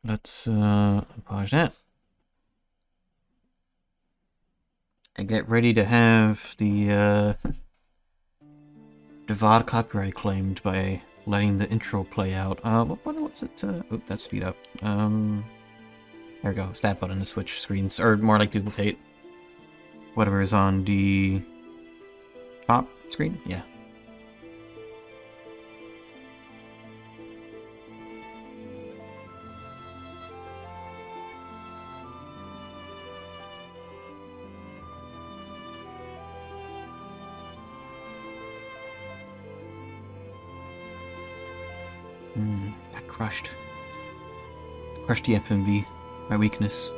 let's pause that. And get ready to have the VOD copyright claimed by letting the intro play out. What's it? Oop, that's speed up. There we go. Stat button to switch screens, or more like duplicate whatever is on the top screen. Yeah. Got crushed. Crushed the FMV. My weakness.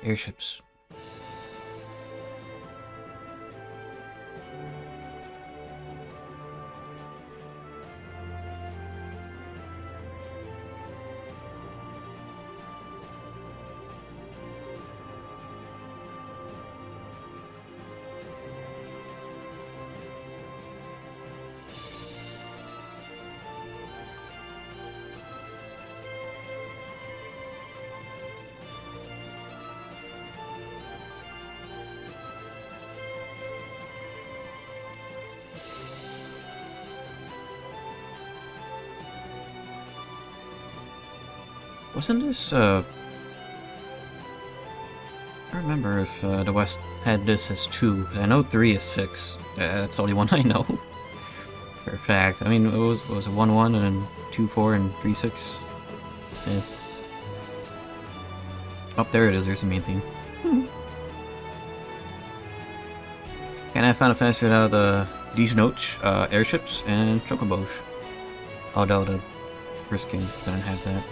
Airships. Wasn't this, I don't remember if the West had this as 2, because I know 3 is 6. That's the only one I know. For a fact. I mean, it was 1-1 and then 2-4 and 3-6. Yeah. Oh, there it is, there's the main theme. And I found a fancy out these notes, airships and chocobos. Although the first game didn't have that.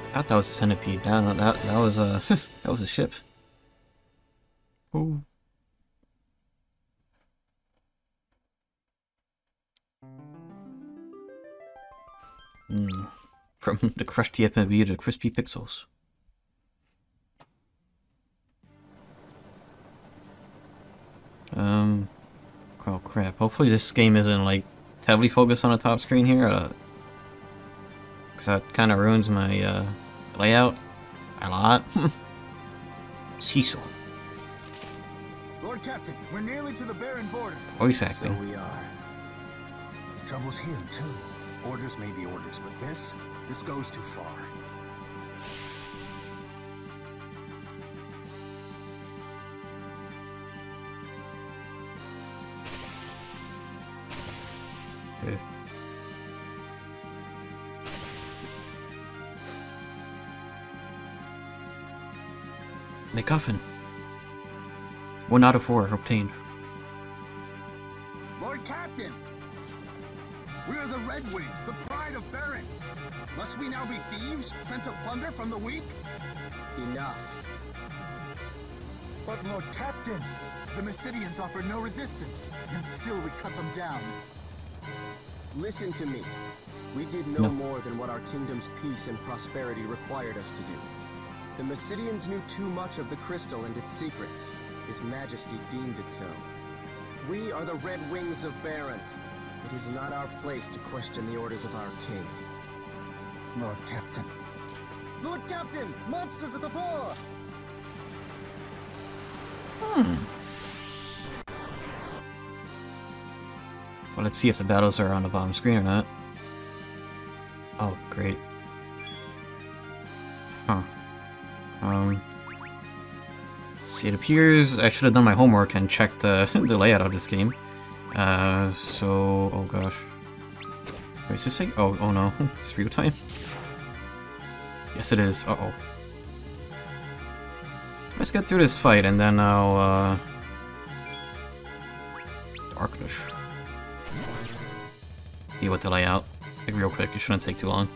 I thought that was a centipede. No, that was a that was a ship. Oh. From the crushed TFMV to crispy pixels. Oh crap. Hopefully this game isn't like heavily focused on the top screen here. Because that kind of ruins my layout a lot. Cecil. Lord Captain, we're nearly to the barren border. Voice acting. So we are. The trouble's here too. Orders may be orders, but this goes too far. Okay. MacGuffin. 1 out of 4 obtained. Lord Captain! We are the Red Wings, the pride of Baron. Must we now be thieves, sent to plunder from the weak? Enough. But Lord Captain, the Mysidians offer no resistance, and still we cut them down. Listen to me. We did no more than what our kingdom's peace and prosperity required us to do. The Mysidians knew too much of the crystal and its secrets. His Majesty deemed it so. We are the Red Wings of Baron. It is not our place to question the orders of our king. Lord Captain. Lord Captain! Monsters at the fore! Well, let's see if the battles are on the bottom screen or not. Oh, great. Huh. see, it appears I should have done my homework and checked the layout of this game. Oh gosh. Wait, is this thing? Oh no, it's real time. Yes, it is. Uh-oh. Let's get through this fight and then I'll, Darkness. Deal with the layout. Like, real quick, it shouldn't take too long.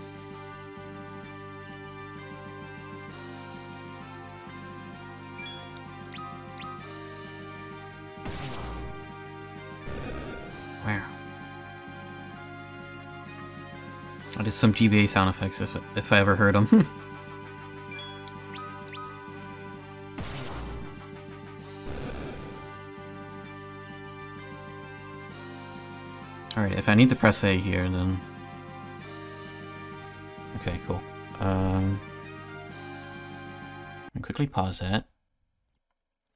Wow. I did some GBA sound effects if I ever heard them. Alright, if I need to press A here, then... Okay, cool. And quickly pause that.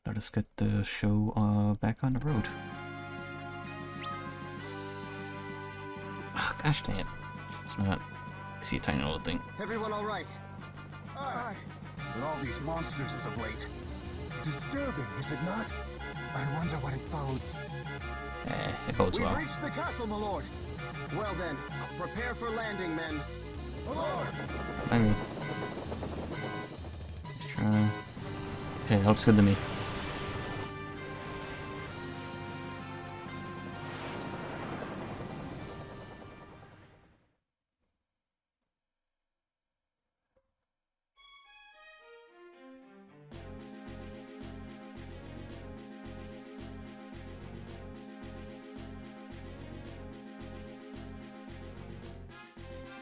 Let us get the show back on the road. Oh, gosh dang it. It's not... I see a tiny little thing. Everyone all right? Aye. With all these monsters as of late. Disturbing, is it not? I wonder what it bodes. It bodes well. We've reached the castle, my lord. Well then, prepare for landing, men. My lord. I'm trying. Okay, that looks good to me.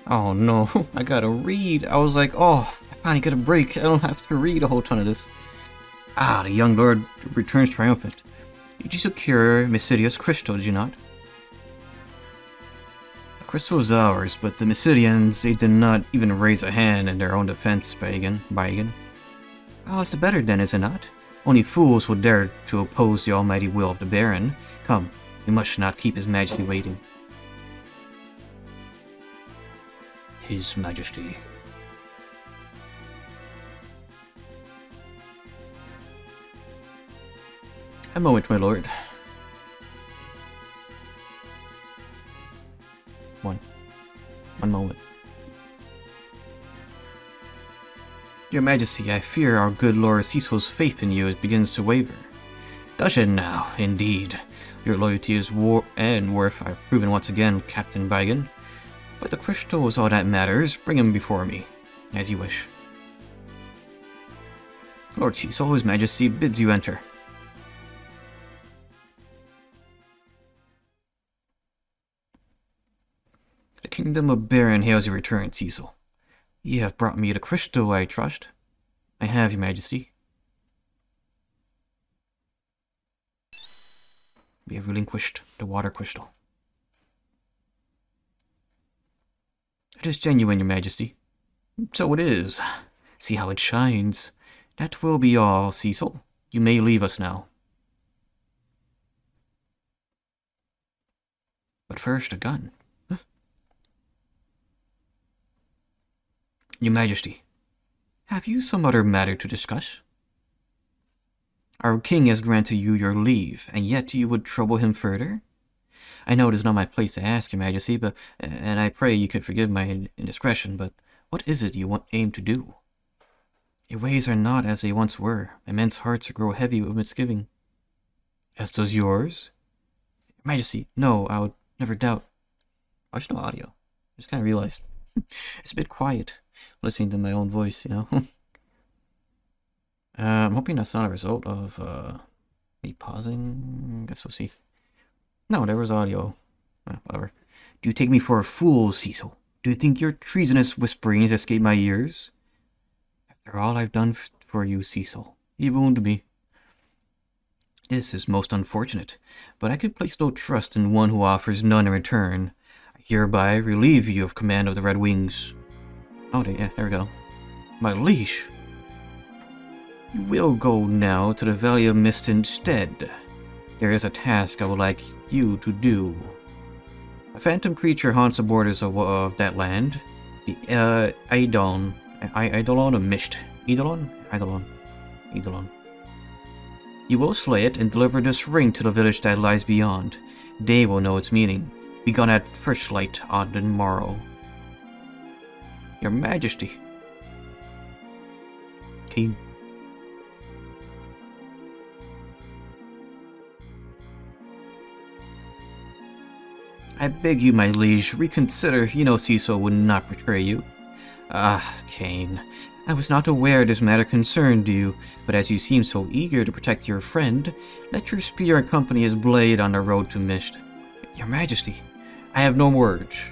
Oh no, I gotta read. I was like, oh, I finally get a break. I don't have to read a whole ton of this. Ah, the young lord returns triumphant. Did you secure Mysidia's crystal, did you not? The crystal is ours, but the Mysidians, they did not even raise a hand in their own defense, Bagan. Oh, it's better then, is it not? Only fools would dare to oppose the almighty will of the Baron. Come, we must not keep his majesty waiting. His Majesty. A moment, my lord. One moment. Your Majesty, I fear our good Lord Cecil's faith in you begins to waver. Does it now, indeed? Your loyalty is worth I've proven once again, Captain Bagan. But the crystal is all that matters. Bring him before me, as you wish. Lord Cecil, His Majesty bids you enter. The Kingdom of Baron hails your return, Cecil. Ye have brought me the crystal, I trust. I have, Your Majesty. We have relinquished the water crystal. It is genuine, Your Majesty. So it is. See how it shines. That will be all, Cecil. You may leave us now. But first, a gun. Huh? Your Majesty, have you some other matter to discuss? Our king has granted you your leave, and yet you would trouble him further? I know it is not my place to ask, Your Majesty, and I pray you could forgive my indiscretion, but what is it you aim to do? Your ways are not as they once were, and men's hearts grow heavy with misgiving. As does yours? Your Majesty, no, I would never doubt. Watch no audio. I just kind of realized. It's a bit quiet, listening to my own voice, you know? I'm hoping that's not a result of, me pausing. I guess we'll see. No, there was audio. Whatever. Do you take me for a fool, Cecil? Do you think your treasonous whisperings escape my ears? After all I've done for you, Cecil, you wound me. This is most unfortunate, but I could place no trust in one who offers none in return. I hereby relieve you of command of the Red Wings. Oh, yeah, there we go. My liege! You will go now to the Valley of Mist instead. There is a task I would like you to do. A phantom creature haunts the borders of that land. The Eidolon of Mist. Eidolon? You will slay it and deliver this ring to the village that lies beyond. They will know its meaning. Begun at first light on the morrow. Your Majesty. King. I beg you, my liege, reconsider. You know Cecil would not betray you. Ah, Kane. I was not aware this matter concerned you, but as you seem so eager to protect your friend, let your spear accompany his blade on the road to Mist. Your Majesty, I have no words.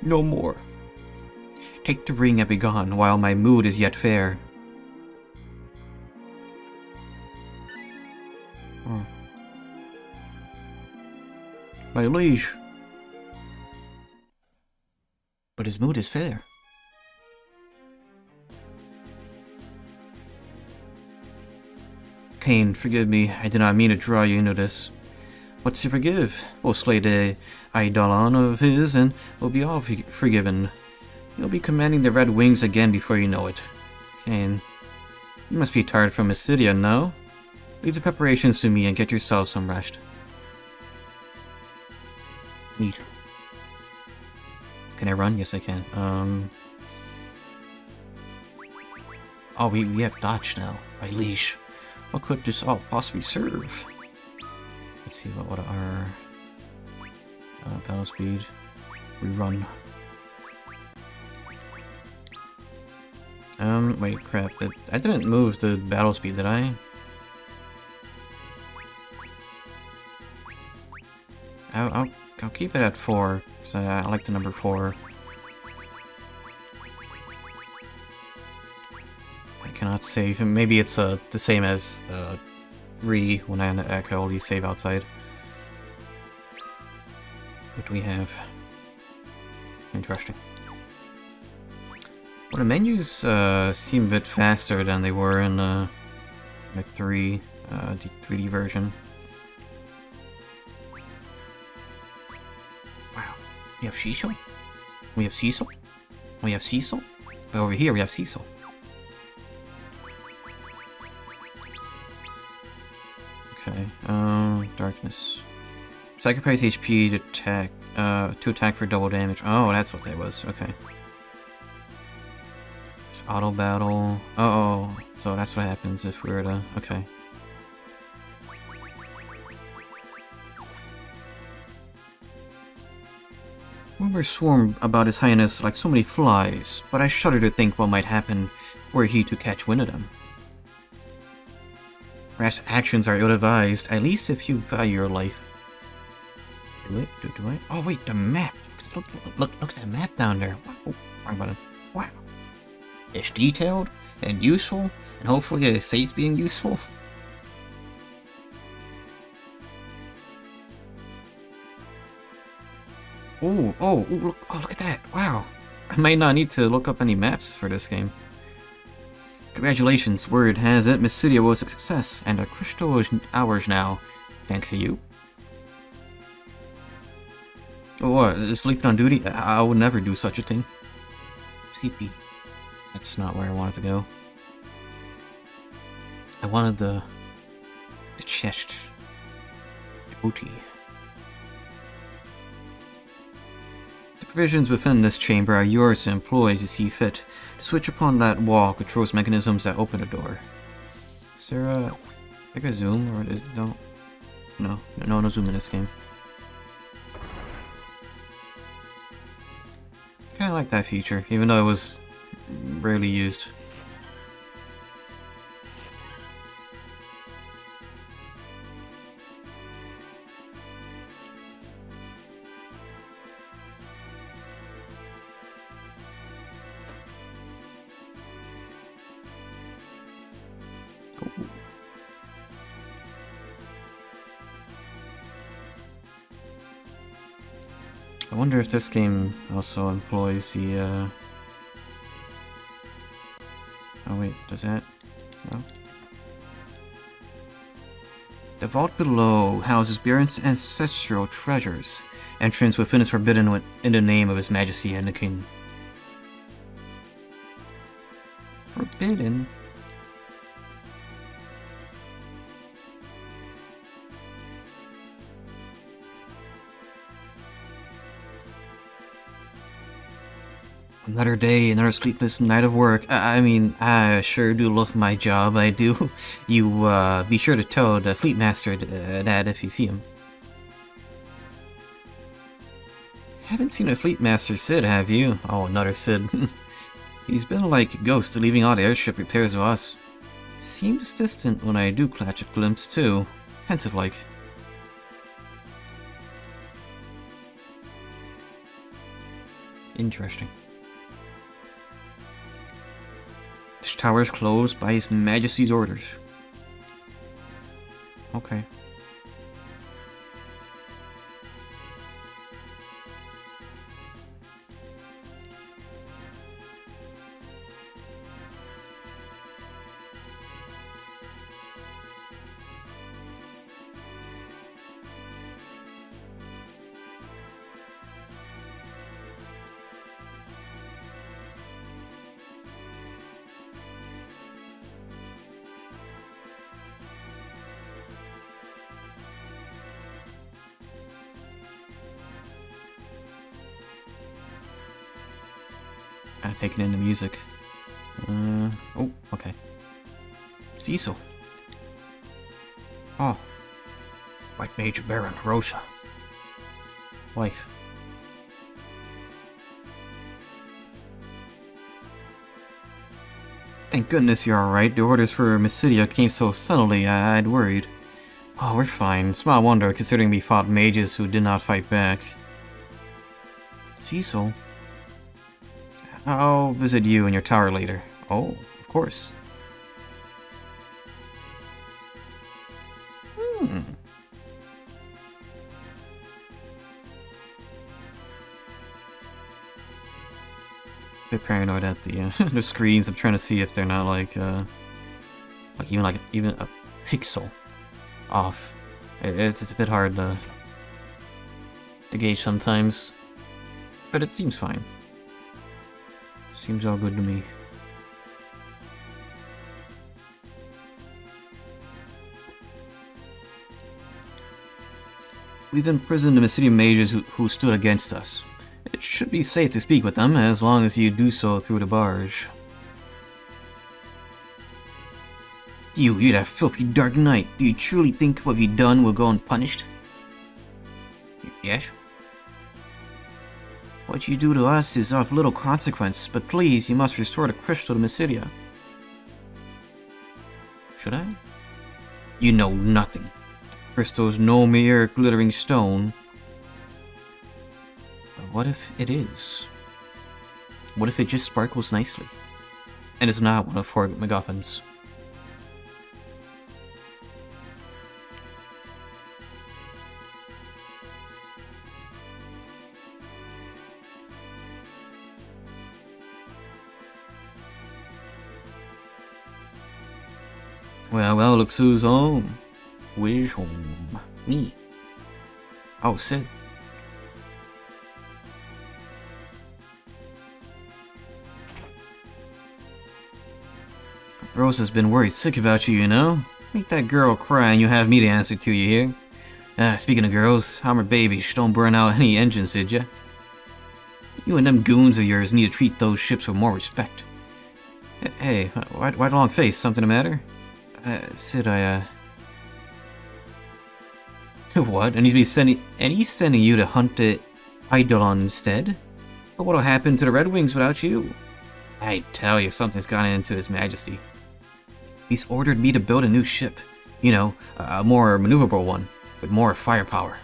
No more. Take the ring and be gone while my mood is yet fair. Oh. My liege. But his mood is fair. Kane, forgive me, I did not mean to draw you into this. What's to forgive? We'll slay the eidolon of his, and we'll be all forgiven. You'll be commanding the Red Wings again before you know it. Kane, you must be tired from Mysidia, no? Leave the preparations to me and get yourself some rest. Neat. Can I run? Yes, I can. Oh, we have dodge now. By leash. What could this all possibly serve? Let's see, what our battle speed? We run. Wait, crap. I didn't move the battle speed, did I? I'll keep it at 4, because I like the number 4. I cannot save. Maybe it's the same as when I can only save outside. What do we have? Interesting. Well, the menus seem a bit faster than they were in the 3D version. Wow. We have Cecil? We have Cecil? We have Cecil? But over here we have Cecil. Okay, darkness. Sacrifice HP to attack for double damage. Oh, that's what that was. Okay. It's auto battle. Oh, so that's what happens if we were to. Okay. Rumors swarm about His Highness like so many flies, but I shudder to think what might happen were he to catch wind of them. Rash actions are ill-advised, at least if you value your life. Do I? Oh wait, the map! Look at that map down there. Oh, wrong button. Wow. It's detailed and useful, and hopefully it stays being useful. Oh, look at that! Wow! I might not need to look up any maps for this game. Congratulations, word has it, Mysidia was a success, and a crystal is ours now, thanks to you. Oh, what? Sleeping on duty? I would never do such a thing. CP. That's not where I wanted to go. I wanted the chest. The booty. The provisions within this chamber are yours to employ as you see fit. The switch upon that wall controls mechanisms that open the door. Is there like a zoom or is no zoom in this game. Kinda like that feature, even though it was rarely used. I wonder if this game also employs the, Oh wait, does that? No? The vault below houses Baron's ancestral treasures. Entrance within is forbidden in the name of His Majesty and the King. Forbidden? Another day, another sleepless night of work. I mean, I sure do love my job, I do. You, be sure to tell the Fleet Master that if you see him. Haven't seen a Fleet Master Sid, have you? Oh, another Sid. He's been like a ghost, leaving all the airship repairs to us. Seems distant when I do catch a glimpse, too. Pensive-like. Interesting. This tower is closed by His Majesty's orders. Okay. Taking in the music. Oh, okay. Cecil. Oh. White Mage Baron Rosa. Wife. Thank goodness you're alright. The orders for Mysidia came so suddenly, I'd worried. Oh, we're fine. Small wonder, considering we fought mages who did not fight back. Cecil? I'll visit you in your tower later. Oh, of course. Bit paranoid at the the screens. I'm trying to see if they're not like even a pixel off. It's a bit hard to gauge sometimes, but it seems fine. Seems all good to me. We've imprisoned the Mysidian mages who stood against us. It should be safe to speak with them, as long as you do so through the barge. You that filthy dark knight, do you truly think what you've done will go unpunished? Yes? What you do to us is of little consequence, but please, you must restore the crystal to Mysidia. Should I? You know nothing. The crystal's no mere glittering stone. But what if it is? What if it just sparkles nicely? And is not one of 4 MacGuffins? Well, looks who's home. Which home? Me. Oh, Sid. Rose has been worried sick about you, you know? Make that girl cry and you have me to answer to, you hear? Speaking of girls, I'm her baby. She don't burn out any engines, did ya? You and them goons of yours need to treat those ships with more respect. Hey, why the long face? Something the matter? Sid, What? And he's sending you to hunt the Eidolon instead? But what'll happen to the Red Wings without you? I tell you, something's gone into His Majesty. He's ordered me to build a new ship. You know, a more maneuverable one, with more firepower.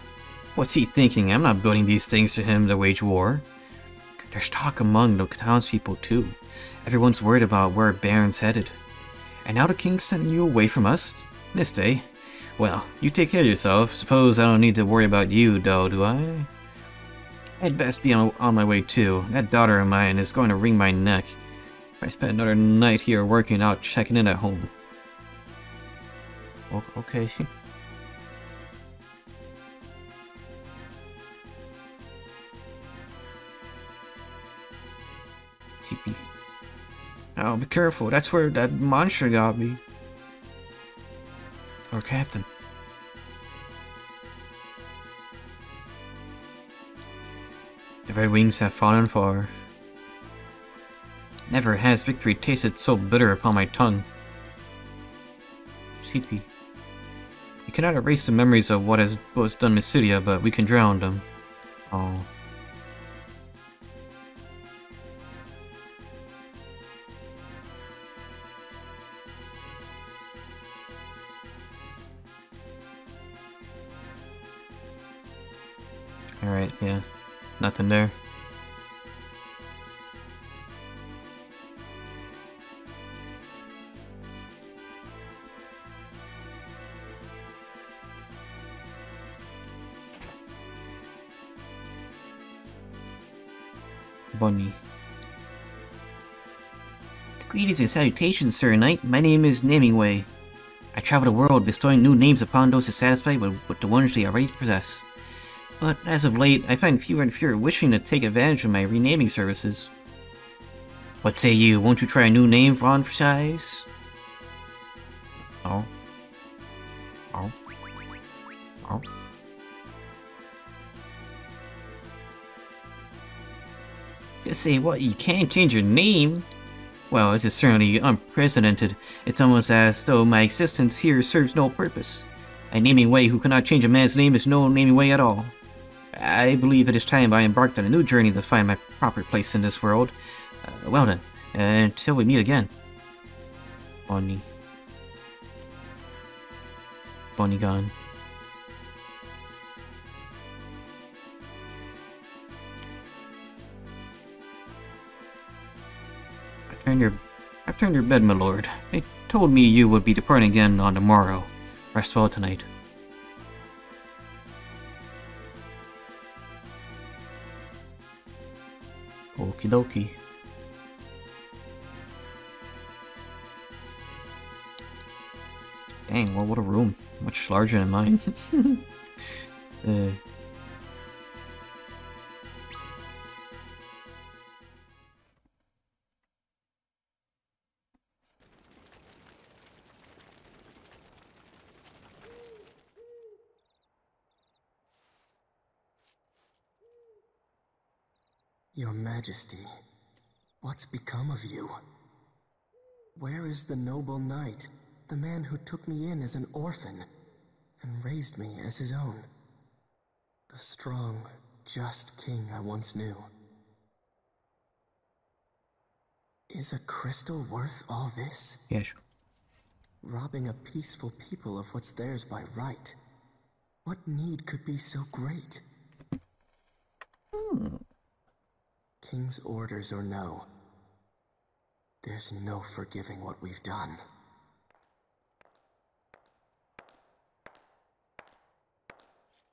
What's he thinking? I'm not building these things for him to wage war. There's talk among the townspeople too. Everyone's worried about where Baron's headed. And now the king's sending you away from us? This day? Well, you take care of yourself. Suppose I don't need to worry about you, though, do I? I'd best be on my way too. That daughter of mine is going to wring my neck. If I spend another night here working out, checking in at home. Okay. TP. Oh, be careful. That's where that monster got me. Or Captain. The Red Wings have fallen far. Never has victory tasted so bitter upon my tongue. CP. You cannot erase the memories of what was done Mysidia, but we can drown them. Oh. Alright, yeah. Nothing there. Bunny. Greetings and salutations, Sir Knight. My name is Namingway. I travel the world bestowing new names upon those dissatisfied with the ones they already possess. But as of late, I find fewer and fewer wishing to take advantage of my renaming services. What say you? Won't you try a new name for size? Oh. Oh. Oh. Just say what? You can't change your name? Well, this is certainly unprecedented. It's almost as though my existence here serves no purpose. A naming way who cannot change a man's name is no naming way at all. I believe it is time I embarked on a new journey to find my proper place in this world. Well then, until we meet again. Bonnie. Bonnie gone. I've turned your bed, my lord. They told me you would be departing again on the morrow. Rest well tonight. Okie dokie. Dang, well, what a room. Much larger than mine. Your Majesty, what's become of you? Where is the noble knight, the man who took me in as an orphan and raised me as his own? The strong, just king I once knew. Is a crystal worth all this? Yeah, sure. Robbing a peaceful people of what's theirs by right. What need could be so great? King's orders or no, there's no forgiving what we've done.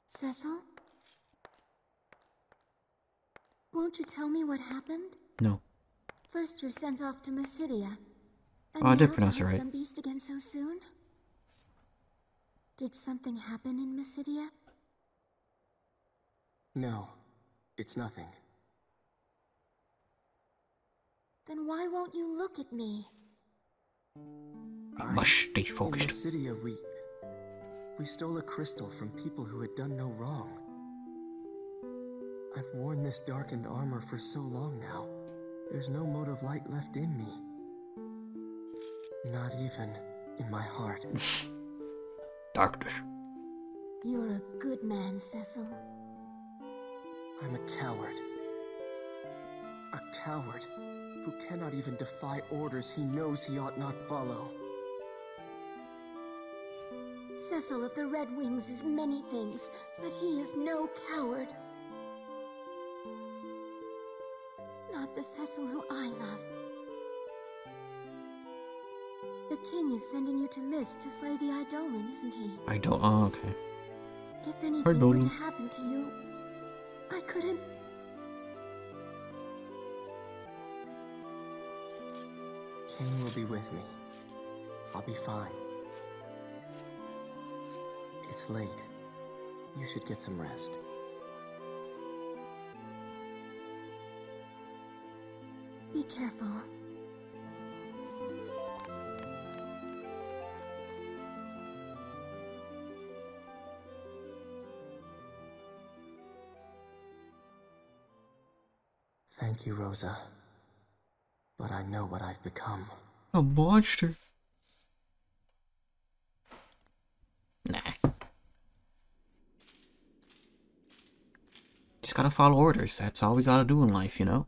Cecil? Won't you tell me what happened? No. First you're sent off to Mysidia. Oh, I did pronounce it right. Some beast again so soon? Did something happen in Mysidia? No, it's nothing. Then why won't you look at me? Must stay focused. In Mysidia, we stole a crystal from people who had done no wrong. I've worn this darkened armor for so long now. There's no mote of light left in me. Not even in my heart. Darkness. You're a good man, Cecil. I'm a coward. A coward who cannot even defy orders he knows he ought not follow. Cecil of the Red Wings is many things, but he is no coward. Not the Cecil who I love. The king is sending you to Mist to slay the Eidolon, isn't he? Oh, okay. If anything were to happen to you, I couldn't... King will be with me. I'll be fine. It's late. You should get some rest. Be careful. Thank you, Rosa. but I know what I've become. A monster. Nah. Just gotta follow orders. That's all we gotta do in life, you know?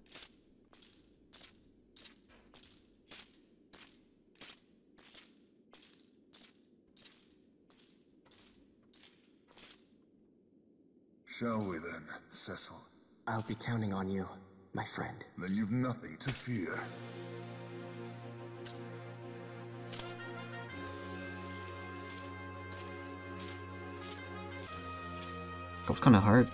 Shall we then, Cecil? I'll be counting on you, my friend. Then you've nothing to fear. That was kind of hard.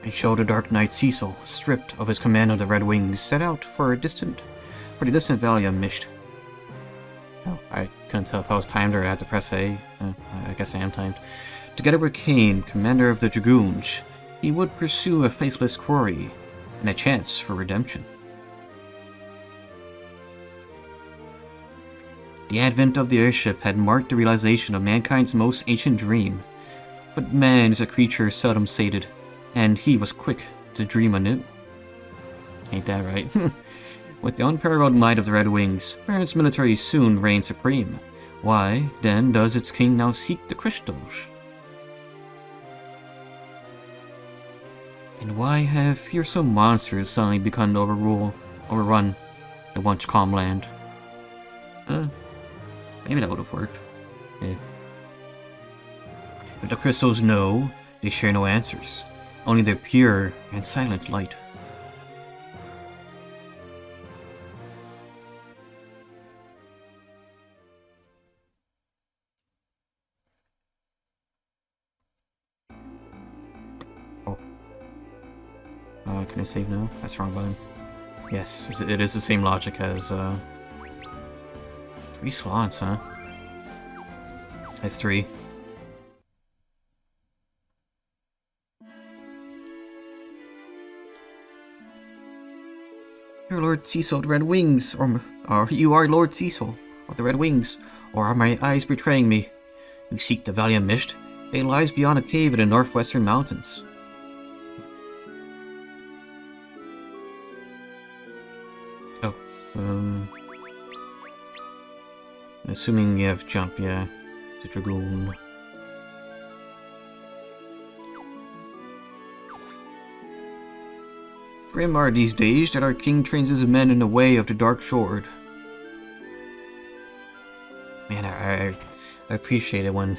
I showed the Dark Knight Cecil, stripped of his command of the Red Wings, set out for the distant valley of Misht. Oh, I couldn't tell if I was timed or I had to press A. I guess I am timed. Together with Kane, commander of the Dragoons, he would pursue a faithless quarry and a chance for redemption. The advent of the airship had marked the realization of mankind's most ancient dream, but man is a creature seldom sated, and he was quick to dream anew. Ain't that right? With the unparalleled might of the Red Wings, Baron's military soon reigned supreme. Why, then, does its king now seek the crystals? And why have fearsome monsters suddenly begun to overrun the once calm land? Maybe that would have worked. Yeah. But the crystals know, they share no answers. Only their pure and silent light. Oh. Can I save now? That's the wrong button. Yes, it is the same logic as, 3 slots, huh? That's 3. You're Lord Cecil of the Red Wings, or you are Lord Cecil of the Red Wings, or are my eyes betraying me? You seek the Valley of Misht. It lies beyond a cave in the northwestern mountains. Oh, assuming you have jump, yeah. The Dragoon. Grim are these days that our king trains his men in the way of the Dark Sword. Man, I appreciate it when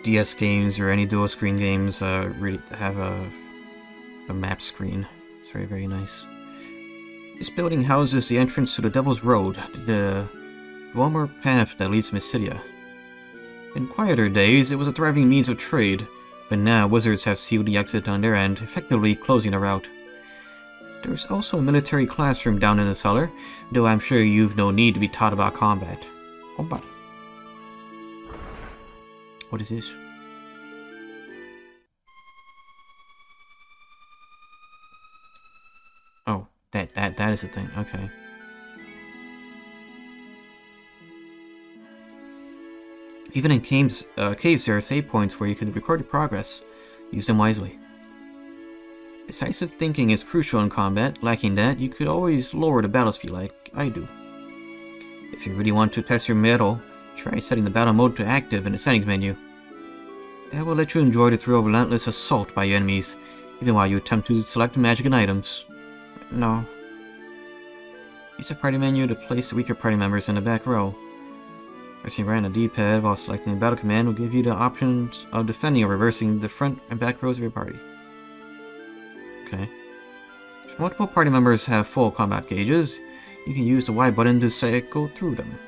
DS games or any dual screen games really have a map screen. It's very, very nice. This building houses the entrance to the Devil's Road, the Dwemer path that leads to Mysidia. In quieter days, it was a thriving means of trade, but now wizards have sealed the exit on their end, effectively closing the route. There's also a military classroom down in the cellar, though I'm sure you've no need to be taught about combat. Combat. What is this? Oh, that is a thing. Okay. Even in caves there are save points where you can record your progress. Use them wisely. Decisive thinking is crucial in combat. Lacking that, you could always lower the battle speed like I do. If you really want to test your mettle, try setting the battle mode to active in the settings menu. That will let you enjoy the thrill of relentless assault by your enemies, even while you attempt to select magic and items. No. Use the party menu to place the weaker party members in the back row. Pressing right on the D-pad while selecting the battle command will give you the options of defending or reversing the front and back rows of your party. Okay. If multiple party members have full combat gauges, you can use the Y button to cycle through them.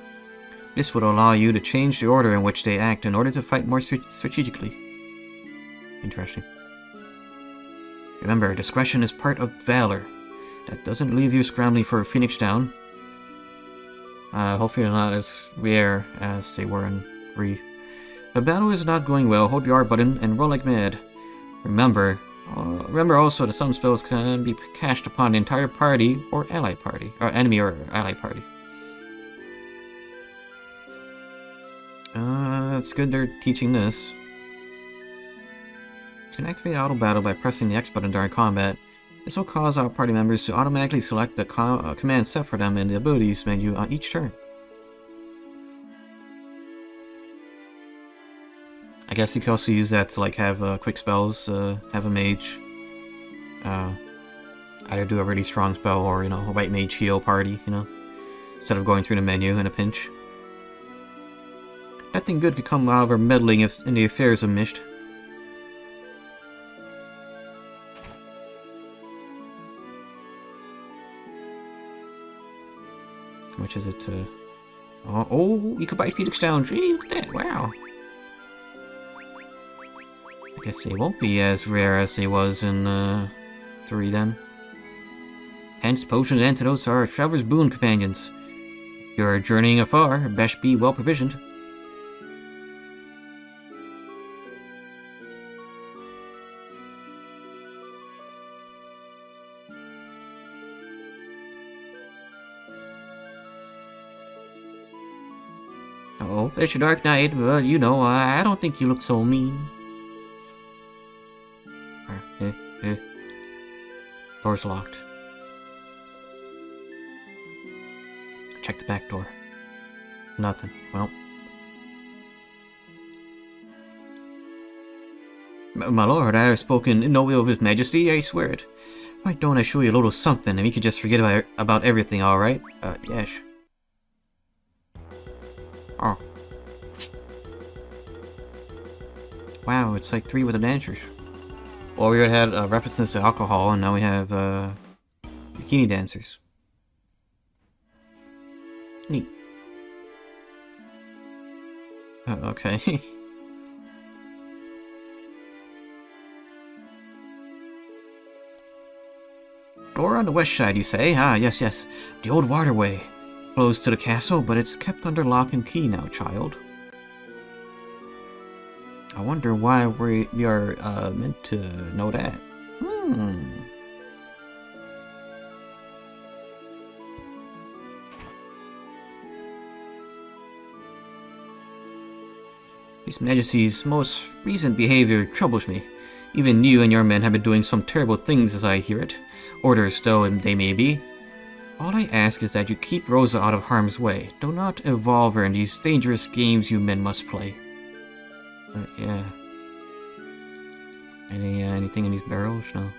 This would allow you to change the order in which they act in order to fight more strategically. Interesting. Remember, discretion is part of valor. That doesn't leave you scrambling for Phoenix Down. Hopefully they're not as rare as they were in 3. The battle is not going well. Hold the R button and roll like mad. Remember also that some spells can be cast upon the entire party or ally party, or enemy or ally party. It's good they're teaching this. You can activate auto battle by pressing the X button during combat. This will cause our party members to automatically select the command set for them in the abilities menu on each turn. I guess you can also use that to like have quick spells, have a mage either do a really strong spell or, you know, a white mage heal party, you know, instead of going through the menu in a pinch. Nothing good could come out of our meddling in the affairs of Misht. How much is it? Oh, you could buy Phoenix Down. Gee, look at that! Wow. I guess they won't be as rare as they was in 3 then. Hence, potions and antidotes are traveler's boon companions. If you're journeying afar, best be well provisioned. Oh, it's your dark night, but you know, I don't think you look so mean. Door's locked. Check the back door. Nothing. Well. My lord, I have spoken in no ill of his majesty, I swear it. Why don't I show you a little something and we could just forget about everything, alright? Yes. Oh. Wow, it's like 3 with the dancers. Well, we already had references to alcohol, and now we have bikini dancers. Neat. Okay. Door on the west side, you say? Ah, yes, yes. The old waterway. Closed to the castle, but it's kept under lock and key now, child. I wonder why we are meant to know that. His Majesty's most recent behavior troubles me. Even you and your men have been doing some terrible things as I hear it. Orders though they may be. All I ask is that you keep Rosa out of harm's way. Do not involve her in these dangerous games you men must play. Yeah. Anything in these barrels? No.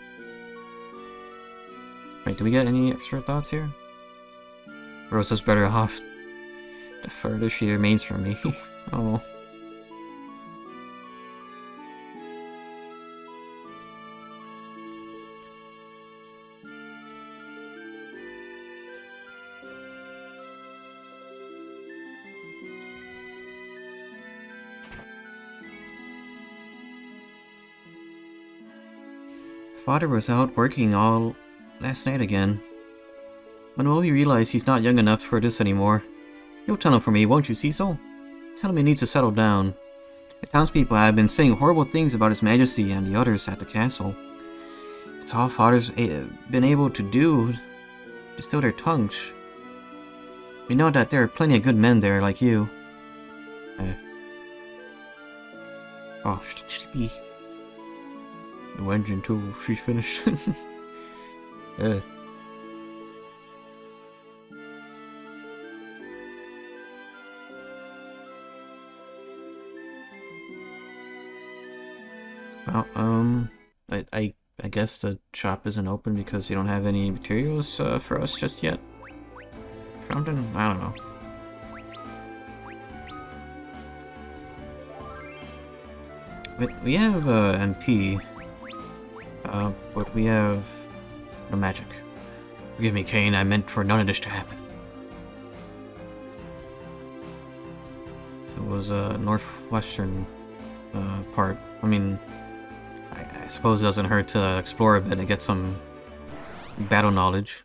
Wait, do we get any extra thoughts here? Rosa's better off the further she remains from me. Oh. Father was out working all last night again. When will he realize he's not young enough for this anymore? You'll tell him for me, won't you, Cecil? Tell him he needs to settle down. The townspeople have been saying horrible things about His Majesty and the others at the castle. It's all Father's been able to do to still their tongues. We know that there are plenty of good men there like you. Oh, should be. No engine until she's finished. Well, I guess the shop isn't open because you don't have any materials for us just yet. Something? I don't know. But we have MP. But we have no magic. Forgive me, Kane, I meant for none of this to happen. So it was northwestern part. I mean, I suppose it doesn't hurt to explore a bit and get some battle knowledge.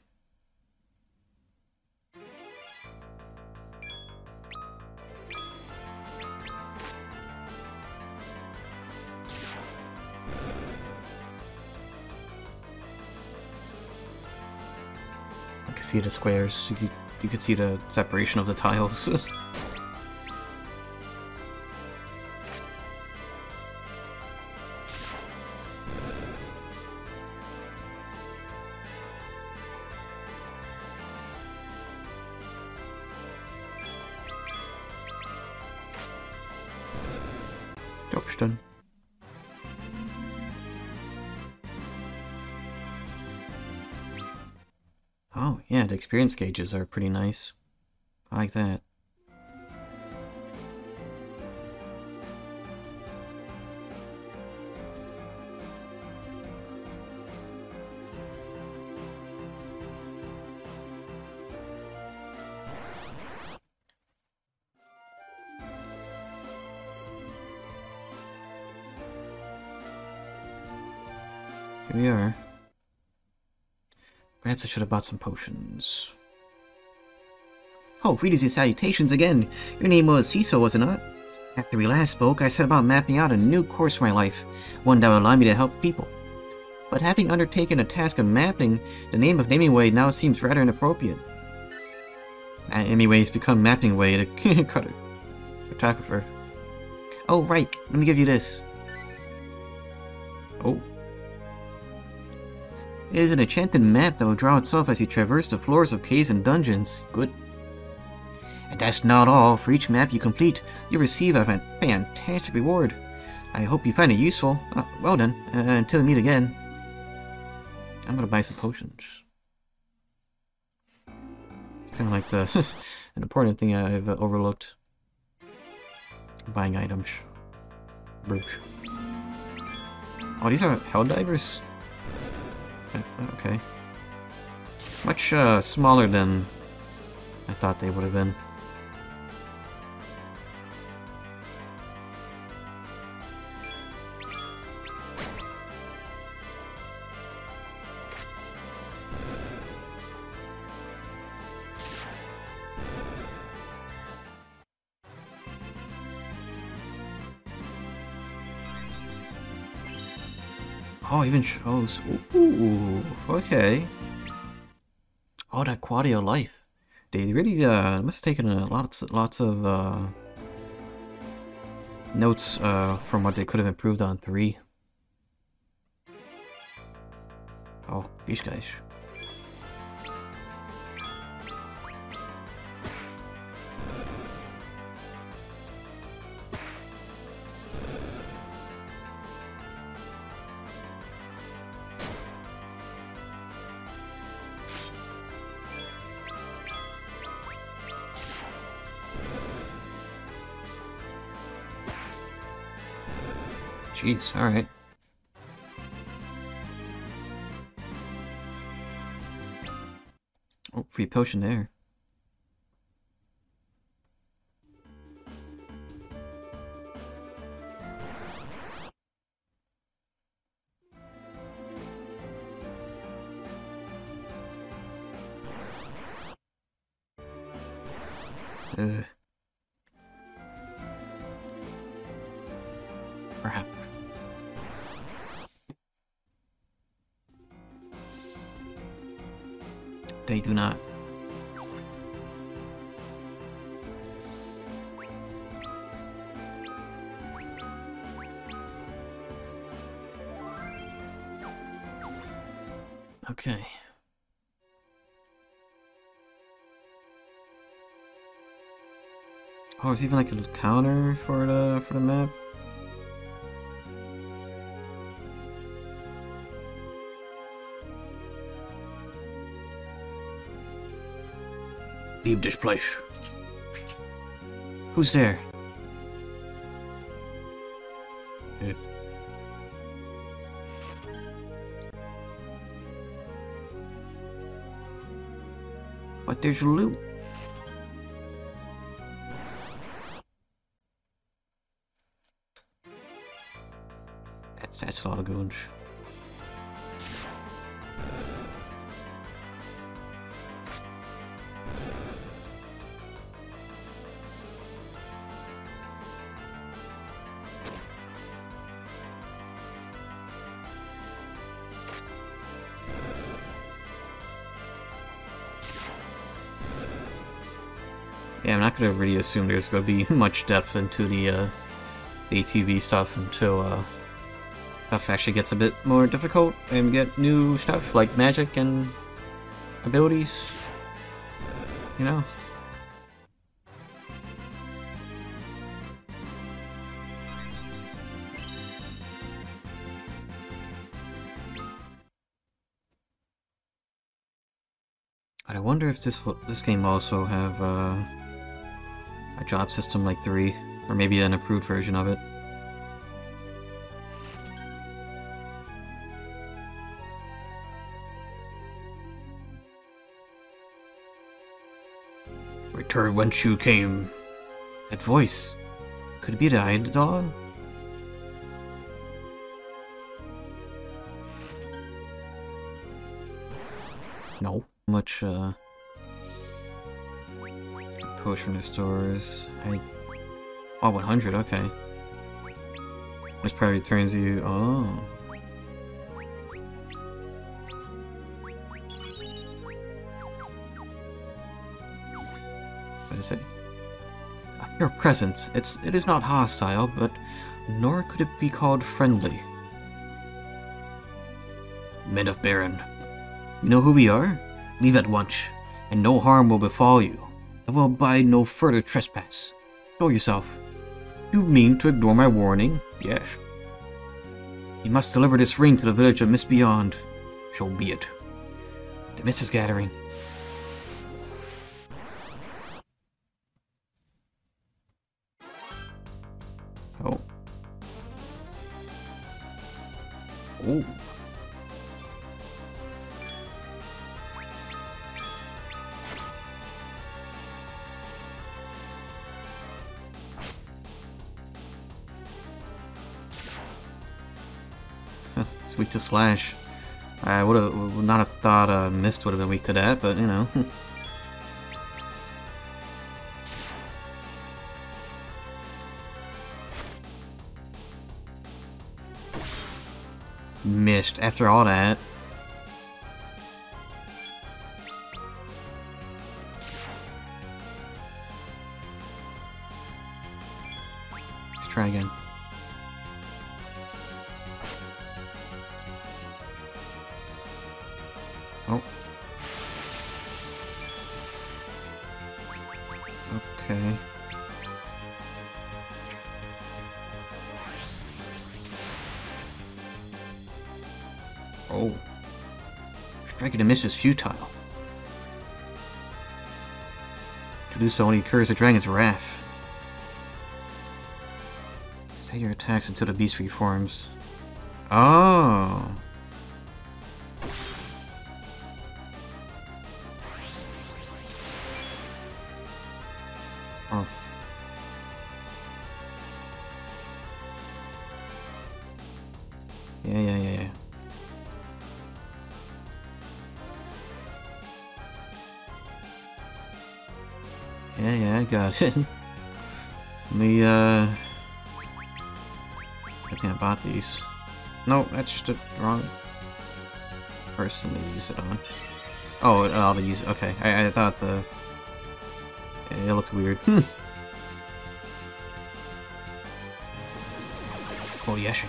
I can see the squares. You could see the separation of the tiles. Job's done. Oh, yeah, the experience gauges are pretty nice. I like that. Here we are. Perhaps I should have bought some potions. Oh, greetings and salutations again. Your name was Cecil, was it not? After we last spoke, I set about mapping out a new course for my life, one that would allow me to help people. But having undertaken a task of mapping, the name of Naming Way now seems rather inappropriate. Anyways, become Mapping Way to cartographer. Oh, right. Let me give you this. Oh. It is an enchanted map that will draw itself as you traverse the floors of caves and dungeons. Good. And that's not all. For each map you complete, you receive a fantastic reward. I hope you find it useful. Well then, until we meet again. I'm gonna buy some potions. It's kind of like the an important thing I've overlooked. Buying items. Brooch. Oh, these are Helldivers? Okay. Much smaller than I thought they would have been. Oh, even shows. Ooh, okay. Oh, that quality of life. They really must have taken lots of notes from what they could have improved on 3. Oh, these guys. Jeez, alright. Oh, free potion there. Perhaps. They do not. Okay. Oh, there's even like a counter for the map. Leave this place. Who's there? But there's loot. That's a lot of goons. Yeah, I'm not gonna really assume there's gonna be much depth into the ATV stuff until stuff actually gets a bit more difficult and we get new stuff like magic and abilities. You know? But I wonder if this game also have a job system like 3, or maybe an improved version of it. Return whence you came. That voice. Could it be the Idol? No. Much potion restores. Oh, 100, okay. This probably turns you. Oh. What does it say? Your presence. It is not hostile, but nor could it be called friendly. Men of Baron, you know who we are? Leave at once, and no harm will befall you. I will abide no further trespass. Show yourself. You mean to ignore my warning? Yes. You must deliver this ring to the village of Mist Beyond. So be it. The mist is gathering. Oh. Oh. It's weak to slash. I would not have thought Mist would have been weak to that, but you know. Missed after all that. Let's try again. Oh. Okay. Oh. Striking a miss is futile. To do so only incurs the dragon's wrath. Stay your attacks until the beast reforms. Oh. Oh. Yeah. Yeah, I got it. Let me, I think I bought these. No, that's the wrong person to use it on. Oh, I'll use it. Okay, I thought it looked weird. Oh, yes.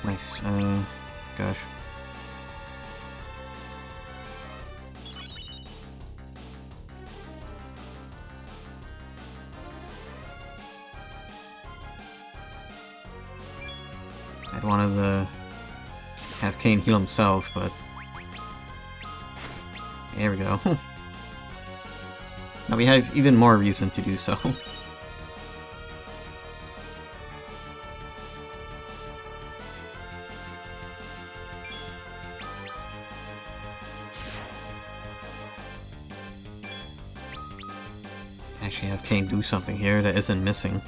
Nice, gosh. I'd wanted to have Kane heal himself, but There we go. Now we have even more reason to do so. Actually have Kane do something here that isn't missing.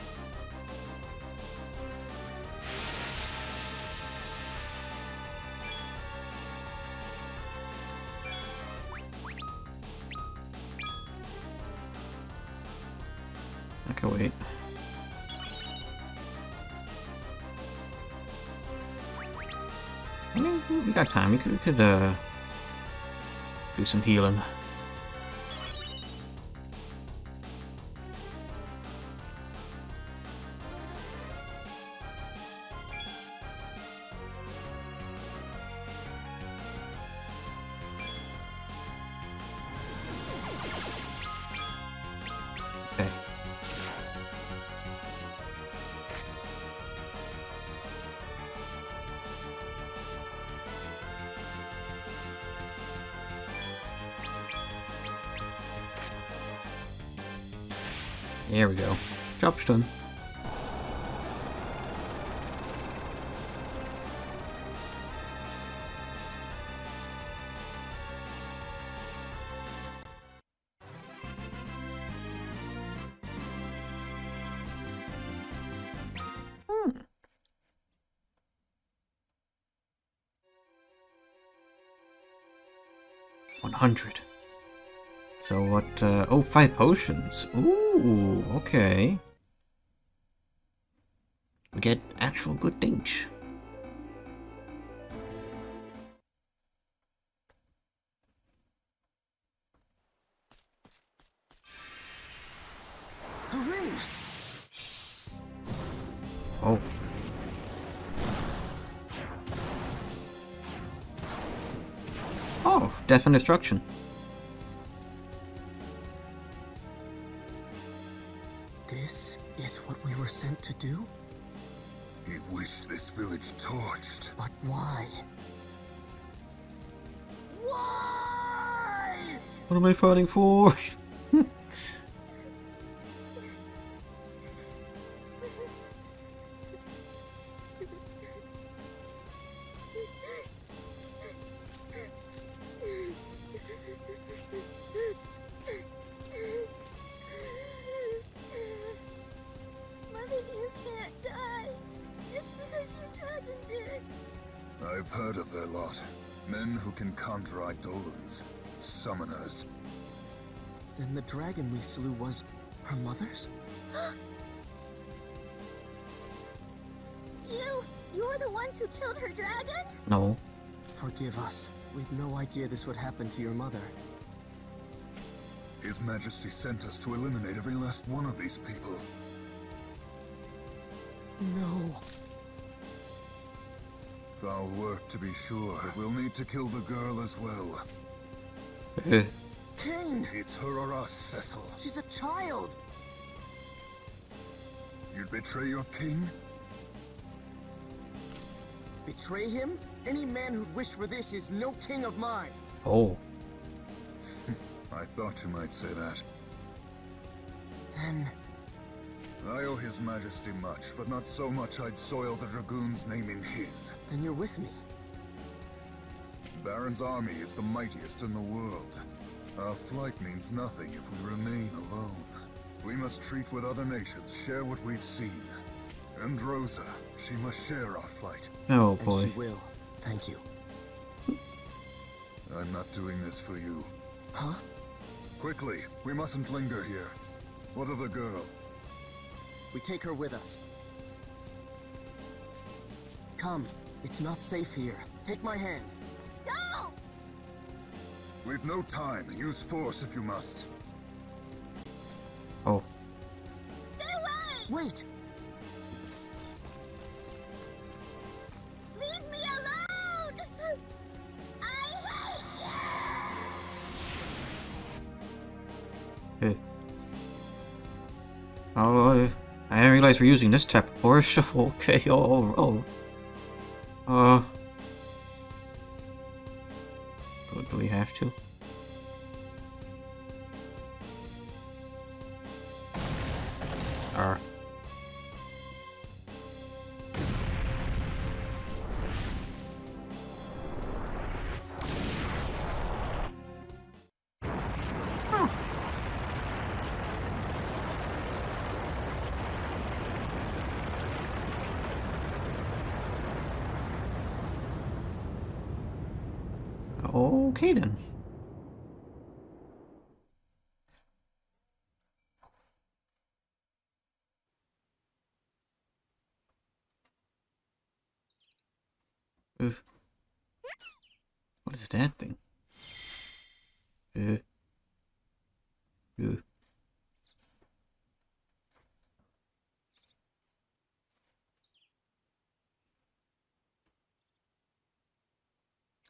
Okay, wait. I mean, we got time. We could do some healing. Okay. There we go. Job's done. Hmm. 100. So what, oh, 5 potions. Ooh, okay. We get actual good things. The ring! Oh. Oh, death and destruction. This is what we were sent to do? He wished this village torched. But why? Why? What am I fighting for? Mother, you can't die. Just because your dragon did. I've heard of their lot. Men who can conjure eidolons. Summoners. Then the dragon we slew was her mother's? You're the ones who killed her dragon? No. Forgive us. We'd no idea this would happen to your mother. His Majesty sent us to eliminate every last one of these people. No. Foul work, to be sure. We'll need to kill the girl as well. Kane! It's her or us, Cecil. She's a child! You'd betray your king? Betray him? Any man who'd wish for this is no king of mine. Oh. I thought you might say that. Then I owe His Majesty much, but not so much I'd soil the Dragoon's name in his. you're with me. Baron's army is the mightiest in the world. Our flight means nothing if we remain alone. We must treat with other nations, share what we've seen. And Rosa, she must share our flight. Oh And boy. she will. Thank you. I'm not doing this for you. Huh? Quickly, we mustn't linger here. What of the girl? We take her with us. Come. It's not safe here. Take my hand. No! We've no time. Use force if you must. Oh. Stay away! Wait! Leave me alone! I hate you! Hey. Oh, I didn't realize we're using this type of force. Okay, oh. Do we have to? Arr. Okay then. Oof. What is that thing? Uh.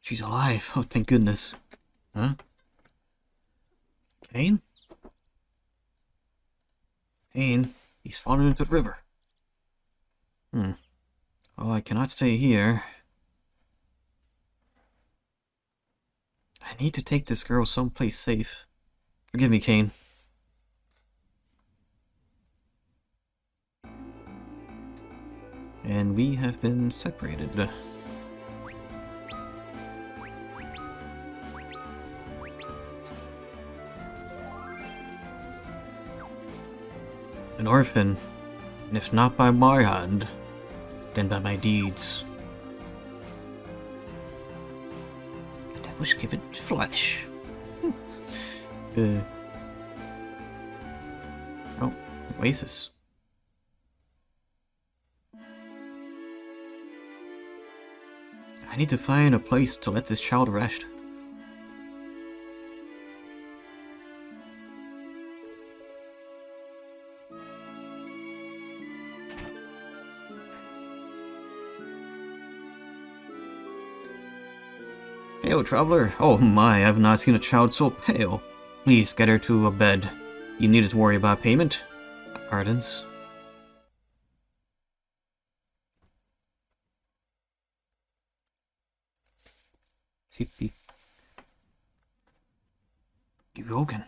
She's alive. Oh, thank goodness. Huh? Kane? Kane, he's fallen into the river. Oh, I cannot stay here. I need to take this girl someplace safe. Forgive me, Kane. And we have been separated. An orphan, and if not by my hand, then by my deeds. And I was given flesh. Oh, Oasis. I need to find a place to let this child rest. Hail, traveler. Oh my, I've not seen a child so pale. Please get her to a bed. You needn't worry about payment. Pardons. CP. Rogan.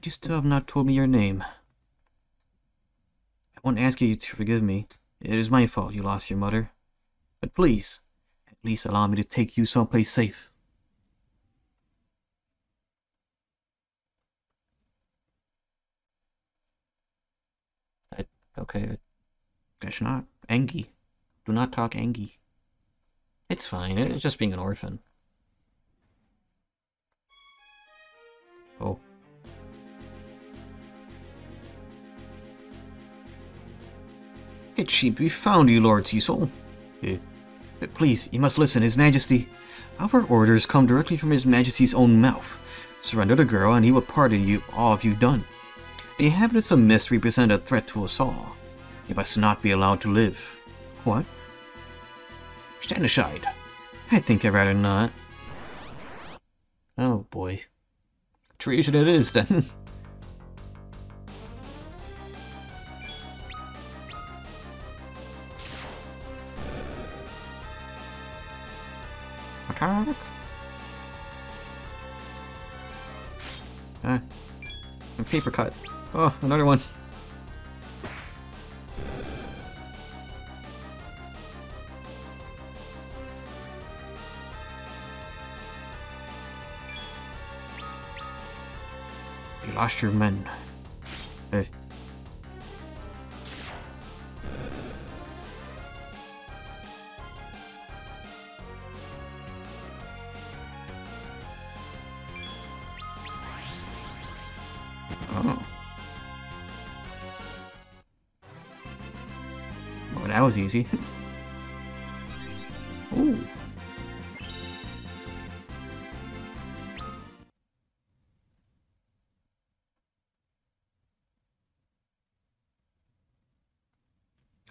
You still have not told me your name. I won't ask you to forgive me. It is my fault you lost your mother. But please, at least allow me to take you someplace safe. Okay, guess not. Angie. Do not talk Angie. It's fine, it's just being an orphan. Oh. It should be found, you Lord Cecil. But please, you must listen, His Majesty. Our orders come directly from His Majesty's own mouth. Surrender the girl and he will pardon you all you've done. The inhabitants of Mist represent a threat to us all. They must not be allowed to live. What? Stand aside. I think I'd rather not. Oh boy. Treason it is then. Attack! A paper cut. Oh, another one. You lost your men. Hey. Oh. Well, that was easy. Ooh.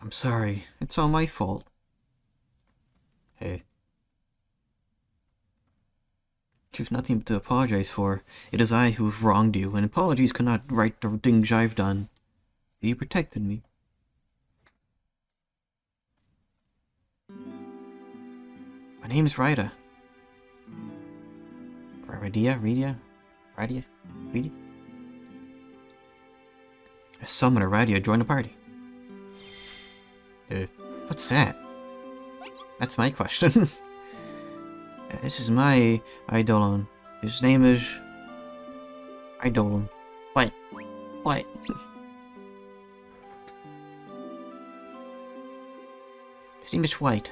I'm sorry. It's all my fault. Hey. You've nothing to apologize for. It is I who have wronged you, and apologies cannot right the things I've done. You protected me. My name's Ryda. Rydia? A summoner radio joined the party. What's that? That's my question. This is my Eidolon. His name is... Eidolon. What? What? His name is White.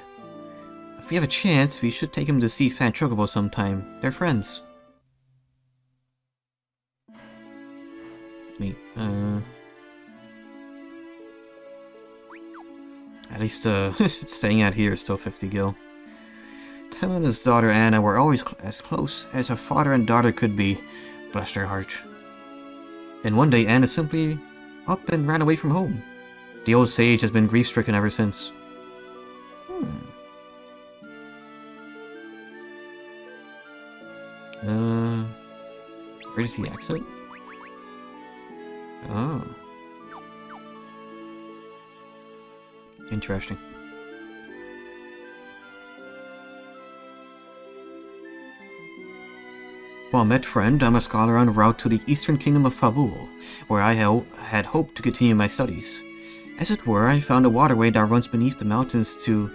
If we have a chance, we should take him to see Fat Chocobo sometime. They're friends. Neat. At least, staying out here is still 50 gil. Tim and his daughter Anna were always as close as a father and daughter could be. Bless their hearts. And one day, Anna simply up and ran away from home. The old sage has been grief-stricken ever since. Where does he exit? Oh. Interesting. Well met, friend. I'm a scholar en route to the eastern kingdom of Fabul, where I had hoped to continue my studies. As it were, I found a waterway that runs beneath the mountains to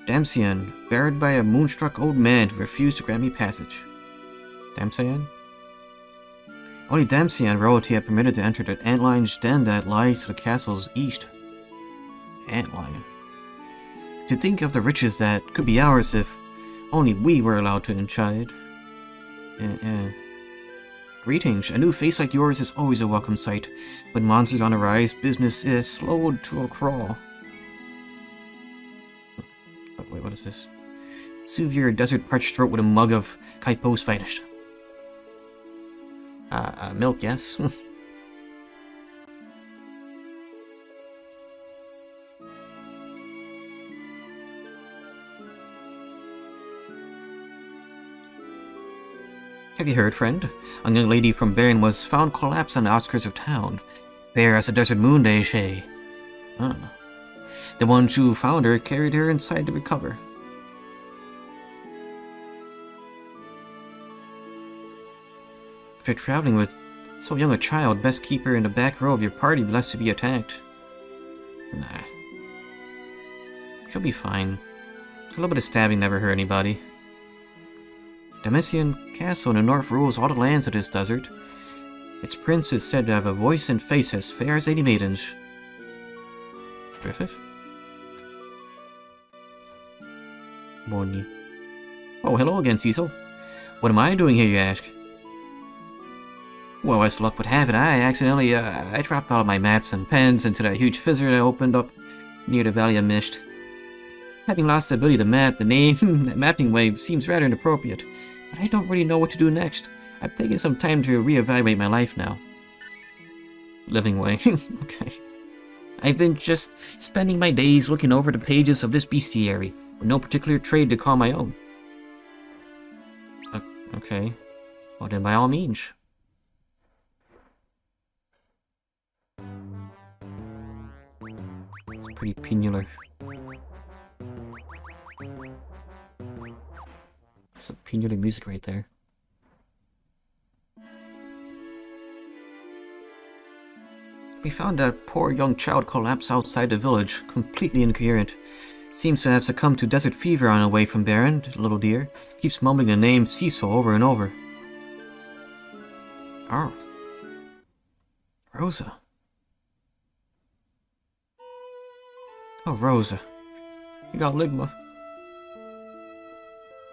Damsian, buried by a moonstruck old man who refused to grant me passage. Damsian? Only Damsian royalty had permitted to enter the antlion's den that lies to the castle's east. Antlion. To think of the riches that could be ours if only we were allowed to inside. Greetings. A new face like yours is always a welcome sight. With monsters on the rise, business is slowed to a crawl. Oh, wait, what is this? Soothe your desert-parched throat with a mug of Kaipo's finest. Milk, yes. Have you heard, friend? A young lady from Baron was found collapsed on the outskirts of town. Bare as a desert moon, they say. Huh. The ones who found her carried her inside to recover. If you're traveling with so young a child, best keep her in the back row of your party lest she be attacked. Nah. She'll be fine. A little bit of stabbing never hurt anybody. Damesian Castle in the north rules all the lands of this desert. Its prince is said to have a voice and face as fair as 80 maidens. Griffith? Morning. Oh, hello again, Cecil. What am I doing here, you ask? Well, as luck would have it, I accidentally, I dropped all of my maps and pens into that huge fissure that opened up near the Valley of Mist. Having lost the ability to map, the name mapping wave seems rather inappropriate, but I don't really know what to do next. I've taken some time to reevaluate my life now. Living way. Okay. I've been just spending my days looking over the pages of this bestiary, with no particular trade to call my own. Okay. Well then, by all means. It's pretty pennular. Some pennular music right there. We found that poor young child collapsed outside the village, completely incoherent. Seems to have succumbed to desert fever on her way from Baron, the little dear. Keeps mumbling the name Cecil over and over. Oh. Rosa. Oh, Rosa. You got Ligma.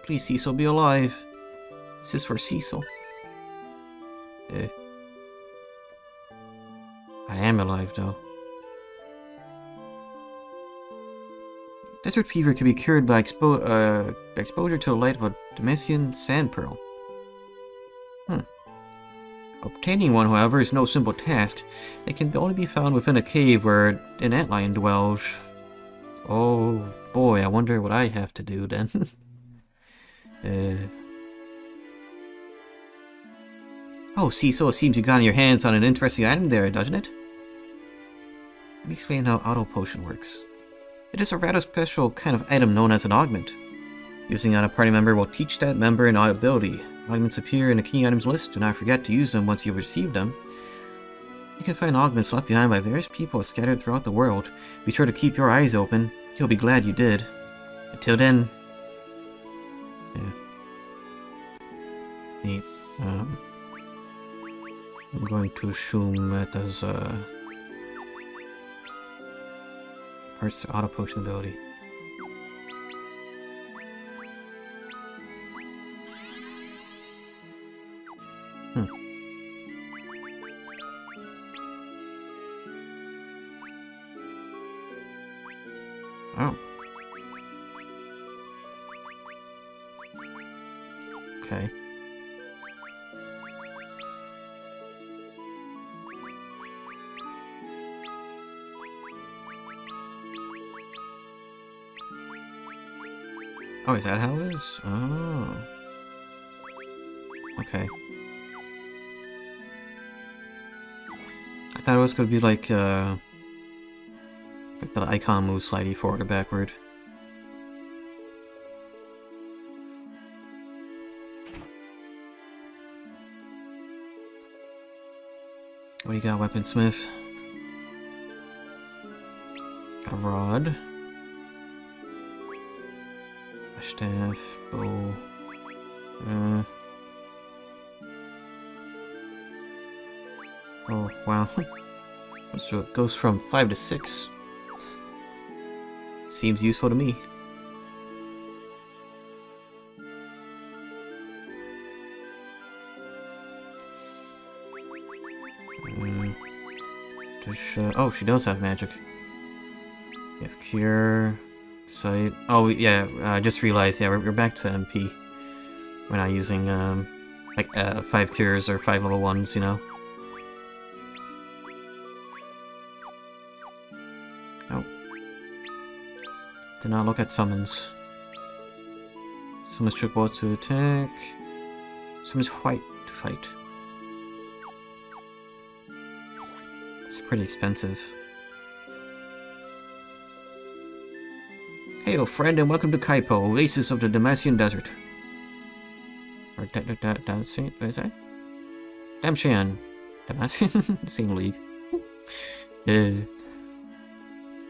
Please, Cecil, be alive. This is for Cecil. I am alive, though. Desert fever can be cured by exposure to the light of a Damesian sand pearl. Obtaining one, however, is no simple task. They can only be found within a cave where an antlion dwells. Oh boy, I wonder what I have to do then. Oh, Cecil, it seems you got your hands on an interesting item there, doesn't it? Let me explain how auto potion works. It is a rather special kind of item known as an augment. Using on a party member will teach that member an ability. Augments appear in the key items list. Do not forget to use them once you've received them. You can find augments left behind by various people scattered throughout the world. Be sure to keep your eyes open. You'll be glad you did. Until then... Yeah. Neat. I'm going to assume that does, parts to auto potion ability. Oh. Okay. Oh, is that how it is? Oh. Okay. I thought it was gonna be like the icon moves slightly forward or backward. What do you got, weaponsmith? Got a rod. A staff, bow. Oh, wow. So it goes from 5 to 6. Seems useful to me. Oh, she does have magic. You have cure, sight. Oh, yeah, I just realized, yeah, we're back to MP. We're not using, like, 5 cures or 5 level 1s, you know? Oh. Did not look at summons. Summons trick ball to attack. Summons white to fight. It's pretty expensive. Hey, old friend, and welcome to Kaipo, oasis of the Damascene Desert. Or Damascene? What is that? Damshan. Damascene? Same league. The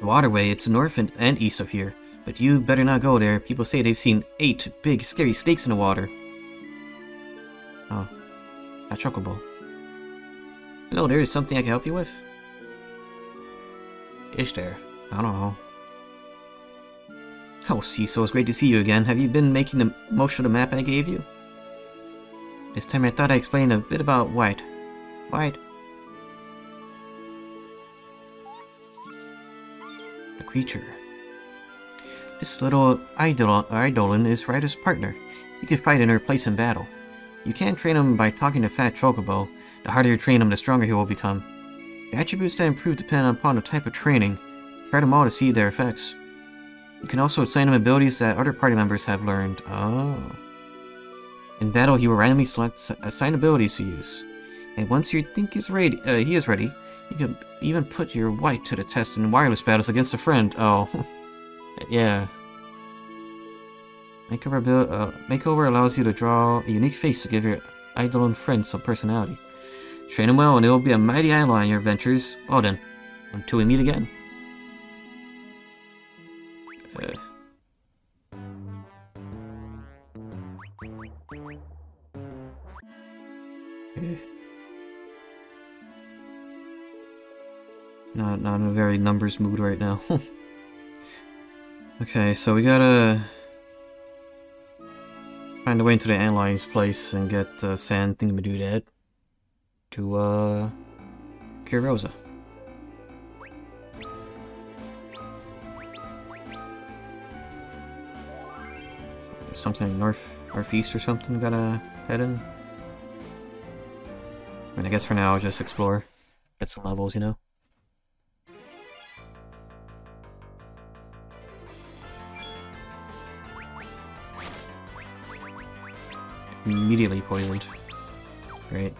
waterway, it's north and east of here. But you better not go there. People say they've seen 8 big, scary snakes in the water. Oh. A chocobo. Hello there, is something I can help you with? Is there? I don't know. Oh, Cecil, it's great to see you again. Have you been making the most of the map I gave you? This time I thought I explained a bit about White. White? The creature. This little Eidolon is Ryder's partner. You can fight in her place in battle. You can't train him by talking to Fat Chocobo. The harder you train him, the stronger he will become. The attributes that improve depend upon the type of training. Try them all to see their effects. You can also assign him abilities that other party members have learned. Oh. In battle, he will randomly select assigned abilities to use. And once you think he is ready, you can even put your White to the test in wireless battles against a friend. Oh. Yeah. Makeover allows you to draw a unique face to give your Eidolon friend some personality. Train him well and it will be a mighty ally in your adventures. Well then, until we meet again. Not in a very numbers mood right now. Okay, so we gotta find a way into the Antline's place and get Sand Thingamadoodad to cure Rosa. There's something northeast or something we gotta head in. I mean, I guess for now I'll just explore, get some levels, you know. Immediately poisoned. Great.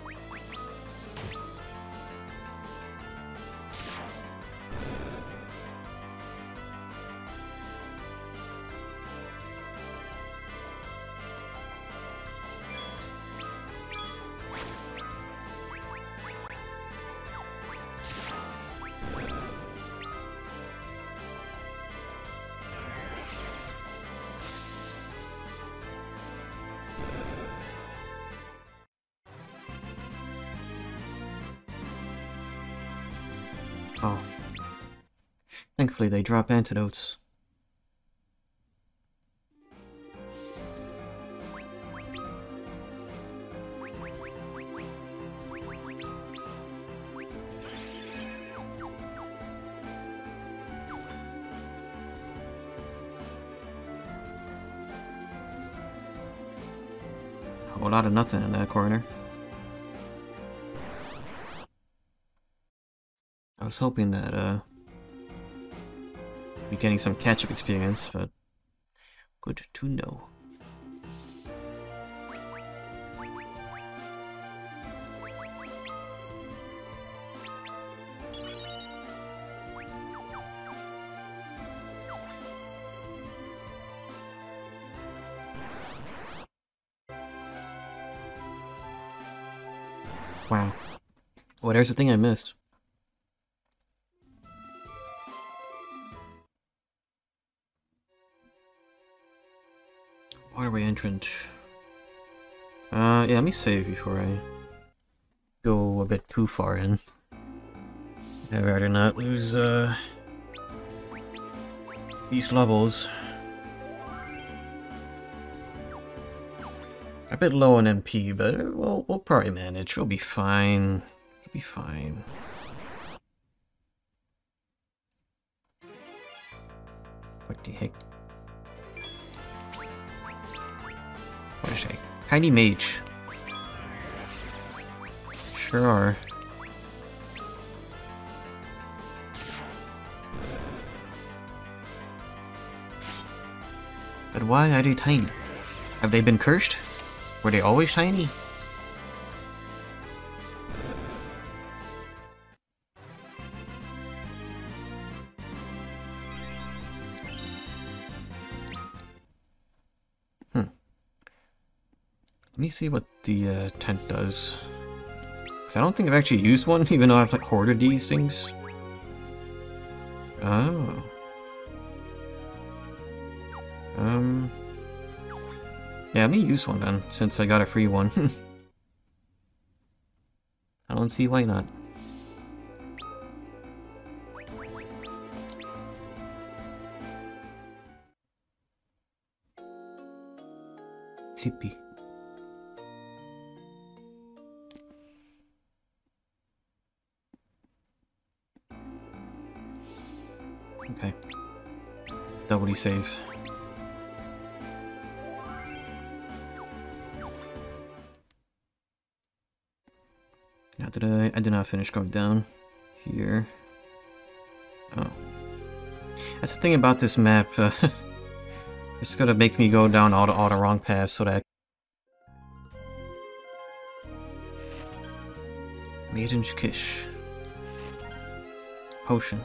Oh. Thankfully they drop antidotes. A whole lot of nothing in that corner. I was hoping that, be getting some catch-up experience, but good to know. Wow. Well, there's the thing I missed. Waterway entrance. Yeah, let me save before I go a bit too far in. I'd rather not lose, these levels. A bit low on MP, but we'll probably manage. We'll be fine. We'll be fine. What the heck? What is that? Tiny mage. Sure are. But why are they tiny? Have they been cursed? Were they always tiny? Let me see what the tent does. Because I don't think I've actually used one, even though I've like hoarded these things. Oh. Yeah, let me use one then, since I got a free one. I don't see why not. Tippy. Okay. Doubly save. Now I did not finish going down here. Oh. That's the thing about this map. It's gonna make me go down all the wrong paths so that Maiden's Kiss. Potion.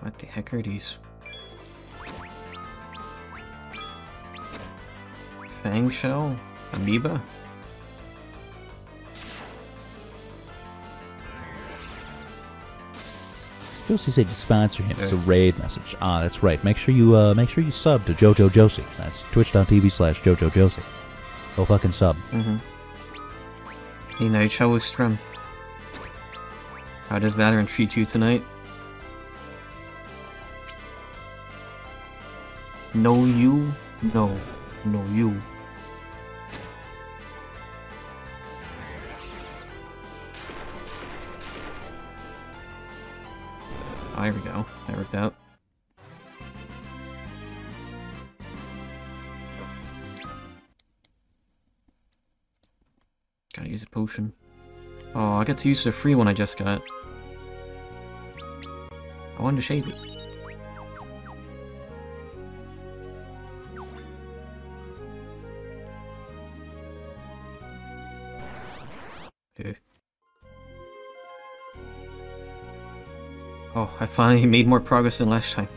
What the heck are these? Fang shell? Amoeba? Josie said to sponsor him. It's a raid message. Ah, that's right. Make sure you sub to Jojo Josie. That's twitch.tv/Jojo Josie. Go fucking sub. Hey Night, how was Strum? How does Valorant treat you tonight? No you? No. No you. Oh, there we go. That worked out. Gotta use a potion. Oh, I got to use the free one I just got. I wanted to shave it. Okay. Oh, I finally made more progress than last time.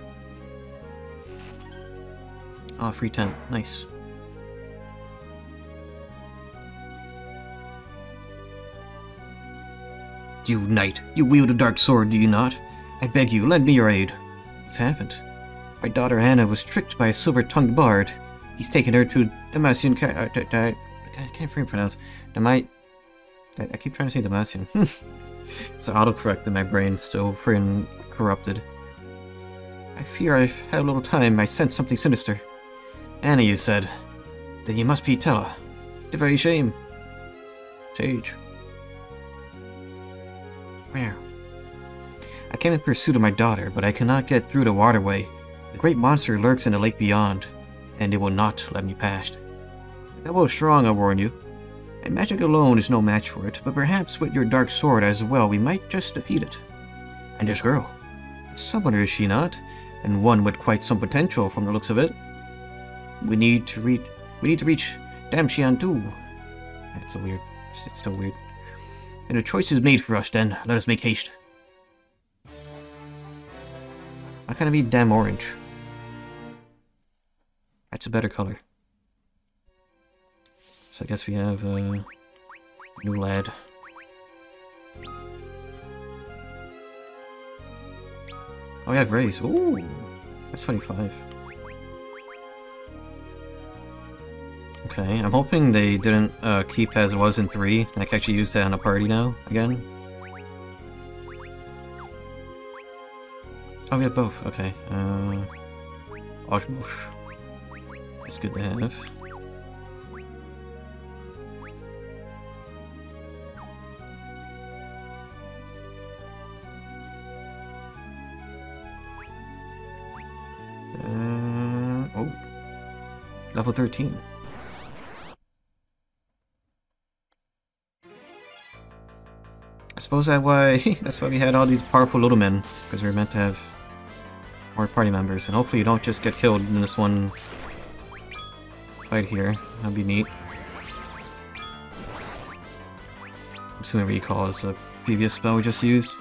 Oh, free tent. Nice. You knight, you wield a dark sword, do you not? I beg you, lend me your aid. What's happened? My daughter Anna was tricked by a silver-tongued bard. He's taken her to Damascene I can't freaking pronounce. I keep trying to say Demacian. It's autocorrect in my brain, still freaking corrupted. I fear I've had a little time. I sense something sinister. Anna, you said. Then you must be Tella. The very shame. Sage. Meow. I came in pursuit of my daughter, but I cannot get through the waterway. The great monster lurks in the lake beyond, and it will not let me past. That will strong, I warn you. And magic alone is no match for it, but perhaps with your dark sword as well, we might just defeat it. And this girl. It's a summoner, is she not? And one with quite some potential from the looks of it. We need to reach Damshian too. That's weird. It's still weird. And the choice is made for us then. Let us make haste. Why can't it be damn orange? That's a better color. So I guess we have a new lad. Oh, we have Grace. Ooh, that's 25. Okay, I'm hoping they didn't keep as it was in 3. I can actually use that on a party now, again. Oh, we have both. Okay. Oshbush. That's good to have. Oh. Level 13. I suppose that's why we had all these powerful little men, because we were meant to have more party members, and hopefully you don't just get killed in this one fight here. That'd be neat. I'm assuming recall is the previous spell we just used.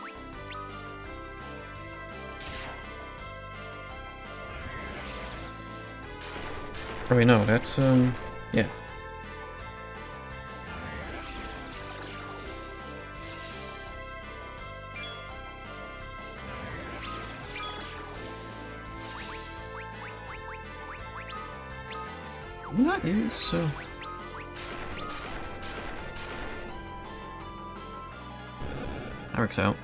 Oh wait, no, that's yeah. That is that works out.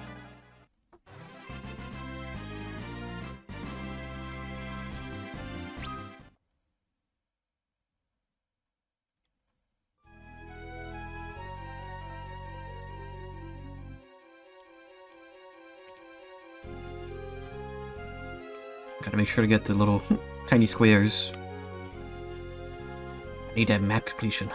Gotta make sure to get the little tiny squares. I need that map completion.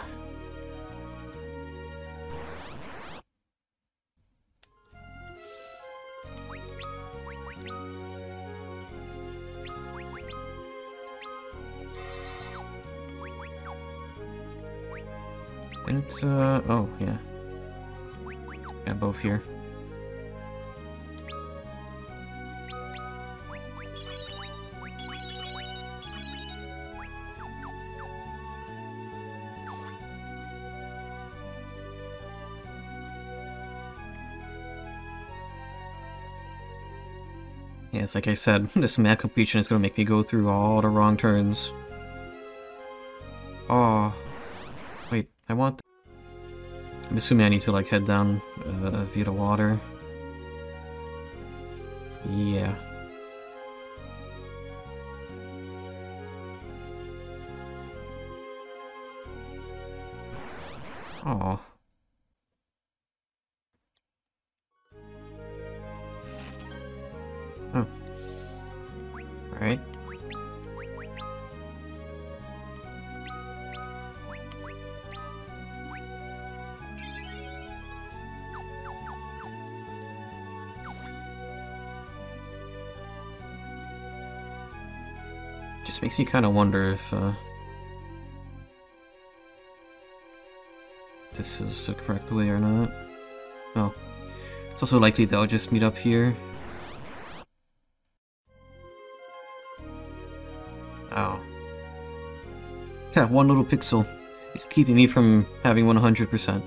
Didn't, oh, yeah. Got both here. Yeah, it's like I said, this map completion is gonna make me go through all the wrong turns. Oh, wait, I want... I'm assuming I need to like head down via the water. Yeah. Oh. Oh. Alright. Just makes me kind of wonder if this is the correct way or not. Oh. It's also likely they'll just meet up here. Oh. That one little pixel is keeping me from having 100%.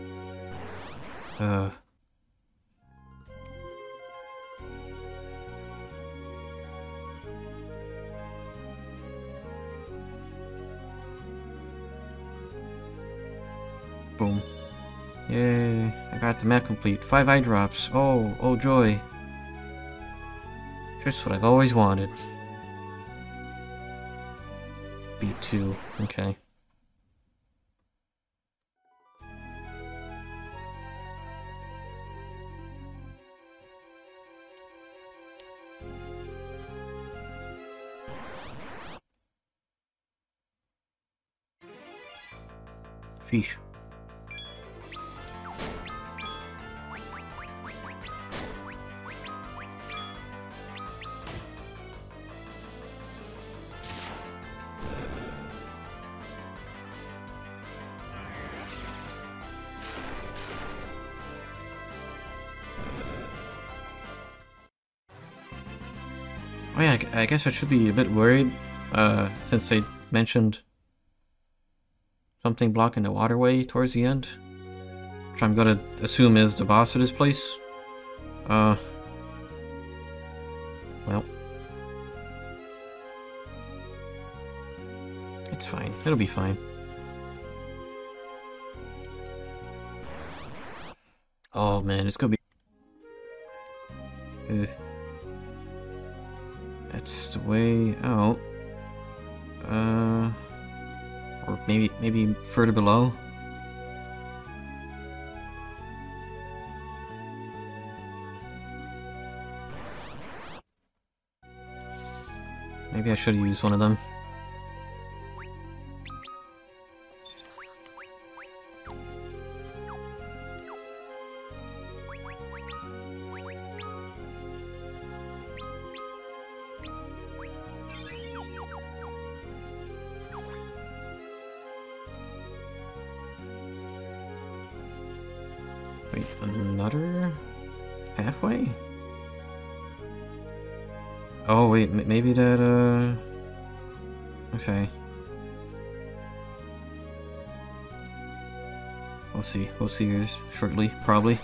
Boom. Yay, I got the map complete. 5 eye drops. Oh joy. Just what I've always wanted. B2, okay. Sheesh. Oh yeah, I guess I should be a bit worried, since they mentioned something blocking the waterway towards the end. Which I'm gonna assume is the boss of this place. Well. It's fine. It'll be fine. Oh man, it's gonna be... That's the way out. Or maybe further below. Maybe I should have used one of them. Wait, another halfway? Oh wait, maybe that, okay. We'll see here shortly, probably.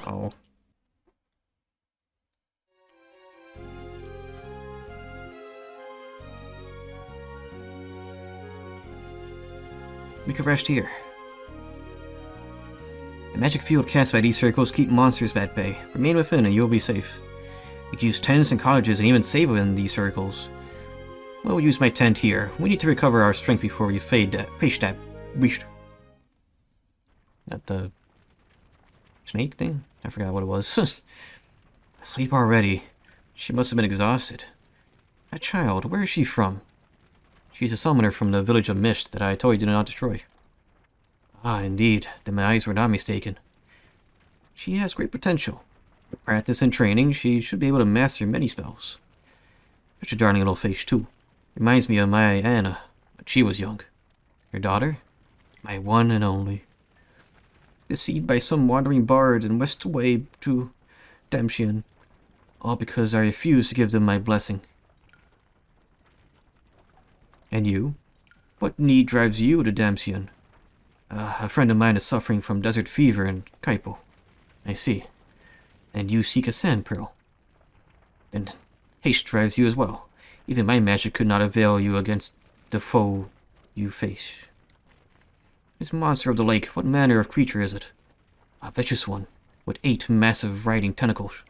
Oh. We could rest here. The magic field cast by these circles keep monsters at bay. Remain within and you'll be safe. You can use tents and cottages and even save within these circles. We'll use my tent here. We need to recover our strength before we face that beast. Not the snake thing? I forgot what it was. Asleep already. She must have been exhausted. That child, where is she from? She's a summoner from the village of Mist that I told you to not destroy. Ah, indeed. Then my eyes were not mistaken. She has great potential. With practice and training, she should be able to master many spells. Such a darling little face, too. Reminds me of my Anna, when she was young. Your daughter? My one and only. Deceived by some wandering bard and whisked away to Damshian. All because I refused to give them my blessing. And you? What need drives you to Damshian? A friend of mine is suffering from desert fever in Kaipo. I see. And you seek a sand pearl. Then haste drives you as well. Even my magic could not avail you against the foe you face. This monster of the lake, what manner of creature is it? A vicious one, with 8 massive riding tentacles.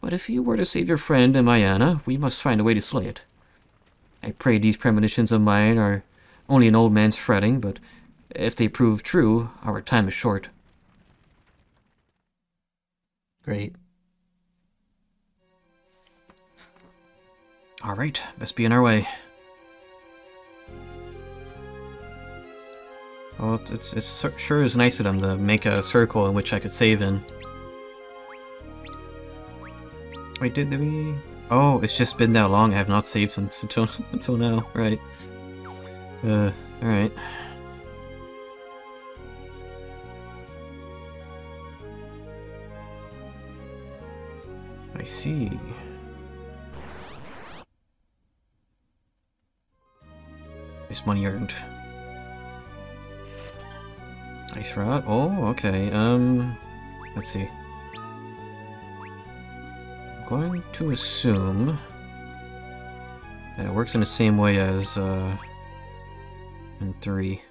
But if you were to save your friend and Mayana, we must find a way to slay it. I pray these premonitions of mine are only an old man's fretting, but if they prove true, our time is short. Great. Alright, best be on our way. Well, it's sure is nice of them to make a circle in which I could save in. Wait, did we... Oh, it's just been that long. I have not saved since until now. Right. Alright. I see. It's money earned. Ice rod? Oh, okay. Let's see. I'm going to assume that it works in the same way as, in 3.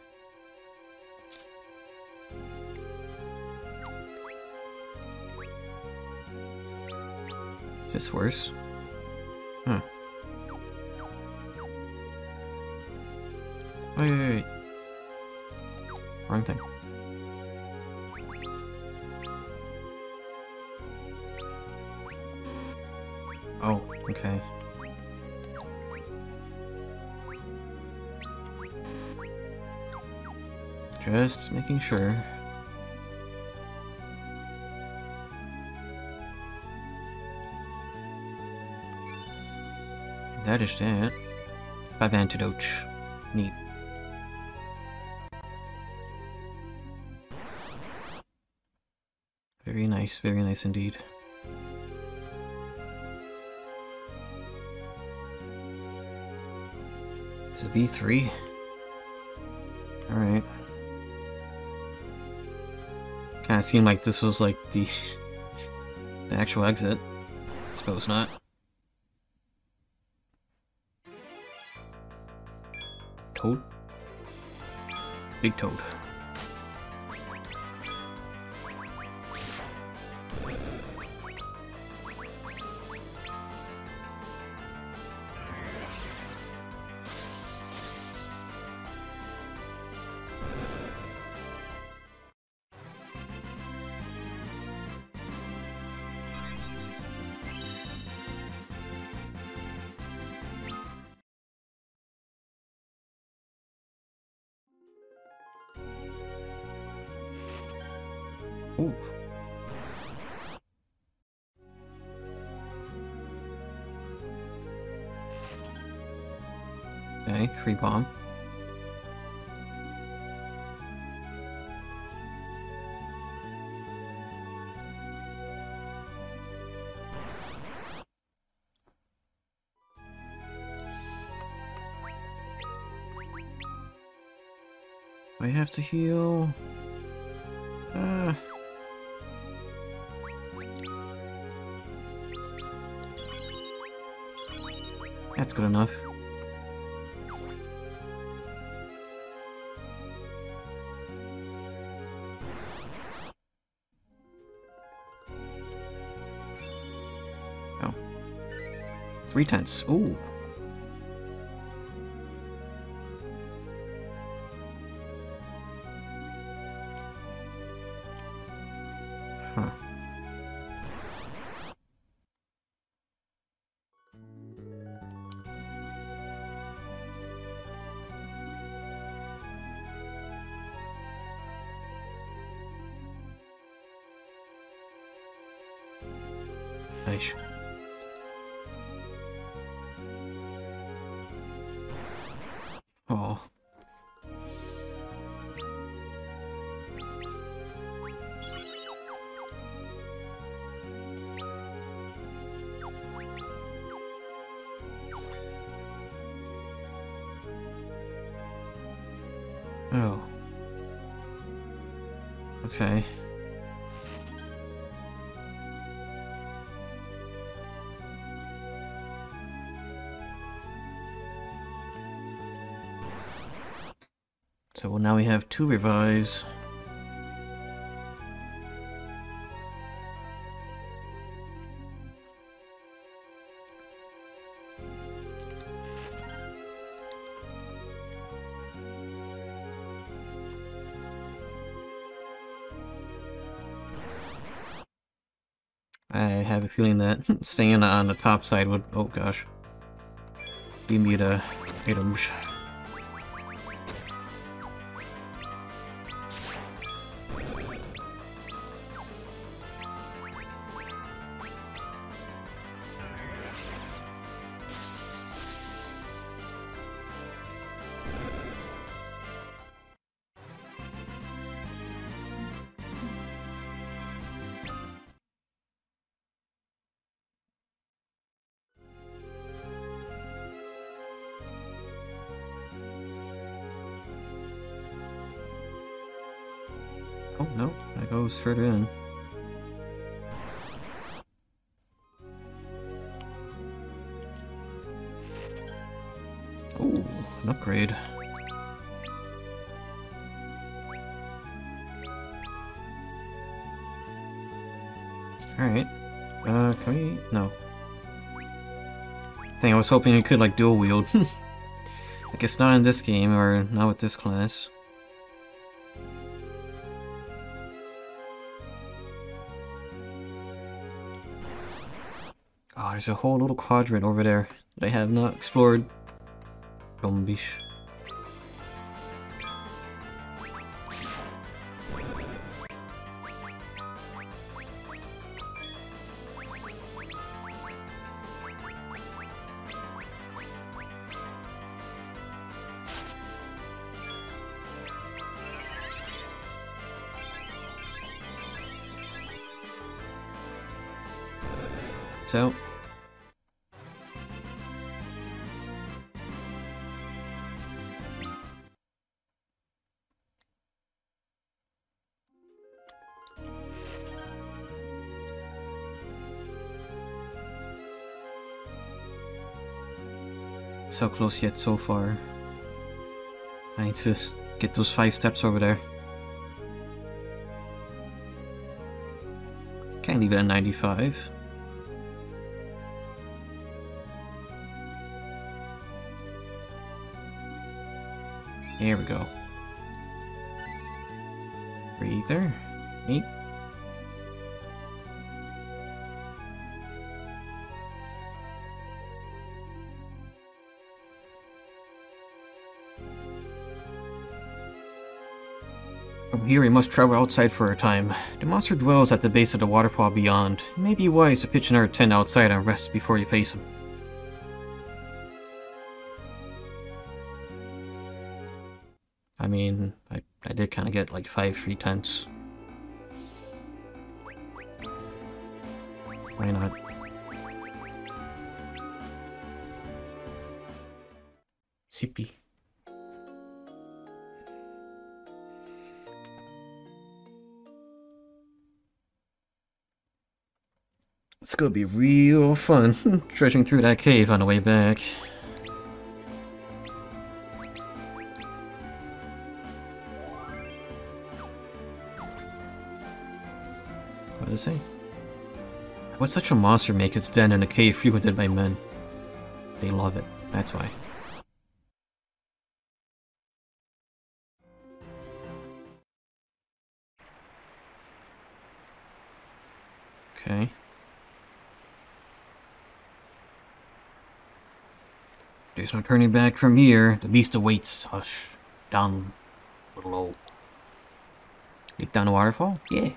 Is this worse? Huh. Wait. Wrong thing. Oh, okay. Just making sure. That is that. 5 antidotes. Neat. Very nice indeed. Is it B3? Alright. Kinda seemed like this was like the actual exit. Suppose not. Toad? Big Toad. Ooh. Okay, free bomb. I have to heal. That's good enough. Oh. 3/10. Ooh. Huh. Nice. Oh. Oh. Okay. So now we have 2 revives. I have a feeling that staying on the top side would, oh gosh, lead me to items. nope, that goes further in. Oh, an upgrade. Alright. Can we? No. I was hoping you could, like, dual wield. I guess not in this game, or not with this class. Oh, there's a whole little quadrant over there that I have not explored. Zombies. So, so close yet so far. I need to get those 5 steps over there. Can't leave it at 95. There we go. Breather. 8. From here we must travel outside for a time. The monster dwells at the base of the waterfall beyond. It may be wise to pitch another tent outside and rest before you face him. I mean, I did kind of get like 5 free tents. Why not? CP. It's gonna be real fun trudging through that cave on the way back. What did it say? Would such a monster make its den in a cave frequented by men? They love it, that's why. Okay. There's no turning back from here. The beast awaits us. Down below. Leap down the waterfall? Yeah.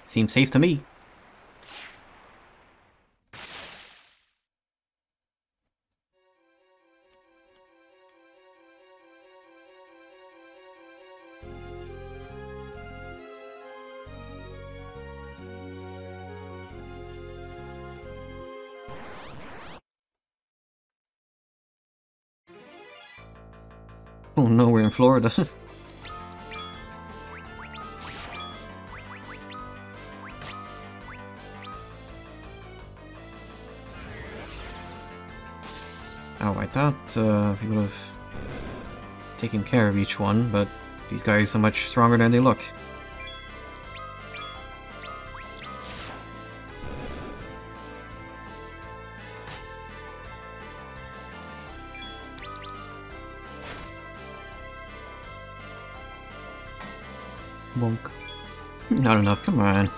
Seems safe to me. Oh no, we're in Florida. Oh, I thought we would have taken care of each one, but these guys are much stronger than they look. Bonk. Not enough, come on.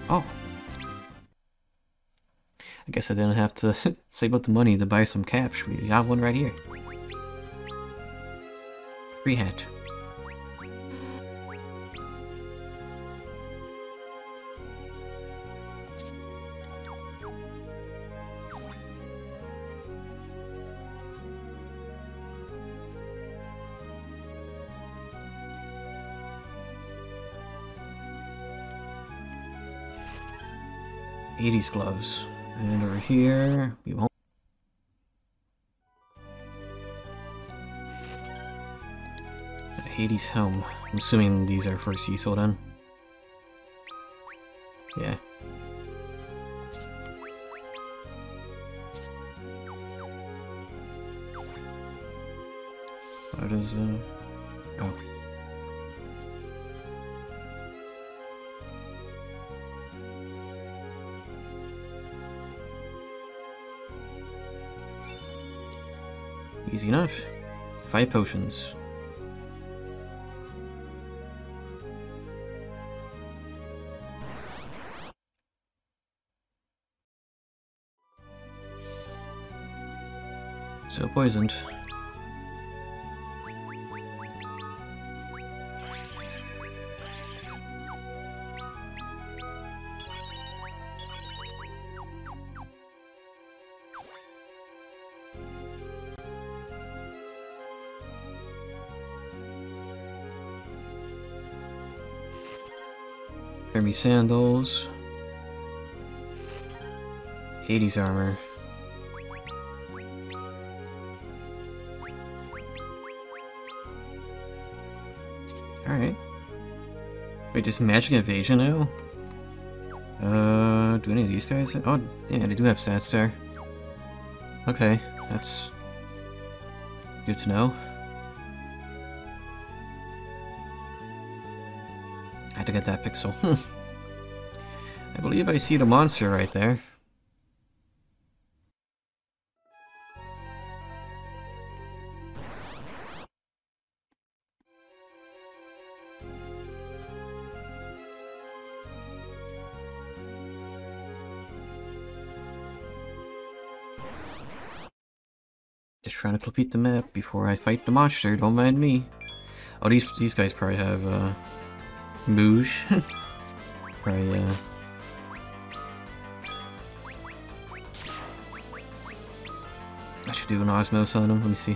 Oh. I guess I didn't have to save up the money to buy some caps. We got one right here. Free hat. '80s gloves. And over here, we won't. Hades' helm. I'm assuming these are for Cecil then. Yeah. What is, oh. Easy enough. 5 potions. So poisoned. Hermes sandals. Hades armor. Alright. Wait, just magic evasion now? Do any of these guys? Oh, yeah, they do have stats there. Okay, that's good to know. I had to get that pixel. I believe I see the monster right there. Just trying to complete the map before I fight the monster, don't mind me. Oh, these guys probably have, Mouge. Probably, I should do an osmos on them, let me see.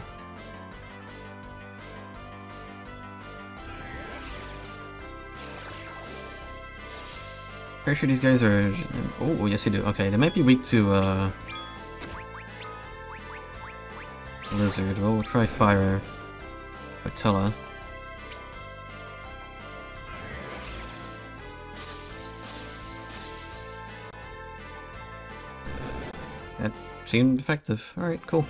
Pretty sure these guys are... Oh, yes they do. Okay, they might be weak to, Lizard. Well, we'll try Fire. Patella. That seemed effective. Alright, cool.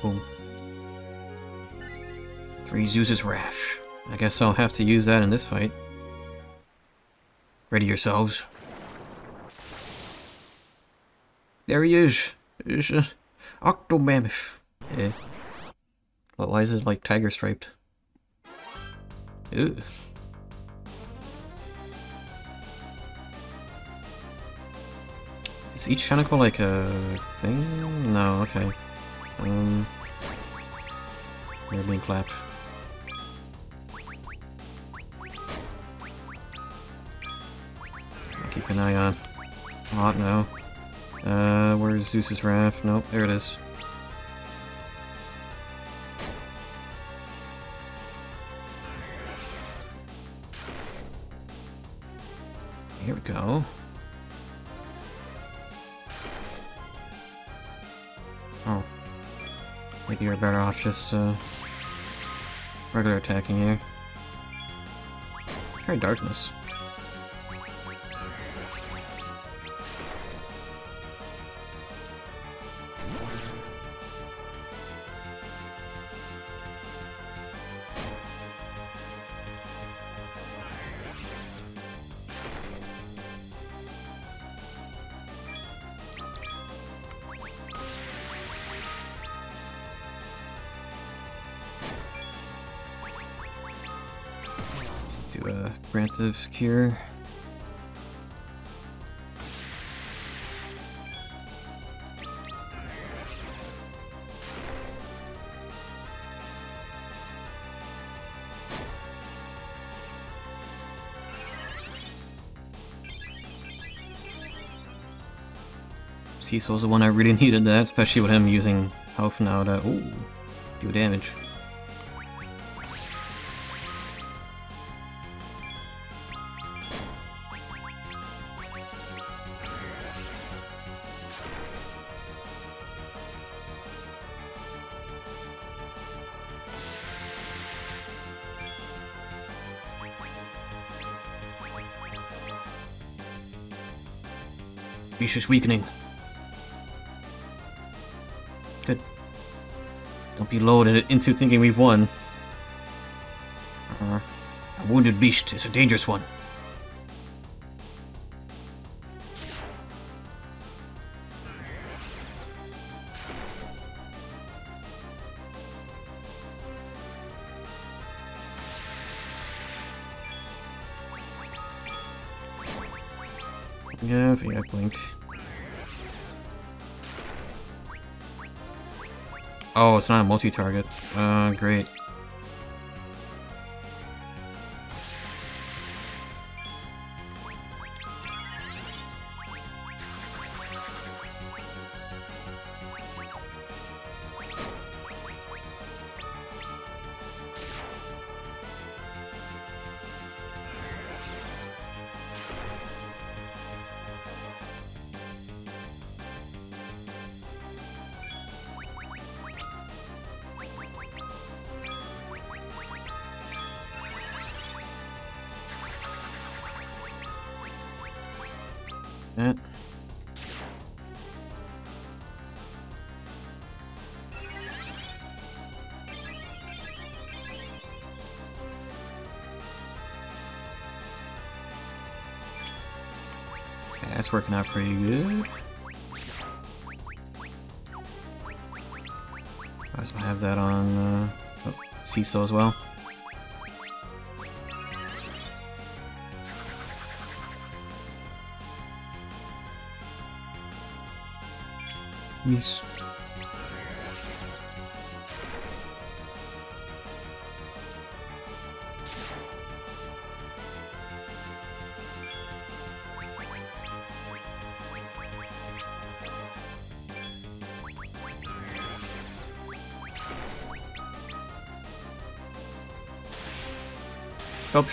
Boom. 3 Zeus's Wrath. I guess I'll have to use that in this fight. Ready yourselves. There he is. It's a Octomammoth. Yeah. But why is it like tiger striped? Ew. Is each tentacle like a thing? No, okay. They're being clapped. I'll keep an eye on. Oh, no. Where's Zeus's Wrath? Nope, there it is. Here we go. Oh. Maybe you're better off just, regular attacking here. Try darkness. Do a preventive cure. Cecil's the one I really needed that, especially with him using health now to do damage. Beast is weakening. Good. Don't be lulled into thinking we've won. A wounded beast is a dangerous one. Yeah, blink. Oh, it's not a multi-target. Great. That. Okay, that's working out pretty good. I also have that on Cecil as well. Yes.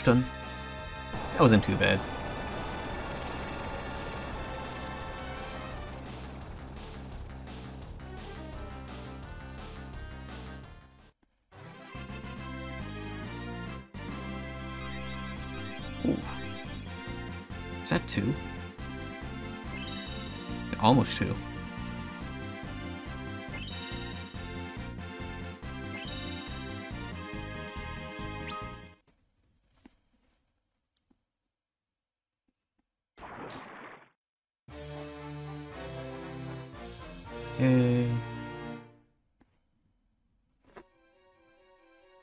Done. That wasn't too bad. Ooh. Is that 2? Almost 2. Yay.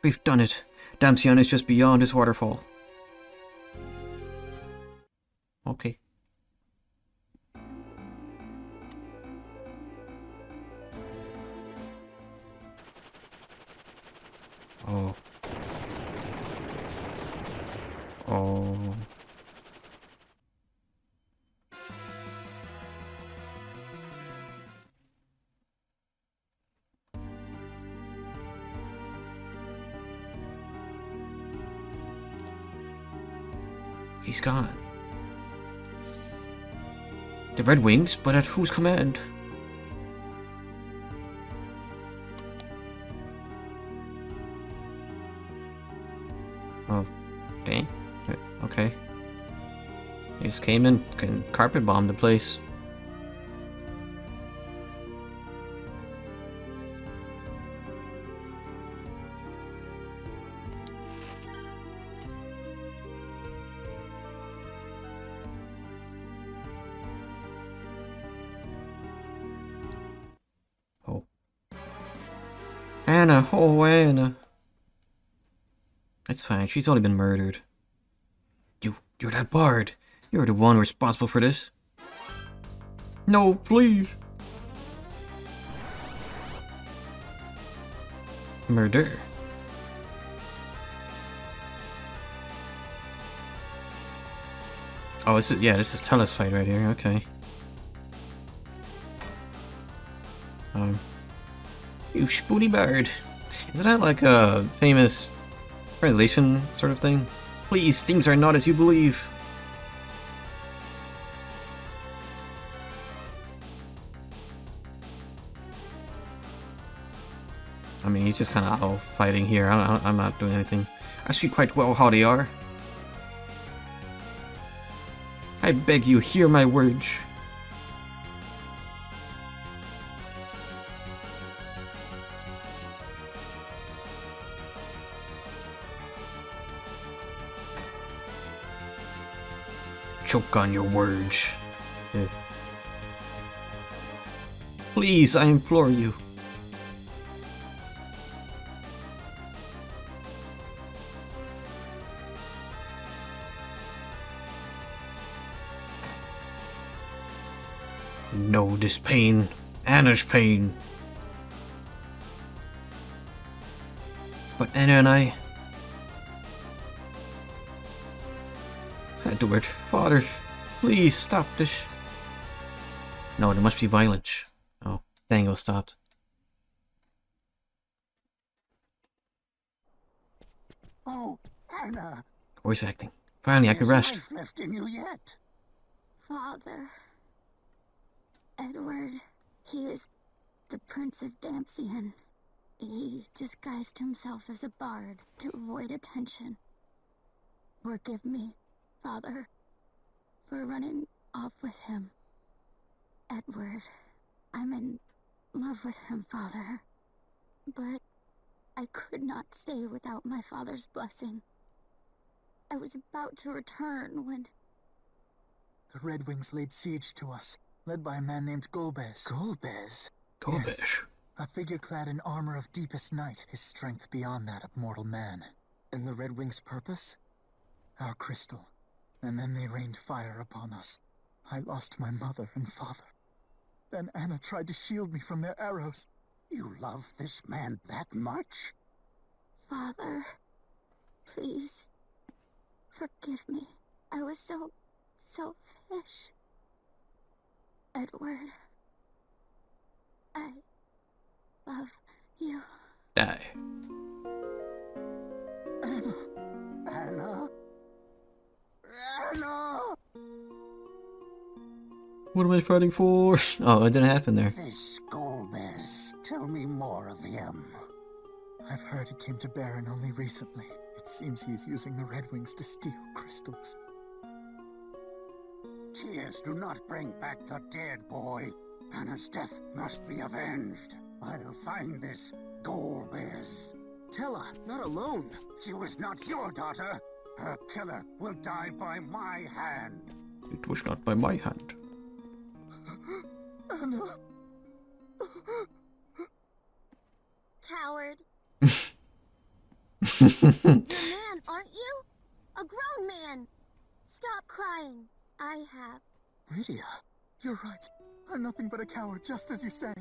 We've done it. Damsion is just beyond his waterfall. Okay. Oh. Oh. He's gone. The Red Wings, but at whose command? Oh, dang. Okay. He just came in and carpet bombed the place. Anna, oh Anna. It's fine, she's only been murdered. You're that bard. You're the one responsible for this. No, please. Murder. Oh, this is Telus fight right here, okay. You spoony bird. Isn't that like a famous translation sort of thing? Please, things are not as you believe. I mean, he's just kind of auto fighting here. I'm not doing anything. I see quite well how they are. I beg you, hear my words. choke on your words. Please, I implore you. Know this pain, Anna's pain. But Anna and I... Edward, Father, please stop this. No, there must be violence. Oh, Dango stopped. Oh, Anna. Voice acting. Finally, I can rest. There's life left in you yet. Father. Edward, he is the Prince of Dampian. He disguised himself as a bard to avoid attention. Forgive me, Father, for running off with him. Edward, I'm in love with him, Father. But I could not stay without my father's blessing. I was about to return when... The Red Wings laid siege to us, led by a man named Golbez. Golbez? Golbez. Yes, a figure clad in armor of deepest night, his strength beyond that of mortal man. And the Red Wings' purpose? Our crystal. And then they rained fire upon us. I lost my mother and father. Then Anna tried to shield me from their arrows. You love this man that much? Father, please, forgive me. I was so selfish. Edward, I love you. Die. Anna. Anna. Anna! What am I fighting for? Oh, it didn't happen there. This Golbez. Tell me more of him. I've heard he came to Baron only recently. It seems he's using the Red Wings to steal crystals. Tears do not bring back the dead, boy. Anna's death must be avenged. I'll find this Golbez. Tella, not alone. She was not your daughter. Her killer will die by my hand. It was not by my hand. Anna. Coward. You're a man, aren't you? A grown man. Stop crying. I have. Rydia, you're right. I'm nothing but a coward, just as you say.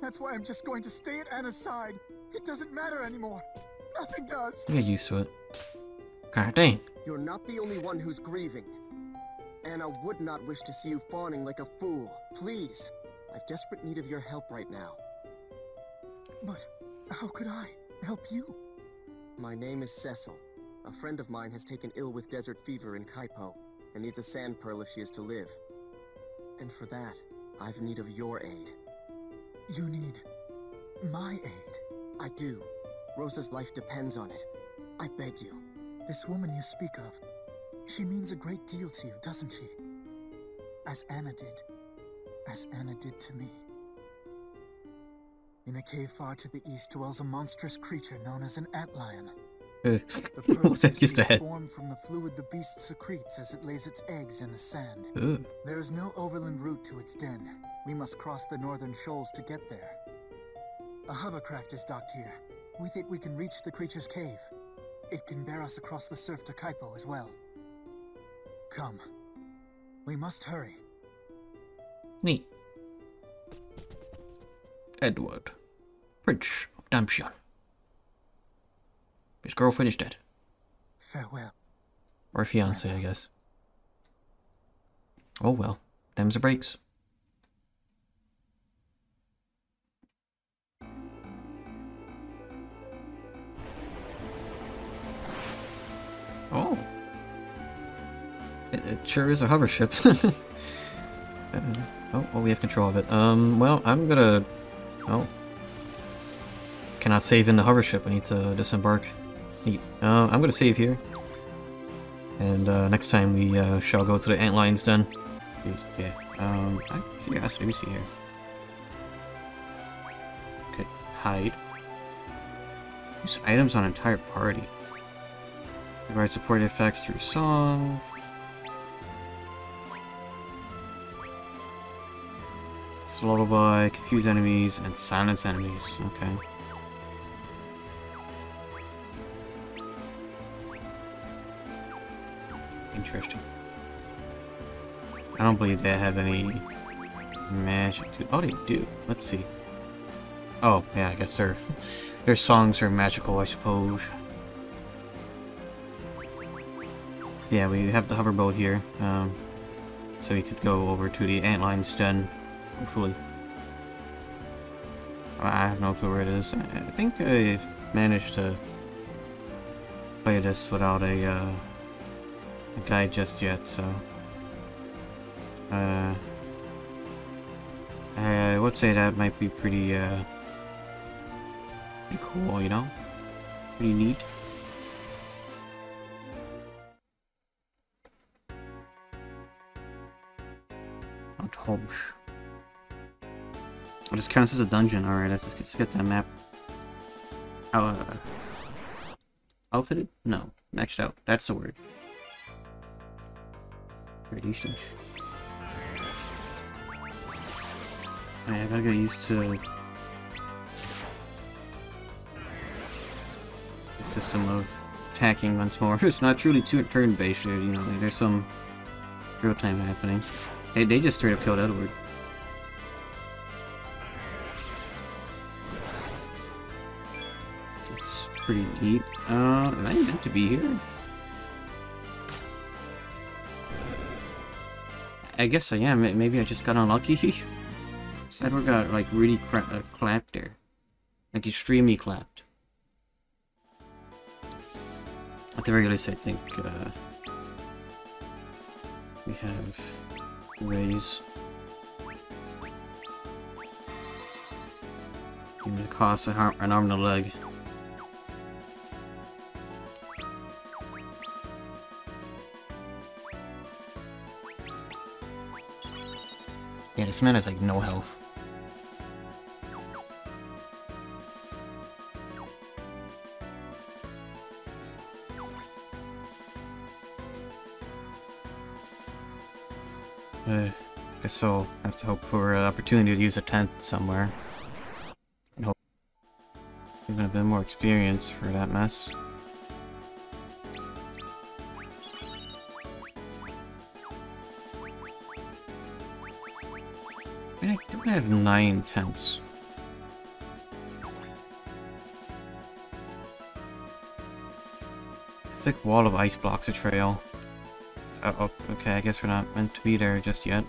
That's why I'm just going to stay at Anna's side. It doesn't matter anymore. Nothing does. Get used to it. God dang. You're not the only one who's grieving. Anna would not wish to see you fawning like a fool. Please, I've desperate need of your help right now. But how could I help you? My name is Cecil. A friend of mine has taken ill with desert fever in Kaipo, and needs a sand pearl if she is to live. And for that, I've need of your aid. You need my aid? I do. Rosa's life depends on it. I beg you. This woman you speak of, she means a great deal to you, doesn't she? As Anna did. As Anna did to me. In a cave far to the east dwells a monstrous creature known as an antlion. The pearls you see form from the fluid the beast secretes as it lays its eggs in the sand. There is no overland route to its den. We must cross the northern shoals to get there. A hovercraft is docked here. With it we can reach the creature's cave. It can bear us across the surf to Kaipo as well. Come. We must hurry. Neat. Edward, Prince of Dampian. His girlfriend is dead. Farewell. Or fiance, I guess. Oh well, them's the breaks. Oh. It sure is a hover ship. Oh, we have control of it. Well, I'm gonna... Oh. Cannot save in the hover ship. I need to disembark. Neat. I'm gonna save here. And next time we shall go to the Antlion's Den. Yeah. Let me see here. Okay, hide. Use items on entire party. Provide support effects through song. Lullaby, confuse enemies, and silence enemies. Okay. Interesting. I don't believe they have any magic. Oh, they do. Let's see. Oh, yeah, I guess their songs are magical, I suppose. Yeah, we have the hoverboat here, so we could go over to the Antlion's Den, hopefully. I have no clue where it is. I think I've managed to play this without a guide just yet, so... I would say that might be pretty cool, you know? Pretty neat. Oh, this counts as a dungeon. Alright, let's get that map. Outfitted? No. Maxed out. That's the word. Radiation. I gotta get used to the system of attacking once more. It's not truly turn-based, you know, there's some real-time happening. They just straight up killed Edward. It's pretty neat. Am I meant to be here? I guess I am. Maybe I just got unlucky. Edward got, like, really clapped there. Like, extremely clapped. At the very least, I think, we have raise. It costs an arm and a leg. Yeah, this man has like no health. Guess so. I have to hope for an opportunity to use a tent somewhere. And hope even a bit more experience for that mess. I do have 9 tents. Thick wall of ice blocks a trail. Oh, okay, I guess we're not meant to be there just yet.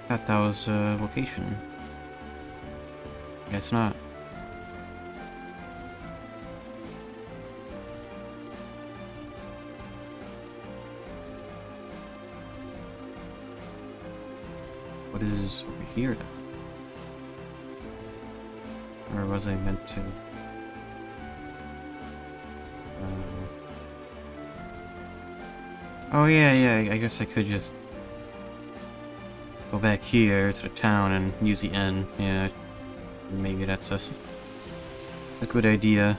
Thought that was a location. Guess not. What is over here then? Or was I meant to? Oh yeah, I guess I could just go back here to the town and use the inn. Yeah, maybe that's a good idea.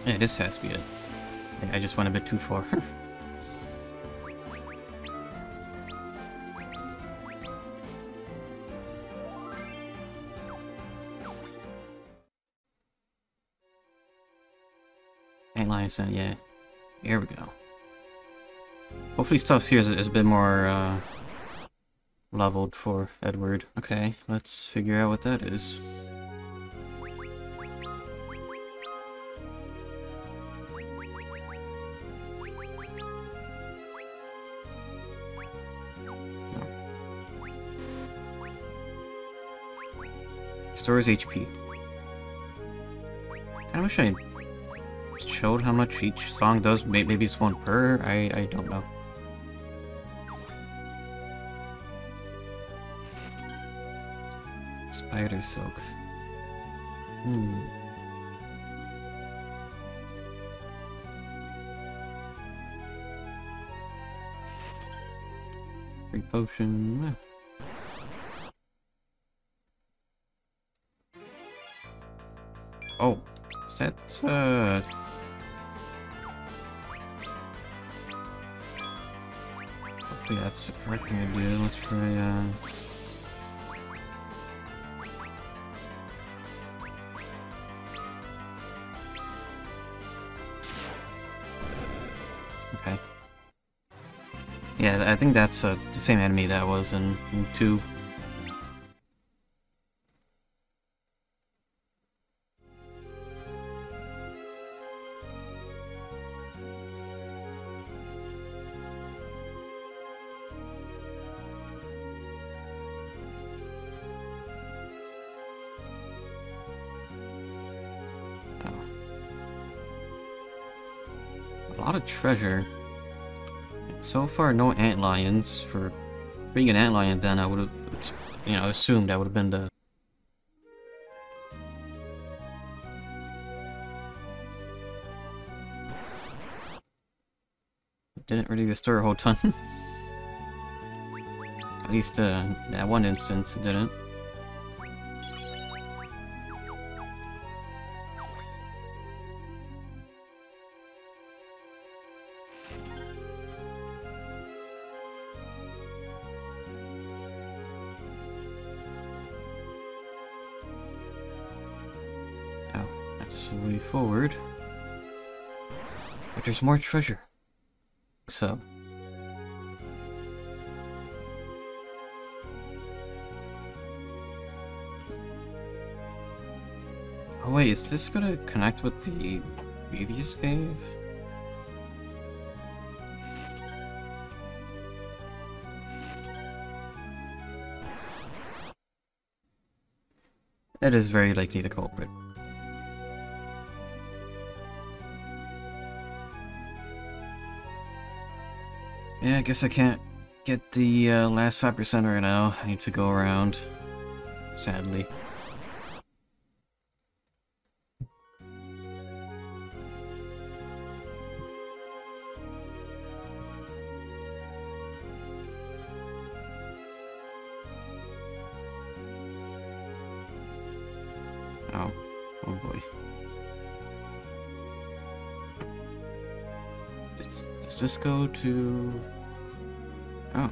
Yeah, this has to be it. I just went a bit too far. Lions, yeah. Here we go. Hopefully stuff here is a bit more leveled for Edward. Okay, let's figure out what that is. Stores HP. I wish I showed how much each song does. Maybe it's one per. I don't know. Spider silk. Free potion. Oh, is that hopefully that's the correct thing to do. Let's try okay. Yeah, I think that's the same enemy that was in 2. A lot of treasure. So far, no antlions. For being an antlion, then I would have, you know, assumed that would have been the. Didn't really restore a whole ton. At least, that one instance, it didn't. That's the way forward. But there's more treasure. So. Oh wait, is this gonna connect with the previous cave? That is very likely the culprit. Yeah, I guess I can't get the last 5% right now. I need to go around, sadly. Oh boy. Does this go to... Oh.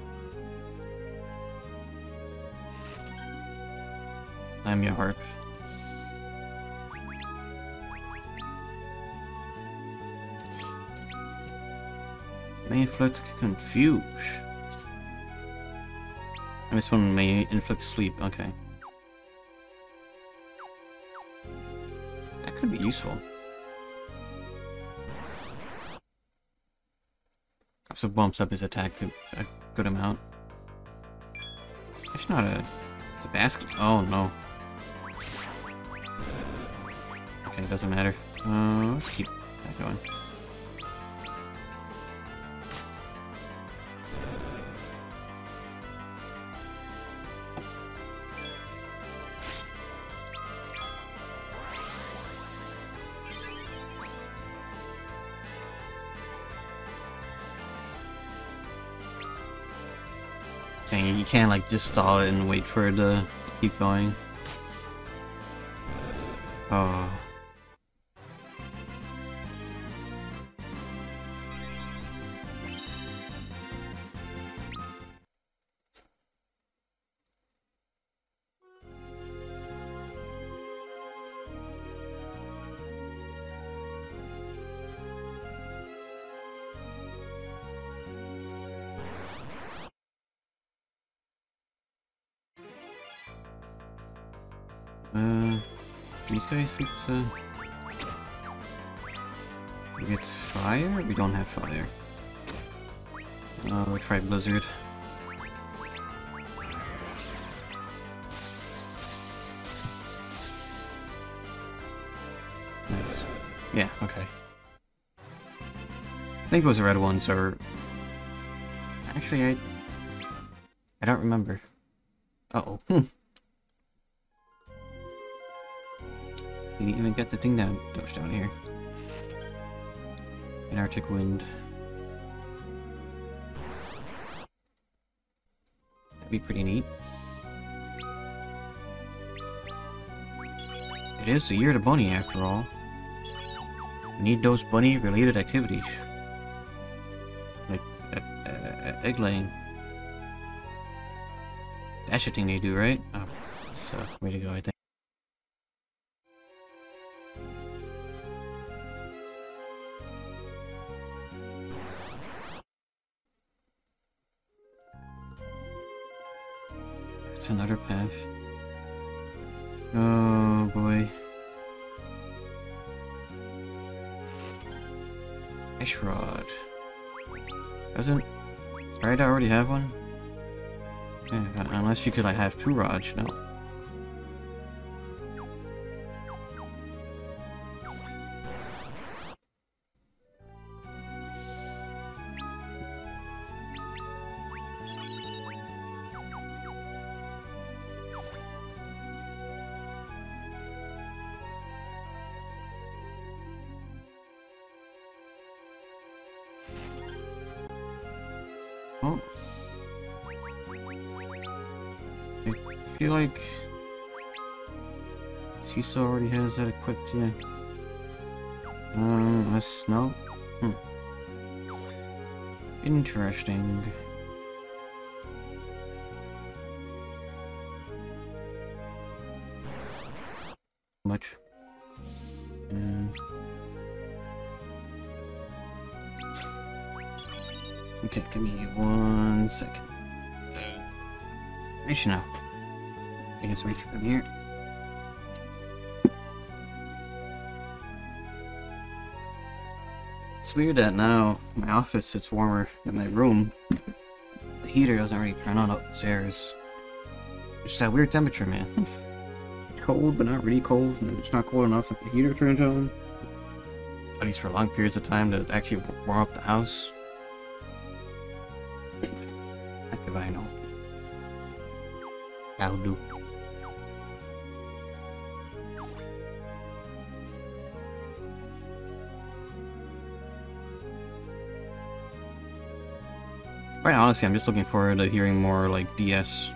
I'm your harp. May inflict confuse. And this one may inflict sleep, okay. That could be useful. Also bumps up his attack to a good amount. It's not a... It's a basket. Oh no. Okay, doesn't matter. Let's keep that going. Dang, you can't like just stall it and wait for it to keep going. Oh. These guys fit to... Maybe it's fire? We don't have fire. We'll try blizzard. Nice. Yeah, okay. I think it was the red ones, or... Actually, I don't remember. Uh-oh. You didn't even get the thing down here. An Arctic wind. That'd be pretty neat. It is the year of the bunny, after all. Need those bunny-related activities. Like, egg laying. That's the thing they do, right? Oh, that's way to go, I think. It's another path. Oh boy. Ice rod. Doesn't Right, I already have one? Yeah, unless you could like have 2 rods, no. Oh. I feel like Seesaw already has that equipped, yeah. Let's no. Interesting. Much. Okay, give me 1 second. Actually, no. I guess reach from here. It's weird that now my office sits warmer in my room. The heater doesn't really turn on upstairs. It's that weird temperature, man. It's cold, but not really cold, and it's not cold enough that the heater turns on. At least for long periods of time to actually warm up the house. Heck if I know. I'll do. Quite honestly, I'm just looking forward to hearing more like DS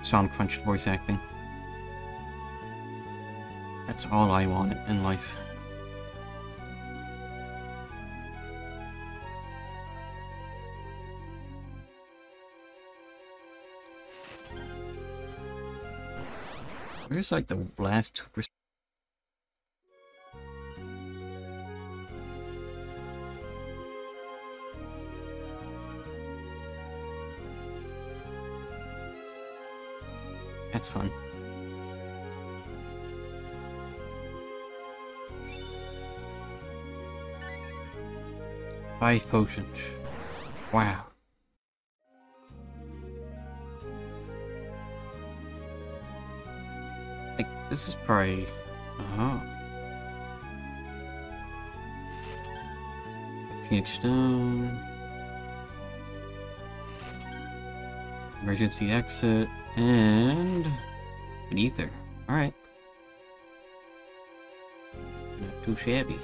sound crunched voice acting. That's all I want in life. Where's like the last 2%? That's fun. Five potions. Wow. Like, this is probably... Phoenix Stone. Emergency exit. And... an ether. Alright. Not too shabby.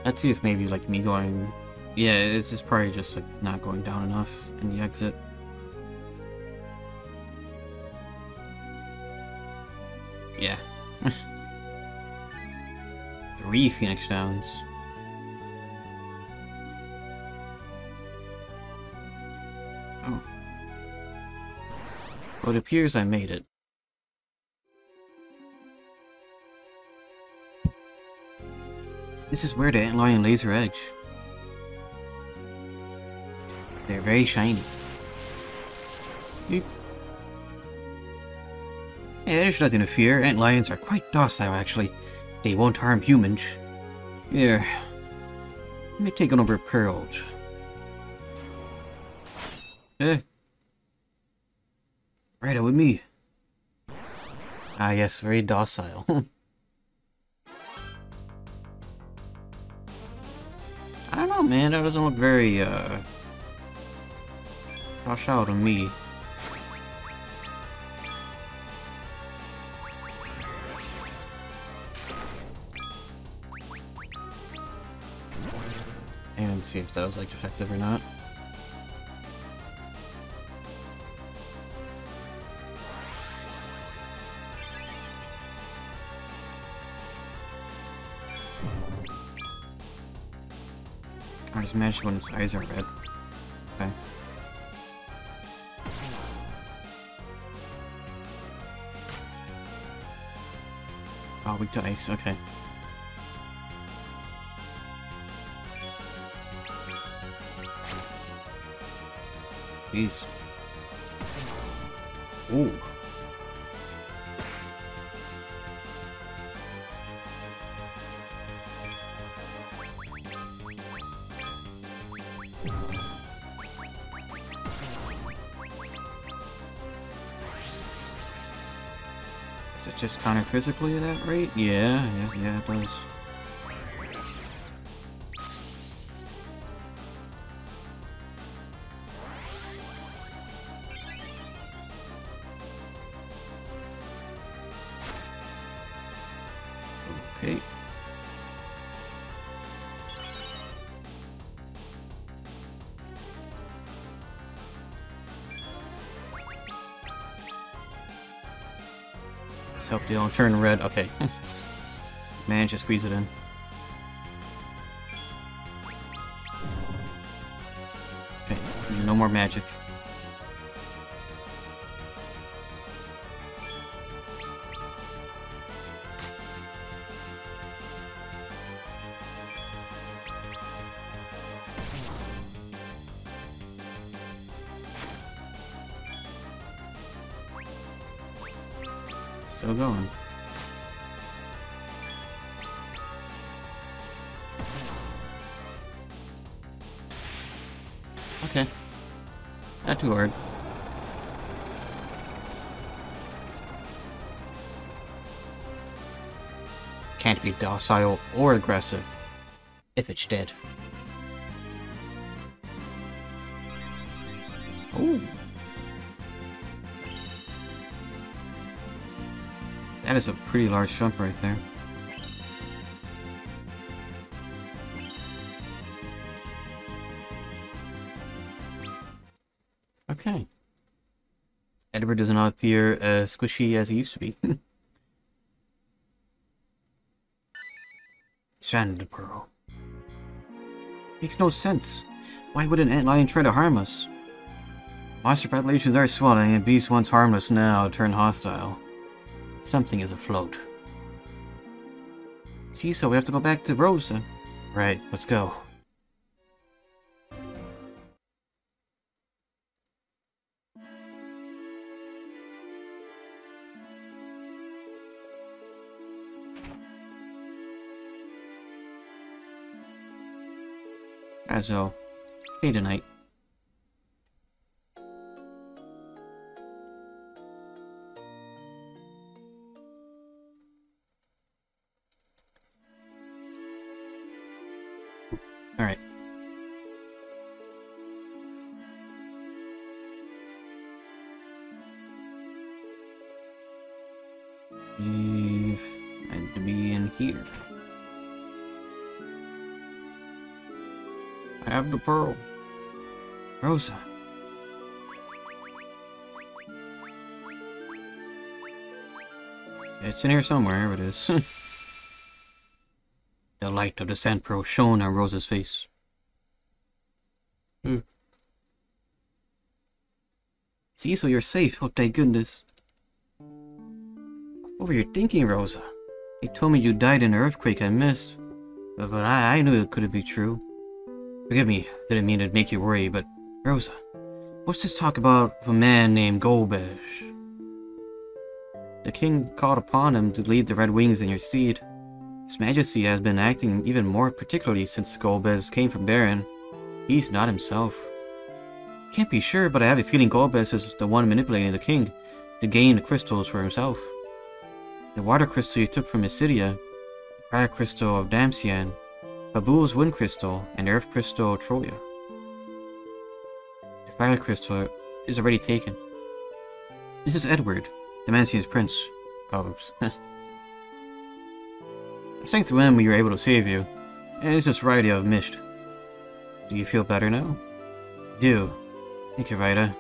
Let's see if maybe like me going... Yeah, it's just probably just like not going down enough in the exit. Yeah. 3 Phoenix Downs. Oh. Well, it appears I made it. This is where the antlion lays her eggs. They're very shiny. Yeep. Yeah, there's nothing to fear. Antlions are quite docile, actually. They won't harm humans. Here. Let me take another pearls. Right with me. Ah, yes, very docile. I don't know, man. That doesn't look very, docile to me. And see if that was, like, effective or not. I just managed when his eyes are red. Okay. Oh, weak to ice, okay. Jeez. Ooh. Does it just counter physically at that rate? Yeah, it does. Okay. Let's hope they don't turn red. Okay. Managed to squeeze it in. Okay, no more magic. Still going. Okay. Not too hard. Can't be docile or aggressive if it's dead. Ooh. That is a pretty large jump right there. Okay. Edward does not appear as squishy as he used to be. Sand Pearl. Makes no sense. Why would an antlion try to harm us? Monster populations are swelling, and beasts once harmless now turn hostile. Something is afloat. See, so we have to go back to Rosa. Right, let's go. As well. Stay tonight. Alright. Leave and to be in here. I have the pearl. Rosa. It's in here somewhere, here it is. The light of the sand pearl shone on Rosa's face. See, so you're safe. Oh, thank goodness. What were you thinking, Rosa? They told me you died in an earthquake I missed. But I knew it couldn't be true. Forgive me, didn't mean to make you worry, but Rosa, what's this talk about a man named Golbesh? The king called upon him to lead the Red Wings in your stead. His Majesty has been acting even more particularly since Golbez came from Baron. He's not himself. Can't be sure, but I have a feeling Golbez is the one manipulating the king to gain the crystals for himself. The water crystal you took from Isidia, the fire crystal of Damcian, Babul's wind crystal, and the earth crystal Troya. The fire crystal is already taken. This is Edward, Demancian's prince. Oh, oops. Thanks to him, we were able to save you. And it's this variety I've missed. Do you feel better now? I do. Thank you, Vida.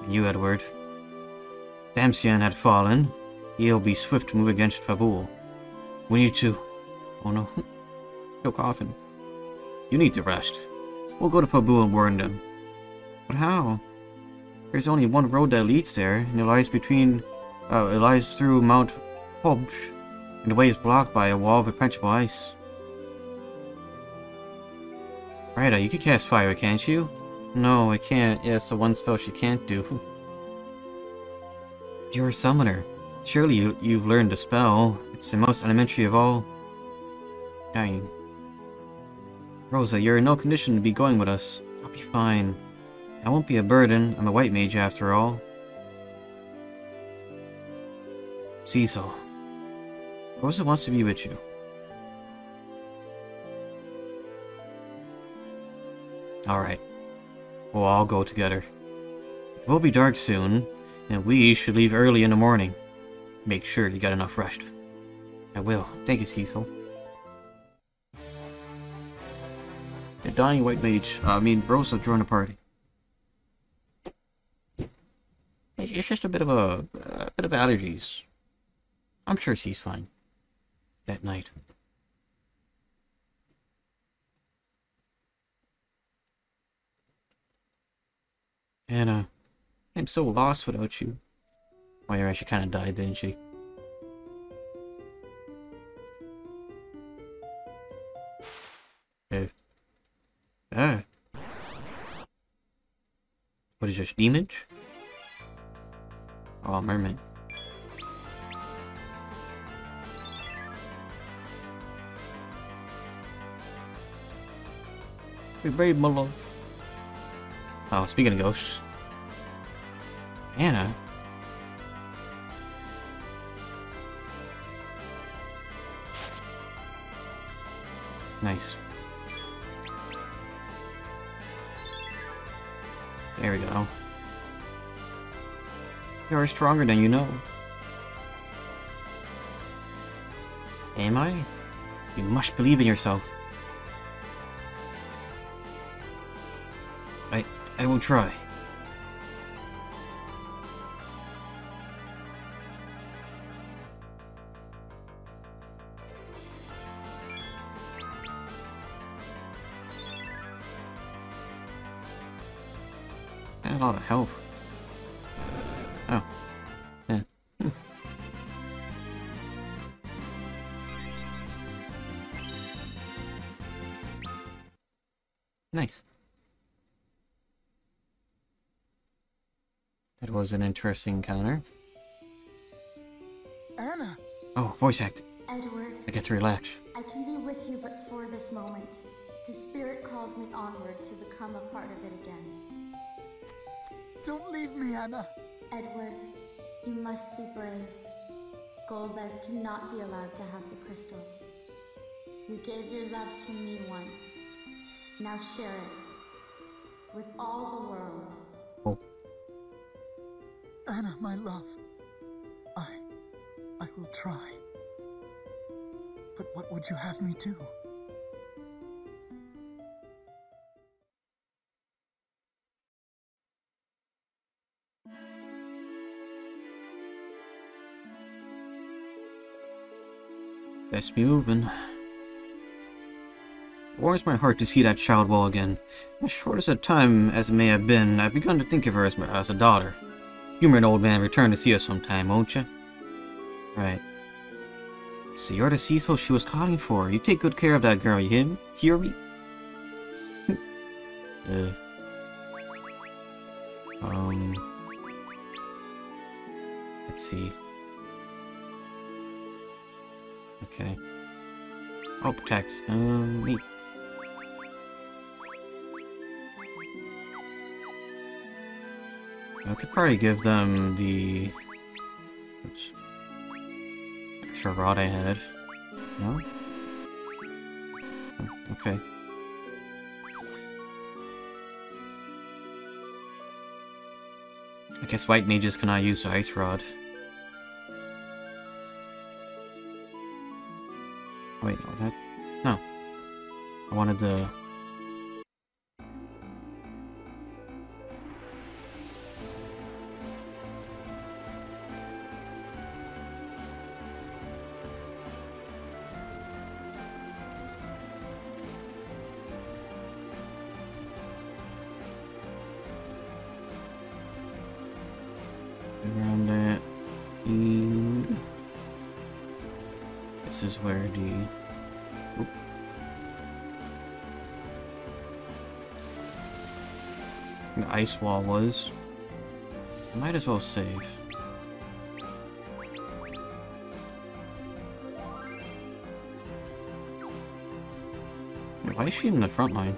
And you, Edward. If Damcian had fallen, he'll be swift to move against Fabul. We need to... Oh no. Still coughing. You need to rest. We'll go to Fabul and warn them. But how? There's only one road that leads there, and it lies through Mount Hobsh, and the way is blocked by a wall of impenetrable ice. Rita, you can cast fire, can't you? No, I can't. Yeah, it's the one spell she can't do. You're a summoner. Surely you've learned the spell. It's the most elementary of all. Dying. Rosa, you're in no condition to be going with us. I'll be fine. I won't be a burden. I'm a white mage after all. Cecil. Rosa wants to be with you. Alright. We'll all go together. It will be dark soon, and we should leave early in the morning. Make sure you got enough rest. I will. Thank you, Cecil. The dying white mage, Rosa joined the party. It's just a bit of allergies. I'm sure she's fine. That night. Anna, I'm so lost without you. Well, yeah, she kind of died, didn't she? Ah. What is this, damage? Oh, mermaid. Be brave, my love. Oh, speaking of ghosts. Anna. Nice. There we go. You're stronger than you know. Am I? You must believe in yourself. I will try. Got a lot of health. Oh. Yeah. Nice. That was an interesting encounter. Anna! Oh, voice act. Edward. I get to relax. I can be with you but for this moment. The spirit calls me onward to become a part of it again. Don't leave me, Anna! Edward, you must be brave. Golbez cannot be allowed to have the crystals. You gave your love to me once. Now share it with all the world. Oh. Anna, my love. I will try. But what would you have me do? Best be moving. It warms my heart to see that child well again. As short as a time as it may have been, I've begun to think of her as a daughter. You and old man return to see us sometime, won't you? Right. So you're the Cecil she was calling for. You take good care of that girl, you hear me? Let's see. Okay. Oh, protect. Neat. I could probably give them the... Oops. extra rod I had. No? Oh, okay. I guess white mages cannot use the ice rod. Wait, no, that... No. I wanted the... Around that... This is where the... Oop. The ice wall was. Might as well save. Why is she in the front line?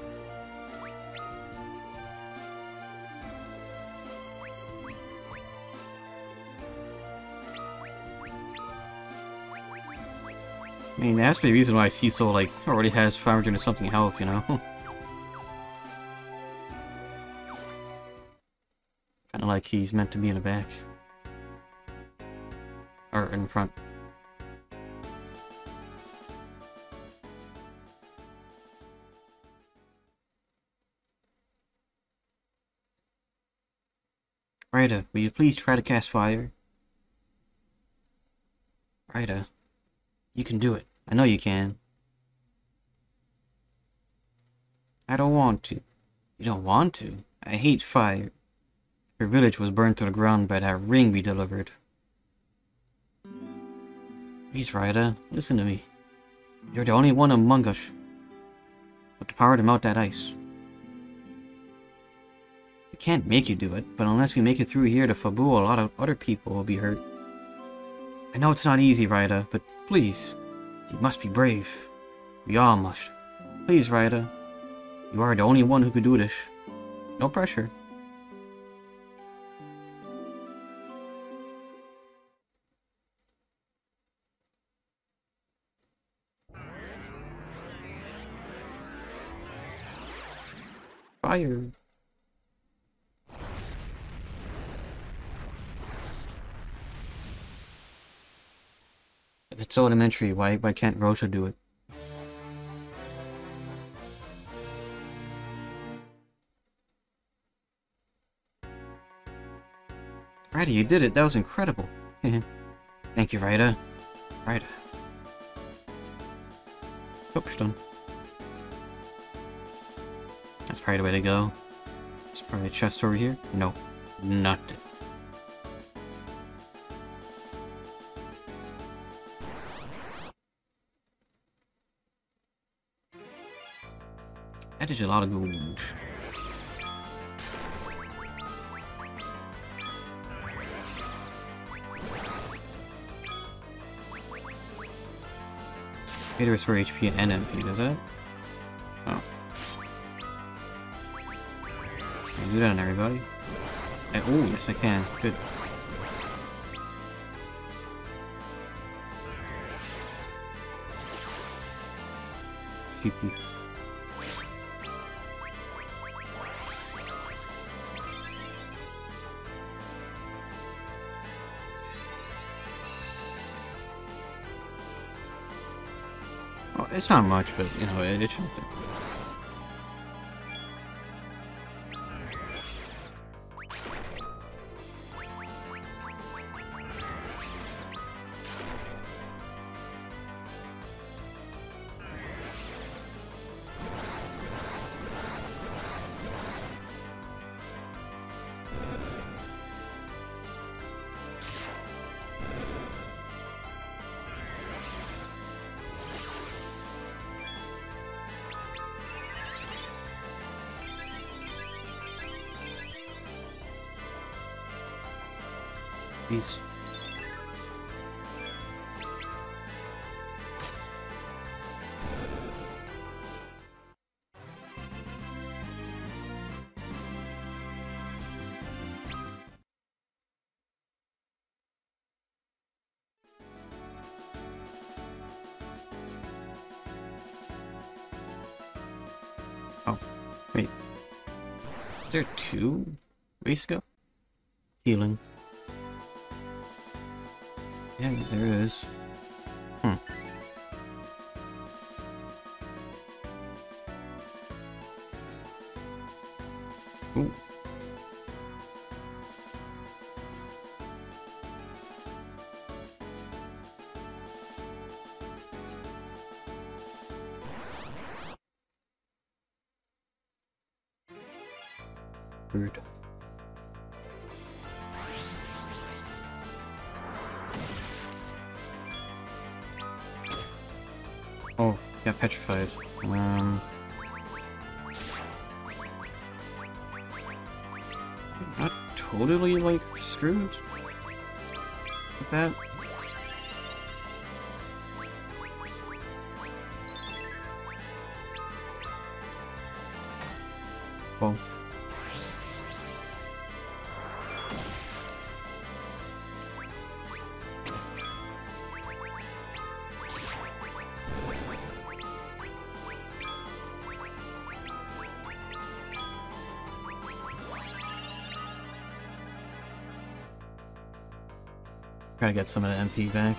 I mean, that's the reason why Cecil, like, already has 500 or something health, you know? Kinda like he's meant to be in the back. Or in front. Ryda, will you please try to cast fire? Ryda, you can do it. I know you can. I don't want to. You don't want to? I hate fire. Your village was burned to the ground by that ring we delivered. Please, Ryda, listen to me. You're the only one among us with the power to melt that ice. We can't make you do it, but unless we make it through here to Fabu, a lot of other people will be hurt. I know it's not easy, Ryda, but please, you must be brave. We all must. Please, Ryda. You are the only one who could do this. No pressure. Fire. If it's so elementary, why can't Rosa do it? Ryda, you did it. That was incredible. Thank you, Ryda. Ryda. Oh, she's done. That's probably the way to go. There's probably a chest over here. No, not it. That is a lot of gold. It restore HP and MP, does that? Oh. Can I do that on everybody? Oh, yes I can. Good. CP. Well, it's not much, but you know, it should be. Peace. Is there 2 ways to go? Healing. Yeah, there is. Ooh. Rude. Oh, got petrified. Not totally, like, screwed with that. Well. Try to get some of the MP back.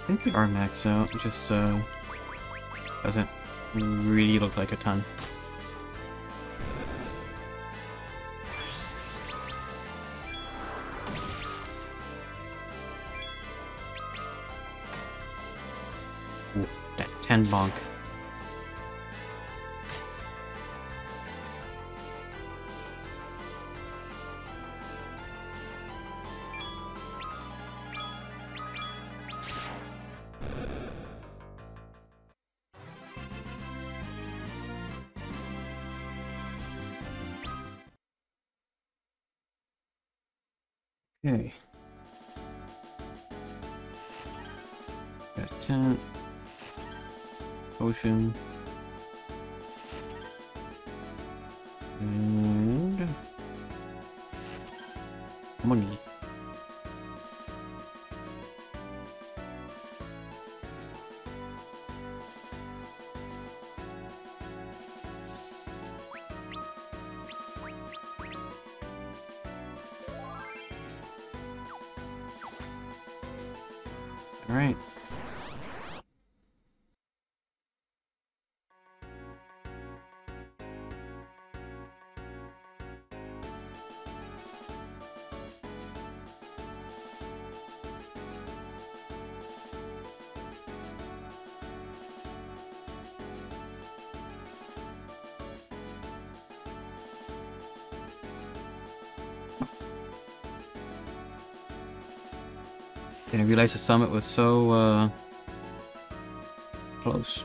I think they are maxed out, it just doesn't really look like a ton. Ooh, that 10 bonk. Okay. Got 10. Potion. And money. All right. Didn't realize the summit was so, close.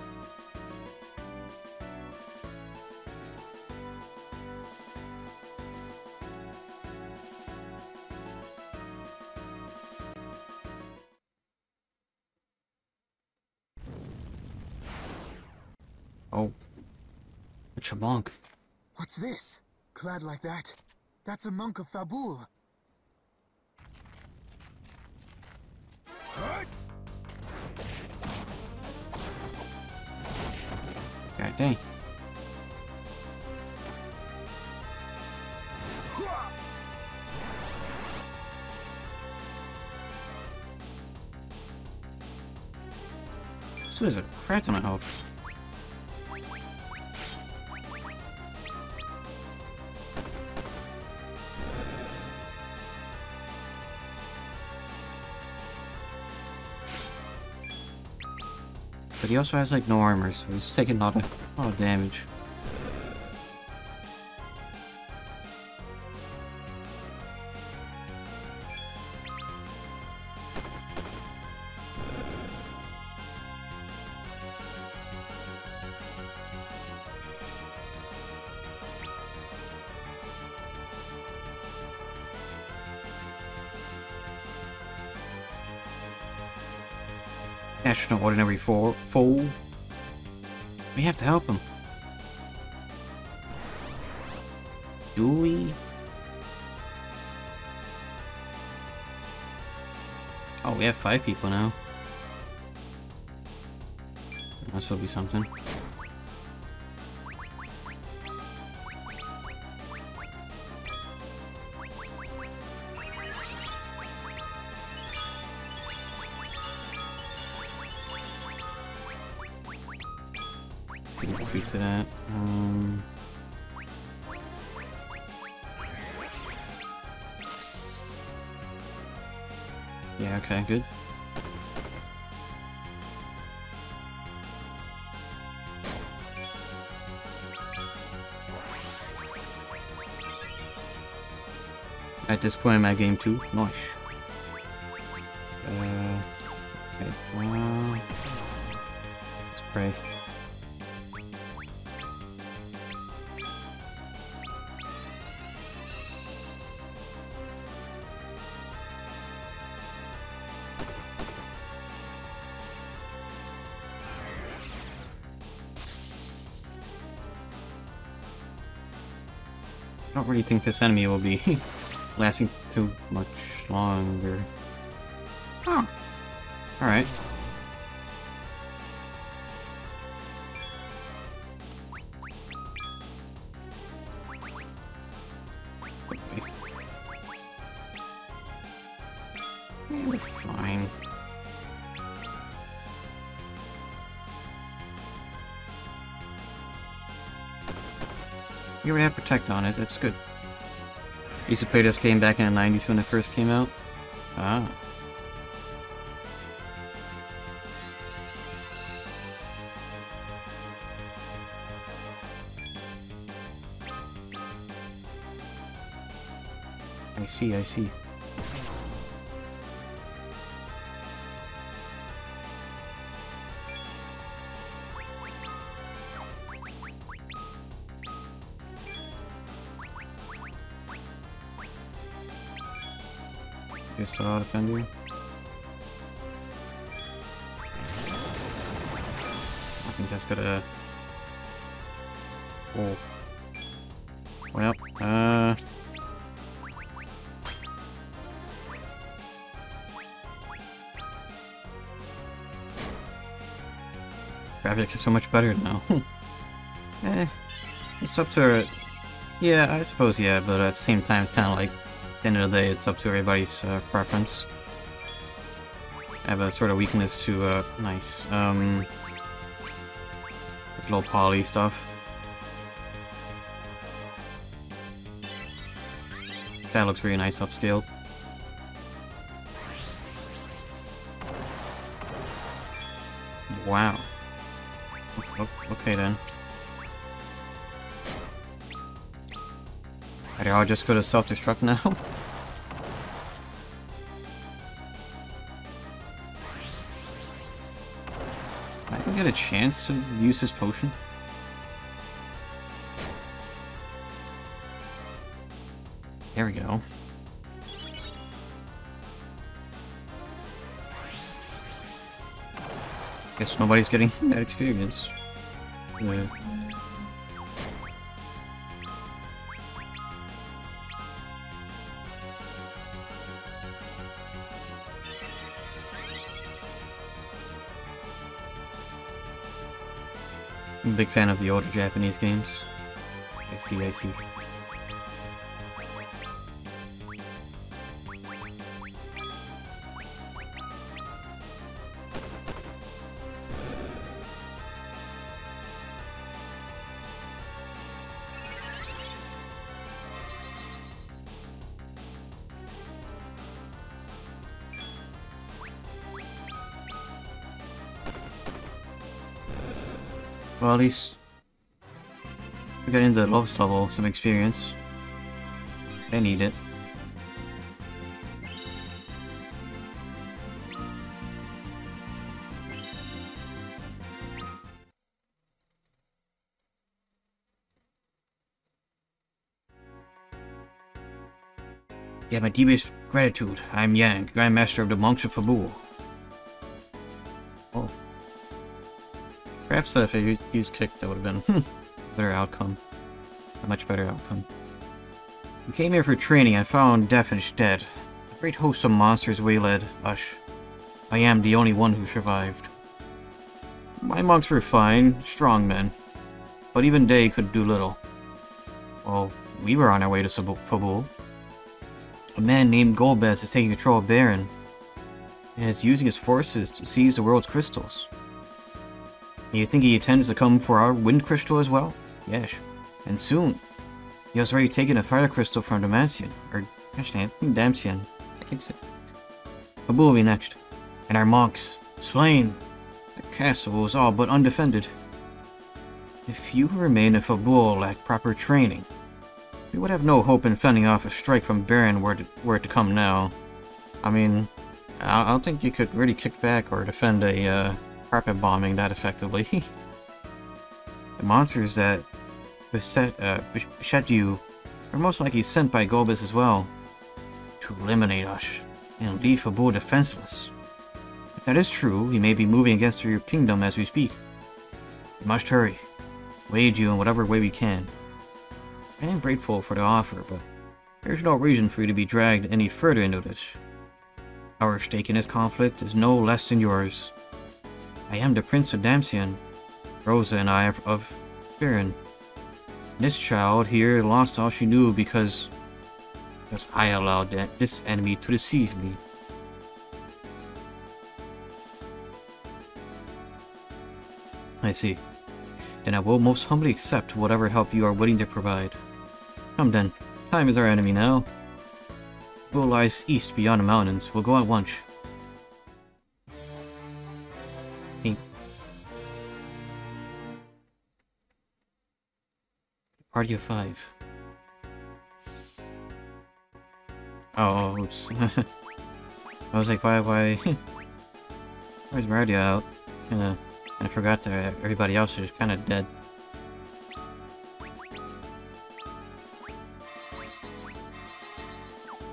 Oh. It's a monk. What's this? Clad like that? That's a monk of Fabul. God dang. This was a crap ton of health. But he also has like no armor, so he's taking a lot of damage. National Ordinary Fool. We have to help him. Do we? we have 5 people now. This will be something. Let's see what speaks to that. Yeah, okay, good. At this point in my game too. Nice. Okay. Let's pray. I don't really think this enemy will be lasting too much longer. Oh. Alright. Okay. Yeah, we're fine. You already have Protect on it, that's good. I used to play this game back in the 90s when it first came out. Ah. I see, I see. Just auto defend you. I think that's gonna. Oh. Well, graphics are so much better now. It's up to. Yeah, I suppose, yeah, but at the same time, it's kind of like. At the end of the day, it's up to everybody's preference. I have a sort of weakness to nice low poly stuff. That looks really nice upscaled. Wow. Okay then. I'll just go to self-destruct now. I can get a chance to use this potion. There we go. Guess nobody's getting that experience. Yeah. I'm a big fan of the older Japanese games. I see, I see. Well, at least we got into the lowest level, some experience. I need it. Yeah, my deepest gratitude. I'm Yang, Grand Master of the Monks of Fabul. Oh. Perhaps if I used kick, that would have been a better outcome. A much better outcome. We came here for training and found Death dead. A great host of monsters waylaid us. I am the only one who survived. My monks were fine, strong men, but even they could do little. Well, we were on our way to Fabul. A man named Golbez is taking control of Baron, and is using his forces to seize the world's crystals. And you think he intends to come for our wind crystal as well? Yes, and soon. He has already taken a fire crystal from Damacian, or actually, I think Damcian. I keep saying. Fabul will be next, and our monks, slain. The castle was all but undefended. If you who remain in Fabul lack proper training, we would have no hope in fending off a strike from Baron were it to come now. I mean, I don't think you could really kick back or defend a carpet bombing that effectively. The monsters that beset you are most likely sent by Golbez as well, to eliminate us and leave Fabul defenseless. If that is true, he may be moving against your kingdom as we speak. We must hurry. We aid you in whatever way we can. I am grateful for the offer, but there's no reason for you to be dragged any further into this. Our stake in this conflict is no less than yours. I am the Prince of Damcian. Rosa and I are of Baron. This child here lost all she knew because I allowed this enemy to deceive me. I see. Then I will most humbly accept whatever help you are willing to provide. Come then. Time is our enemy now. Fabul lies east beyond the mountains. We'll go at once. Hey. Party of 5. Oh, oops. I was like, why where's Meradia out? I forgot that everybody else is kind of dead.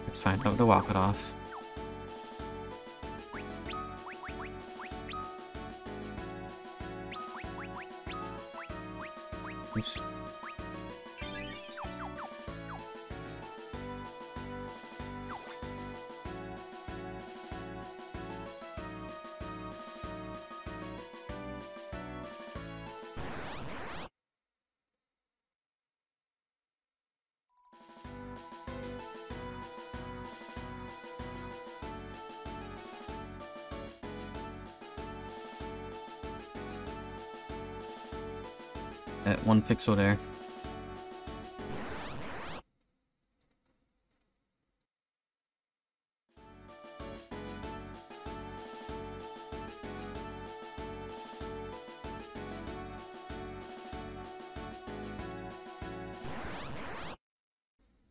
It's fine, I'll walk it off. Oops. At 1 pixel there.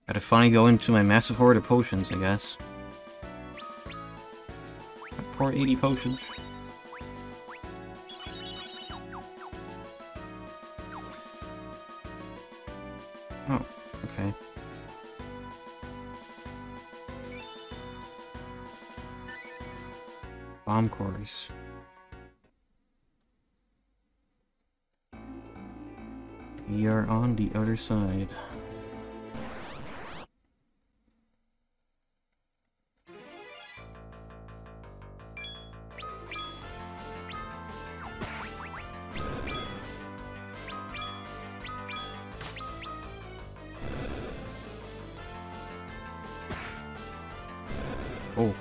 Gotta finally go into my massive hoard of potions, I guess. Pour 80 potions. Oh, okay. Bomb cores. We are on the other side. Oh.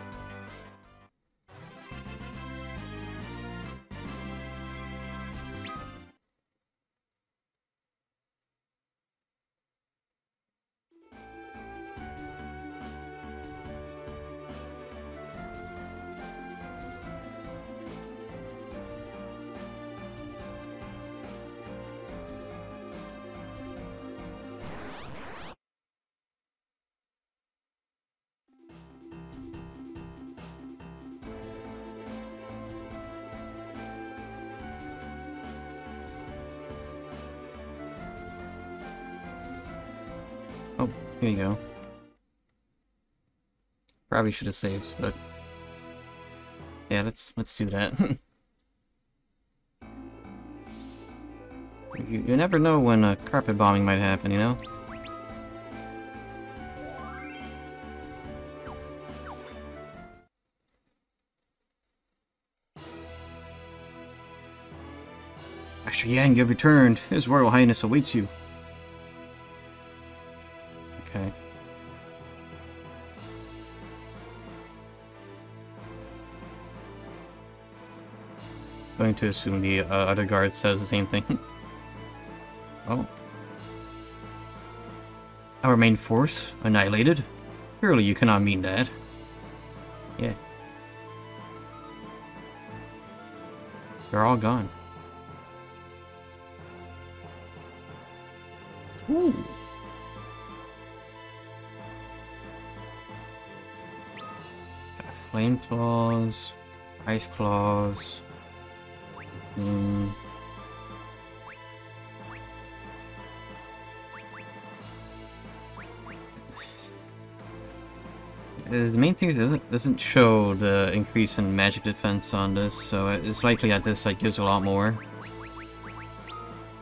Oh, here you go. Probably should have saved, but yeah, let's do that. You never know when a carpet bombing might happen, you know? Master Yang, you've returned. His Royal Highness awaits you. Okay. Going to assume the other guard says the same thing. Oh. Our main force annihilated? Surely you cannot mean that. Yeah. They're all gone. Ooh. Flame claws, ice claws. The main thing is it doesn't show the increase in magic defense on this, so it's likely that this like gives a lot more.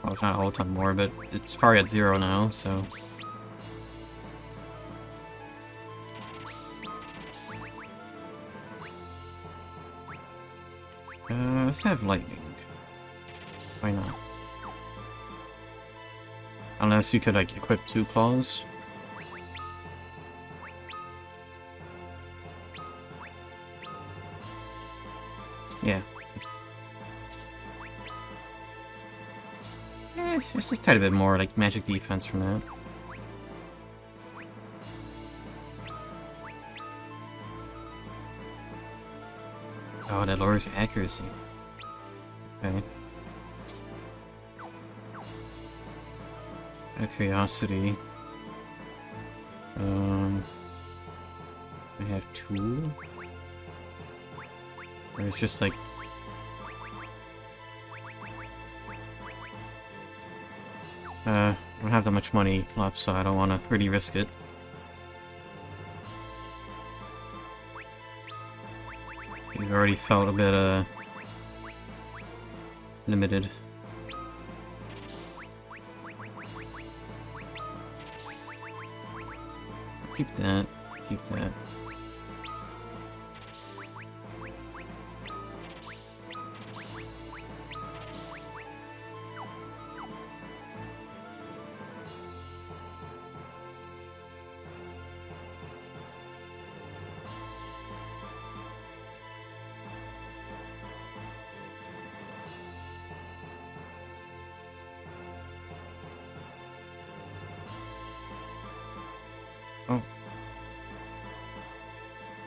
Well, it's not a whole ton more, but it's probably at 0 now, so. Let's have lightning. Why not? Unless you could like equip 2 claws. Yeah. Just a tiny bit more like magic defense from that. Oh, that lowers accuracy. Okay. A curiosity. I have 2. Or it's just like. I don't have that much money left, so I don't want to really risk it. You've already felt a bit, limited. Keep that. Keep that.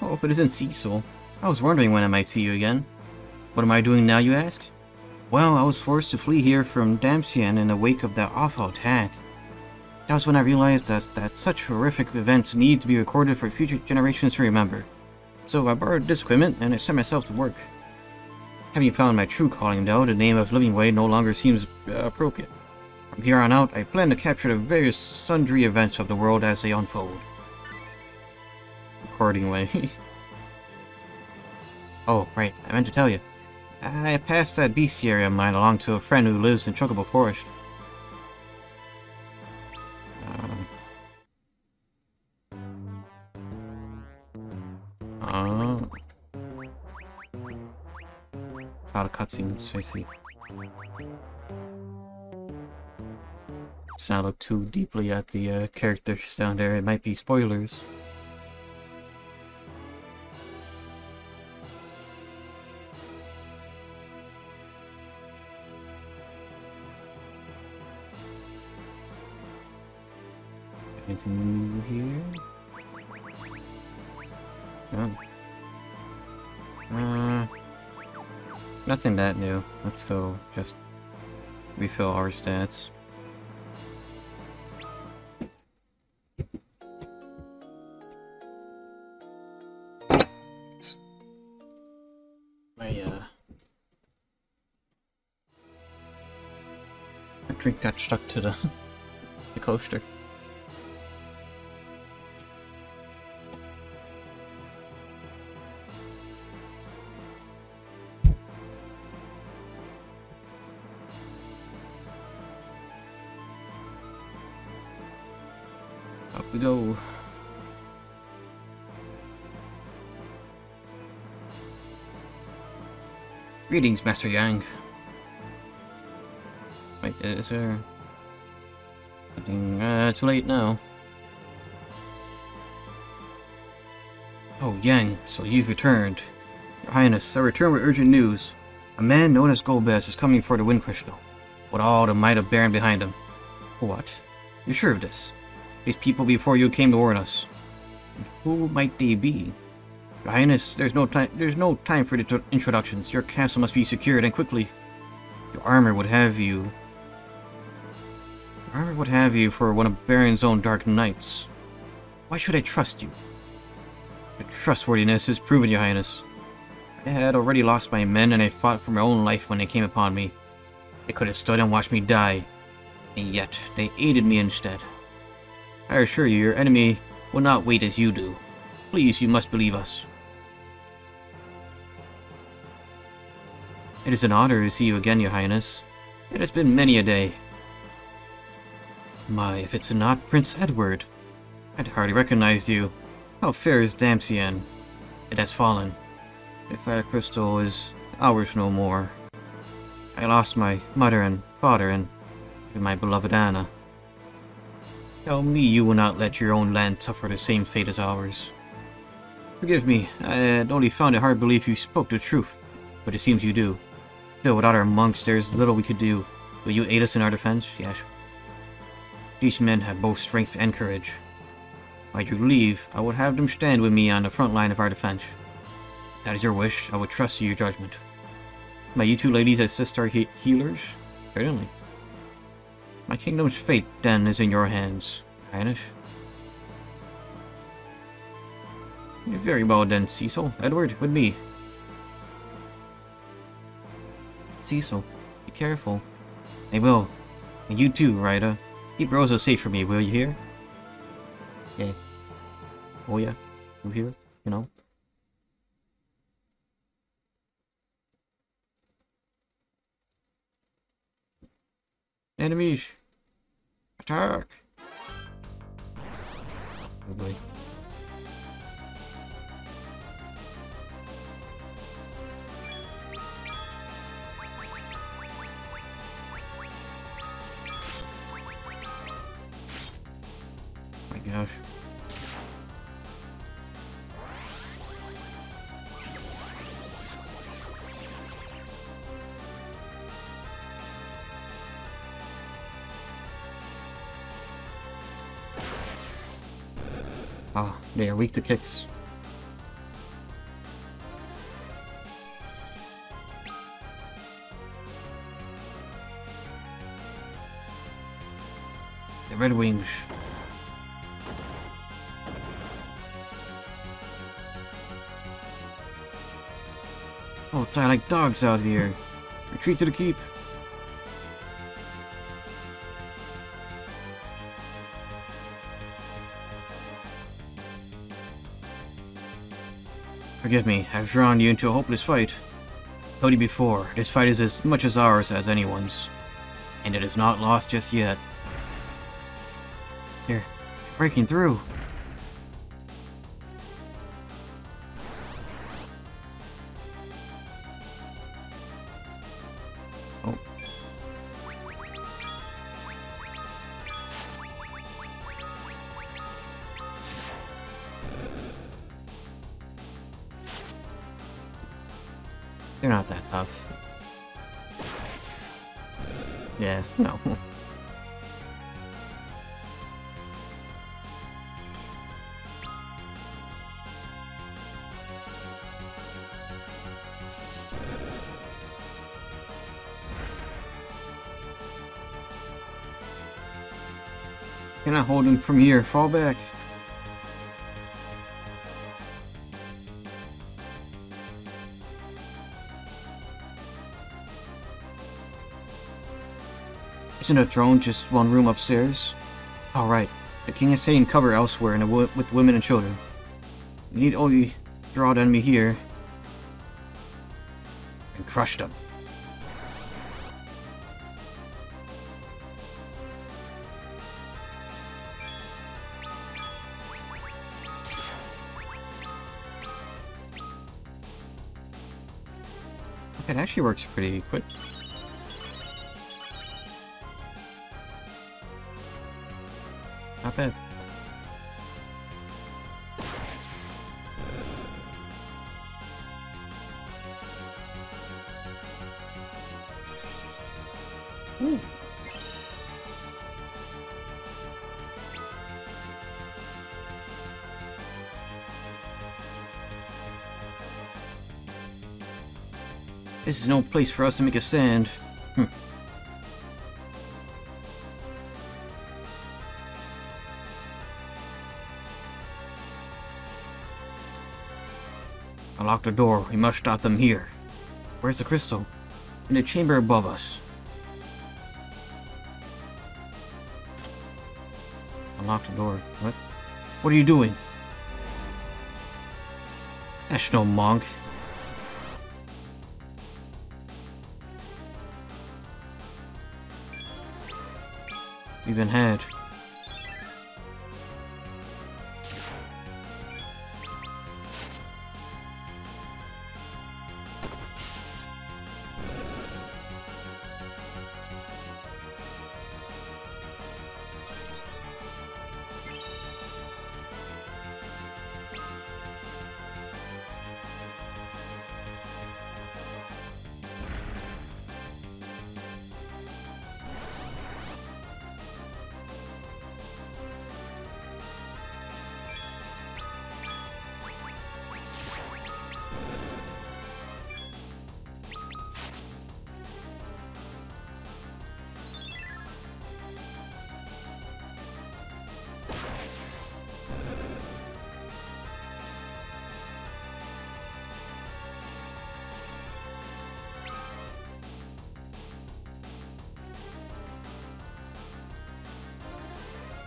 Oh, but it's in Cecil. I was wondering when I might see you again. What am I doing now, you ask? Well, I was forced to flee here from Damsian in the wake of that awful attack. That was when I realized that such horrific events need to be recorded for future generations to remember. So I borrowed this equipment and I set myself to work. Having found my true calling, though, the name of Living Way no longer seems appropriate. From here on out, I plan to capture the various sundry events of the world as they unfold. Accordingly. Oh, right, I meant to tell you. I passed that bestiary of mine along to a friend who lives in Chocobo Forest. A lot of cutscenes, I see. Let's not look too deeply at the characters down there, it might be spoilers. Anything new here? No. Nothing that new. Let's go just refill our stats. My drink got stuck to the coaster. Up we go. Greetings, Master Yang. Wait, is there... It's late now. Oh, Yang, so you've returned. Your Highness, I return with urgent news. A man known as Golbez is coming for the Wind Crystal, with all the might of Baron behind him. What? You're sure of this? These people before you came to warn us. And who might they be? Your Highness, there's no time for introductions. Your castle must be secured, and quickly. Your armor would have you for one of Baron's own dark nights. Why should I trust you? Your trustworthiness is proven, Your Highness. I had already lost my men, and I fought for my own life when they came upon me. They could have stood and watched me die, and yet they aided me instead. I assure you, your enemy will not wait as you do. Please, you must believe us. It is an honor to see you again, Your Highness. It has been many a day. My, if it's not Prince Edward. I'd hardly recognized you. How fair is Damcyan? It has fallen. The fire crystal is ours no more. I lost my mother and father and my beloved Anna. Tell me you will not let your own land suffer the same fate as ours. Forgive me, I had only found it hard to believe you spoke the truth, but it seems you do. Still, without our monks, there's little we could do. Will you aid us in our defense? Yes. These men have both strength and courage. By your leave, I would have them stand with me on the front line of our defense. If that is your wish, I would trust your judgment. May you two ladies assist our healers? Certainly. My kingdom's fate, then, is in your hands, Highness. Very well then, Cecil. Edward, with me. Cecil, be careful. I will. And you too, Ryder. Keep Rosa safe for me, will you hear? Yeah. Oh yeah, you hear? You know? Enemies! Attack! Oh boy. My gosh. Ah, they are weak to kicks. The Red Wings. Oh, die like dogs out here. Retreat to the keep. Forgive me, I've drawn you into a hopeless fight. I told you before, this fight is as much as ours as anyone's. And it is not lost just yet. They're breaking through. Oh. They're not that tough. Yeah, no. You're not holding from here. Fall back. Isn't a throne just one room upstairs? Alright, the king has taken cover elsewhere with women and children. We need only draw the enemy here and crush them. Okay, it actually works pretty quick. Not bad. Ooh. This is no place for us to make a stand. I locked the door. We must stop them here. Where's the crystal? In the chamber above us. Unlock the door. What? What are you doing? That's no monk. We've been had.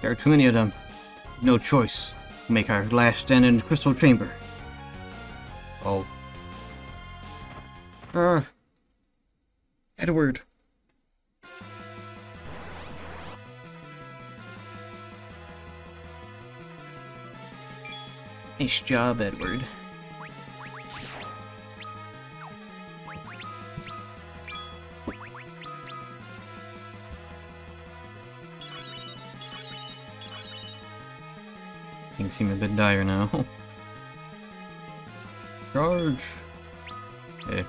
There are too many of them. No choice. We'll make our last stand in the crystal chamber. Oh. Edward. Nice job, Edward. Things seem a bit dire now. Charge! Okay.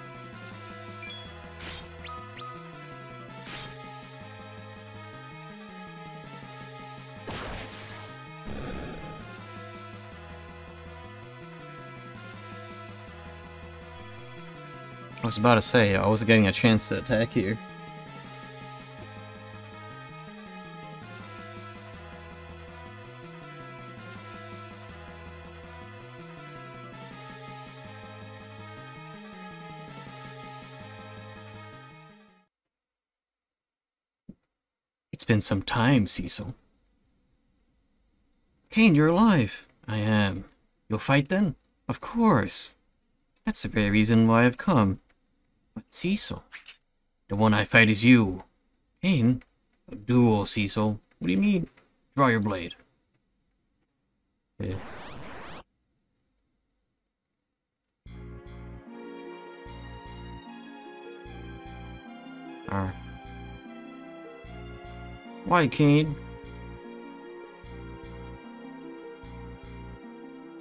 I was about to say, I wasn't getting a chance to attack here. It's been some time, Cecil. Kane, you're alive. I am. You'll fight then? Of course. That's the very reason why I've come. But Cecil, the one I fight is you. Kane? A duel, Cecil. What do you mean? Draw your blade. Okay. Alright. Why, Kane?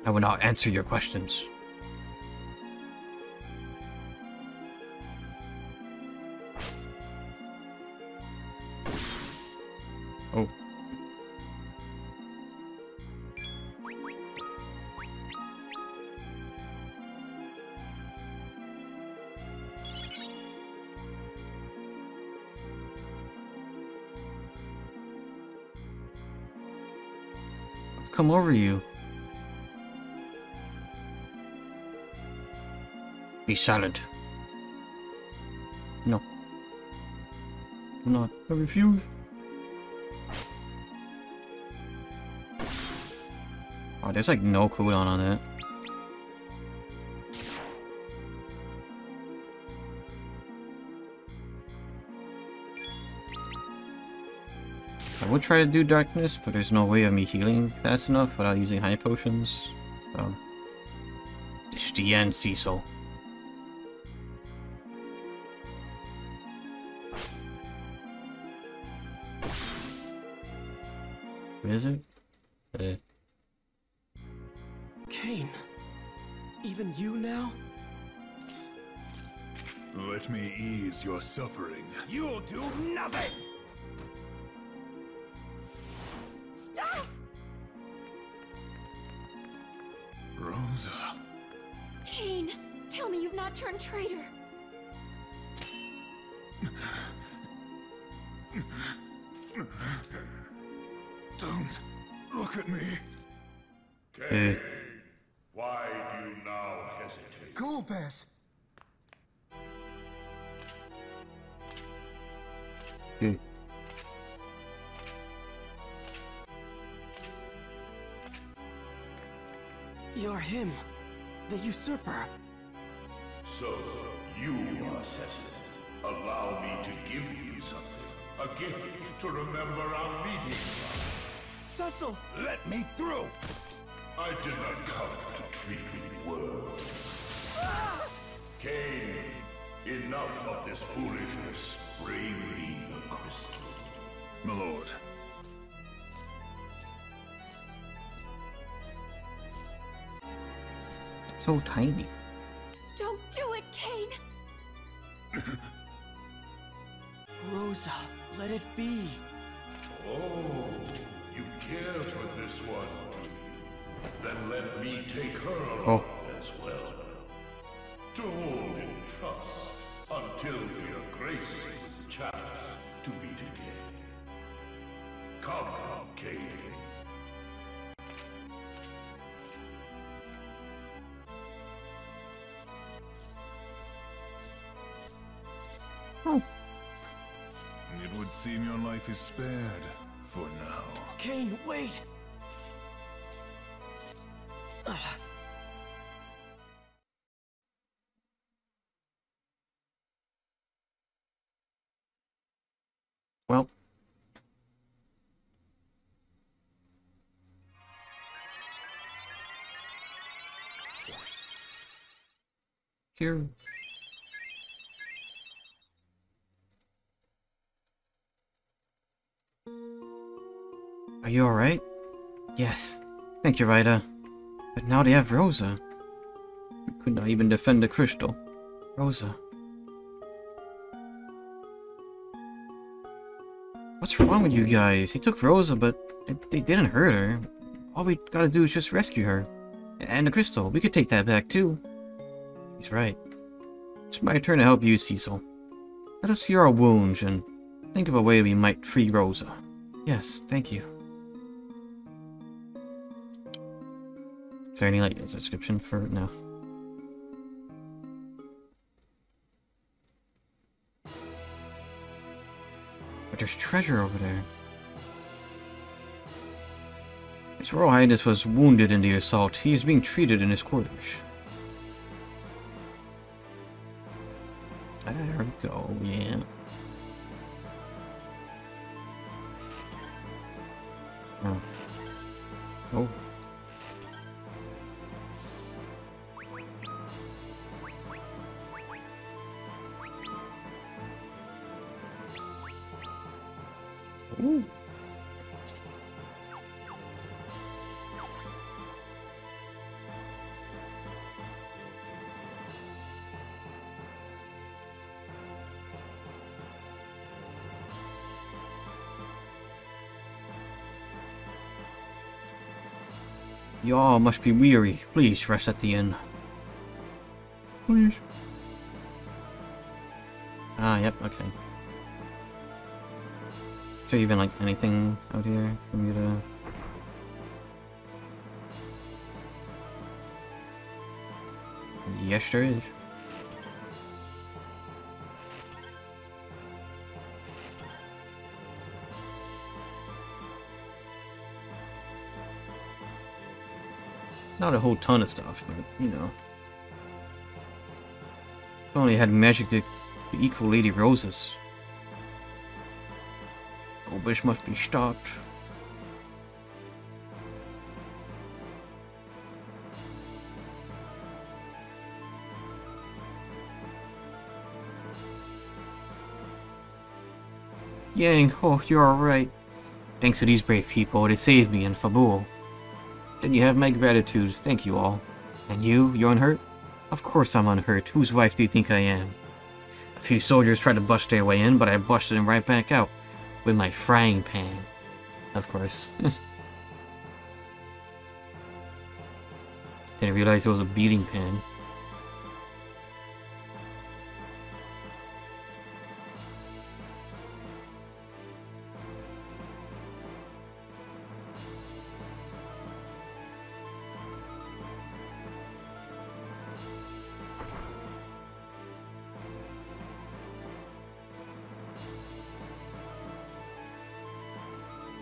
I will not answer your questions. Oh. What's come over you? Be silent. No. I'm not. I refuse. Oh, there's like no cooldown on that. I would try to do darkness, but there's no way of me healing fast enough without using high potions. So, this is the end, Cecil. Is it? Kane, even you now? Let me ease your suffering. You'll do nothing! Stop! Rosa. Kane, tell me you've not turned traitor. Don't look at me. Kane, why do you now hesitate? Golbez! You're him, the usurper. So, you are Cecil. Allow me to give you something. A gift to remember our meeting. Cecil! Let me through! I did not come to treat you well. Kane, enough of this foolishness. Bring me the crystal. My lord. So tiny. Don't do it, Kane! Rosa, let it be. Oh, you care for this one, do you? Then let me take her along as well. To hold in trust until we are graced with the chance to meet again. Come, Kane. It would seem your life is spared for now. Kane, wait! Well. Here. Are you alright? Yes. Thank you, Ryder. But now they have Rosa. We could not even defend the crystal. Rosa. What's wrong with you guys? He took Rosa, but they didn't hurt her. All we gotta do is just rescue her. And the crystal. We could take that back, too. He's right. It's my turn to help you, Cecil. Let us heal our wounds and think of a way we might free Rosa. Yes, thank you. Is there any, like, a description for it? No. But there's treasure over there. His Royal Highness was wounded in the assault. He is being treated in his quarters. There we go, yeah. Oh. Oh. Ooh. You all must be weary. Please rest at the inn. Please. Ah, yep, okay. Is there even, like, anything out here for me to... Yes, there is. Not a whole ton of stuff, but, you know. If only had magic to equal Lady Rosa's. Golbez must be stopped. Yang, oh, you're alright. Thanks to these brave people, they saved me in Fabul. Then you have my gratitude. Thank you all. And you're unhurt? Of course I'm unhurt. Whose wife do you think I am? A few soldiers tried to bust their way in, but I busted them right back out. With my frying pan. Of course. Didn't realize it was a beating pan.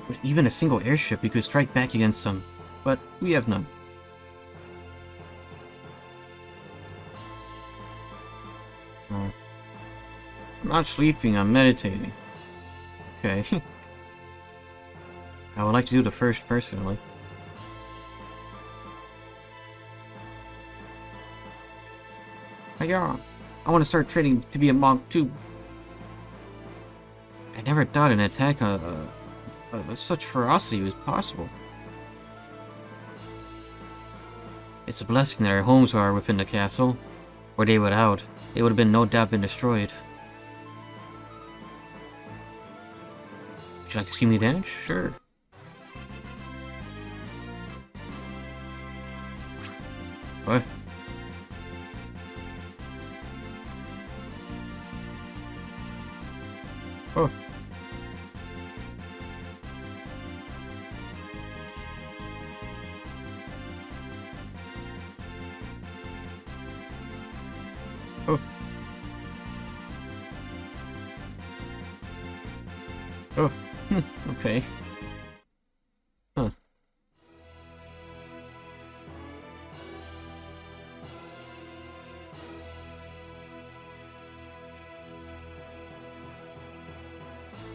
With even a single airship, we could strike back against them, but we have none. I'm not sleeping, I'm meditating. Okay. I would like to do the first personally. Yeah, I want to start training to be a monk too. I never thought an attack of such ferocity was possible. It's a blessing that our homes are within the castle. Were they without, they would have been no doubt been destroyed. Would you like to see me dance? Sure. What? Oh. Oh. Oh. Okay. Huh.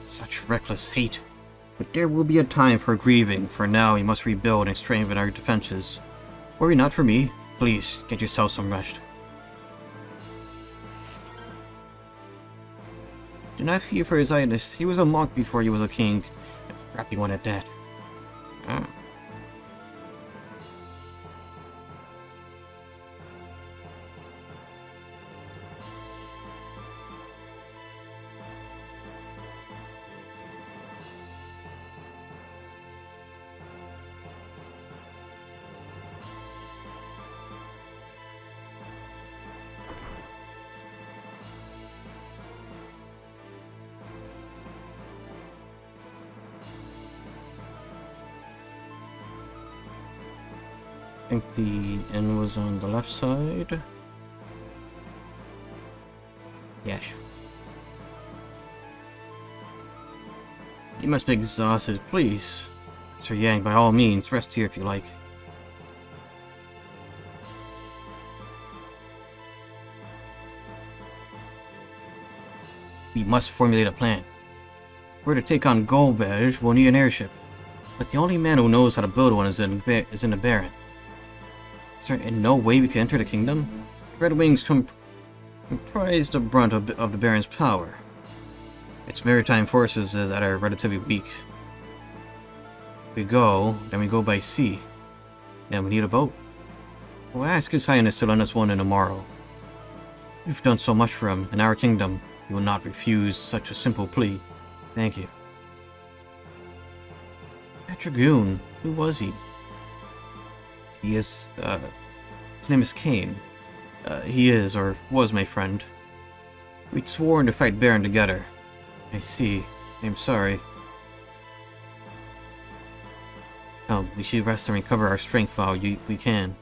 Such reckless hate. But there will be a time for grieving. For now, we must rebuild and strengthen our defenses. Worry not for me. Please, get yourself some rest. Do not fear for his highness. He was a monk before he was a king. A scrappy one at that. Ah. I think the inn was on the left side. Yes. You must be exhausted. Please, Sir Yang, by all means, rest here if you like. We must formulate a plan. If we're to take on Gold Badge, we'll need an airship. But the only man who knows how to build one is in the Baron. Is there in no way we can enter the kingdom? The Red Wings comprise the brunt of the Baron's power. Its maritime forces that are relatively weak. If we go, then we go by sea. Then we need a boat. We'll ask His Highness to lend us one in tomorrow. You've done so much for him in our kingdom. You will not refuse such a simple plea. Thank you. That dragoon, who was he? He is, his name is Kane. He is, or was, my friend. We'd sworn to fight Baron together. I see. I'm sorry. Come, we should rest and recover our strength while we can.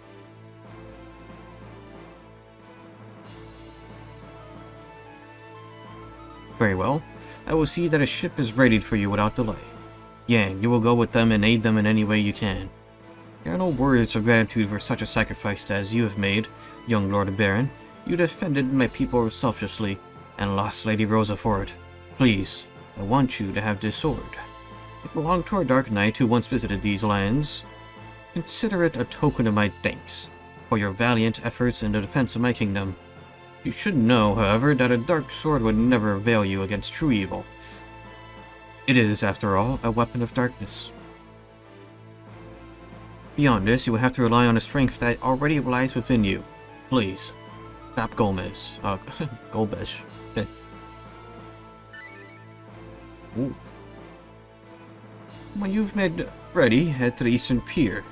Very well. I will see that a ship is readied for you without delay. Yang, you will go with them and aid them in any way you can. There are no words of gratitude for such a sacrifice as you have made, young Lord Baron. You defended my people selflessly, and lost Lady Rosa for it. Please, I want you to have this sword. It belonged to our Dark Knight who once visited these lands. Consider it a token of my thanks for your valiant efforts in the defense of my kingdom. You should know, however, that a dark sword would never avail you against true evil. It is, after all, a weapon of darkness. Beyond this, you will have to rely on the strength that already lies within you. Please, stop Gomez. Golbesh. Ooh. When you've made ready, head to the eastern pier.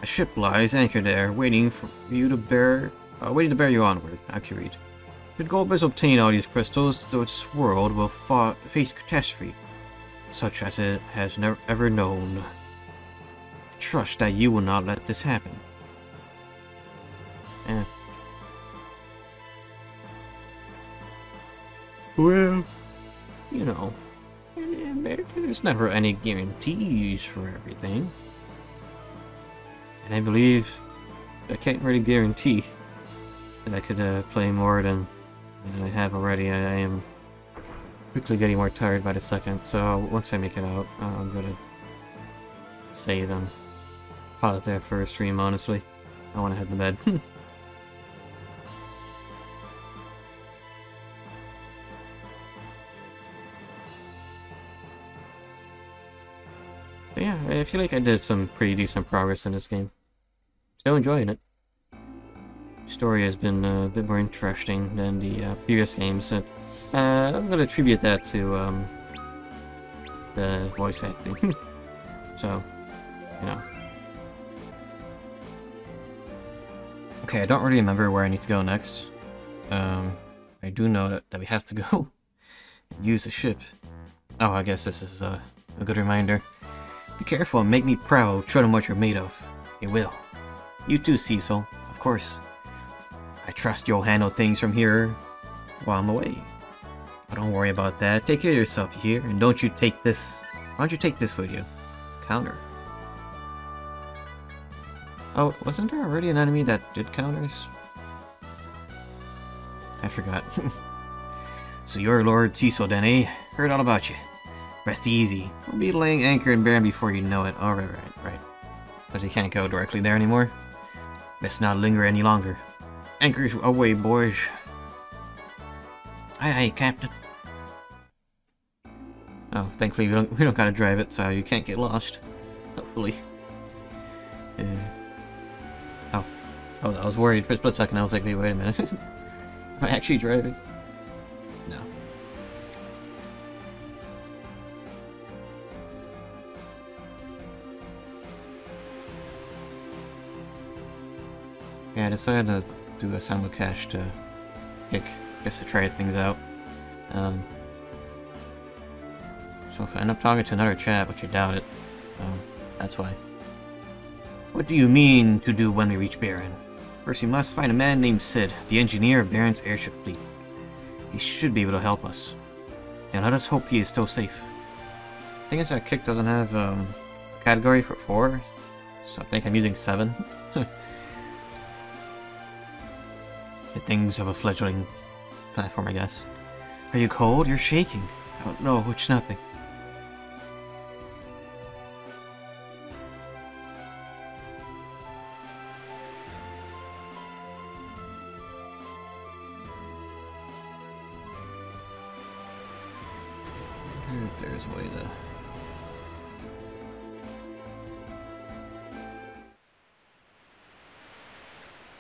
A ship lies anchored there, waiting to bear you onward. Accurate. Should Golbesh obtain all these crystals, its world will face catastrophe, such as it has never ever known. Trust that you will not let this happen. Well, you know, there's never any guarantees for everything. And I believe I can't really guarantee that I could play more than I have already. I am quickly getting more tired by the second, so once I make it out, I'm gonna save and pause it there for a stream, honestly. I want to head to bed. But yeah, I feel like I did some pretty decent progress in this game. Still enjoying it. Story has been a bit more interesting than the previous games, so I'm gonna attribute that to the voice acting. So, you know. Okay, I don't really remember where I need to go next. I do know that we have to go and use the ship. Oh, I guess this is a good reminder. Be careful and make me proud. Show them what you're made of. It will. You too, Cecil. Of course. I trust you'll handle things from here while I'm away. But don't worry about that. Take care of yourself, you hear? And don't you take this... Why don't you take this with you? Counter. Oh, wasn't there already an enemy that did counters? I forgot. So you're Lord Cecil then, eh? Heard all about you. Rest easy. We'll be laying anchor in Baron before you know it. Oh, right. Because you can't go directly there anymore. Best not linger any longer. Anchor's away, boys. Aye, Captain. Oh, thankfully we don't gotta drive it, so you can't get lost. Hopefully. I was worried for a split second. I was like, wait a minute. Am I actually driving? No. Yeah, I decided to do a simulcast to pick, just to try things out. So if I end up talking to another chat, which I doubt it, that's why. What do you mean to do when we reach Baron? First, we must find a man named Sid, the engineer of Baron's airship fleet. He should be able to help us. Then let us hope he is still safe. I think that kick doesn't have a category for 4, so I think I'm using 7. The things of a fledgling platform, I guess. Are you cold? You're shaking. Oh no, it's nothing. There's a way to...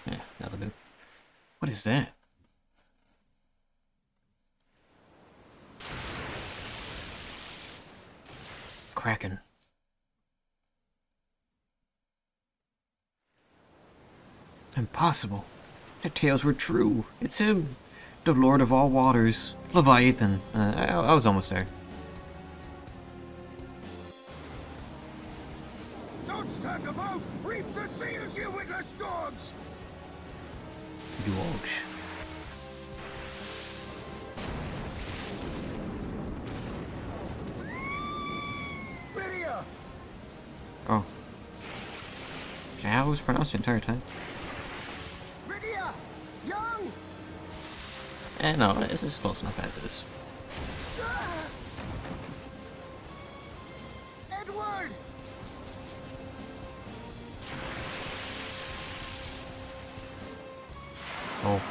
Yeah, that'll do. What is that? Kraken. Impossible. The tales were true. It's him. The Lord of all waters. Leviathan. I was almost there. Don't stand above! Reap the sea as you witless dogs! Dogs. Lydia! Oh. Is that how it was pronounced the entire time? Lydia! Young! No, this is close enough as is. Edward! Oh.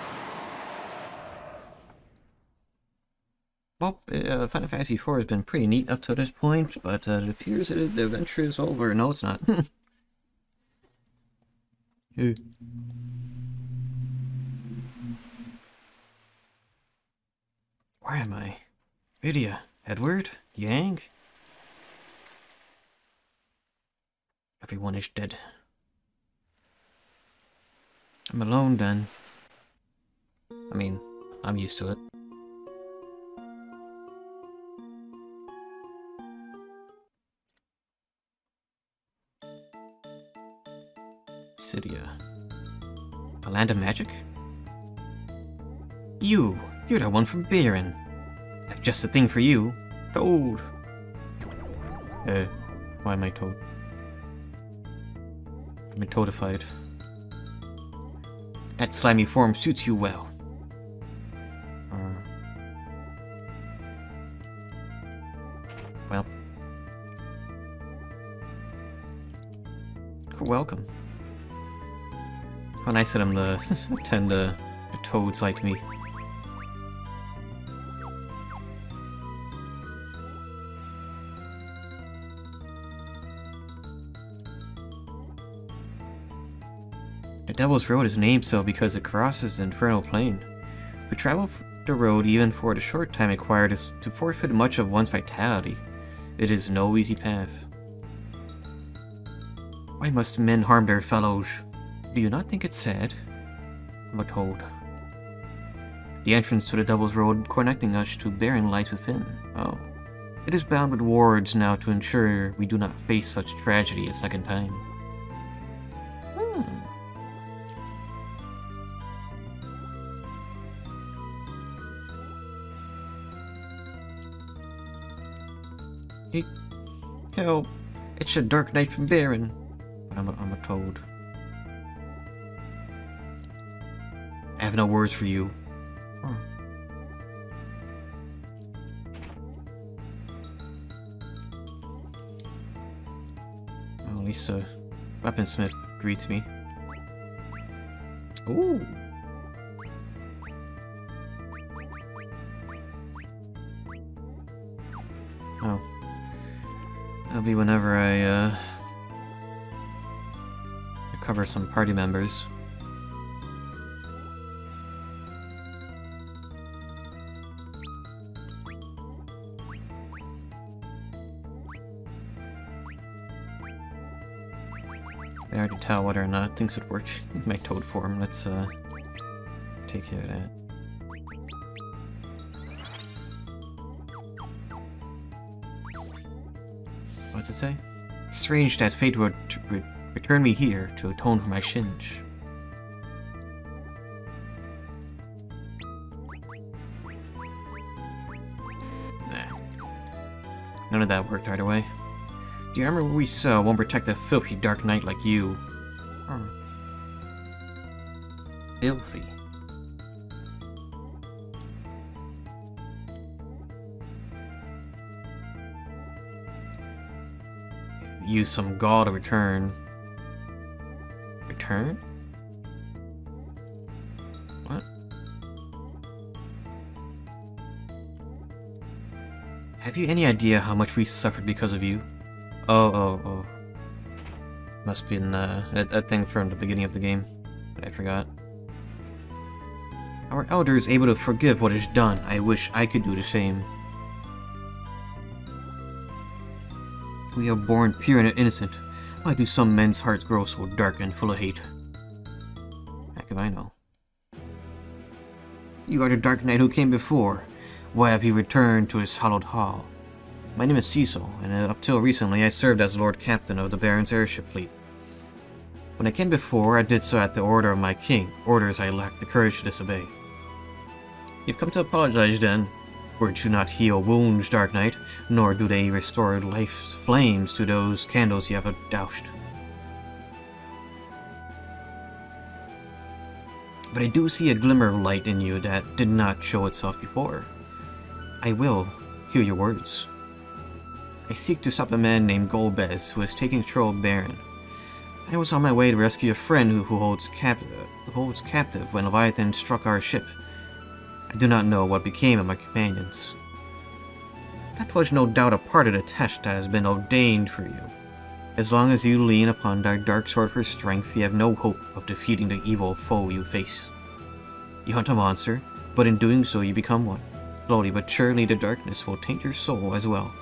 Well, Final Fantasy IV has been pretty neat up to this point, but it appears that the adventure is over. No, it's not. Where am I? Lydia, Edward, Yang? Everyone is dead. I'm alone then. I mean, I'm used to it. Cydia. The land of magic? You're the one from Baron. I've just the thing for you. Toad. Why am I Toad? I'm toadified. That slimy form suits you well. Well. Welcome. How nice of them to tend to toads like me. The Devil's Road is named so because it crosses the Infernal Plane. To travel the road even for the short time required is to forfeit much of one's vitality. It is no easy path. Why must men harm their fellows? Do you not think it's sad? I'm a toad. The entrance to the Devil's Road connecting us to Baron lies within. Oh. It is bound with wards now to ensure we do not face such tragedy a second time. Help! It's a dark night from Baron. But I'm a toad. I have no words for you. Well, at least a weaponsmith greets me. Ooh. Oh. That'll be whenever I recover some party members. I already tell whether or not things would work in my toad form. Let's take care of that. What's it say? Strange that fate would return me here to atone for my sins. Nah. None of that worked either way. The armor we sell won't protect a filthy dark knight like you. Filthy. Use some gall to return. Return? What? Have you any idea how much we suffered because of you? Oh. Must be in that thing from the beginning of the game that I forgot. Our elder is able to forgive what is done. I wish I could do the same. We are born pure and innocent. Why do some men's hearts grow so dark and full of hate? Heck if I know. You are the Dark Knight who came before. Why have you returned to his hallowed hall? My name is Cecil, and up till recently I served as Lord Captain of the Baron's airship fleet. When I came before, I did so at the order of my king, orders I lacked the courage to disobey. You've come to apologize then. Words do not heal wounds, Dark Knight, nor do they restore life's flames to those candles you have doused. But I do see a glimmer of light in you that did not show itself before. I will hear your words. I seek to stop a man named Golbez who is taking control of Baron. I was on my way to rescue a friend who holds captive when Leviathan struck our ship. I do not know what became of my companions. That was no doubt a part of the test that has been ordained for you. As long as you lean upon that dark sword for strength, you have no hope of defeating the evil foe you face. You hunt a monster, but in doing so you become one. Slowly but surely the darkness will taint your soul as well,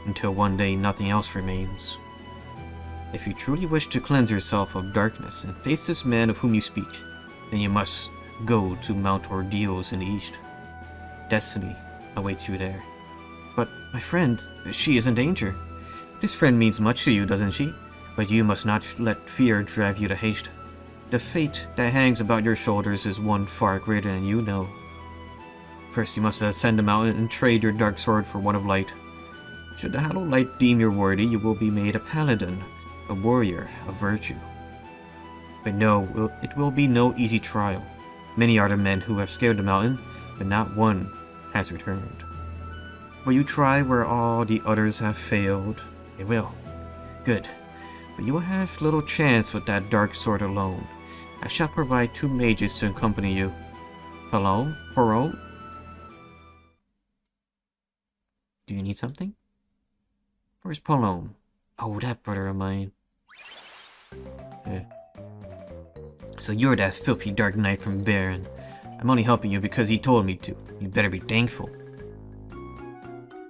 until one day nothing else remains. If you truly wish to cleanse yourself of darkness and face this man of whom you speak, then you must go to Mount Ordeals in the east. Destiny awaits you there. But, my friend, she is in danger. This friend means much to you, doesn't she? But you must not let fear drive you to haste. The fate that hangs about your shoulders is one far greater than you know. First you must ascend the mountain and trade your dark sword for one of light. Should the Hallowed Light deem you worthy, you will be made a paladin, a warrior of virtue. But no, it will be no easy trial. Many are the men who have scaled the mountain, but not one has returned. Will you try where all the others have failed? They will. Good. But you will have little chance with that dark sword alone. I shall provide 2 mages to accompany you. Palom? Parom? Do you need something? Where's Palom? Oh, that brother of mine. So you're that filthy dark knight from Baron. I'm only helping you because he told me to. You better be thankful.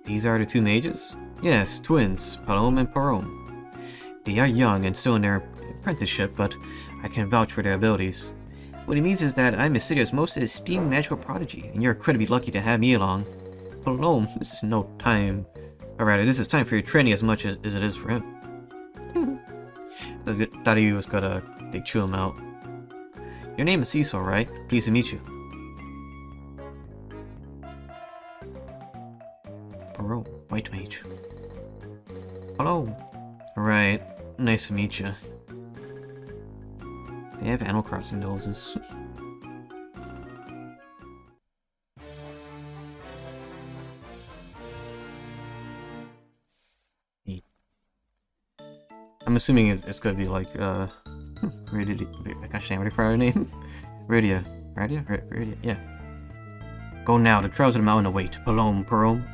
These are the 2 mages? Yes, twins, Palom and Parom. They are young and still in their apprenticeship, but I can vouch for their abilities. What it means is that I'm Mysidia's most esteemed magical prodigy, and you're incredibly lucky to have me along. Palom, this is no time. Or rather, this is time for your training as much as it is for him. I thought he was gonna chew him out. Your name is Cecil, right? Pleased to meet you. Parom, white mage. Hello. Right, nice to meet you. They have Animal Crossing noses. Neat. I'm assuming it's gonna be like, Radia, gosh damn, what her name? Radia, yeah. Go now, the trials of the mountain await. Palom, Parom,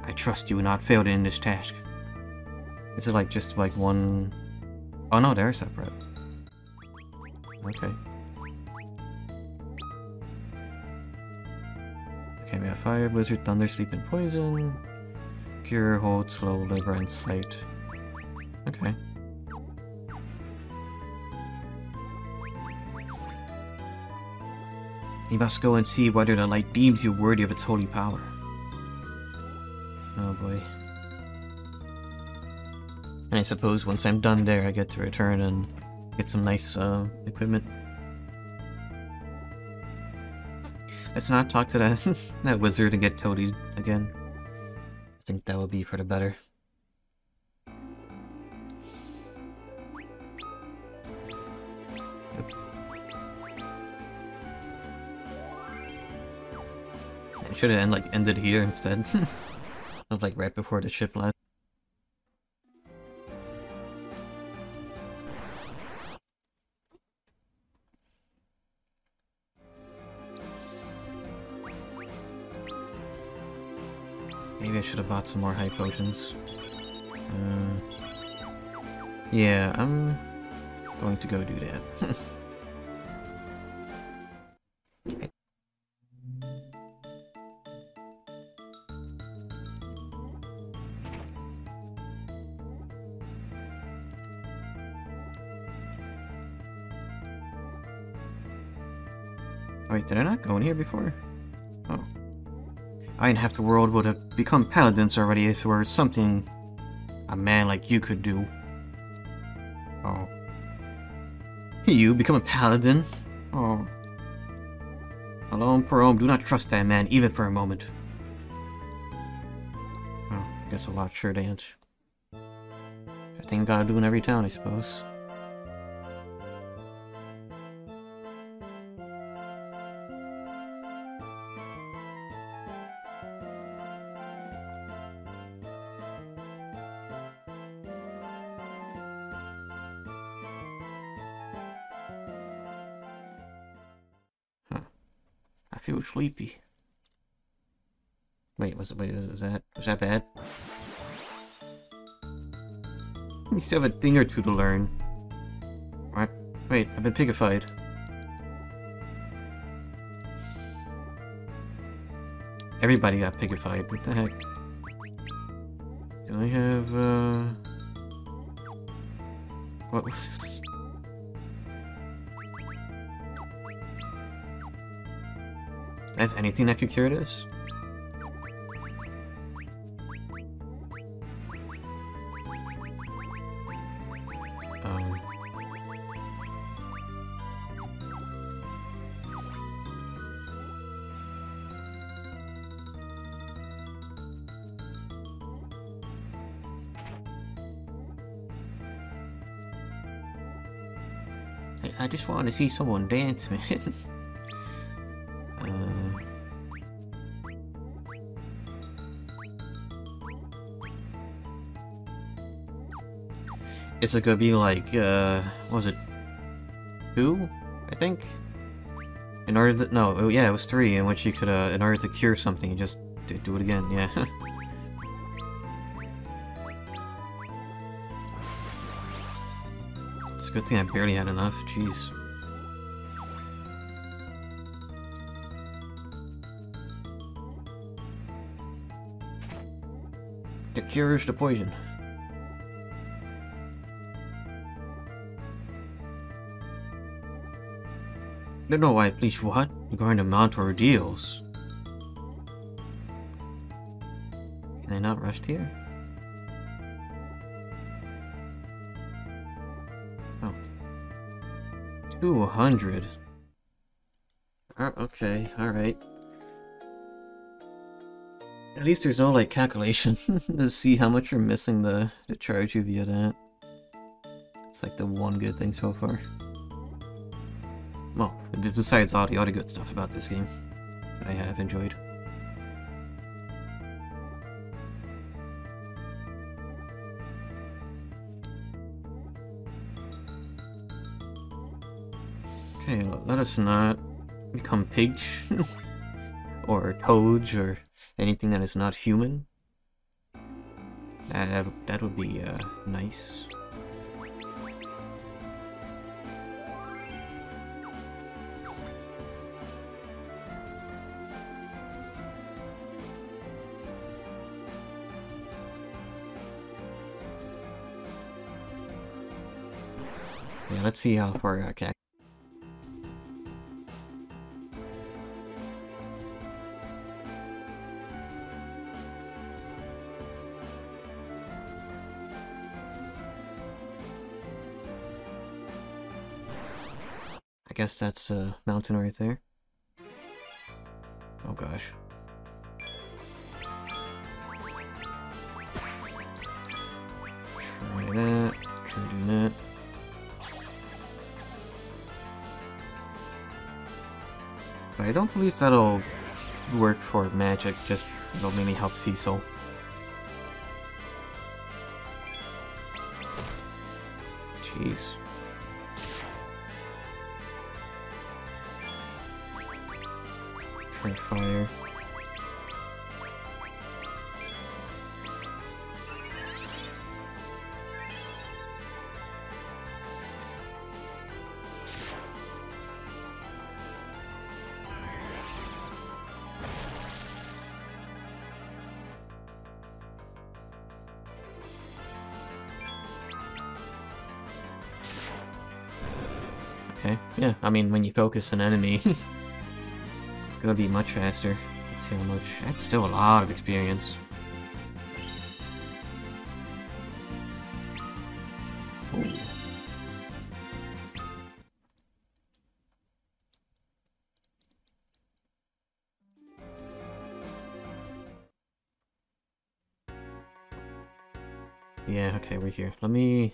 I trust you will not fail in this task. Is it like just like one? Oh no, they're separate. Okay. Okay, we have fire, blizzard, thunder, sleep, and poison. Cure, hold, slow, liver, and sight. Okay. You must go and see whether the light deems you worthy of its holy power. Oh boy. And I suppose once I'm done there, I get to return and get some nice equipment. Let's not talk to that that wizard and get toadied again. I think that would be for the better. Yep. I should have ended here instead of like right before the ship left. Maybe I should have bought some more high potions. Yeah, I'm going to go do that. Okay. Wait, did I not go in here before? Oh. I and half the world would have become paladins already if it were something a man like you could do. Oh. You become a paladin? Oh. Alone, Parom, do not trust that man, even for a moment. Oh, I guess a lot sure dance. First thing you gotta do in every town, I suppose. I feel sleepy. Wait, was that bad? You still have a thing or two to learn. What? Wait, I've been pigified. Everybody got pigified. What the heck? Do I have, what? Do I have anything that could cure this? I just want to see someone dance, man. Is it gonna be like, what was it? 2? I think? In order to, no, yeah, it was 3, in which you could, in order to cure something, you just do it again, yeah. It's a good thing I barely had enough, jeez. It cures the poison. Don't know why, please, what? You're going to mount ordeals. Can I not rush here? Oh. 200. Okay, alright. At least there's no, like, calculation to see how much you're missing to charge you via that. It's like the one good thing so far. Well, besides all the other good stuff about this game that I have enjoyed. Okay, let us not become pigs or toads or anything that is not human. That would be nice. Yeah, let's see how far I can. I guess that's a mountain right there. Oh gosh. Try that. Try doing that. But I don't believe that'll work for magic, just it'll mainly help Cecil. Jeez. Try fire. Okay, yeah, I mean, when you focus an enemy, it's gonna be much faster. Let's see how much. That's still a lot of experience. Ooh. Yeah, okay, we're here. Let me...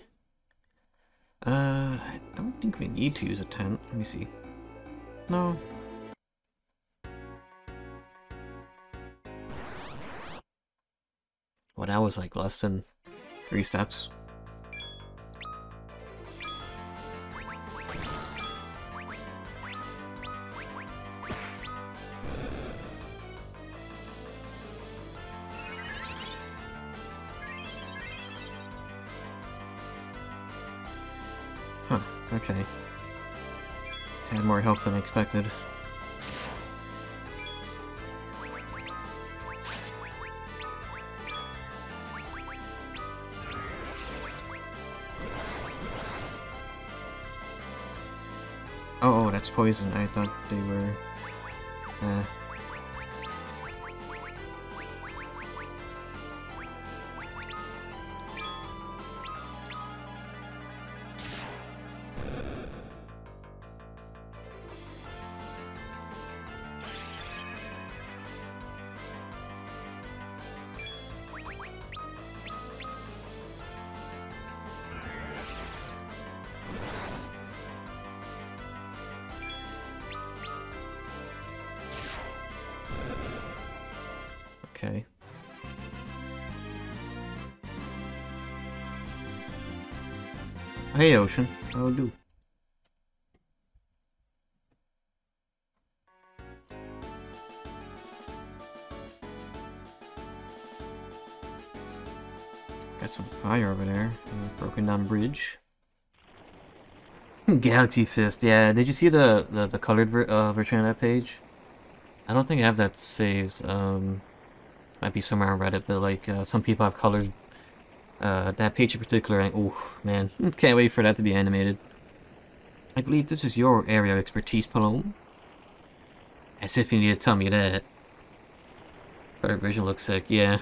I don't think we need to use a tent. Let me see. No. Well, that was like less than 3 steps. Okay. Had more help than expected. Oh, that's poison. I thought they were... Okay. Hey, Ocean. How do? Got some fire over there. Broken down bridge. Galaxy Fist. Yeah, did you see the colored version of that page? I don't think I have that saved. Might be somewhere on Reddit, but like some people have colored that page in particular, and oh man, can't wait for that to be animated. I believe this is your area of expertise, Palome. As if you need to tell me that. Colored version looks sick, yeah.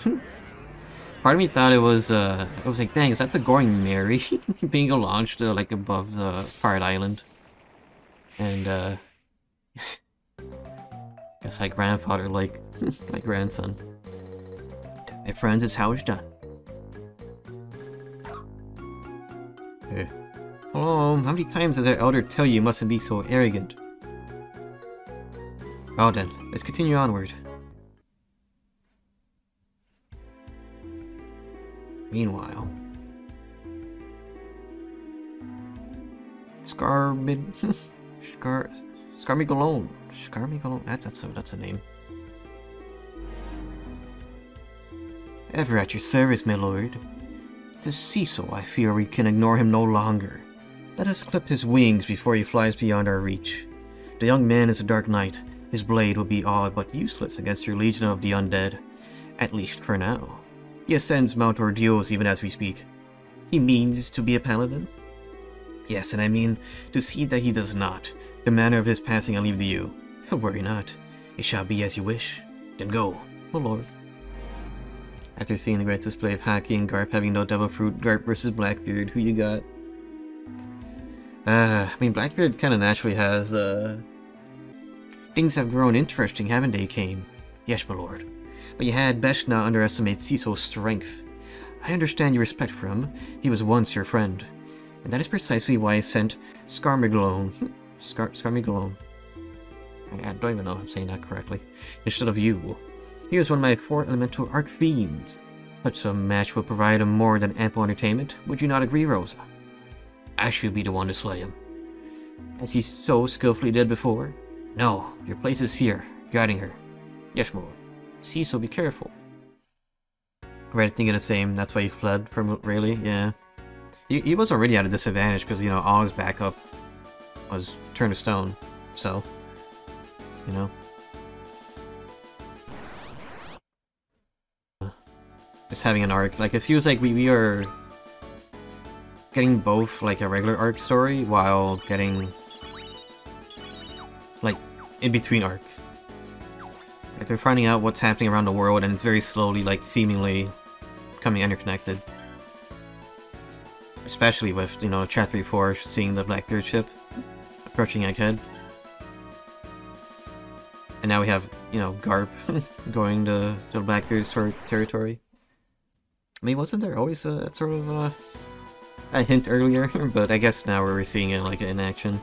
Part of me thought it was like, dang, is that the Going Mary being launched like above the Pirate Island? And guess like grandfather, like my grandson. My friends, it's how it's done. Hey. Hello, how many times does our elder tell you mustn't be so arrogant? Well then, let's continue onward. Meanwhile... Scarmigalone. That's a name. Ever at your service, my lord. This Cecil, I fear we can ignore him no longer. Let us clip his wings before he flies beyond our reach. The young man is a dark knight. His blade will be all but useless against your legion of the undead. At least for now. He ascends Mount Ordeals even as we speak. He means to be a paladin? Yes, and I mean to see that he does not. The manner of his passing I leave to you. Worry not. It shall be as you wish. Then go, oh lord. After seeing the great display of Haki and Garp having no devil fruit, Garp versus Blackbeard, who you got? I mean, Blackbeard kind of naturally has, Things have grown interesting, haven't they, Kane? Yes, my lord. But you had best not underestimate Cecil's strength. I understand your respect for him. He was once your friend. And that is precisely why I sent Scarmigalone. Scarmigalone. I don't even know if I'm saying that correctly. Instead of you. He was one of my 4 elemental archfiends. Such a match would provide him more than ample entertainment. Would you not agree, Rosa? I should be the one to slay him. As he so skillfully did before? No, your place is here, guiding her. Yes, my lord. Cecil, be careful. Right, thinking the same. That's why he fled from Rayleigh, yeah. He was already at a disadvantage because, you know, all his backup was turned to stone. So, you know. Just having an arc. Like, it feels like we are getting both, like, a regular arc story while getting, like, in-between arc. Like, we're finding out what's happening around the world, and it's very slowly, like, seemingly becoming interconnected. Especially with, you know, Chapter 4 seeing the Blackbeard ship approaching Egghead. And now we have, you know, Garp going to Blackbeard's territory. I mean, wasn't there always a sort of a hint earlier? But I guess now we're seeing it, like, in action.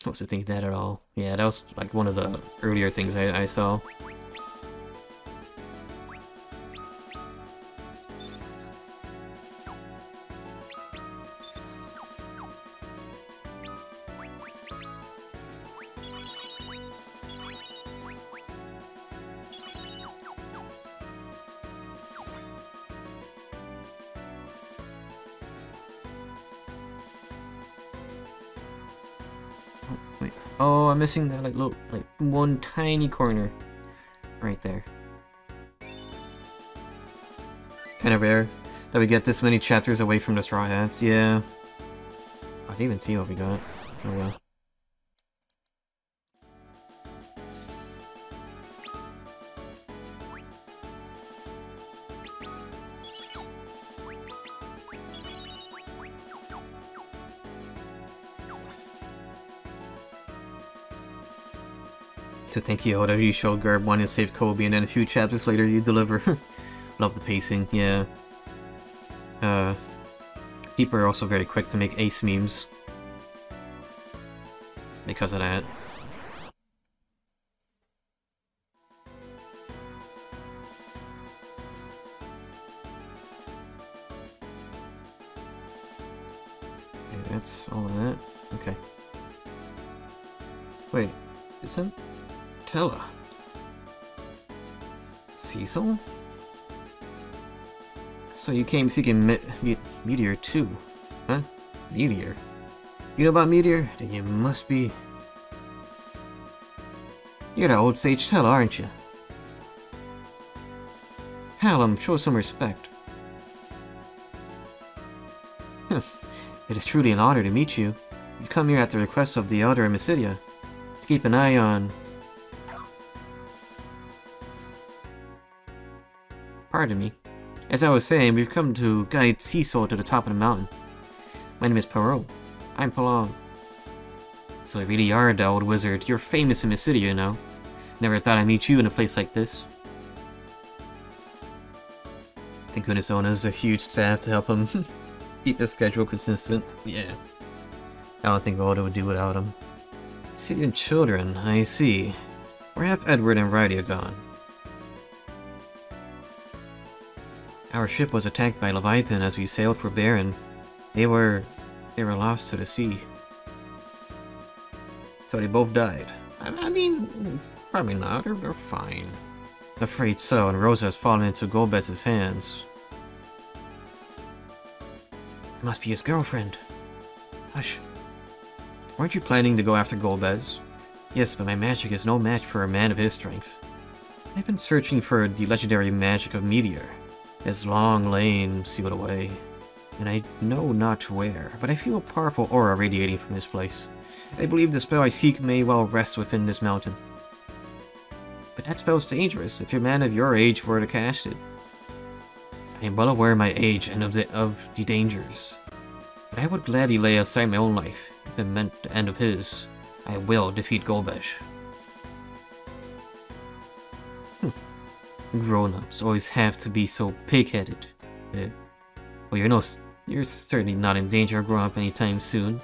I wasn't thinking that at all. Yeah, that was like one of the earlier things I saw. Oh, I'm missing that like little, like one tiny corner. Right there. Kinda rare that we get this many chapters away from the Straw Hats, yeah. I didn't even see what we got. Oh well. To think you already you showed Garb wanting to save Kobe and then a few chapters later you deliver. Love the pacing, yeah. People are also very quick to make ace memes. Because of that. Okay, that's all of that. Okay. Wait, isn't Tella Cecil? So you came seeking Meteor too, huh? Meteor? You know about Meteor? Then you must be... You're the old Sage Tella, aren't you? Hallam, show some respect. It is truly an honor to meet you. You've come here at the request of the Elder Emissidia to keep an eye on... Pardon me. As I was saying, we've come to guide Cecil to the top of the mountain. My name is Perot. I'm Palong. So you really are the old wizard. You're famous in the city, you know. Never thought I'd meet you in a place like this. Thank goodness Ona has a huge staff to help him keep his schedule consistent. Yeah. I don't think Oda would do without him. City and children, I see. Where have Edward and Rydia gone? Our ship was attacked by Leviathan as we sailed for Baron. They were lost to the sea. So they both died. I mean, probably not. They're fine. Afraid so, and Rosa has fallen into Golbez's hands. It must be his girlfriend. Hush. Weren't you planning to go after Golbez? Yes, but my magic is no match for a man of his strength. I've been searching for the legendary magic of Meteor. It has long lain sealed away, and I know not where, but I feel a powerful aura radiating from this place. I believe the spell I seek may well rest within this mountain. But that spell's dangerous if a man of your age were to cast it. I am well aware of my age and of the dangers, but I would gladly lay aside my own life if it meant the end of his. I will defeat Golbez. Grown-ups always have to be so pig-headed. Well, you're certainly not in danger of growing up anytime soon.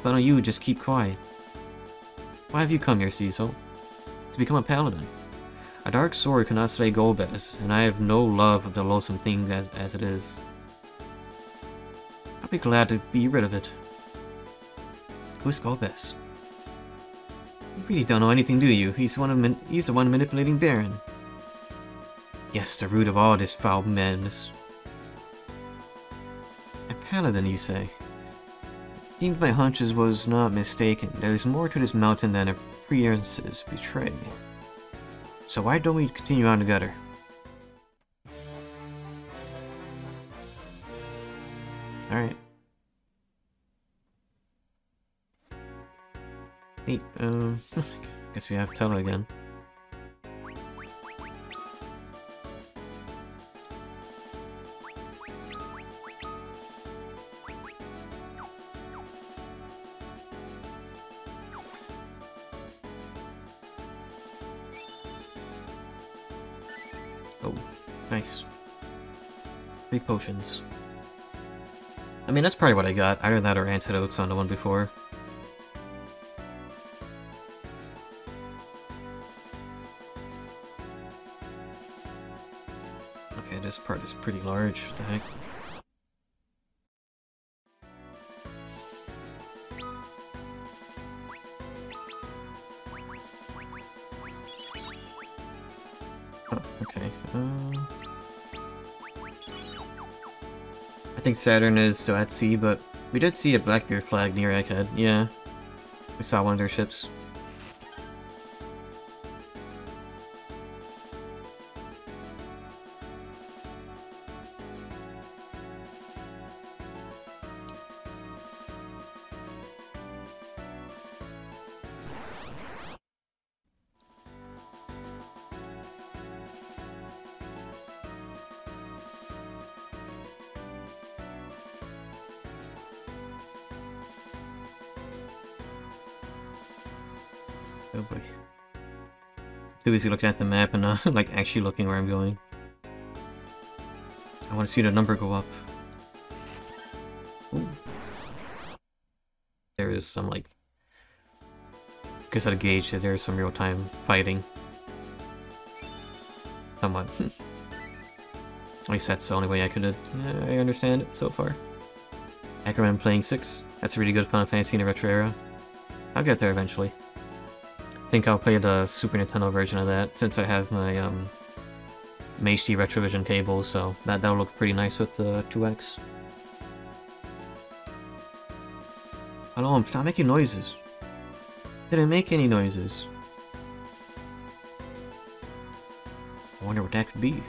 Why don't you just keep quiet? Why have you come here, Cecil? To become a paladin. A dark sword cannot slay Golbez, and I have no love of the loathsome things as it is. I'll be glad to be rid of it. Who's Golbez? You really don't know anything, do you? He's the one manipulating Baron. Yes, the root of all this foul madness. A paladin, you say? Seems my hunches was not mistaken. There is more to this mountain than appearances betray. So why don't we continue on together? Alright. Neat. Guess we have to tell it again. Oh, nice. 3 potions. I mean, that's probably what I got. Either that or antidotes on the one before. Okay, this part is pretty large. What the heck? Okay. I think Saturn is still at sea, but we did see a Blackbeard flag near Egghead. Yeah, we saw one of their ships. Oh boy. Too busy looking at the map and not like actually looking where I'm going. I want to see the number go up. Ooh. There is some like, guess I'd gauge that there's some real time fighting. Somewhat. At least that's the only way I could I understand it so far. I recommend playing 6. That's a really good Final Fantasy in the retro era. I'll get there eventually. I think I'll play the Super Nintendo version of that since I have my HD Retrovision cable, so that'll look pretty nice with the 2X. Hello, stop making noises. Didn't make any noises. I wonder what that could be.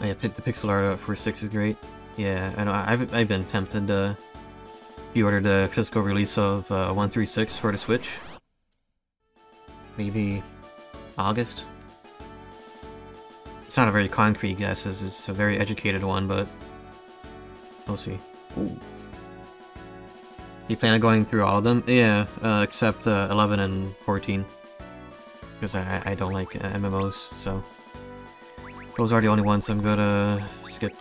Oh yeah, the pixel art for 6 is great. Yeah, I know. I've been tempted to pre-order the physical release of 136 for the Switch. Maybe August. It's not a very concrete guess, as it's a very educated one, but we'll see. Ooh. You plan on going through all of them? Yeah, except 11 and 14. Because I don't like MMOs, so those are the only ones I'm gonna skip.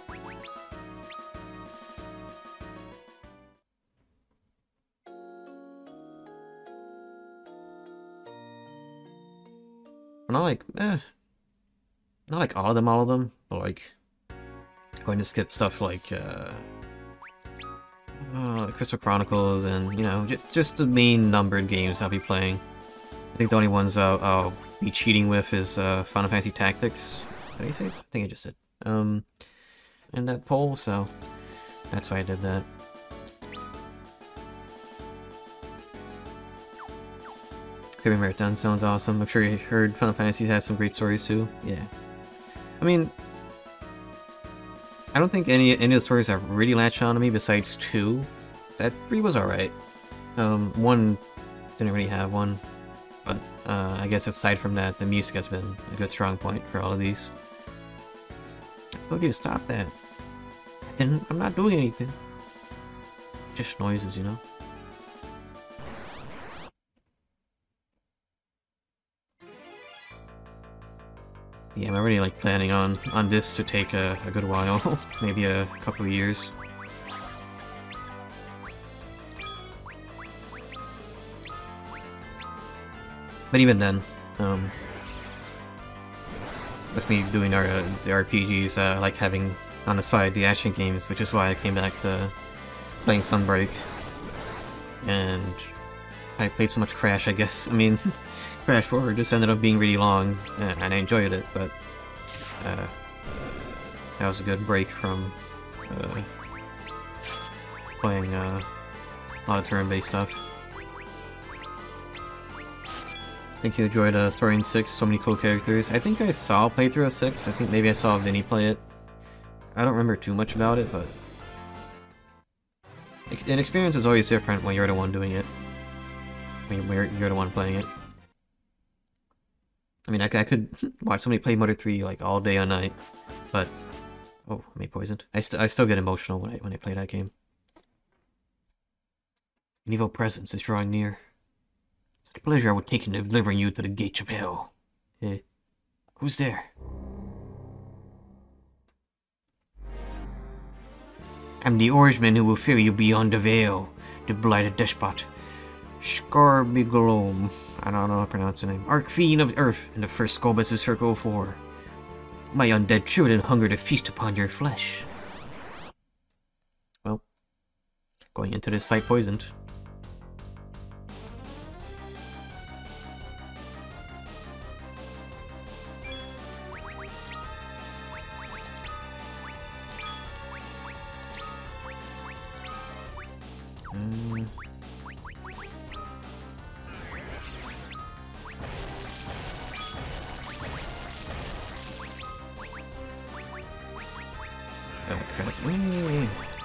Not like all of them, but like going to skip stuff like Crystal Chronicles and, you know, just the main numbered games I'll be playing. I think the only ones I'll be cheating with is Final Fantasy Tactics. Did I say? I think I just did. In that poll, so that's why I did that. Kirby Marathon sounds awesome. I'm sure you heard Final Fantasy had some great stories too. Yeah. I mean, I don't think any of the stories that really latched on to me besides 2. That 3 was alright. 1 didn't really have one. But I guess aside from that, the music has been a good strong point for all of these. I told you to stop that. I'm not doing anything. Just noises, you know? Yeah, I'm already like planning on this to take a good while. Maybe a couple of years. But even then, with me doing the RPGs, I like having on the side the action games, which is why I came back to playing Sunbreak. And I played so much Crash, I guess. I mean, Crash 4 just ended up being really long, and I enjoyed it, but that was a good break from playing a lot of turn-based stuff. I think you enjoyed story in 6, so many cool characters. I think I saw a playthrough of 6. I think maybe I saw Vinny play it. I don't remember too much about it, but an experience is always different when you're the one doing it. When you're the one playing it. I mean, I could watch somebody play Mother 3 like all day all night, but oh, I made poisoned. I still get emotional when I play that game. An evil presence is drawing near. Such pleasure I would take in delivering you to the gates of hell. Hey, who's there? I'm the oarsman who will ferry you beyond the veil, the blighted despot. Scarbiglome. I don't know how to pronounce the name. Archfiend of Earth, and the first Gobus is Circle 4. My undead children hunger to feast upon your flesh. Well, going into this fight poisoned.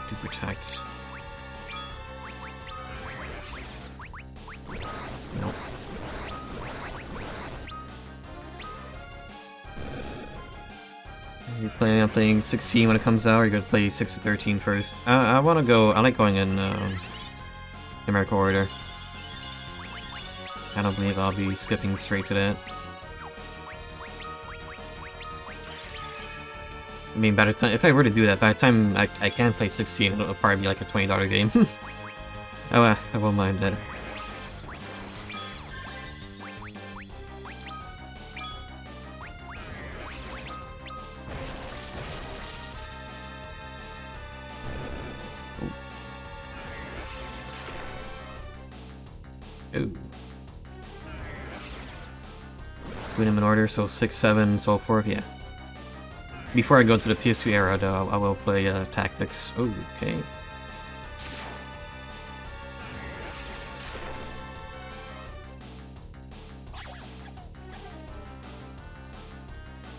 To protect. Nope. Are you planning on playing 16 when it comes out, or are you gonna play 6 to 13 first? I wanna go. I like going in numerical order. I don't believe I'll be skipping straight to that. I mean, by the time, if I were to do that, by the time I can play 16, it'll probably be like a $20 game. Oh, I won't mind that. Ooh. Put them in order, so 6, 7, so forth, yeah. Before I go to the PS2 era, though, I will play Tactics. Oh, okay.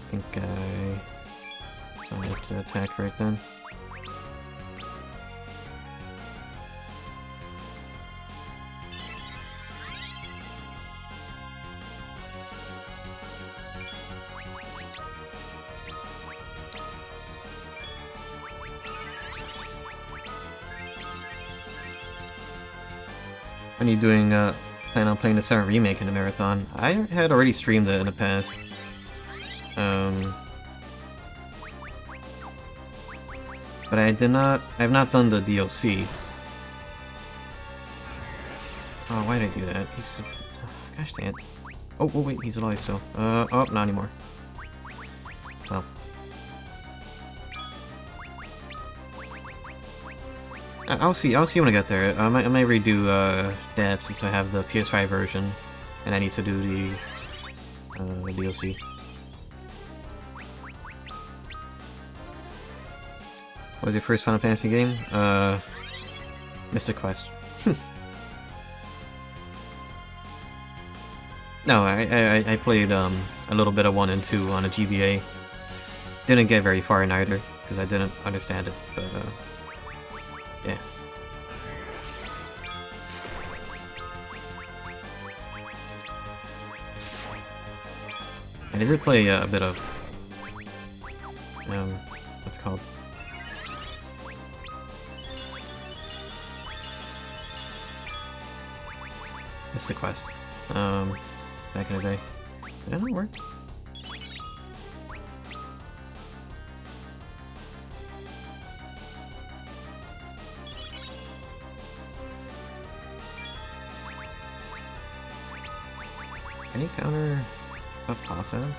I think I decided to attack right then. When are you doing, plan on playing the 7 remake in the marathon? I had already streamed it in the past. But I have not done the DLC. Oh, why did I do that? He's good. Gosh dang it. Oh, wait, he's alive still. Oh, not anymore. Well. I'll see when I get there. I might redo that since I have the PS5 version, and I need to do the DLC. What was your first Final Fantasy game? Mystic Quest. No, I played a little bit of 1 and 2 on a GBA. Didn't get very far in either because I didn't understand it, but yeah. I did play a bit of what's it called? Mystic Quest. Back in the day. Did that not work? Can you counter stuff toss at him?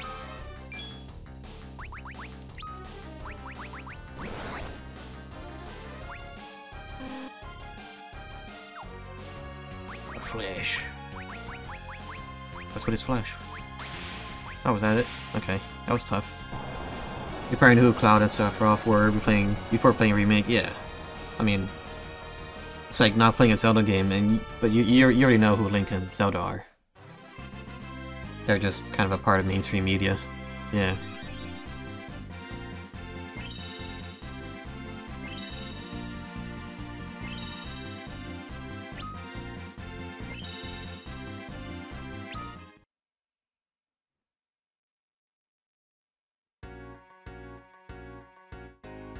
Flash. That's what it's flash. Oh, was that it? Okay, that was tough. You probably knew who Cloud and Sephiroth were before playing Remake. Yeah, I mean, it's like not playing a Zelda game, but you already know who Link and Zelda are. They're just kind of a part of mainstream media. Yeah.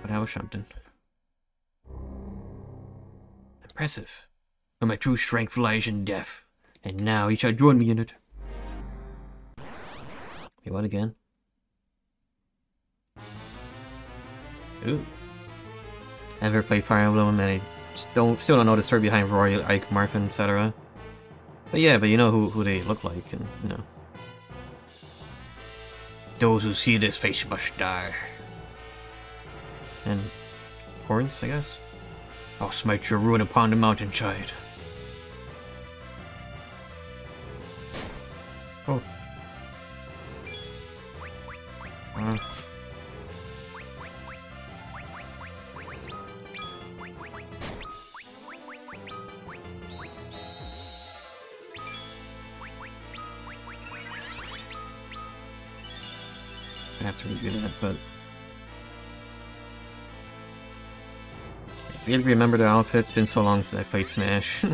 But I was something. Impressive. But my true strength lies in death, and now you shall join me in it. Wait, what again? Ooh. I never played Fire Emblem, and I still don't know the story behind Roy, Ike, Marfin, etc. But yeah, but you know who they look like, and you know. Those who see this face must die. And horns, I guess? I'll smite your ruin upon the mountainside. Oh. I have to redo that, but I really remember the outfits. It's been so long since I played Smash.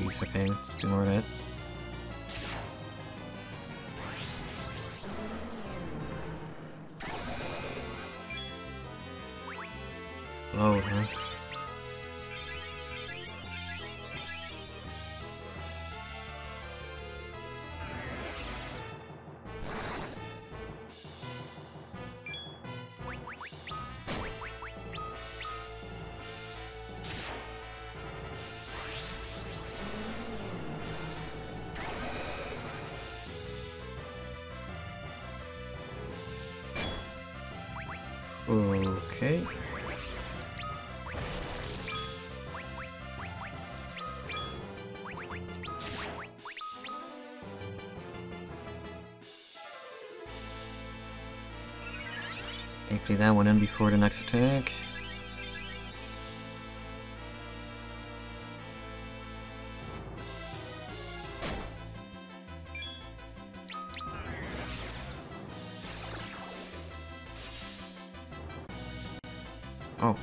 Jeez, okay, let's do more of that. Oh, huh? Okay. Thankfully that went in before the next attack. Oh.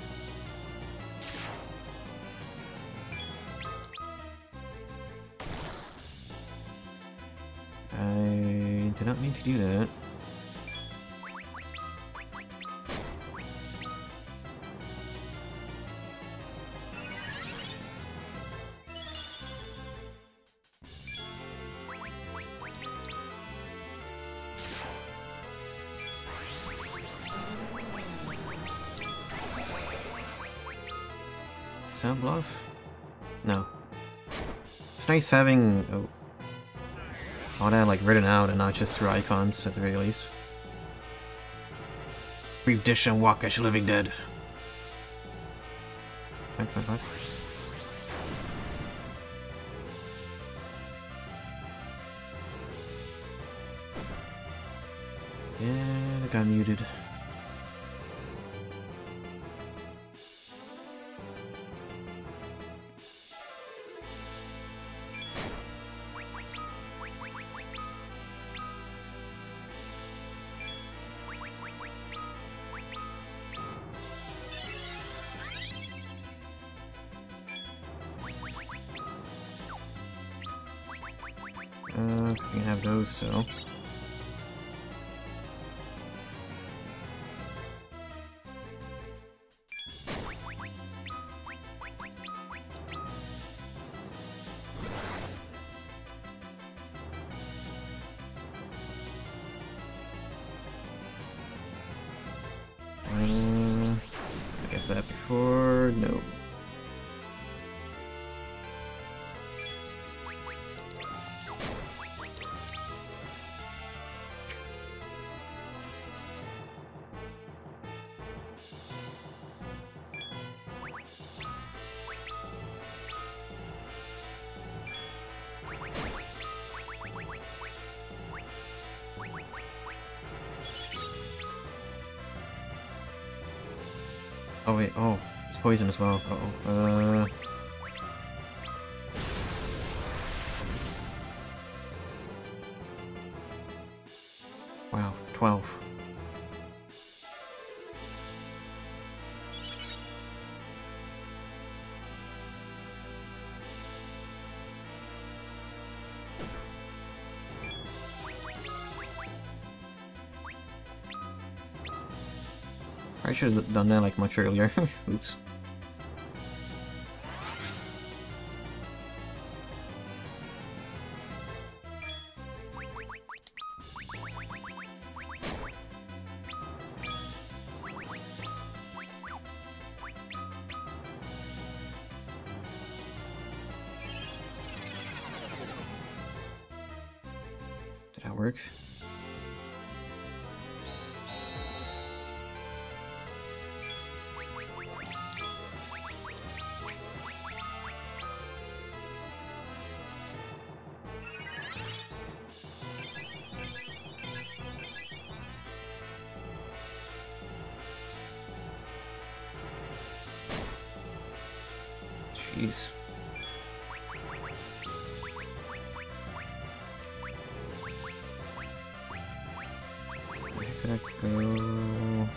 I did not mean to do that. Sound bluff? No. It's nice having all that like written out and not just through icons at the very least. Breathe dish and walk as living dead. What? Yeah, I got muted. We can have those still. I get that before. No. Oh wait, oh, it's poison as well. Uh-oh. Wow, 12. I should have done that like much earlier. Oops. Did that work? Jeez. Where could I go?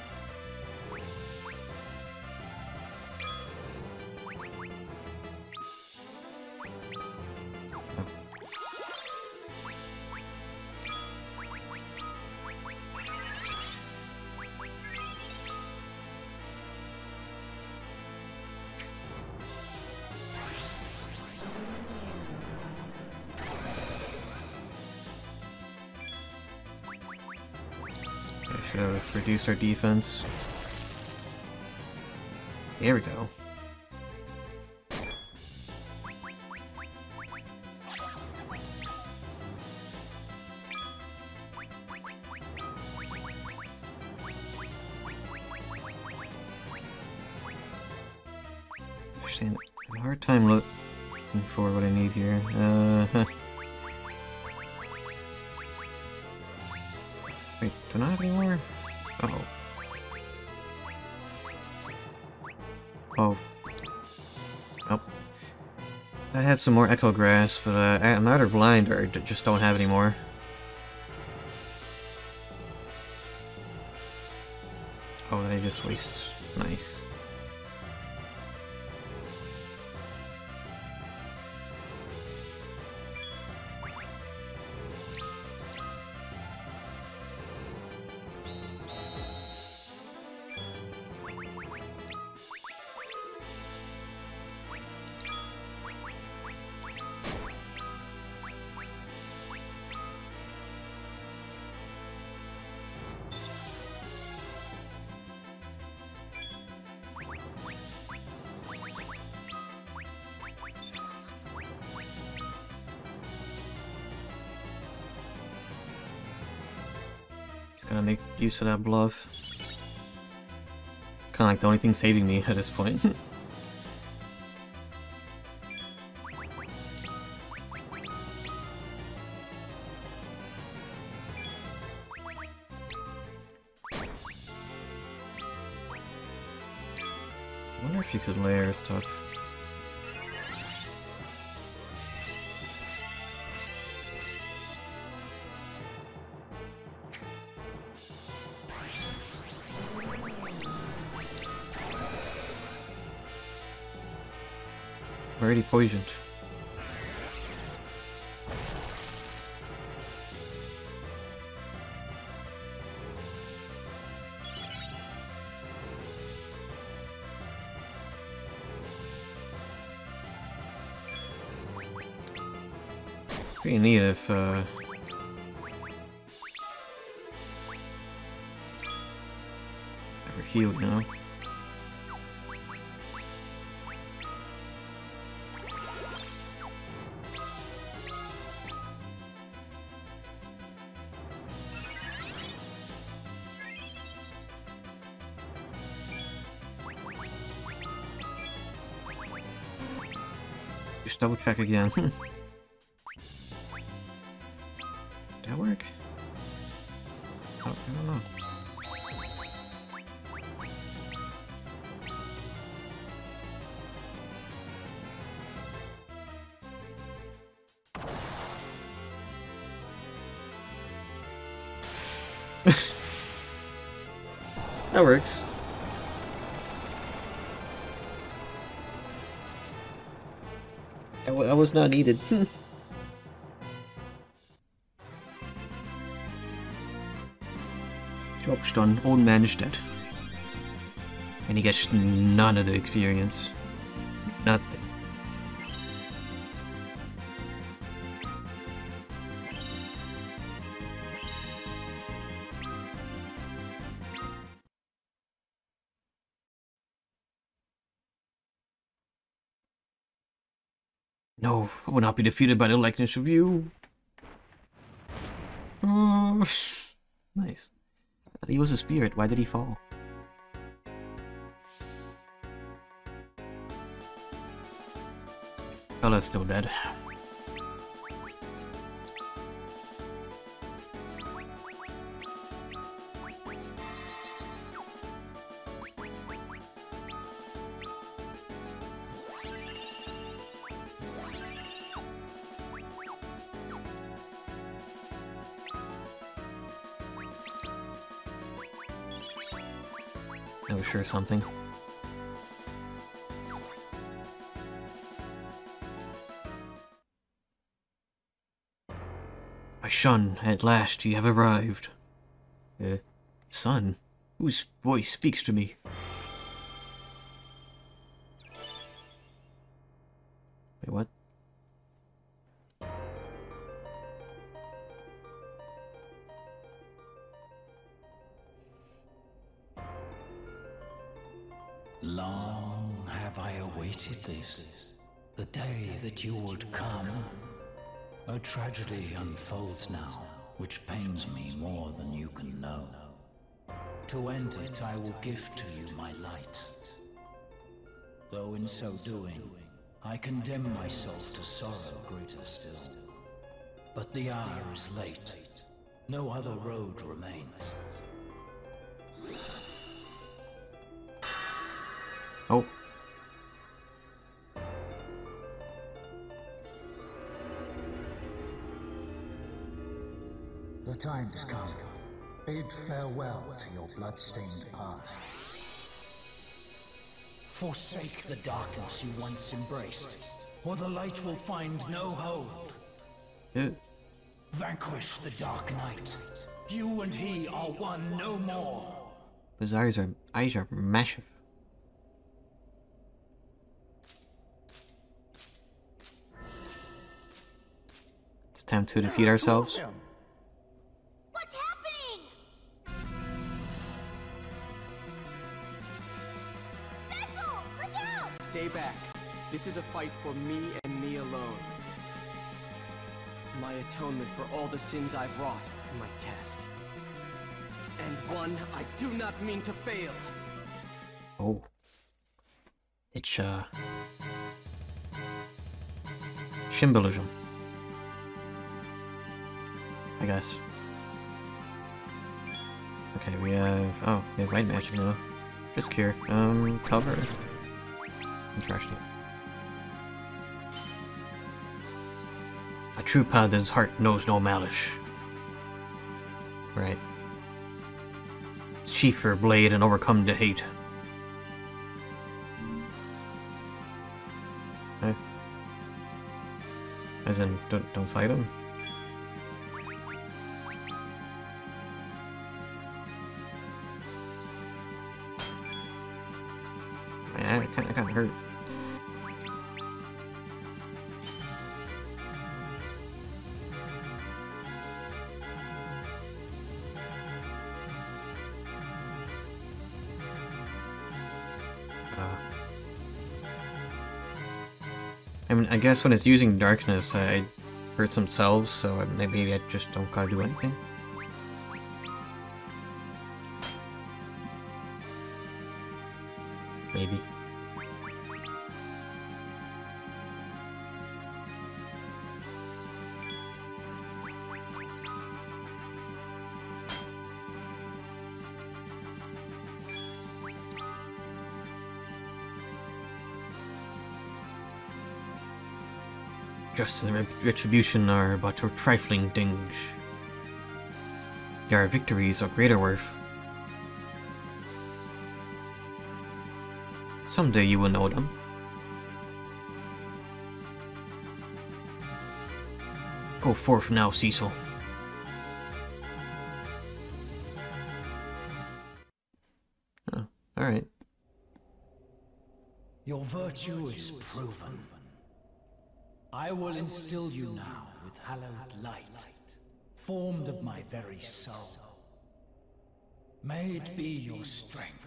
Should have reduced our defense. There we go. Actually, I have a hard time looking for what I need here. Wait, do I not have any more? Uh-oh. Oh. Oh. That had some more Echo Grass, but I'm either blind or I just don't have any more. Oh, did I just waste? Nice. He's gonna make use of that bluff. Kinda like the only thing saving me at this point. I wonder if you could layer stuff. Already poisoned. Pretty neat if ever healed, you know? Just double check again. Did that work? Oh, I don't know. That works. I was not needed. Job's done. Old man's dead. And he gets none of the experience. Nothing. No, I will not be defeated by the likeness of you. Oh, nice. I thought he was a spirit. Why did he fall? Fella's still dead. Oh, sure, something. My son, at last you have arrived. Son? Whose voice speaks to me? Wait, what? Long have I awaited this, the day that you would come. A tragedy unfolds now, which pains me more than you can know. To end it, I will gift to you my light. Though in so doing, I condemn myself to sorrow greater still. But the hour is late. No other road remains. Oh. The time has come. Bid farewell to your blood-stained past. Forsake the darkness you once embraced, or the light will find no hold. Vanquish the Dark Knight. You and he are one no more. His eyes are massive. It's time to defeat ourselves. What's happening? Cecil, look out! Stay back. This is a fight for me and me alone. My atonement for all the sins I've wrought in my test. And one I do not mean to fail. Oh. It's, symbolism, I guess. Okay, we have white magic now. Just cure. Cover. Interesting. A true paladin's heart knows no malice. Right. Sheath her blade and overcome the hate. Okay. As in, don't fight him. Man, it kinda hurt. I mean, I guess when it's using darkness, I hurt themselves, so maybe I just don't gotta do anything. Maybe. Justice and retribution are but trifling things. There are victories of greater worth. Someday you will know them. Go forth now, Cecil. Oh, alright. Your virtue is proven. I will instill you now with hallowed light, formed of my very soul. May it be your strength,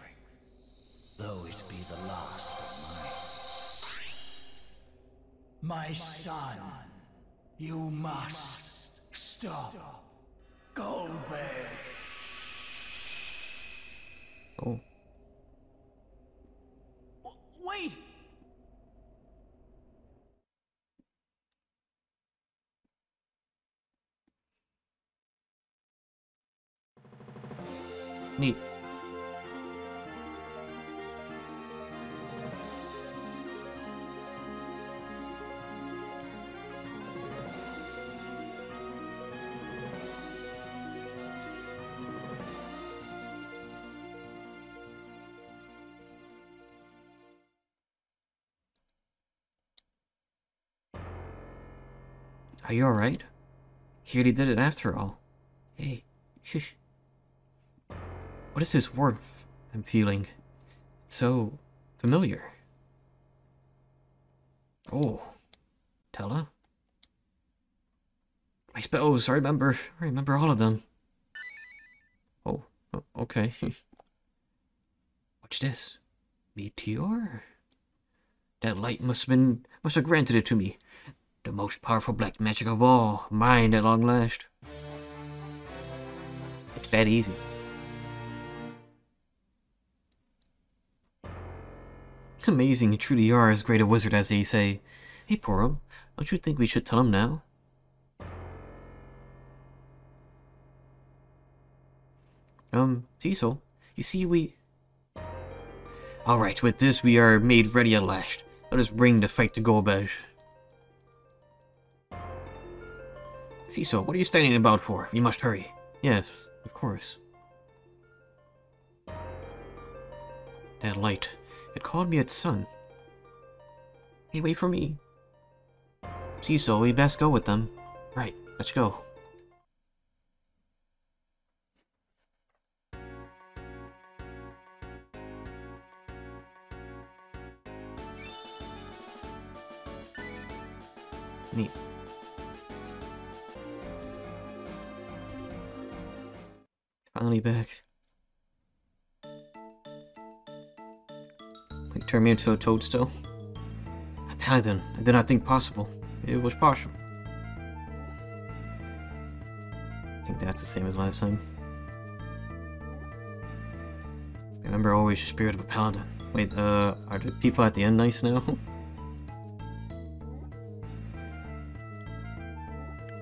though it be the last of mine. My son, you must stop Goldberg. Oh. Wait! Neat. Are you alright? He really did it after all. Hey, shush. What is this warmth I'm feeling? It's so familiar. Oh, Tella? My spells, I remember all of them. Oh, okay. Watch this. Meteor? That light must have granted it to me. The most powerful black magic of all, mine at long last. It's that easy. Amazing, you truly are as great a wizard as they say. Hey, Porum, don't you think we should tell him now? Cecil, you see we... Alright, with this we are made ready at last. Let us bring the fight to Golbez. Cecil, what are you standing about for? You must hurry. Yes, of course. That light. It called me its son. Hey, wait for me. Cecil, we best go with them. Right, let's go. Neat. Finally back. He turned me into a toadstool. A paladin. I did not think possible. It was partial. I think that's the same as last time. Remember always the spirit of a paladin. Wait, are the people at the end nice now?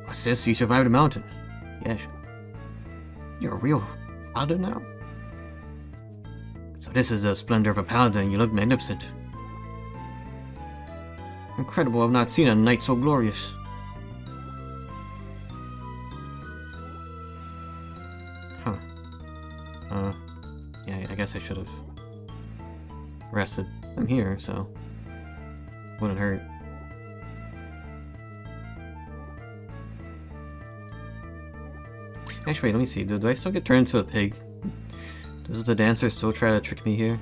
What's this? You survived a mountain. Yes. You're a real paladin now? So this is the splendor of a paladin. You look magnificent. Incredible, I've not seen a knight so glorious. Huh. Yeah, I guess I should have rested. I'm here, so wouldn't hurt. Actually, wait, let me see. Do I still get turned into a pig? Does the dancer still try to trick me here?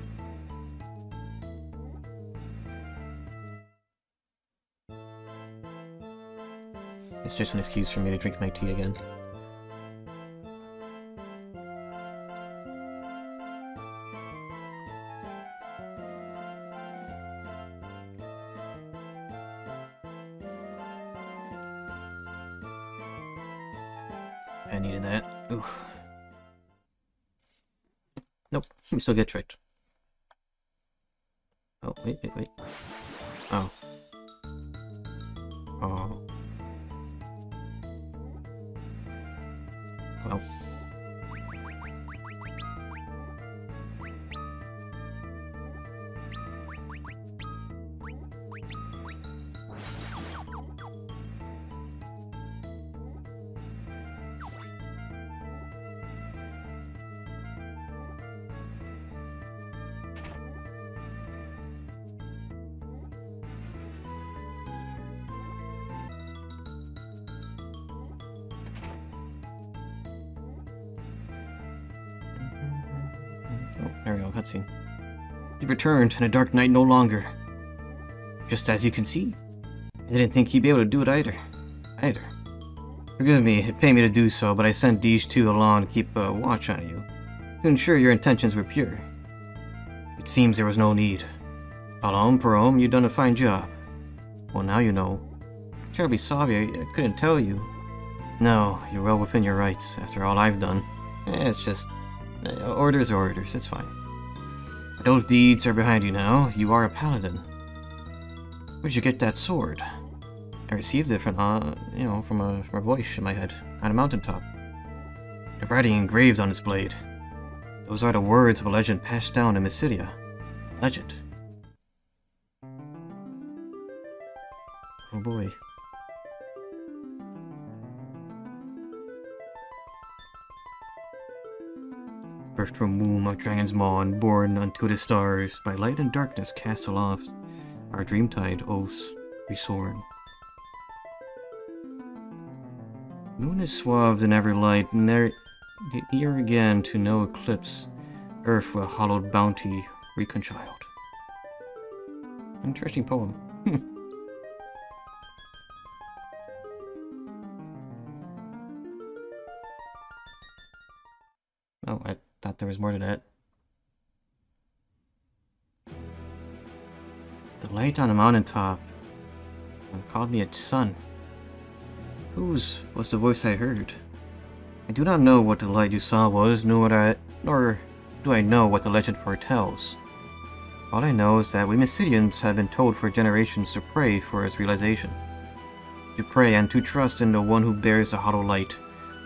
It's just an excuse for me to drink my tea again. I needed that. Oof. Nope, we still get tricked. Oh, wait. Oh. Oh. Well. There we go, cutscene. You returned, and a dark night no longer. Just as you can see. I didn't think he'd be able to do it either. Forgive me, it paid me to do so, but I sent these two along to keep a watch on you, to ensure your intentions were pure. It seems there was no need. Parom, you've done a fine job. Well, now you know. Terribly sorry, I couldn't tell you. No, you're well within your rights, after all I've done. It's just... orders are orders, it's fine. But those deeds are behind you now. You are a paladin. Where'd you get that sword? I received it from, from a voice in my head, on a mountaintop. The writing engraved on its blade. Those are the words of a legend passed down in Mysidia. Legend. Oh boy. Birthed from womb of dragon's maw and born unto the stars, by light and darkness cast aloft, our dreamtide oaths resoaring. Moon is swathed in every light, near again to no eclipse, earth with hallowed bounty reconciled. Interesting poem. Oh, I thought there was more to that. The light on the mountaintop called me a son. Whose was the voice I heard? I do not know what the light you saw was, nor do I know what the legend foretells. All I know is that we Mysidians have been told for generations to pray for its realization. To pray and to trust in the one who bears the hollow light.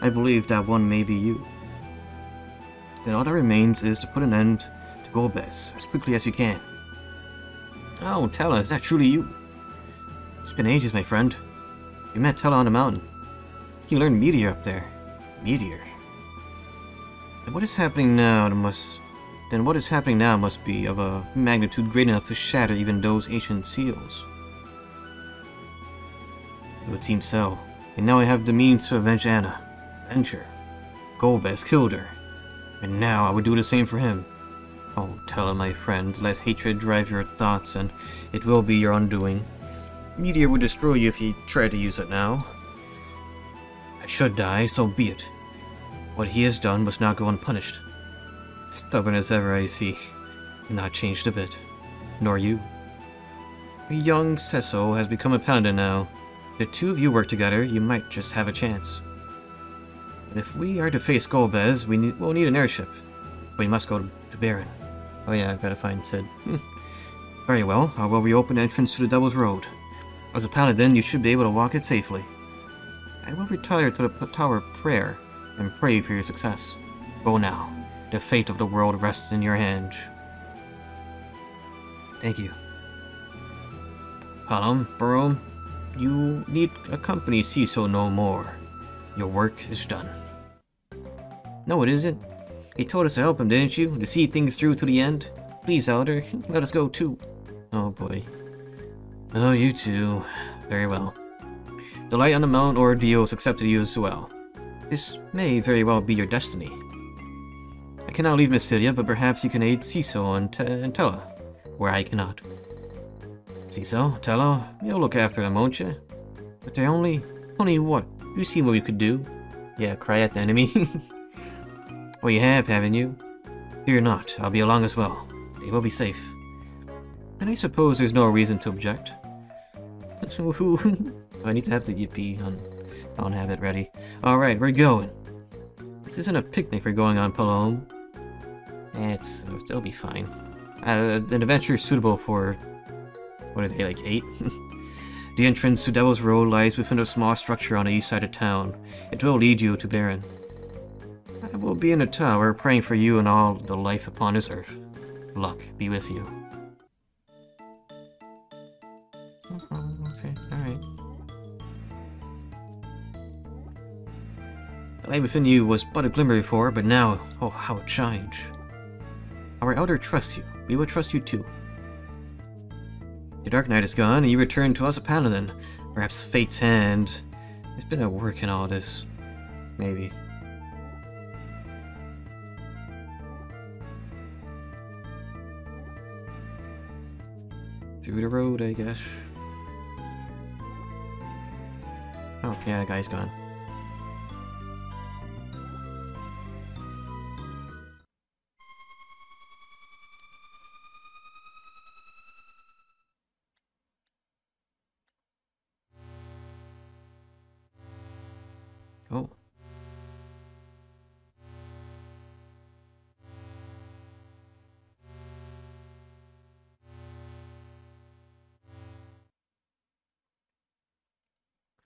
I believe that one may be you. Then all that remains is to put an end to Golbez as quickly as we can. Oh, Tella, is that truly you? It's been ages, my friend. We met Tella on the mountain. You learned Meteor up there. Meteor? And what is happening now must be of a magnitude great enough to shatter even those ancient seals. It would seem so. And now I have the means to avenge Anna. Avenge her. Golbez killed her. And now I would do the same for him. Oh, Tella, my friend, let hatred drive your thoughts, and it will be your undoing. Meteor would destroy you if you tried to use it now. I should die, so be it. What he has done must not go unpunished. Stubborn as ever, I see. Not changed a bit. Nor you. A young Sesso has become a paladin now. If the two of you work together, you might just have a chance. And if we are to face Golbez, we'll need an airship. So we must go to Baron. Oh yeah, I've got to find Sid. Very well, I will reopen the entrance to the Devil's Road. As a paladin, you should be able to walk it safely. I will retire to the Tower of Prayer and pray for your success. Go now. The fate of the world rests in your hands. Thank you. Palom, Barome, you need accompany Ciso no more. Your work is done. No, it isn't. You told us to help him, didn't you? To see things through to the end? Please, Elder, let us go too. Oh boy. Oh, you too. Very well. The light on the mountain ordeal has accepted you as well. This may very well be your destiny. I cannot leave Mysidia, but perhaps you can aid Ciso and Tella, where I cannot. Ciso, Tella, you'll look after them, won't you? But they're only what? You see what we could do? Yeah, cry at the enemy. Well, you have, haven't you? Fear not, I'll be along as well. They will be safe. And I suppose there's no reason to object. I need to have the yippee on. I don't have it ready. Alright, we're going. This isn't a picnic we're going on, Palom. It'll be fine. An adventure suitable for... What are they, like 8? The entrance to Devil's Road lies within a small structure on the east side of town. It will lead you to Baron. I will be in the tower praying for you and all the life upon this earth. Luck be with you. Okay, alright. The light within you was but a glimmer before, but now, oh, how it shines. Our elder trusts you. We will trust you too. The Dark Knight is gone, and you return to us a paladin. Perhaps fate's hand. There's been a work in all this. Maybe. Through the road, I guess. Oh, yeah, the guy's gone. Oh.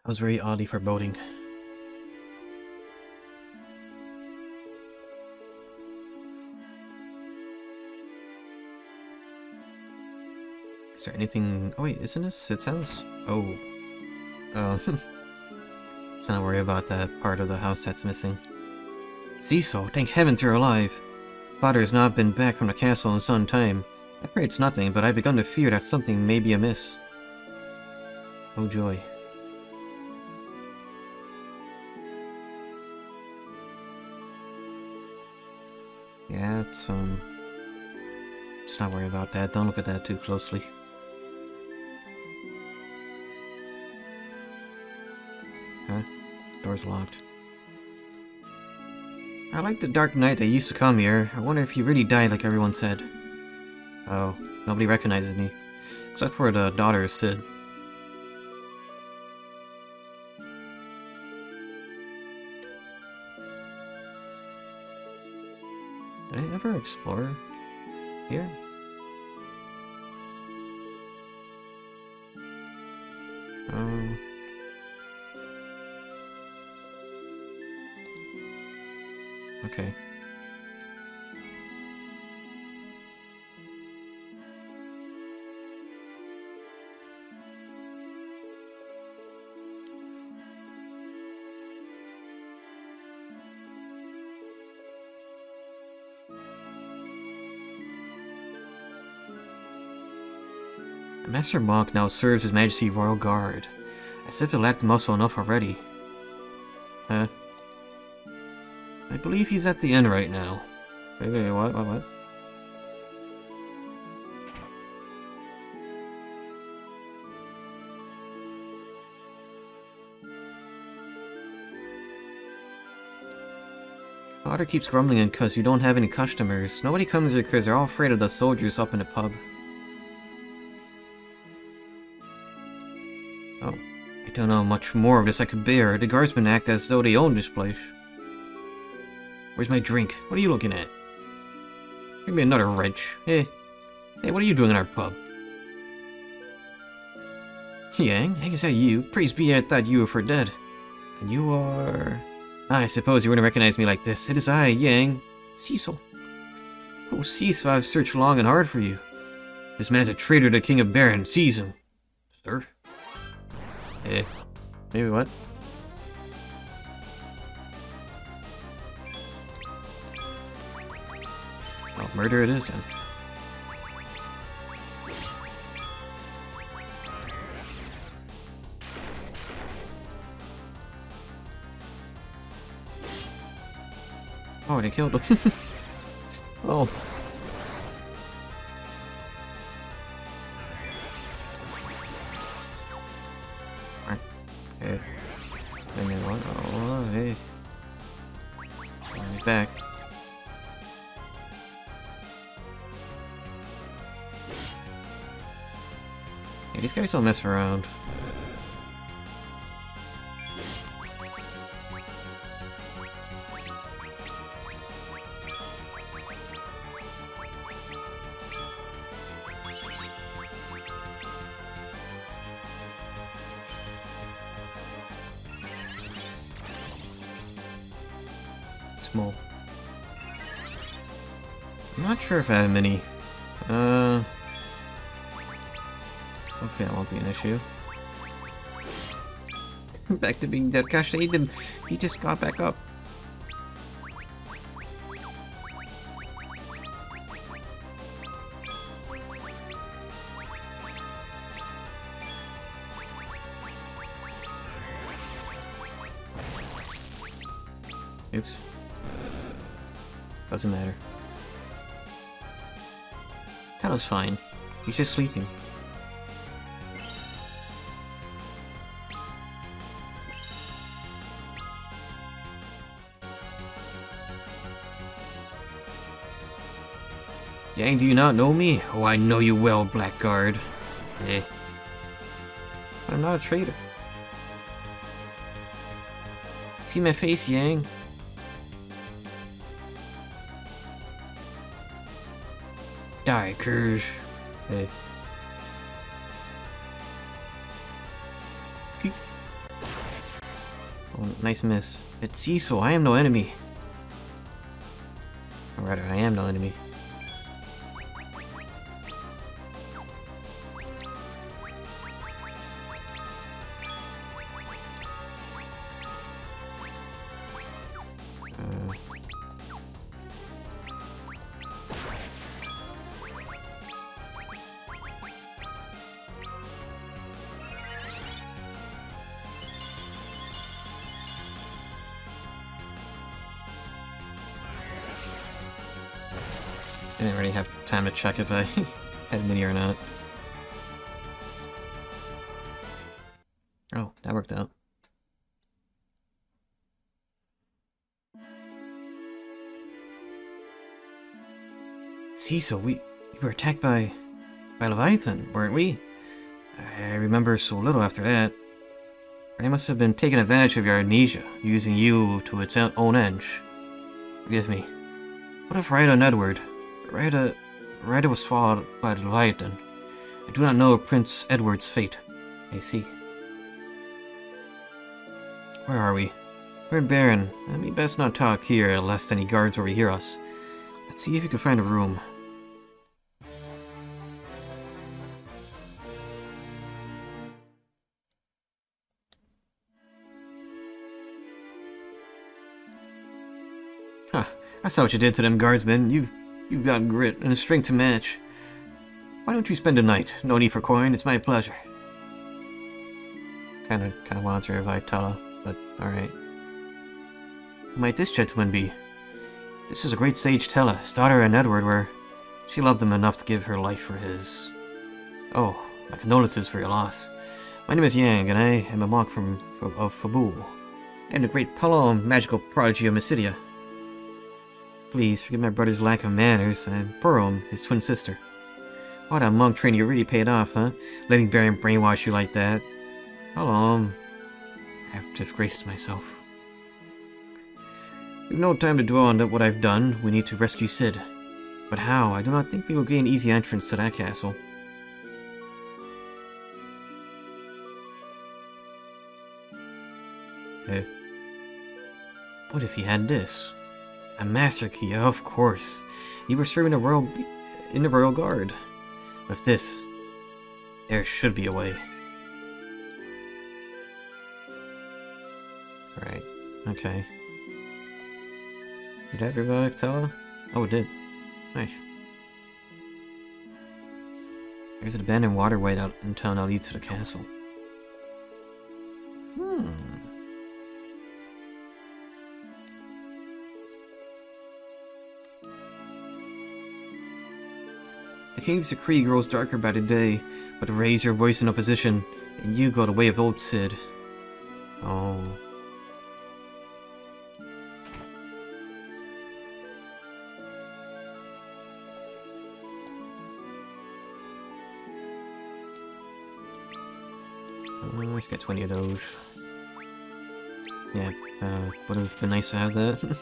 That was very oddly foreboding. Is there anything... Oh wait, isn't this Sid's house? Oh. Let's not worry about that part of the house that's missing. Ciso, thank heavens you're alive. Father has not been back from the castle in some time. I pray it's nothing, but I've begun to fear that something may be amiss. Oh joy. Yeah, let's not worry about that. Don't look at that too closely. Huh? Door's locked. I like the Dark Knight that used to come here. I wonder if he really died like everyone said. Oh, nobody recognizes me. Except for the daughter of Sid. Did I ever explore here? Okay. The Master Monk now serves His Majesty Royal Guard, as if it lacked muscle enough already. Huh? I believe he's at the inn right now. Wait, what? Father keeps grumbling because you don't have any customers. Nobody comes here because they're all afraid of the soldiers up in the pub. Oh, I don't know how much more of this I could bear. The guardsmen act as though they own this place. Where's my drink? What are you looking at? Give me another wrench. Hey, what are you doing in our pub? Yang, is that you? Praise be, I thought you were for dead. And you are... I suppose you wouldn't recognize me like this. It is I, Yang. Cecil. Oh, Cecil, I've searched long and hard for you. This man is a traitor to the King of Baron. Seize him. Sir? Hey. Maybe what? Oh, murder it is then. Oh, they killed him. Oh. Hey. What? Oh, hey. He's back. Yeah, these guys don't mess around. Small. I'm not sure if I have many. Hopefully that won't be an issue. Back to being dead. Gosh, they him. He just got back up. Oops. Doesn't matter. That was fine. He's just sleeping. Yang, do you not know me? Oh, I know you well, Blackguard. Eh. But I'm not a traitor. See my face, Yang? Die, Kurj. Hey. Oh, nice miss. It's Cecil, I am no enemy. Or rather, I am no enemy. Didn't really have time to check if I had mini or not. Oh, that worked out. Cecil, we were attacked by Leviathan, weren't we? I remember so little after that. I must have been taking advantage of your amnesia, using you to its own end. Forgive me. What if Ryder and Edward? Ryder was swallowed by the Leviathan. I do not know Prince Edward's fate. I see. Where are we? We're in Baron. We best not talk here, lest any guards overhear us. Let's see if you can find a room. Huh. I saw what you did to them guardsmen. You've got grit and a strength to match. Why don't you spend a night? No need for coin. It's my pleasure. Kinda wanted to revive Tala, but alright. Who might this gentleman be? This is a great sage Tala, his daughter and Edward were. She loved him enough to give her life for his. Oh, my condolences for your loss. My name is Yang, and I am a monk of Fabul. I am the great Palom magical prodigy of Mysidia. Please forgive my brother's lack of manners, and Purom, his twin sister. Oh, that monk training really paid off, huh? Letting Baron brainwash you like that. Palom. I have disgraced myself. We have no time to dwell on what I've done. We need to rescue Sid. But how? I do not think we will gain easy entrance to that castle. What if he had this? A master key, of course. He was serving in the Royal Guard. With this, there should be a way. Right. Okay. Did that revive Tala? Oh, it did. Nice. There's an abandoned waterway out in town that leads to the castle. The king's decree grows darker by the day, but raise your voice in opposition, and you go the way of old Sid. Oh. Let's get 20 of those. Yeah, would have been nice to have that a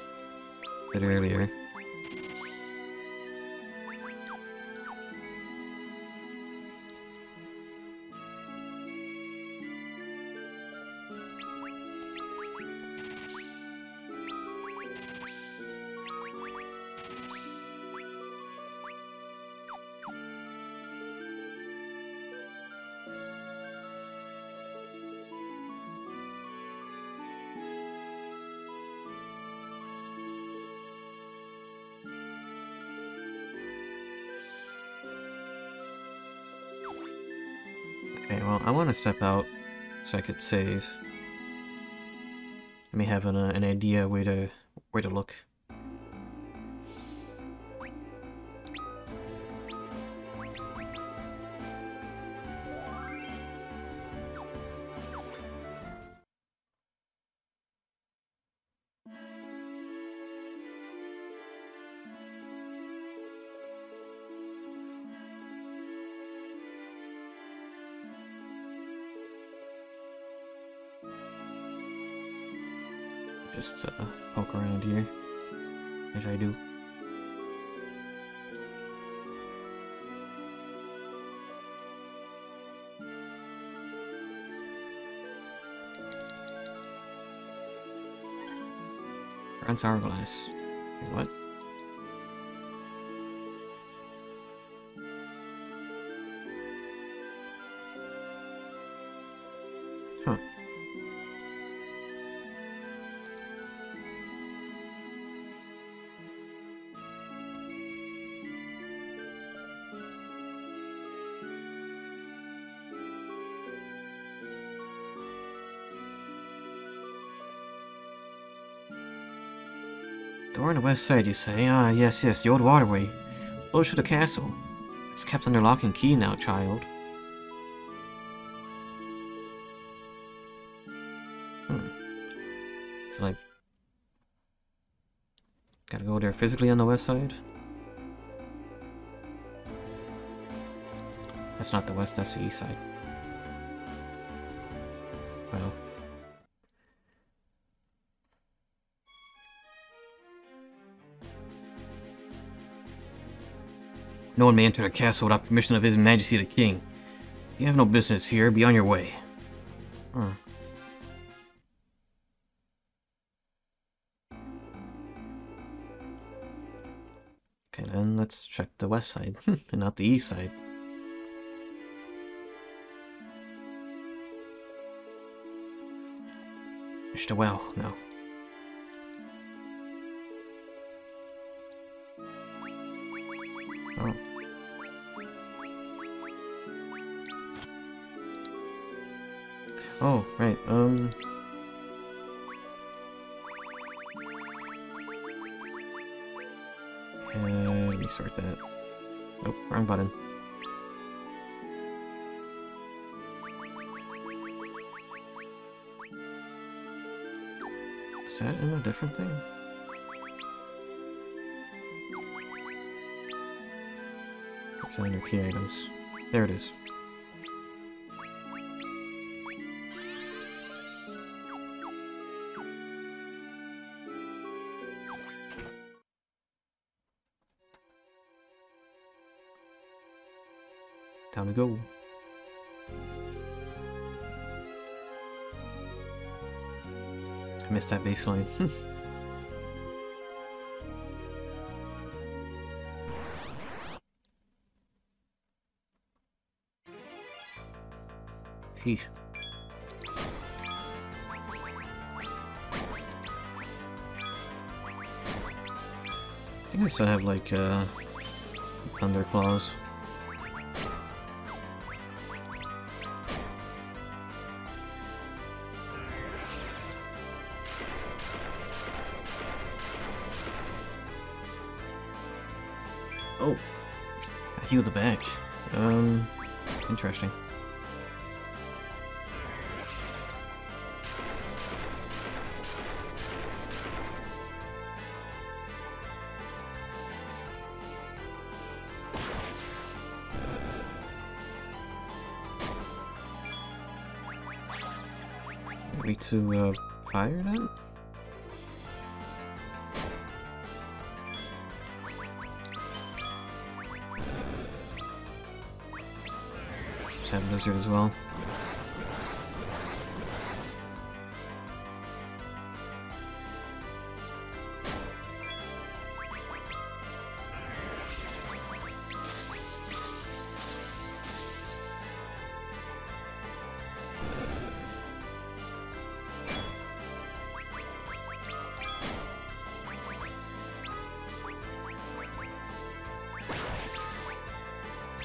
bit earlier. Okay, well, I want to step out so I could save. I may have an idea where to look. Just poke around here, as I do. Bronze hourglass. Wait, what? Huh. Door on the west side, you say? Ah, yes, the old waterway. Close to the castle. It's kept under lock and key now, child. It's like... Gotta go there physically on the west side? That's not the west, that's the east side. Well. No one may enter the castle without permission of His Majesty the King. You have no business here. Be on your way. Hmm. Okay, then let's check the west side, and not the east side. Fish the well, no. Oh. Oh, right, let me sort that. Nope, wrong button. Is that in a different thing? It's under key items. There it is. Time to go. I missed that baseline. Sheesh. I think I still have like thunder claws. Oh, I healed the back. Interesting. Wait to fire that? Have Blizzard as well.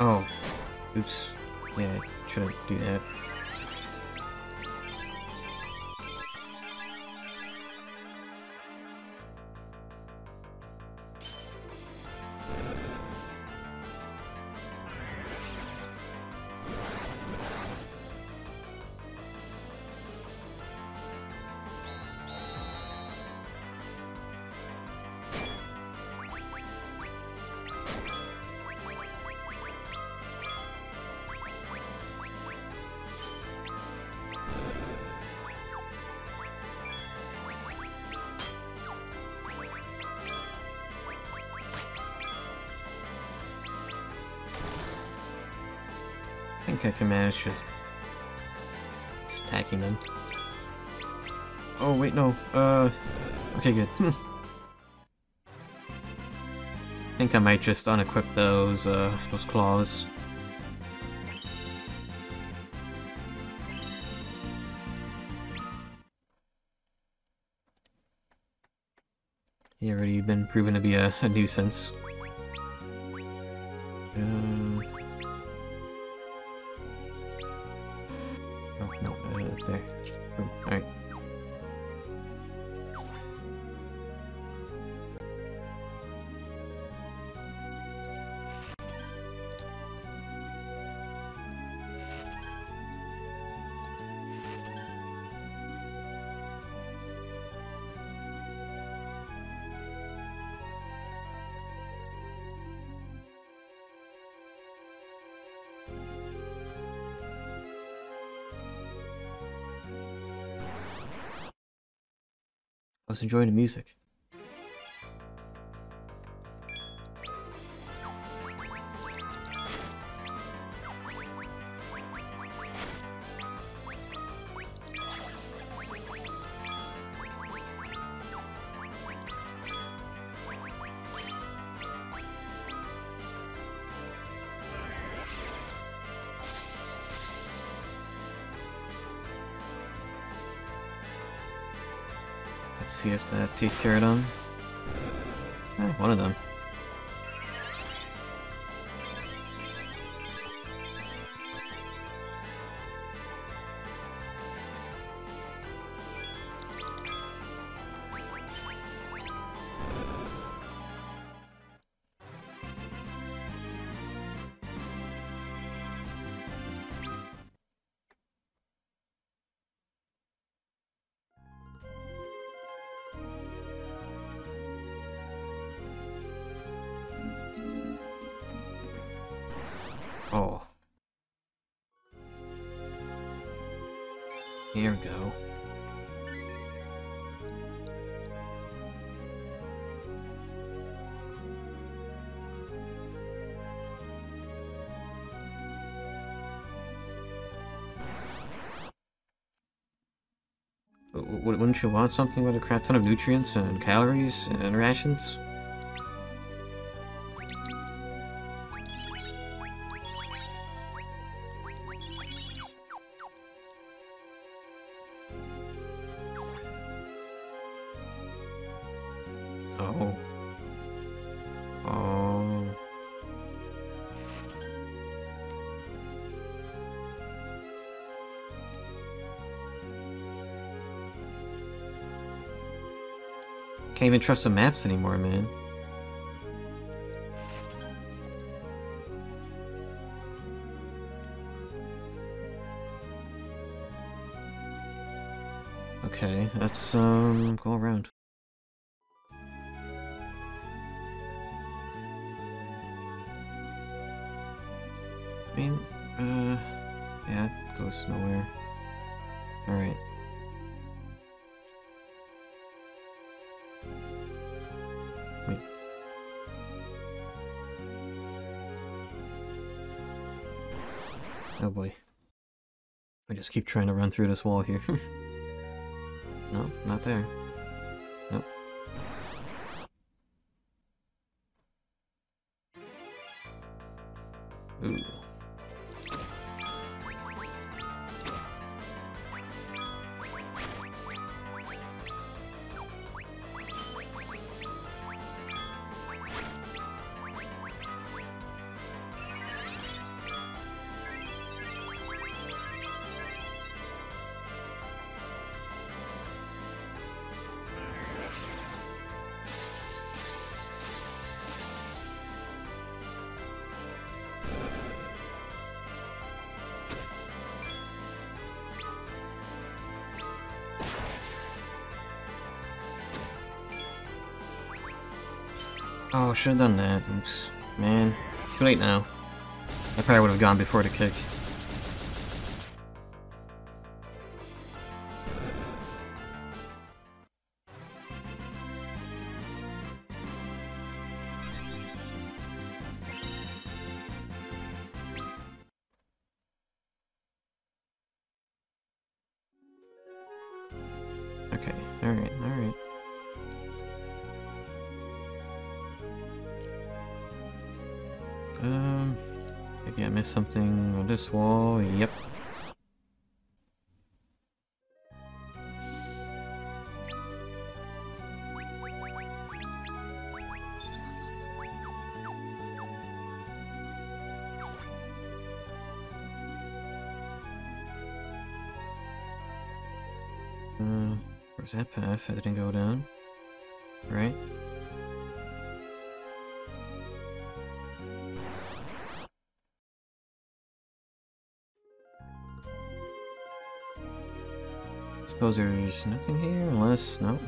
Oh, oops. Yeah, I shouldn't do that. I think I can manage just stacking them. Oh wait, no. Okay, good. I think I might just unequip those claws. He already been proven to be a nuisance. Oh, no, there. Oh, alright. was enjoying the music. Let's see if that takes care of them. One of them. Oh. Here we go. Wouldn't you want something with a crap ton of nutrients and calories and rations? Oh. Oh. Can't even trust the maps anymore, man. Okay, let's go around. I mean, yeah, it goes nowhere. Alright. Wait. Oh boy. I just keep trying to run through this wall here. No, not there. Nope. Ooh. Oh, should have done that. Oops. Man. Too late now. I probably would have gone before the kick. Okay, alright, alright. Maybe I missed something on this wall. Yep. Where's that path? I didn't go down. Right? Suppose there's nothing here, unless... no?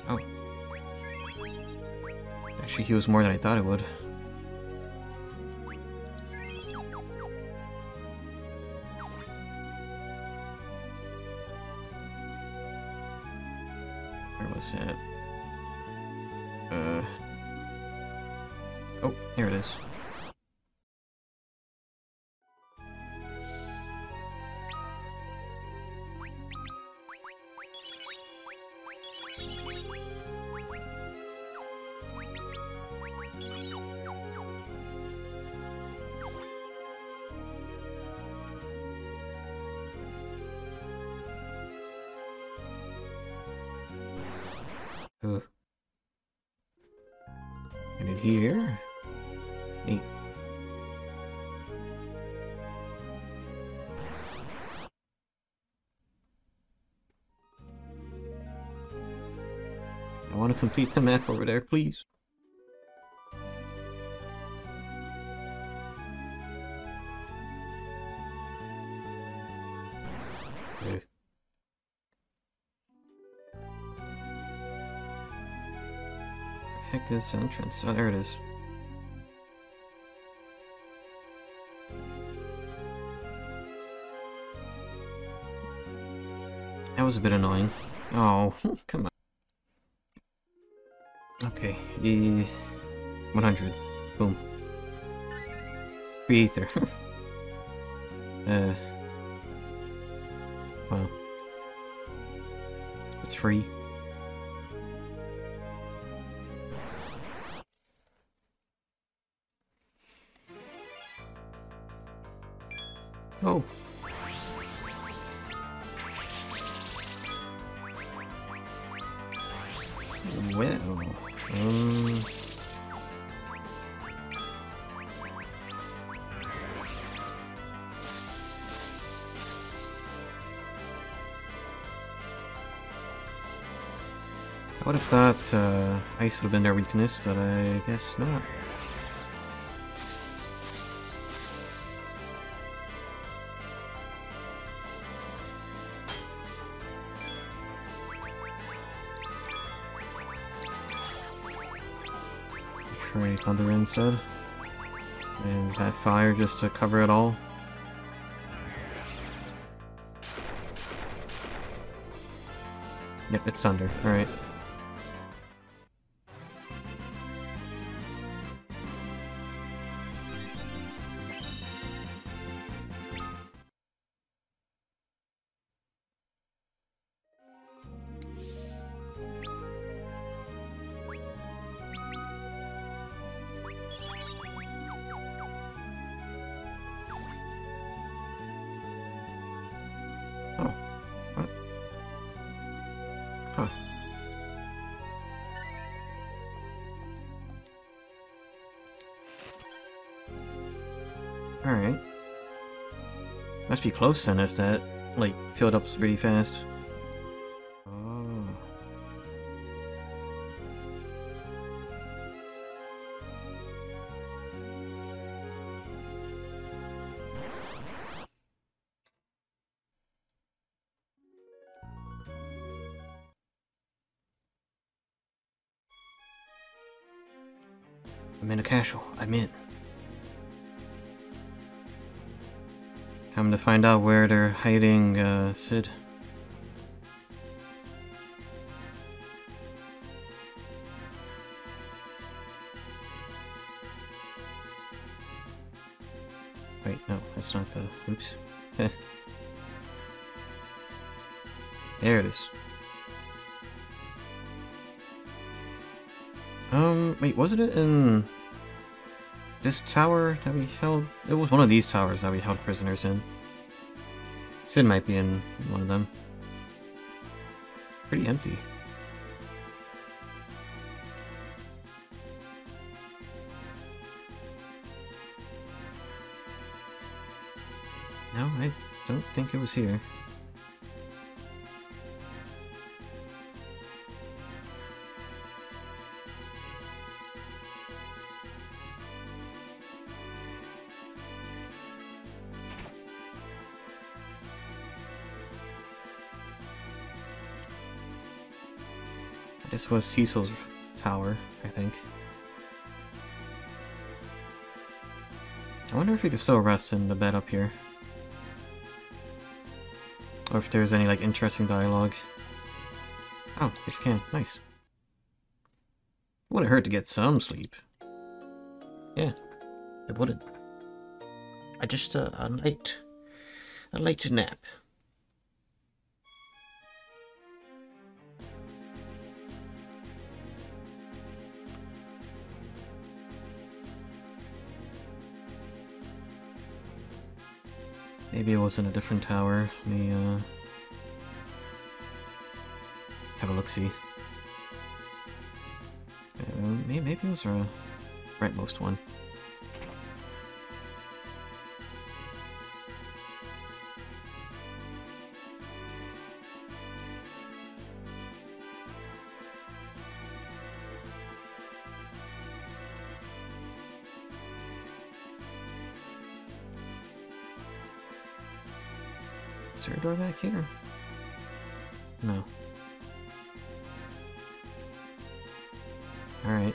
Oh. Actually, he was more than I thought it would. Where was it? Oh, here it is. Ugh. And in here? Neat. I want to complete the map over there, please. Ugh. Heck is the entrance? Oh, there it is. That was a bit annoying. Oh, come on. Okay, 100. Boom. Free ether. Wow. It's free. Oh. Well, I would have thought ice would have been their weakness, but I guess not. Try thunder instead, and have fire just to cover it all. Yep, it's thunder. Alright. Oh. What? Huh. Alright. Must be close then if that, like, filled up really fast. Oh. I'm in a casual. I'm in. Time to find out where they're hiding, Sid. Wait, no, that's not the... Oops. There it is. Wait, wasn't it in this tower that we held? It was one of these towers that we held prisoners in. Sid might be in one of them. Pretty empty. No, I don't think it was here. This was Cecil's tower, I think. I wonder if we could still rest in the bed up here. Or if there's any, like, interesting dialogue. Oh, yes you can. Nice. Wouldn't hurt to get some sleep. Yeah, it wouldn't. I just, a light nap. Maybe it was in a different tower. Let me, have a look-see. Maybe it was a rightmost one. Is there a door back here? No. Alright.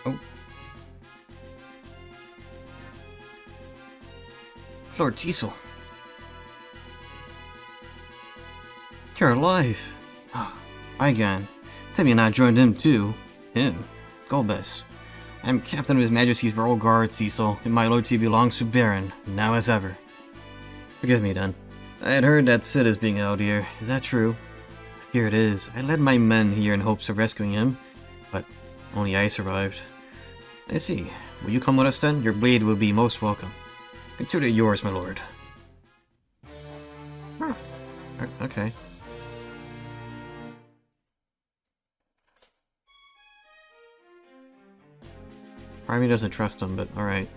Oh. Lord Teasel. You're alive. Ah, Igon. Tell me you're not joined him too. Him? Golbez. I'm captain of His Majesty's Royal Guard, Cecil, and my loyalty belongs to Baron, now as ever. Forgive me, then. I had heard that Sid is being out here. Is that true? Here it is. I led my men here in hopes of rescuing him, but only I survived. I see. Will you come with us then? Your blade will be most welcome. Consider it yours, my lord. Okay. Part of me doesn't trust him, but alright.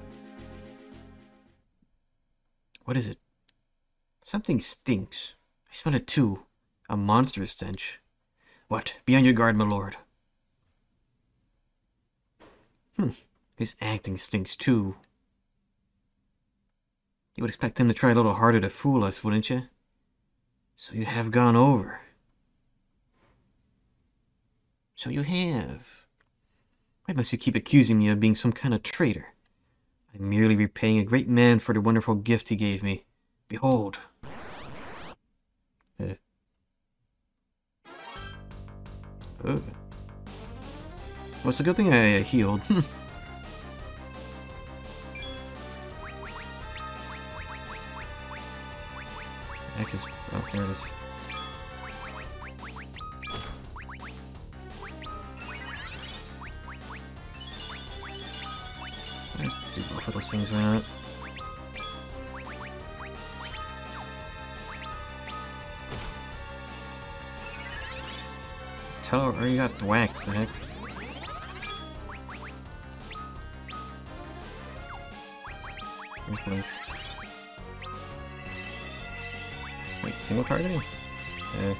What is it? Something stinks. I smell it too. A monstrous stench. What? Be on your guard, my lord. His acting stinks too. You would expect him to try a little harder to fool us, wouldn't you? So you have gone over. So you have. Why must you keep accusing me of being some kind of traitor? I'm merely repaying a great man for the wonderful gift he gave me. Behold. Oh. Well, it's a good thing I healed. Heck is... Oh, there it is. Let's do both of those things, why not? Tell her you got whacked, the heck? Where's Blink? Wait, single targeting? That.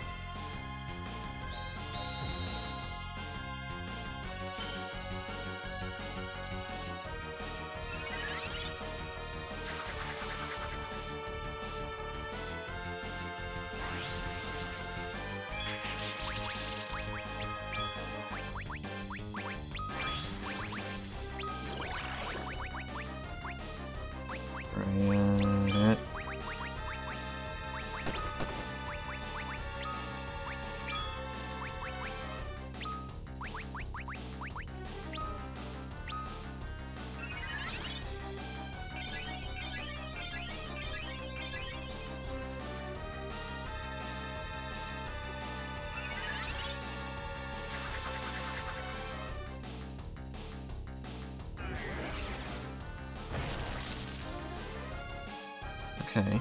Okay.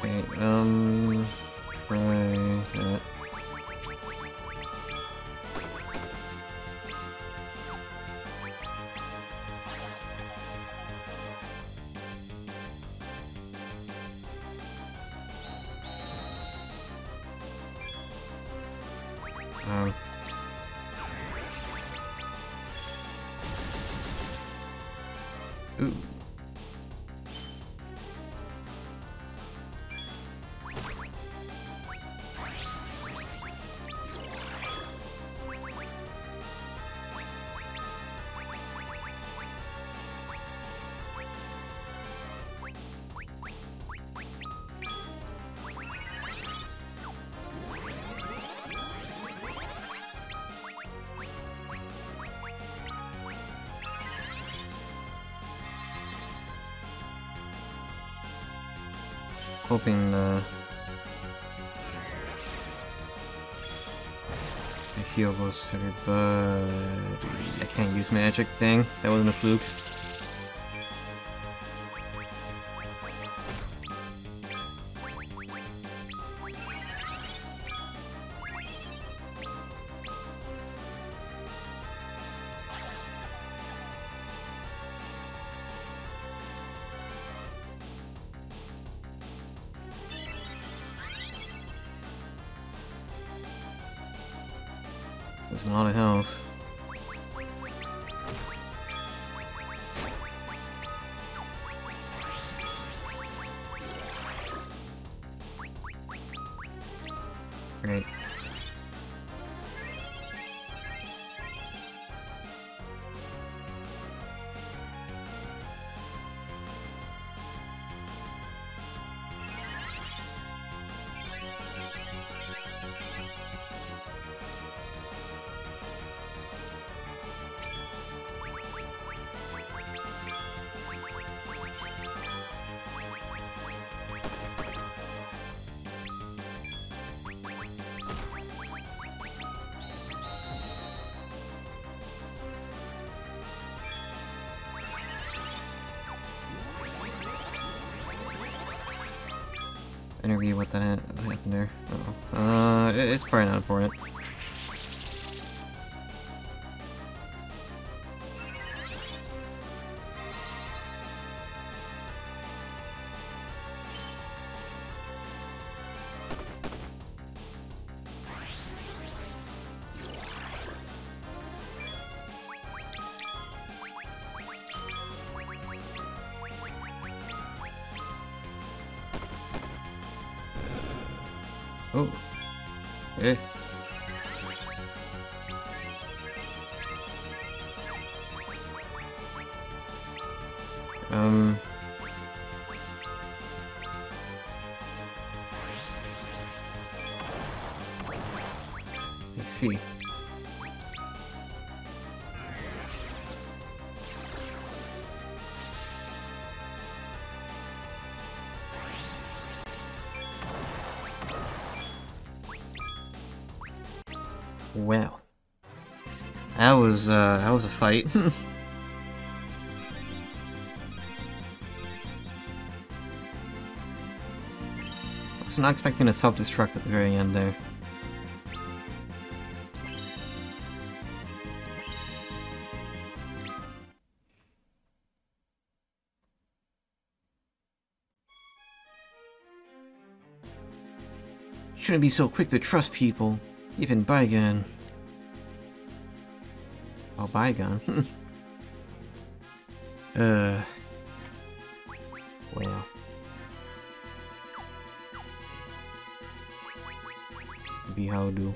Okay, try that. Ooh. Hoping the heal goes to everybody. I can't use magic. Dang, that wasn't a fluke. There's a lot of health. Great. Interview what happened there. Uh-oh. It's probably not important. Oh. Eh. I see. Well, that was a fight. I was not expecting to self-destruct at the very end there. Shouldn't be so quick to trust people. Even Bygone. Oh, Bygone. Well. Be how do.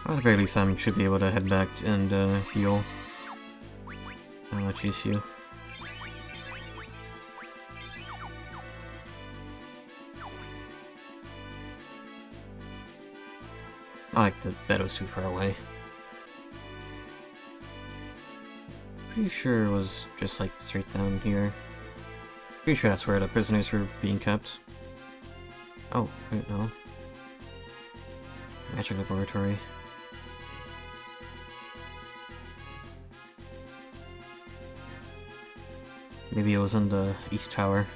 At the very least, I should be able to head back and heal. Not much issue. I like the bed was too far away. Pretty sure it was just like straight down here. Pretty sure that's where the prisoners were being kept. Oh, wait, no. Magic laboratory. Maybe it was on the East Tower.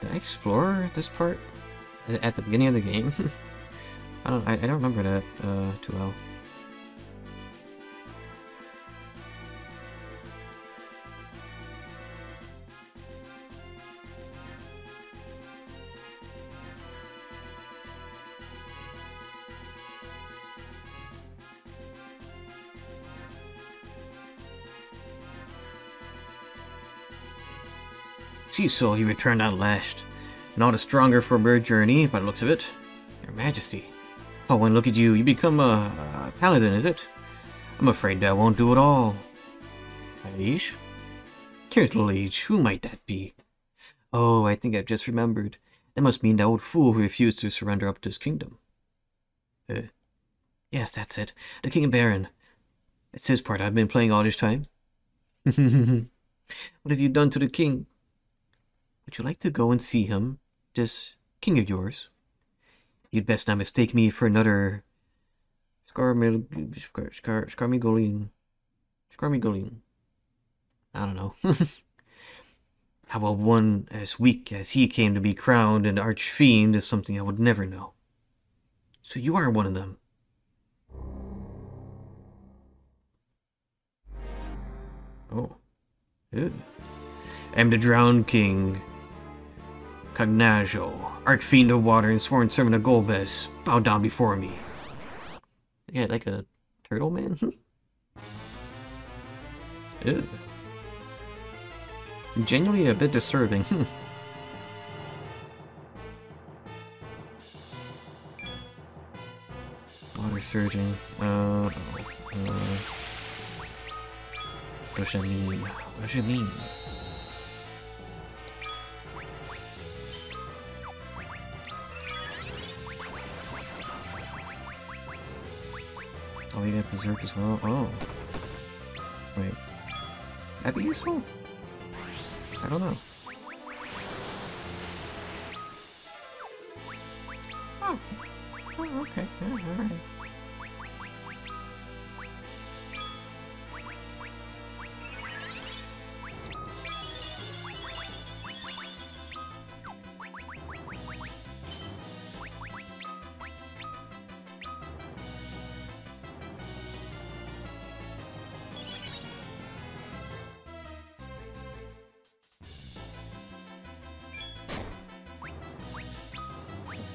Did I explore this part at the beginning of the game? I don't remember that too well. See, so you returned at last. Not the stronger for a bird journey, by the looks of it. Your Majesty. Oh, and look at you. You become a paladin, is it? I'm afraid that won't do at all. My liege? Here's the liege. Who might that be? Oh, I think I've just remembered. That must mean that old fool who refused to surrender up to his kingdom. Yes, that's it. The King and Baron. It's his part I've been playing all this time. What have you done to the king? Would you like to go and see him? This king of yours? You'd best not mistake me for another Scarmigolin. I don't know. How about one as weak as he came to be crowned an archfiend is something I would never know. So you are one of them. Oh. Ew. I'm the drowned king. Cognajo, archfiend of water and sworn servant of Golbez, bow down before me. Yeah, like a turtle man? Ew. Genuinely a bit disturbing. Water surging. What does that mean? What does it mean? Oh, you got Berserk as well? Oh. Wait. That'd be useful? I don't know. Oh. Oh, okay. Yeah, alright.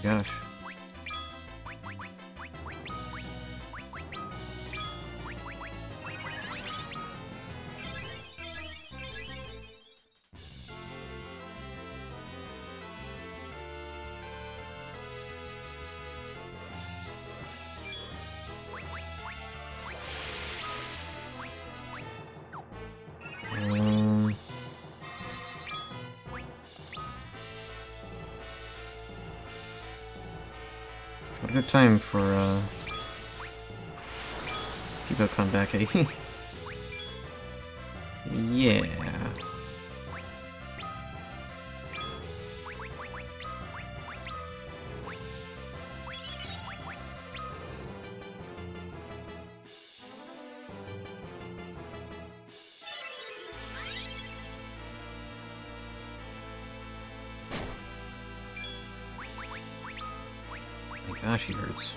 Gosh. What a good time for people to come back, eh? Yeah. Gosh, he hurts.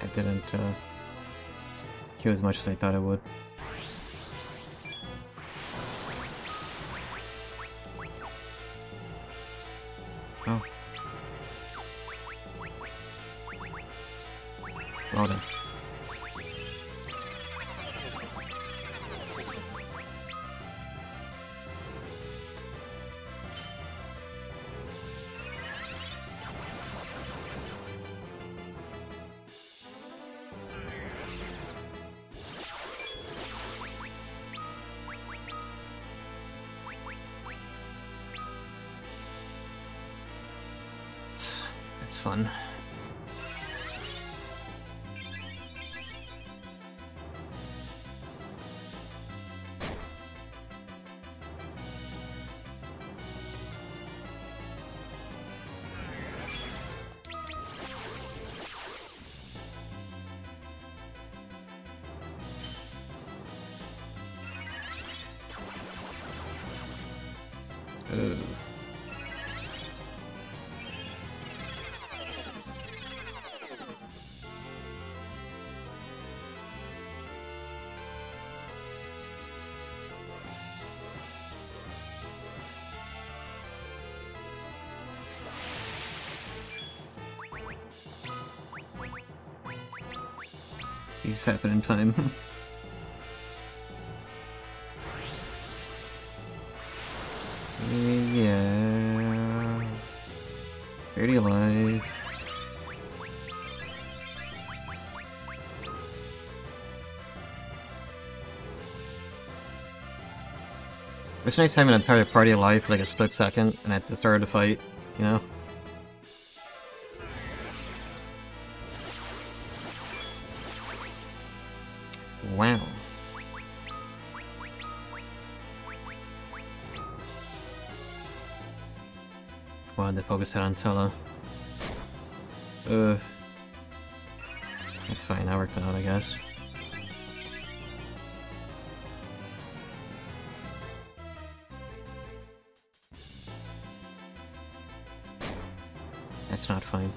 It didn't heal as much as I thought it would. Oh. Well done. fun. These happen in time. Yeah. Barely alive. It's nice having an entire party alive for like a split second and at the start of the fight, you know? Wow. Why'd they focus that on Tella? That's fine, that worked out, I guess. That's not fine.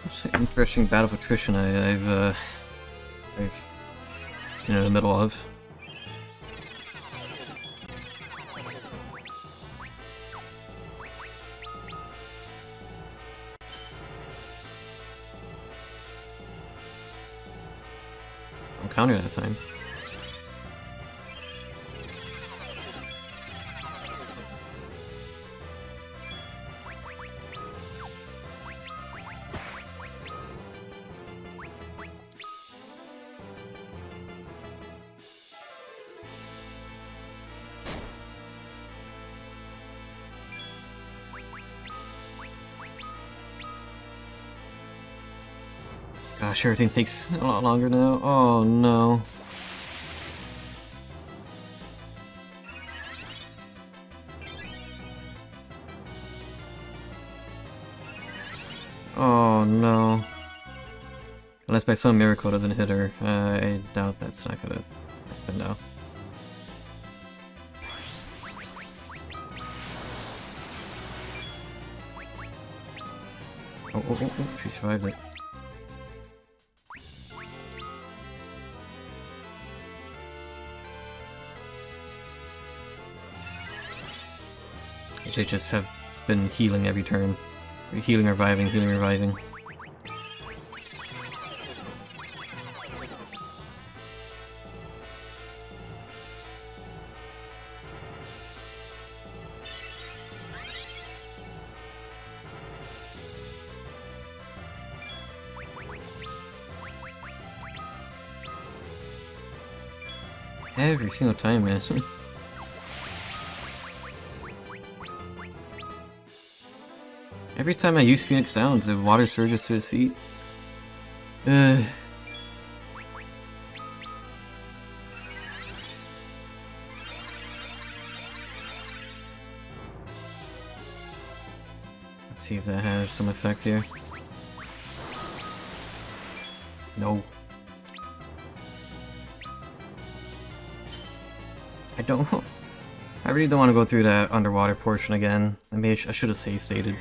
It's an interesting battle of attrition I've been in the middle of. I'm counter that time. Gosh, everything takes a lot longer now. Oh no. Oh no. Unless by some miracle it doesn't hit her. I doubt that's not gonna happen now. Oh, she survived it. They just have been healing every turn. Healing, reviving, healing, reviving. Every single time, man. Every time I use Phoenix Downs, the water surges to his feet. Let's see if that has some effect here. No. I really don't want to go through that underwater portion again. I should have save stated.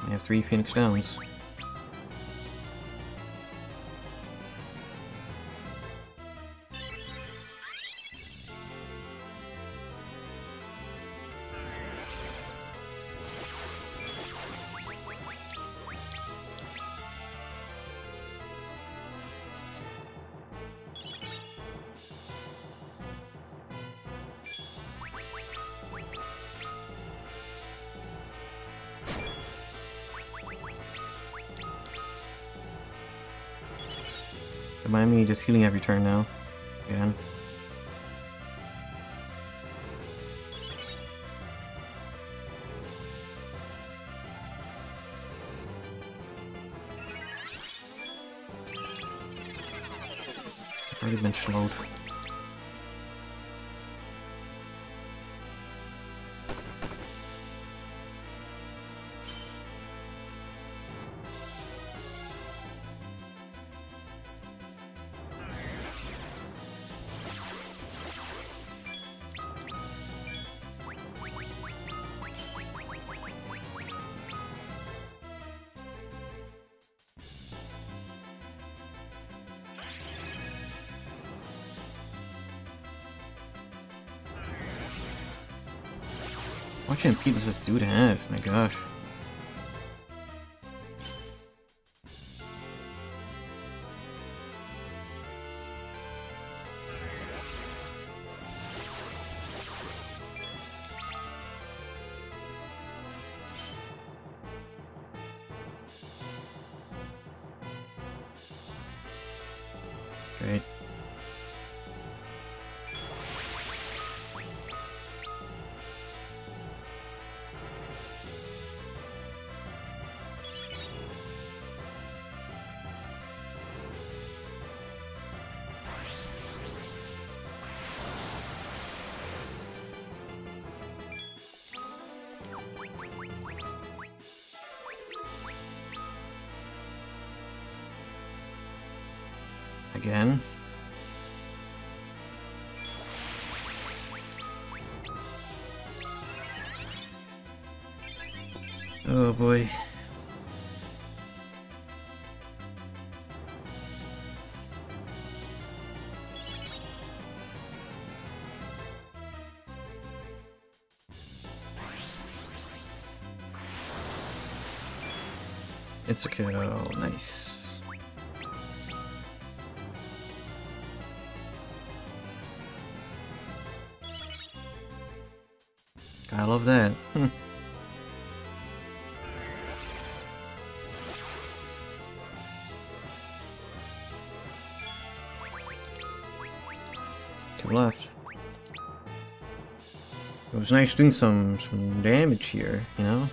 I have 3 Phoenix Downs. Remind me just healing every turn now. Again. Already been slowed. What MP does this dude have? My gosh. Great. Again. Oh boy. It's a kill. Nice. I love that. Two left. It was nice doing some damage here, you know?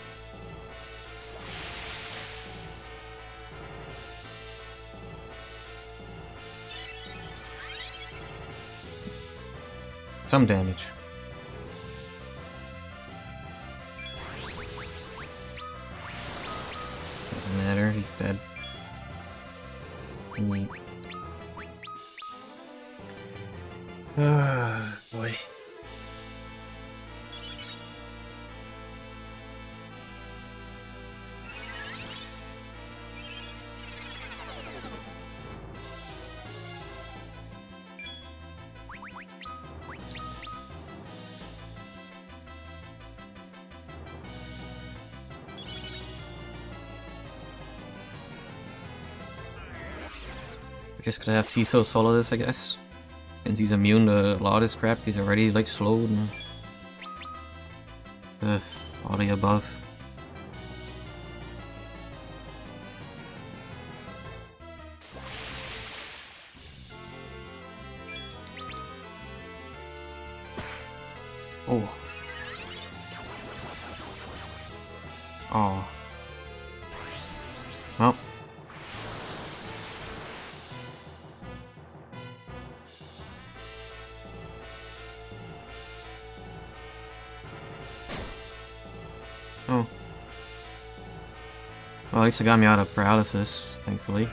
Some damage. Doesn't matter, he's dead. Neat. Ah, boy. We're just gonna have CISO solo this, I guess. Since he's immune to a lot of this crap, he's already like slowed and all the above. Oh. Oh. Well. Oh. Well, at least it got me out of paralysis, thankfully.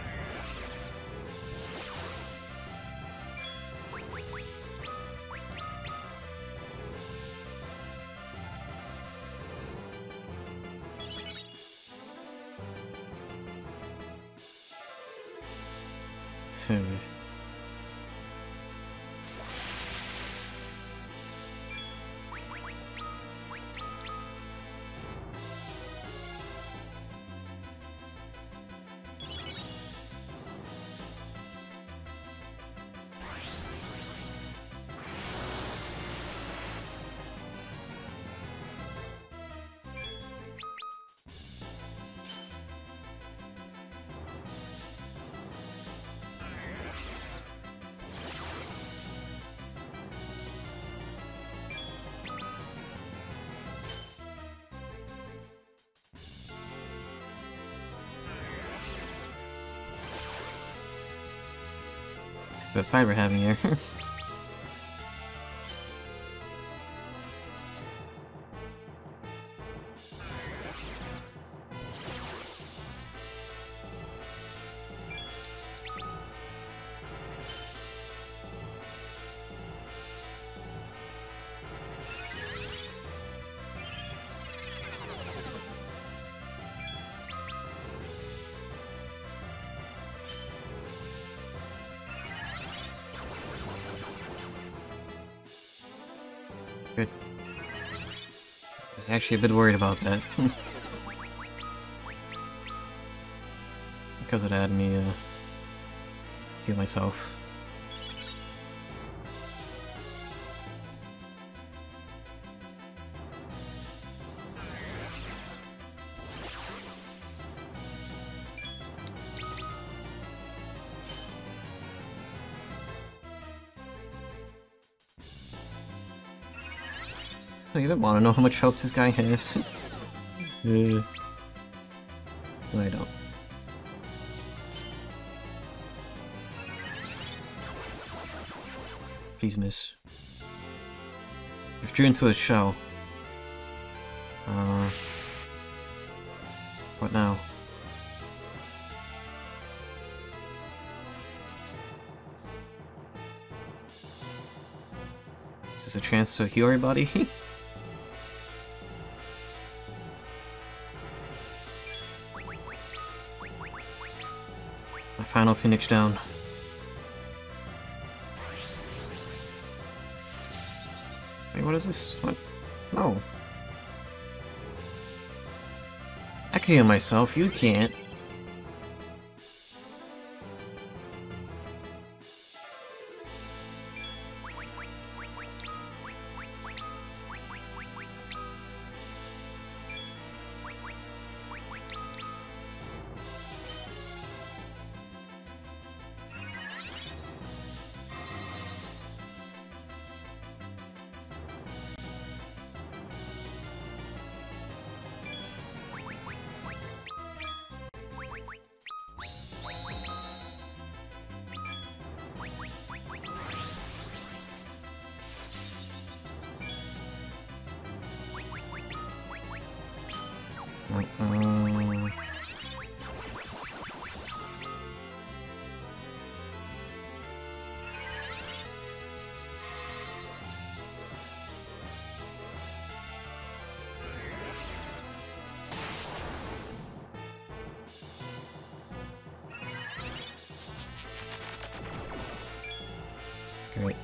Good fight we're having here. Good. I was actually a bit worried about that. Because it had me heal myself. I even want to know how much health this guy has. No, I don't. Please miss. Withdrew into a shell. What now? Is this a chance to heal everybody? My final Phoenix down. Wait, what is this? What? No. I can heal myself, you can't. Great.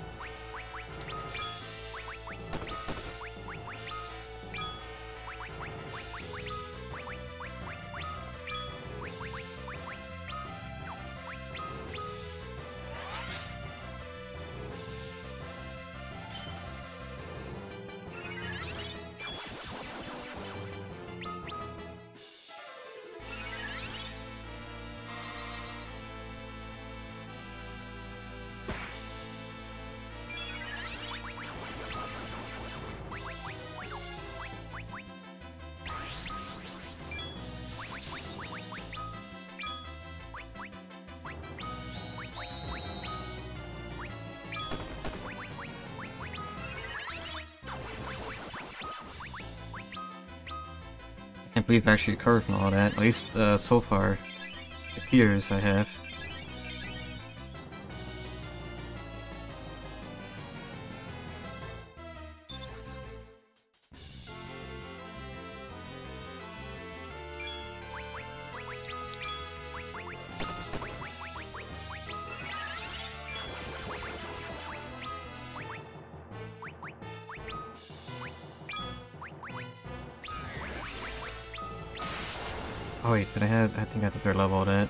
I can't believe I actually recovered from all that. At least so far, it appears I have. Oh wait, did I think I had the third level of that.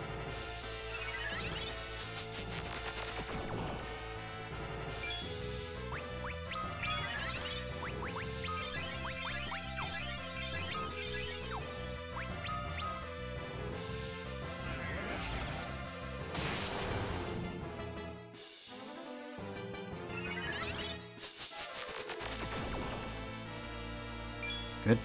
Good.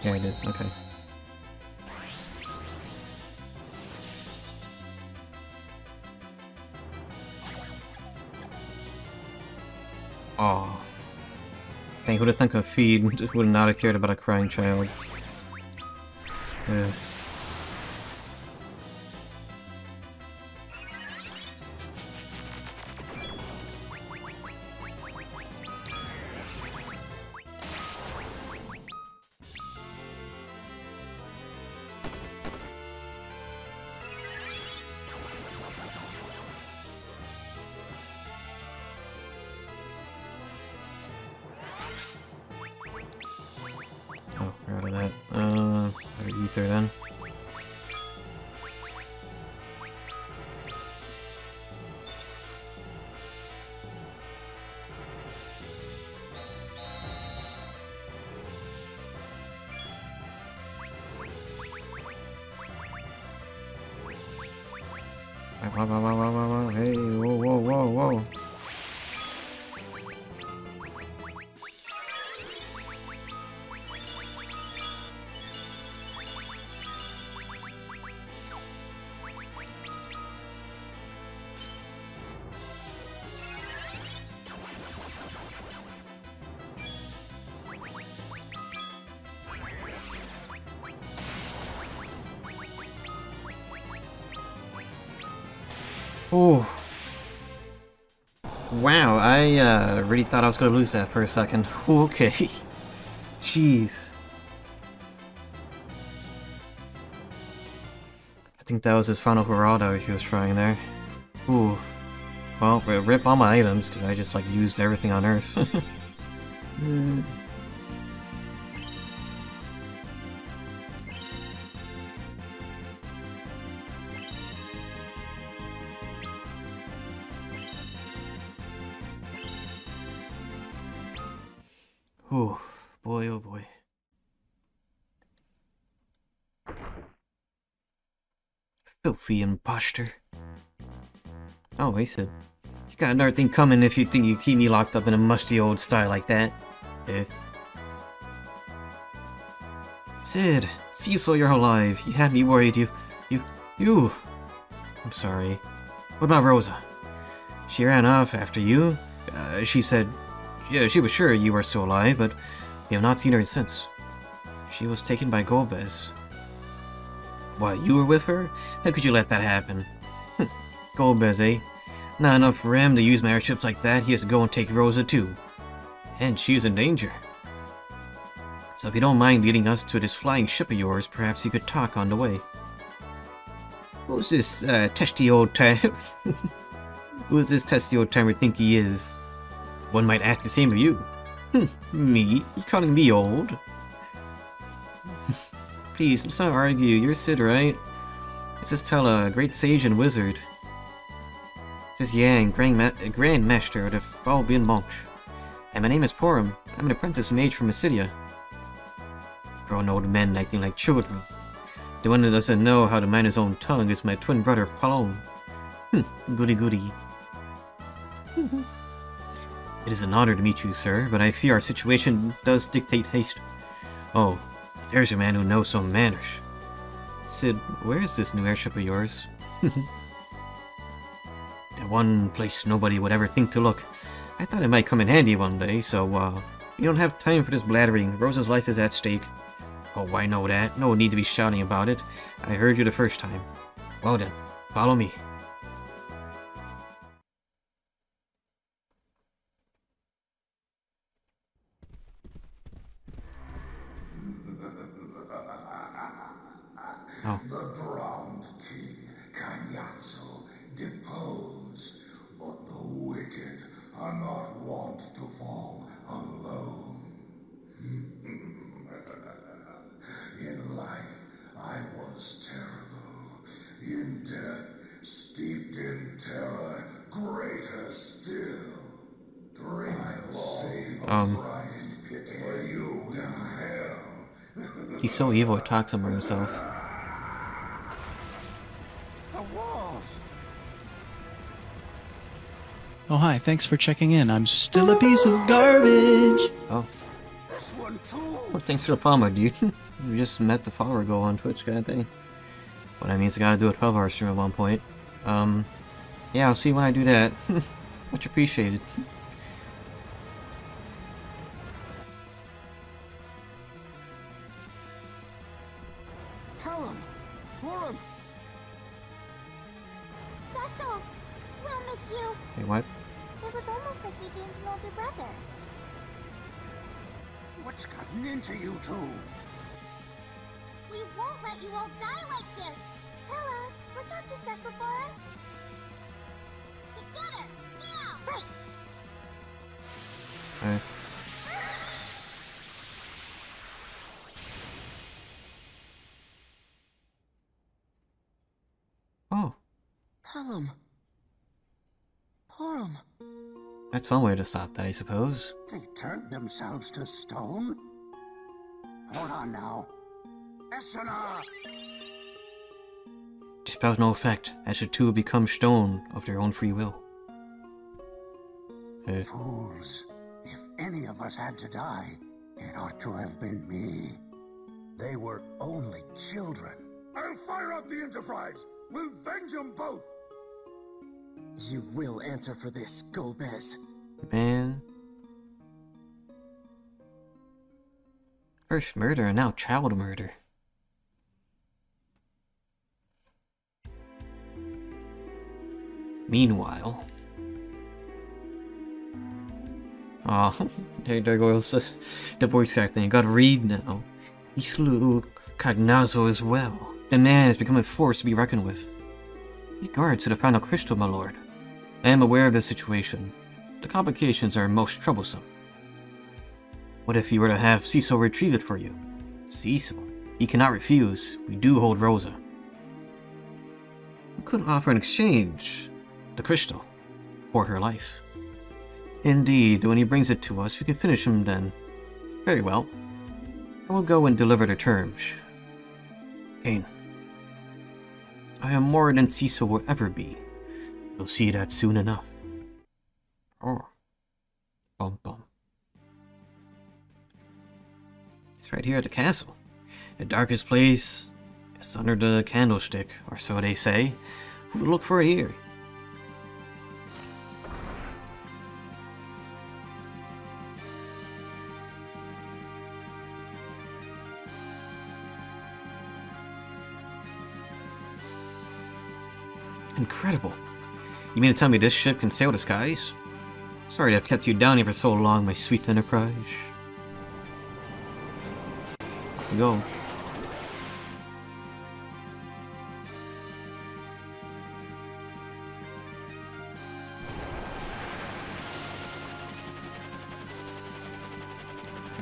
Yeah, I did. Okay. Oh. Dang, who'd have thunk a feed would not have cared about a crying child. Ugh. Oh, we're out of that. Better ether then. Wow, hey, whoa. Oh. Wow, I really thought I was gonna lose that for a second. Okay. Jeez. I think that was his final hurrah he was trying there. Ooh. Well, rip all my items, because I just, like, used everything on Earth. Ooh, boy, oh boy. Filthy imposter. Oh, he said, you got another thing coming if you think you keep me locked up in a musty old style like that. Sid, see you so you're alive. You had me worried. You. I'm sorry. What about Rosa? She ran off after you. She said, yeah, she was sure you were still alive, but we have not seen her since. She was taken by Golbez. What, you were with her? How could you let that happen? Golbez, eh? Not enough for him to use my airships like that, he has to go and take Rosa too. And she's in danger. So if you don't mind leading us to this flying ship of yours, perhaps you could talk on the way. Who's this testy old time? Who's this testy old timer think he is? One might ask the same of you. Me? You calling me old? Please, let's not argue. You're Sid, right? Let's just tell a great sage and wizard. This is Yang, Grand Master of the Falbian Monks. And my name is Porum. I'm an apprentice mage from Mysidia. Grown old men acting like children. The one that doesn't know how to mind his own tongue is my twin brother, Palom. Goody. It is an honor to meet you, sir, but I fear our situation does dictate haste. Oh, there's a man who knows some manners. Sid, where is this new airship of yours? That one place nobody would ever think to look. I thought it might come in handy one day, so, you don't have time for this blathering. Rosa's life is at stake. Oh, I know that. No need to be shouting about it. I heard you the first time. Well then, follow me. Oh. The drowned king, Kanyatsu, depose, but the wicked are not wont to fall alone. In life, I was terrible. In death, steeped in terror, greater still. Drink save Bryant pit for you in hell. He's so evil, he talks about himself. Oh, hi, thanks for checking in. I'm still a piece of garbage. Oh. Well, thanks for the follow, dude. We just met the follower goal on Twitch kind of thing. Well, that means I gotta do a 12-hour stream at one point. Yeah, I'll see when I do that. Much appreciated. Callum! Forum! Cecil! We'll miss you. Hey, what? It was almost like we gained an older brother. What's gotten into you two? We won't let you all die like this. Tella, look after Cecil for us. Together! Now! Right! Alright. Oh. Callum. Forum. That's one way to stop that, I suppose. They turned themselves to stone? Hold on now. SNR! Dispels no effect, as the two become stone of their own free will. Fools. If any of us had to die, it ought to have been me. They were only children. I'll fire up the Enterprise! We'll venge them both! You will answer for this, Golbez. Man. First murder and now child murder. Meanwhile... Oh, there goes the voice acting. I gotta read now. He slew Cagnazo as well. The man has become a force to be reckoned with. Regards to the final crystal, my lord. I am aware of the situation. The complications are most troublesome. What if you were to have Cecil retrieve it for you? Cecil? He cannot refuse. We do hold Rosa. We could offer an exchange. The crystal. For her life. Indeed, when he brings it to us, we can finish him then. Very well. I will go and deliver the terms. Kane. I am more than Cecil will ever be. You'll see that soon enough. Oh. Bum bum. It's right here at the castle. The darkest place is under the candlestick, or so they say. Who would look for it here? Incredible. You mean to tell me this ship can sail the skies? Sorry to have kept you down here for so long, my sweet Enterprise. Here we go.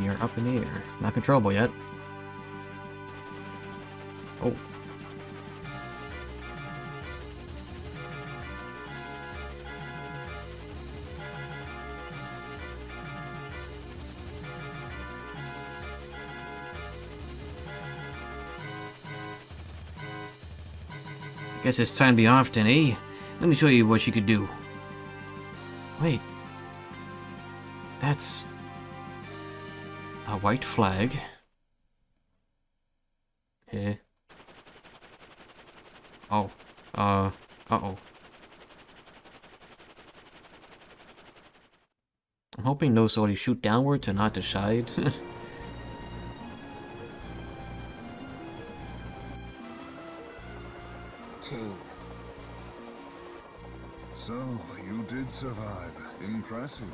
You're up in the air. Not controllable yet. Oh. Guess it's time to be off then, eh? Let me show you what you could do. Wait. That's... a white flag. Eh. Oh. Uh-oh. I'm hoping those only shoot downwards and not the side. Kane. So, you did survive. Impressive.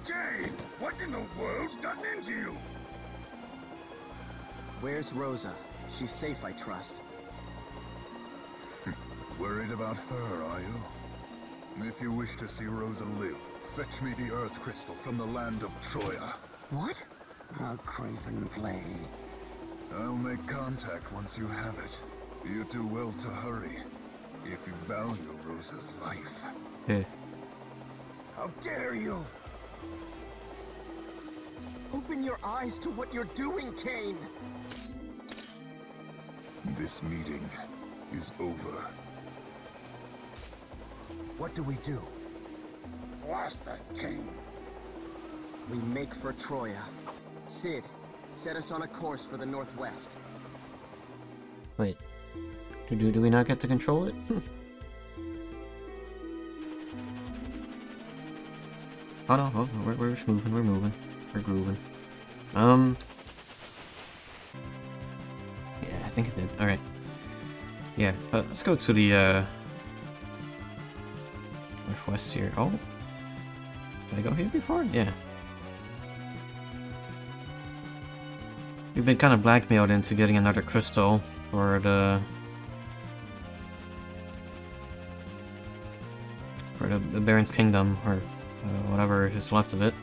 Jane, what in the world's gotten into you? Where's Rosa? She's safe, I trust. Worried about her, are you? If you wish to see Rosa live, fetch me the Earth Crystal from the land of Troya. What? A craven play. I'll make contact once you have it. You do well to hurry, if you value Rosa's life. How dare you! Open your eyes to what you're doing, Kane! This meeting is over. What do we do? Blast that king! We make for Troya. Sid, Set us on a course for the northwest. Wait. Do we not get to control it? Oh no, we're just moving, we're grooving. Yeah, I think it did. Alright. Yeah, let's go to the, northwest here. Oh. Did I go here before? Yeah. We've been kind of blackmailed into getting another crystal for the Baron's Kingdom, or whatever is left of it.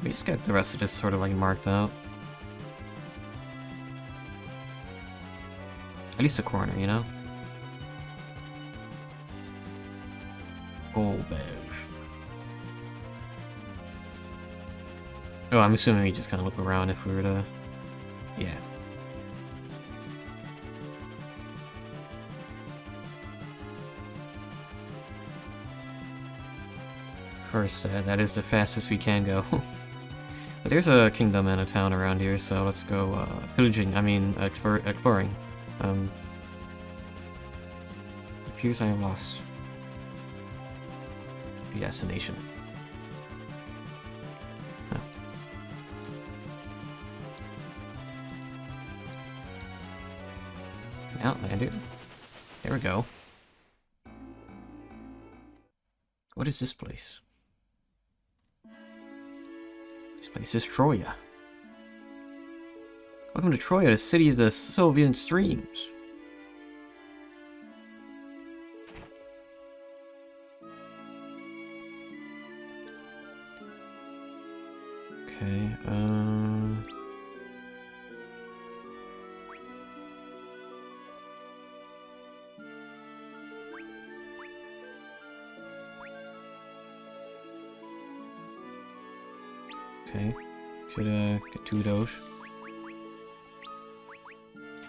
We just get the rest of this sort of like marked out. At least a corner, you know? Gold badge. Oh, I'm assuming we just kind of look around if we were to... Yeah. Of course, that is the fastest we can go. But there's a kingdom and a town around here, so let's go pillaging, exploring. It appears I am lost. The destination. Oh. Outlander. There we go. What is this place? This place is Troya. Welcome to Troya, the city of the Sylvan streams. Okay, okay, should get 2 of those.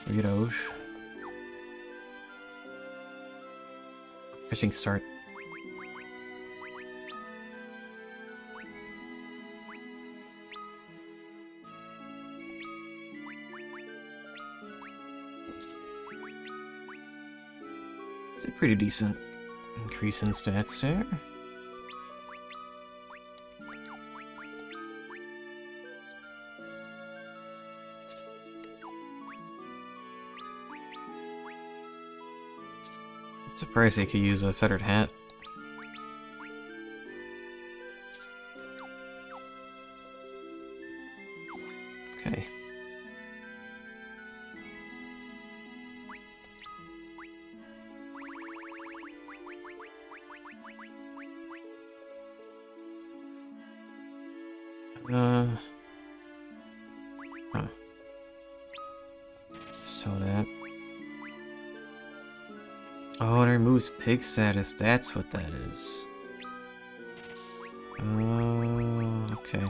3 of those. Fishing start. It's a pretty decent increase in stats there. Surprised they could use a feathered hat. Okay. Huh. So that. Oh, it removes pig status. That's what that is. Okay.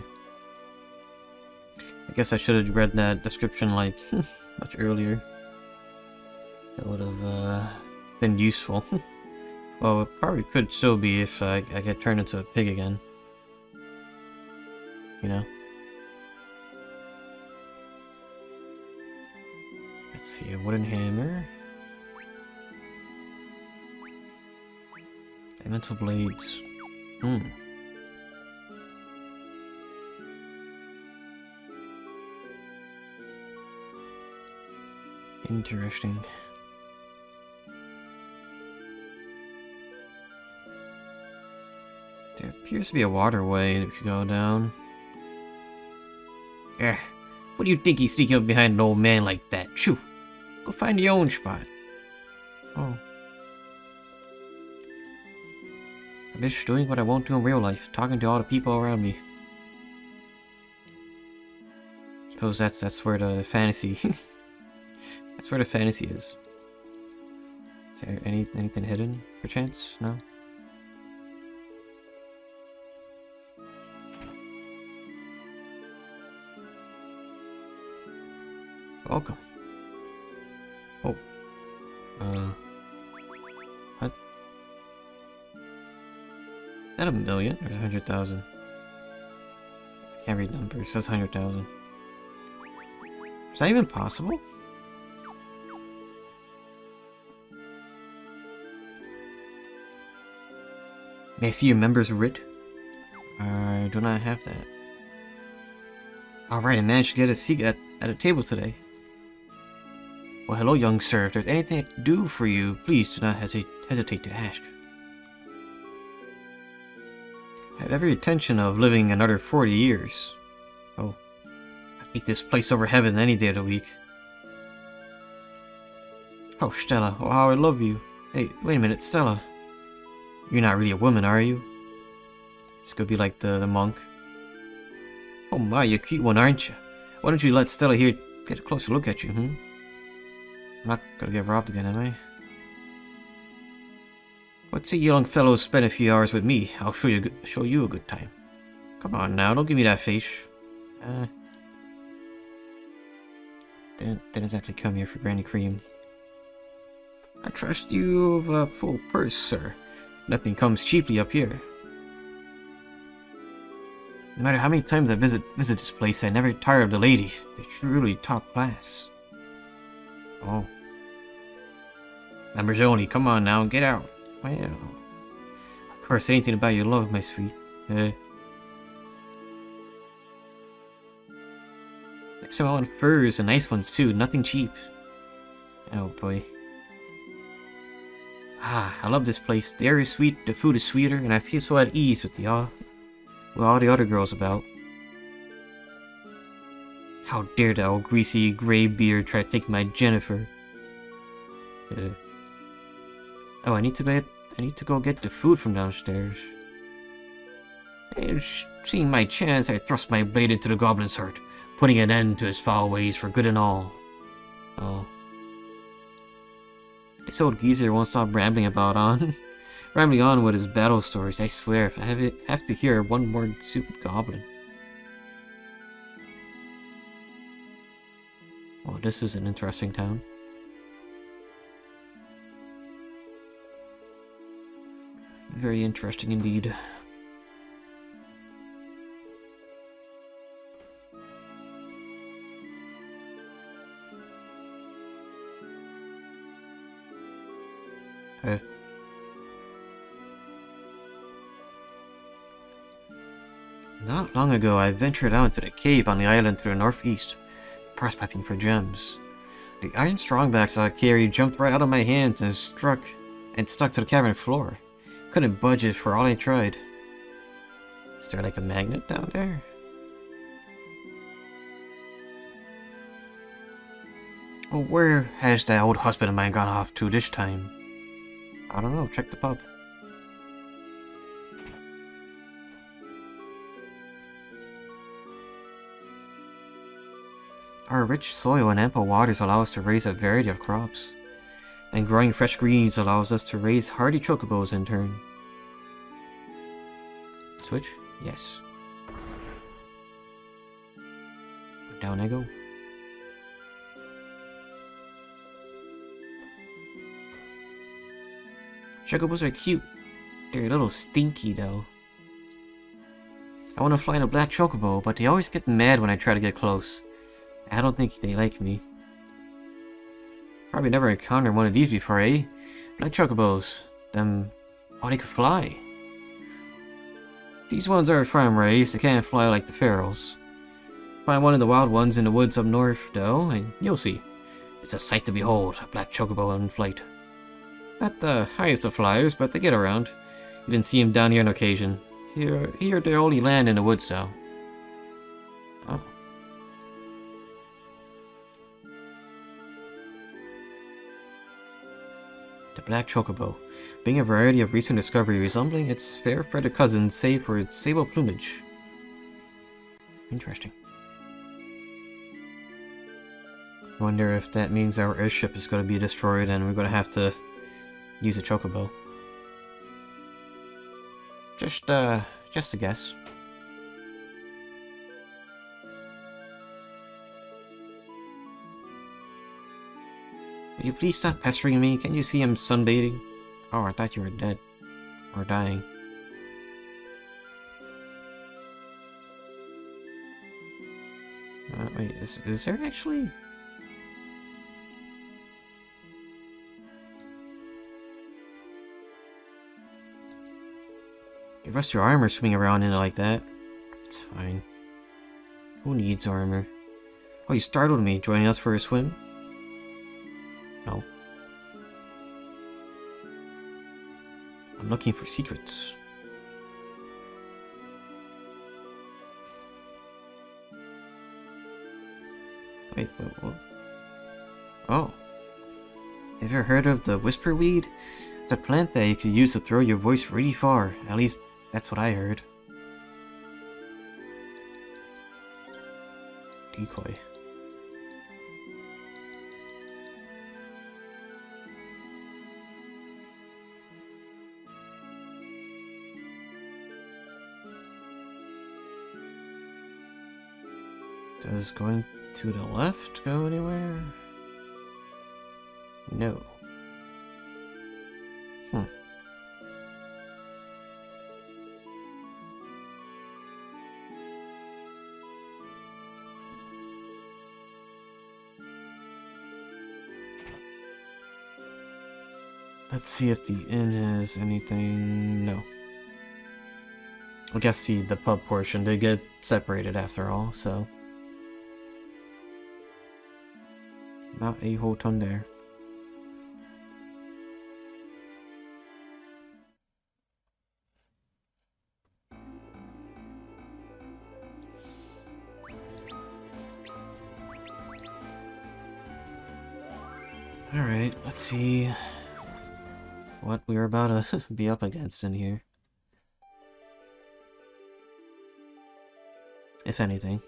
I guess I should have read that description like much earlier. That would have been useful. Well, it probably could still be if I get turned into a pig again. You know? Let's see, a wooden hammer. Elemental blades. Interesting. There appears to be a waterway that could go down. What do you think he's sneaking up behind an old man like that? Shoo! Go find your own spot. Oh. I'm just doing what I won't do in real life, talking to all the people around me. Suppose that's where the fantasy that's where the fantasy is. Is there anything hidden, perchance? No? Welcome. Oh. What? Is that 1 million or 100,000? Can't read numbers. That's 100,000. Is that even possible? May I see your member's writ? I do not have that. Alright, I managed to get a seat at a table today. Well, hello, young sir. If there's anything I can do for you, please do not hesitate to ask. I have every intention of living another 40 years. Oh, I'd take this place over heaven any day of the week. Oh, Stella, oh, how I love you. Hey, wait a minute, Stella. You're not really a woman, are you? This could be like the monk. Oh my, you're a cute one, aren't you? Why don't you let Stella here get a closer look at you, I'm not gonna get robbed again, am I? Let's see you young fellows spend a few hours with me. I'll show you a good time. Come on now, don't give me that face. Didn't exactly come here for Granny Cream. I trust you have a full purse, sir. Nothing comes cheaply up here. No matter how many times I visit this place, I never tire of the ladies. They're truly top class. Oh. Members only, come on now, get out. Well, of course, anything about your love, my sweet. Next time I want furs and nice ones too, nothing cheap. Oh boy. Ah, I love this place. The air is sweet, the food is sweeter, and I feel so at ease with all the other girls about. How dare that old greasy gray beard try to take my Jennifer? Oh, I need to go get the food from downstairs. And seeing my chance, I thrust my blade into the goblin's heart, putting an end to his foul ways for good and all. Oh. This old geezer won't stop rambling on with his battle stories. I swear, if I have to hear one more stupid goblin. Well, this is an interesting town. Very interesting indeed. Not long ago, I ventured out into the cave on the island to the northeast, prospecting for gems. The iron strongbacks I carried jumped right out of my hands and stuck to the cavern floor. Couldn't budge it for all I tried. Is there like a magnet down there? Well, where has that old husband of mine gone off to this time? I don't know, check the pub. Our rich soil and ample waters allow us to raise a variety of crops. And growing fresh greens allows us to raise hardy chocobos in turn. Switch? Yes. Down I go. Chocobos are cute. They're a little stinky though. I want to fly in a black chocobo, but they always get mad when I try to get close. I don't think they like me. Probably never encountered one of these before, eh? Black chocobos. Them... oh, they could fly. These ones are farm raised, they can't fly like the pharaohs. Find one of the wild ones in the woods up north, though, and you'll see. It's a sight to behold, a black chocobo in flight. Not the highest of flyers, but they get around. You can see them down here on occasion. Here they only land in the woods, though. Oh. The black chocobo, being a variety of recent discovery resembling its fair-feathered cousin save for its sable plumage. Interesting. I wonder if that means our airship is going to be destroyed and we're going to have to use a chocobo. Just a guess. Will you please stop pestering me? Can you see I'm sunbathing? Oh, I thought you were dead. Or dying. Wait, is there actually... You rust your armor swimming around in it like that. It's fine. Who needs armor? Oh, you startled me, joining us for a swim? No. I'm looking for secrets. Wait, what? Oh. Have you ever heard of the whisper weed? It's a plant that you could use to throw your voice really far. At least, that's what I heard. Decoy. Does going to the left go anywhere? No. Let's see if the inn has anything. No. I guess the pub portion did get separated after all, so. Not a whole ton there. Alright, let's see what we're about to be up against in here. If anything.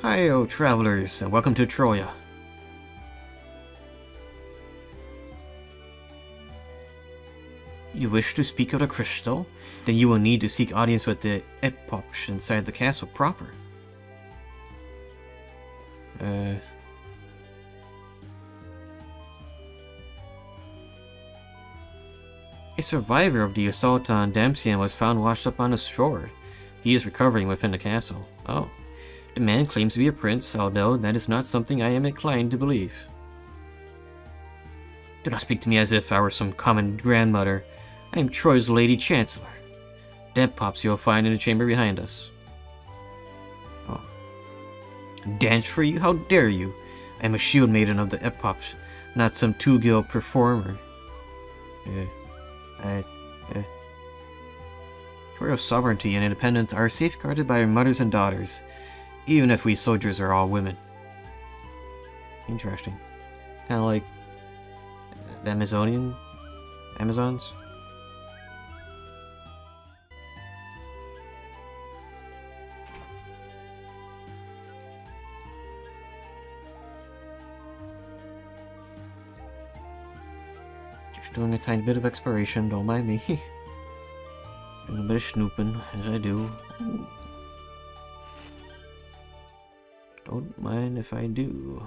Hi-yo, travelers, and welcome to Troya. You wish to speak of the crystal? Then you will need to seek audience with the epoch inside the castle proper. A survivor of the assault on Damsian was found washed up on the shore. He is recovering within the castle. Oh. The man claims to be a prince, although that is not something I am inclined to believe. Do not speak to me as if I were some common grandmother. I am Troy's Lady Chancellor. Dead pops you'll find in the chamber behind us. Oh. Dance for you? How dare you? I am a shield maiden of the Epoch, not some two-guild performer. Royal sovereignty and independence are safeguarded by our mothers and daughters, even if we soldiers are all women. Interesting. Kinda like the Amazons? Just doing a tiny bit of exploration, don't mind me. Doing a bit of snooping, as I do. Ooh. Don't mind if I do.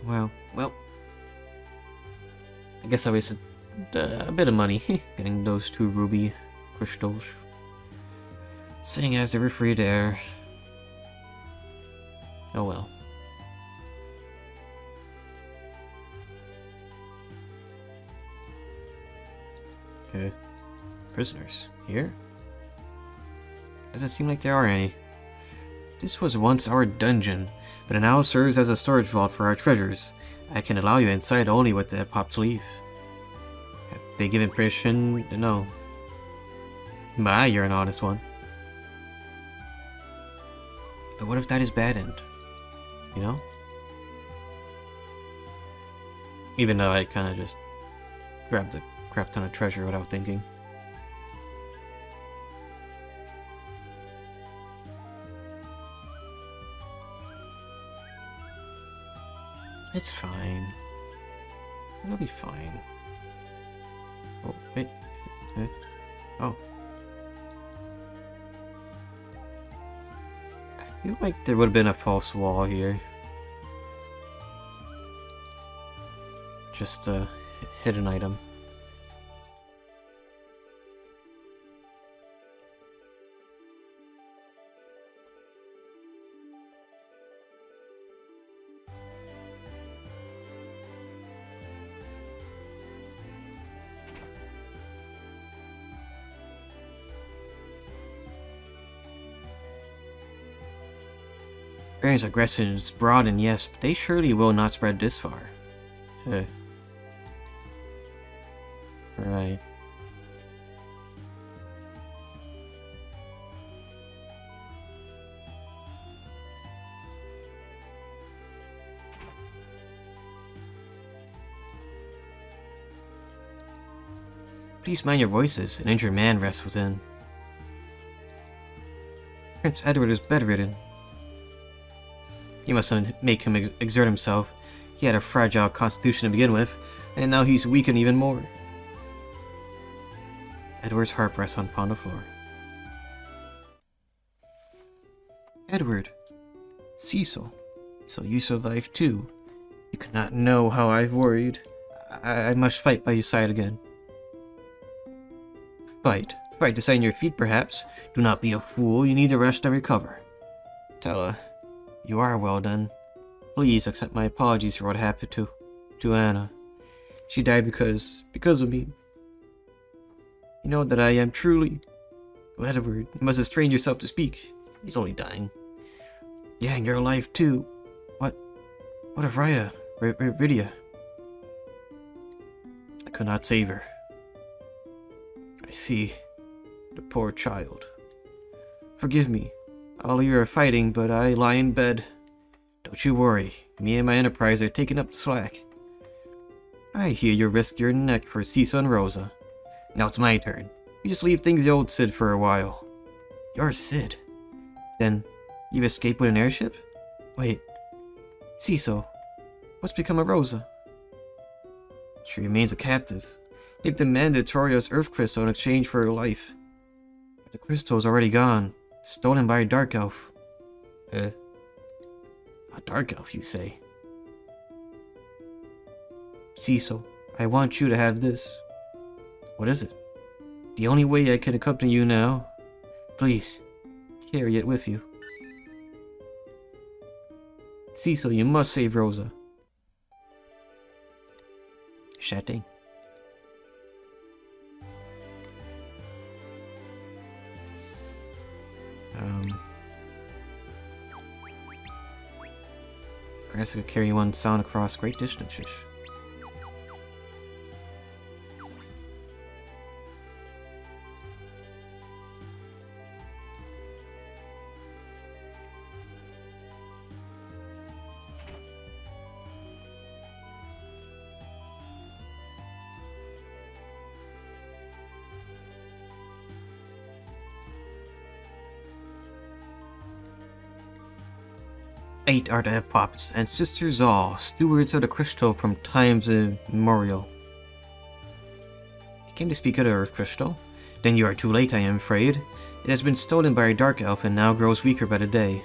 Wow, well, I guess I wasted a bit of money getting those 2 ruby crystals. Seeing as they were free there. Oh well. Okay. Prisoners. Here? Doesn't seem like there are any. This was once our dungeon, but it now serves as a storage vault for our treasures. I can allow you inside only with the Epop's leave. Have they given permission? No. But you're an honest one. But what if that is bad end? You know? Even though I kinda just grabbed a crap ton of treasure without thinking. It's fine. It'll be fine. Oh, wait. Oh. I feel like there would have been a false wall here. Just a hidden item. Various aggressions broaden, yes, but they surely will not spread this far. Huh. Right. Please mind your voices. An injured man rests within. Prince Edward is bedridden. You must make him exert himself. He had a fragile constitution to begin with, and now he's weakened even more. Edward's harp rests upon the floor. Edward. Cecil. So you survived too. You cannot know how I've worried. I must fight by your side again. Fight. Fight to stay on your feet, perhaps. Do not be a fool. You need to rest and recover. Tella, you are well done. Please accept my apologies for what happened to Anna. She died because of me. You know that I am truly... Oh, Edward, you must have strained yourself to speak. He's only dying. Yeah, and your life too. What of Rita? Rydia? I could not save her. I see. The poor child. Forgive me. All you are fighting, but I lie in bed. Don't you worry. Me and my enterprise are taking up the slack. I hear you risked your neck for Cecil and Rosa. Now it's my turn. You just leave things the old Sid for a while. You're Sid? Then, you've escaped with an airship? Wait. Cecil, what's become of Rosa? She remains a captive. They've demanded Toria's Earth Crystal in exchange for her life. But the crystal's already gone. Stolen by a Dark Elf. A Dark Elf, you say? Cecil, I want you to have this. What is it? The only way I can accompany you now. Please, carry it with you. Cecil, you must save Rosa. Chatting. Perhaps I could carry one sound across great distances. Eight are the Epops, and sisters all, stewards of the crystal from times immemorial. You came to speak of the Earth Crystal? Then you are too late, I am afraid. It has been stolen by a Dark Elf and now grows weaker by the day.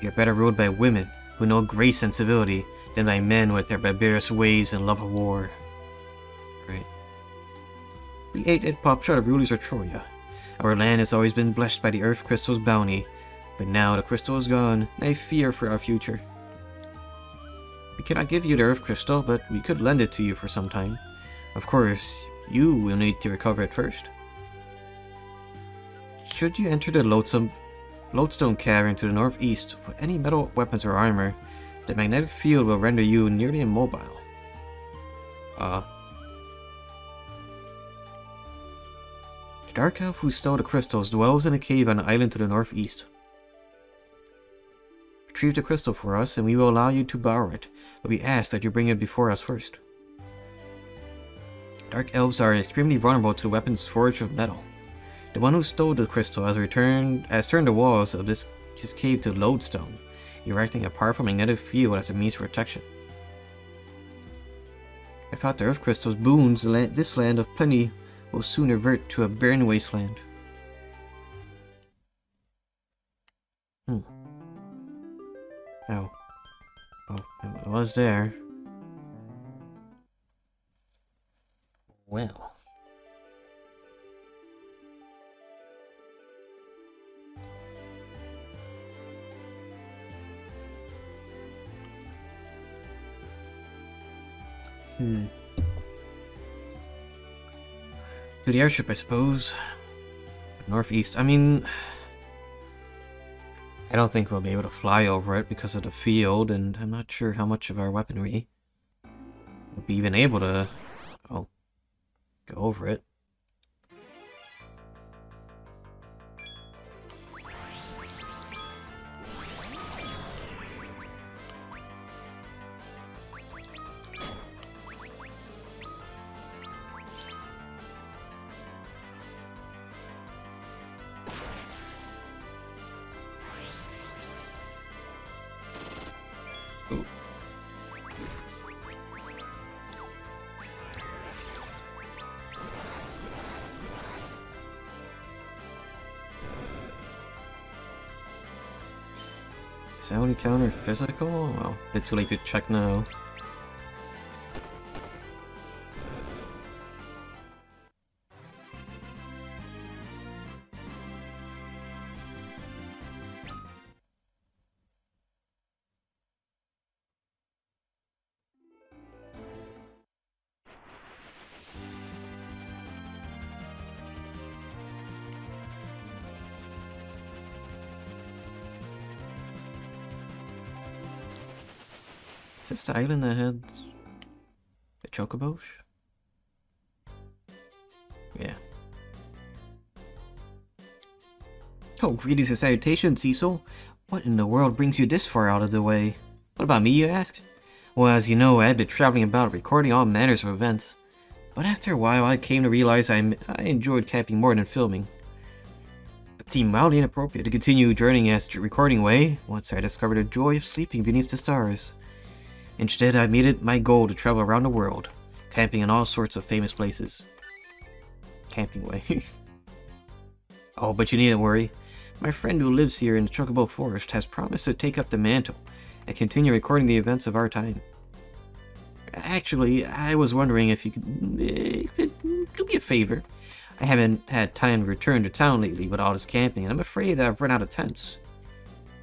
We are better ruled by women, who know grace and civility, than by men with their barbarous ways and love of war. Right. The eight Epops are the rulers of Troya. Our land has always been blessed by the Earth Crystal's bounty, but now the crystal is gone, and I fear for our future. We cannot give you the Earth Crystal, but we could lend it to you for some time. Of course, you will need to recover it first. Should you enter the Lodestone Cavern to the northeast with any metal weapons or armor, the magnetic field will render you nearly immobile. The Dark Elf who stole the crystals dwells in a cave on an island to the northeast. Retrieve the crystal for us, and we will allow you to borrow it, but we ask that you bring it before us first. Dark Elves are extremely vulnerable to weapons forged of metal. The one who stole the crystal has turned the walls of his cave to lodestone, erecting a powerful magnetic field as a means of protection. If without the Earth Crystal's boons, this land of plenty will soon revert to a barren wasteland. Oh. Oh, it was there. Well. To the airship, I suppose. Northeast. I mean, I don't think we'll be able to fly over it because of the field, and I'm not sure how much of our weaponry will be even able to, go over it. Sound encounter physical? Well, a bit too late to check now. Is this the island that had the chocobos? Yeah. Oh, greetings and salutations, Cecil. What in the world brings you this far out of the way? What about me, you ask? Well, as you know, I had been traveling about recording all manners of events. But after a while, I came to realize I enjoyed camping more than filming. It seemed mildly inappropriate to continue journeying as the recording way once I discovered the joy of sleeping beneath the stars. Instead, I made it my goal to travel around the world, camping in all sorts of famous places. Camping way. Oh, but you needn't worry. My friend who lives here in the Chocobo Forest has promised to take up the mantle and continue recording the events of our time. Actually, I was wondering if you could do me a favor. I haven't had time to return to town lately with all this camping, and I'm afraid that I've run out of tents.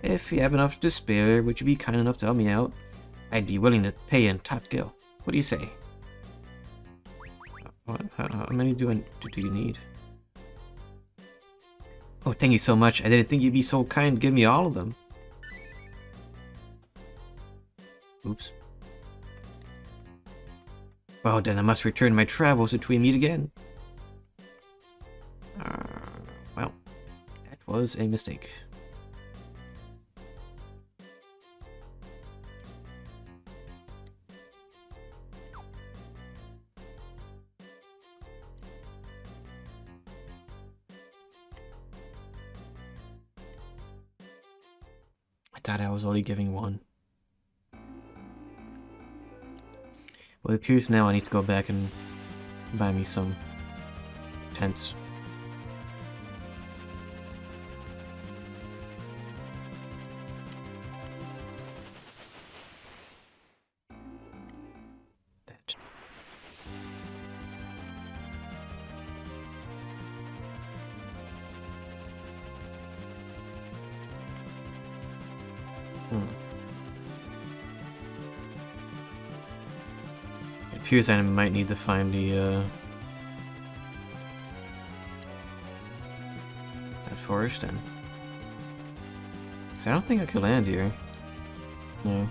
If you have enough to spare, would you be kind enough to help me out? I'd be willing to pay in top gill. What do you say? How many do you need? Oh, thank you so much. I didn't think you'd be so kind to give me all of them. Oops. Well, then I must return to my travels until we meet again. Well, that was a mistake. I thought I was only giving one. Well, it appears now I need to go back and buy me some tents. That. It appears I might need to find the that forest then. 'Cause I don't think I could land here. No.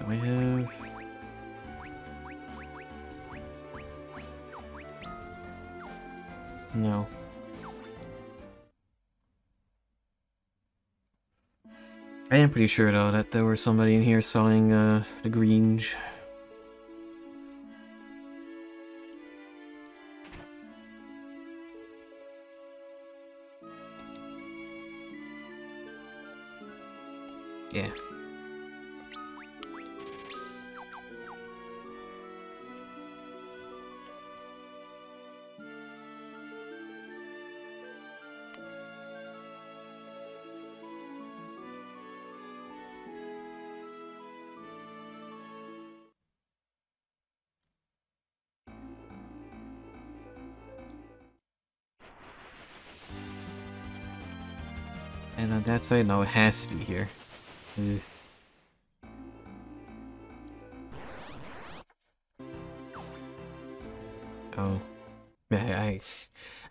I have... No. I am pretty sure though that there was somebody in here selling the greens. Yeah. And on that side, no, it has to be here. Ugh. Oh. I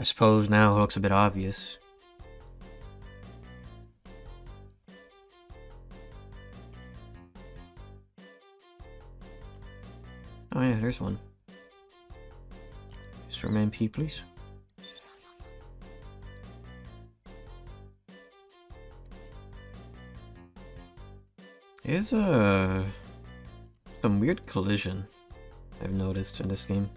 suppose now it looks a bit obvious. Oh yeah, there's one. Just from MP, please. There's some weird collision I've noticed in this game.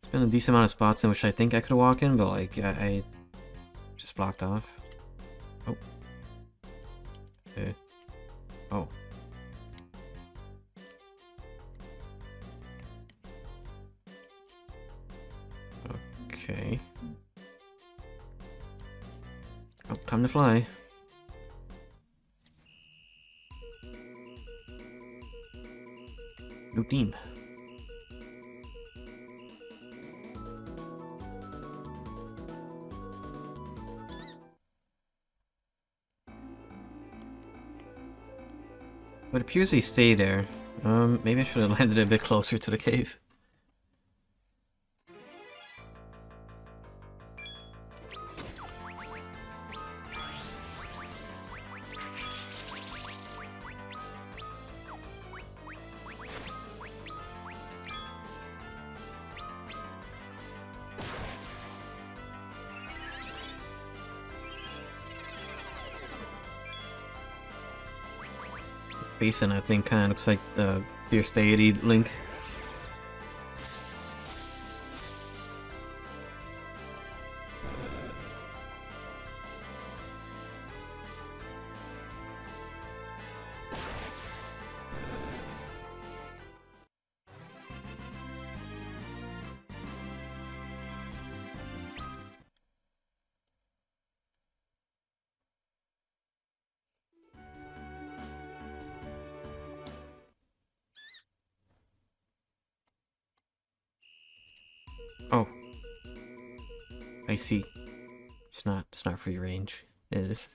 There's been a decent amount of spots in which I think I could walk in, but like I just blocked off. Oh. Okay. Oh. Okay. Oh, time to fly. New team. But it appears they stay there. Maybe I should have landed a bit closer to the cave. Basin, I think, kind of looks like the Fierce Deity Link. Oh, I see. It's not free range. It is.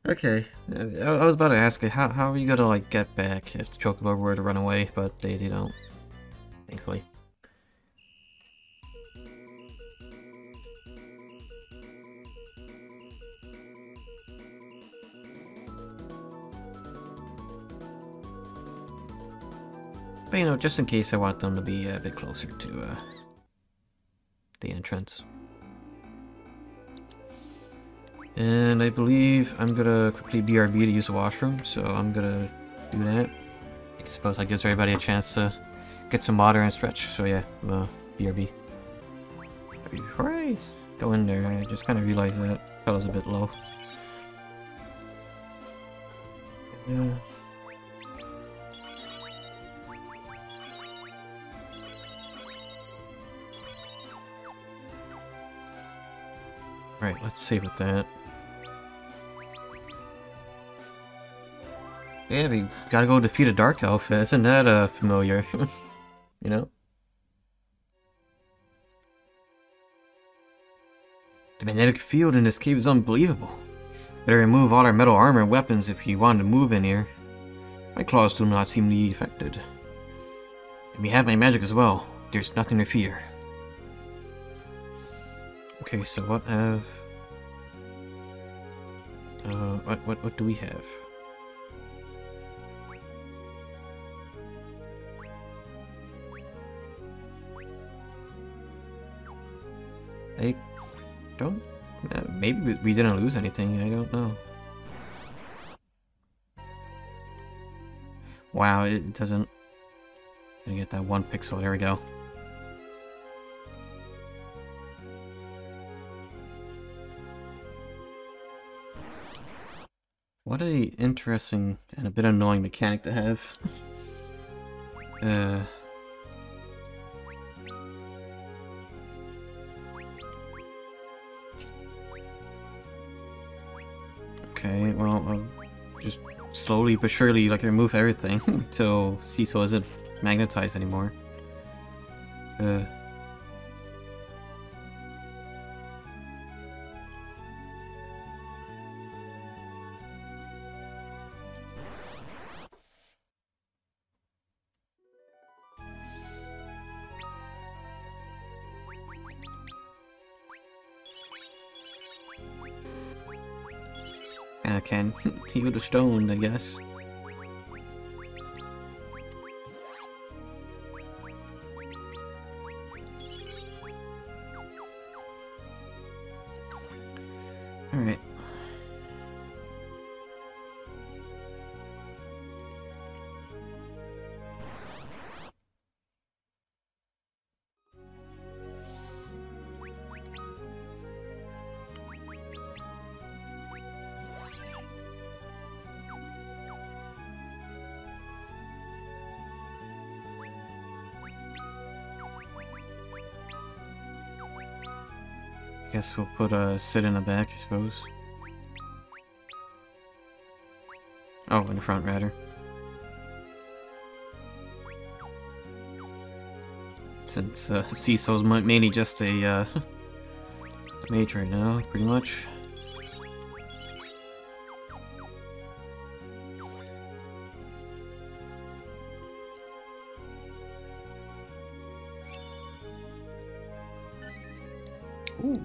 Okay, I was about to ask it, how are you gonna like get back if the Chocobo were to run away, but they don't, thankfully. But you know, just in case I want them to be a bit closer to the entrance. And I believe I'm gonna quickly BRB to use the washroom, so I'm gonna do that. I suppose that gives everybody a chance to get some water and stretch, so yeah, BRB. Alright, go in there. I just kind of realized that fella's a bit low. Yeah. Right, let's save with that. Yeah, we gotta go defeat a Dark Elf. Isn't that familiar? You know? The magnetic field in this cave is unbelievable. Better remove all our metal armor and weapons if you want to move in here. My claws do not seem to be affected. And we have my magic as well. There's nothing to fear. Okay, so what have... what do we have? I don't Maybe we didn't lose anything, I don't know. Wow, it doesn't... Didn't get that 1 pixel, there we go. What a interesting and a bit annoying mechanic to have. Okay, well, just slowly but surely, like, remove everything until Cecil isn't magnetized anymore. And I can heal the stone, I guess. Alright. Guess we'll put Sid in the back, I suppose. Oh, in the front, rather. Since Cecil's mainly just a mage right now, pretty much. Ooh.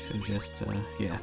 Should just, yeah.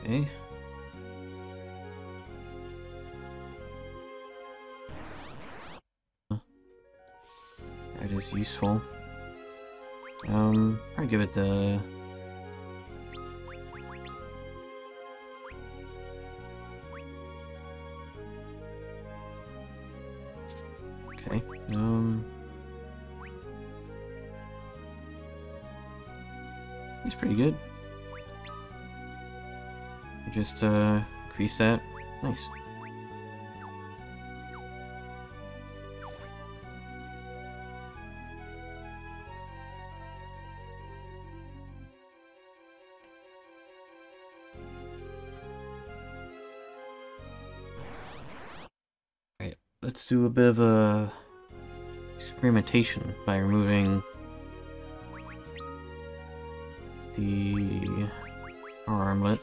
Okay. That is useful. I'll give it the... Okay, it's pretty good. Just increase that. Nice. Alright, let's do a bit of a experimentation by removing the armlet.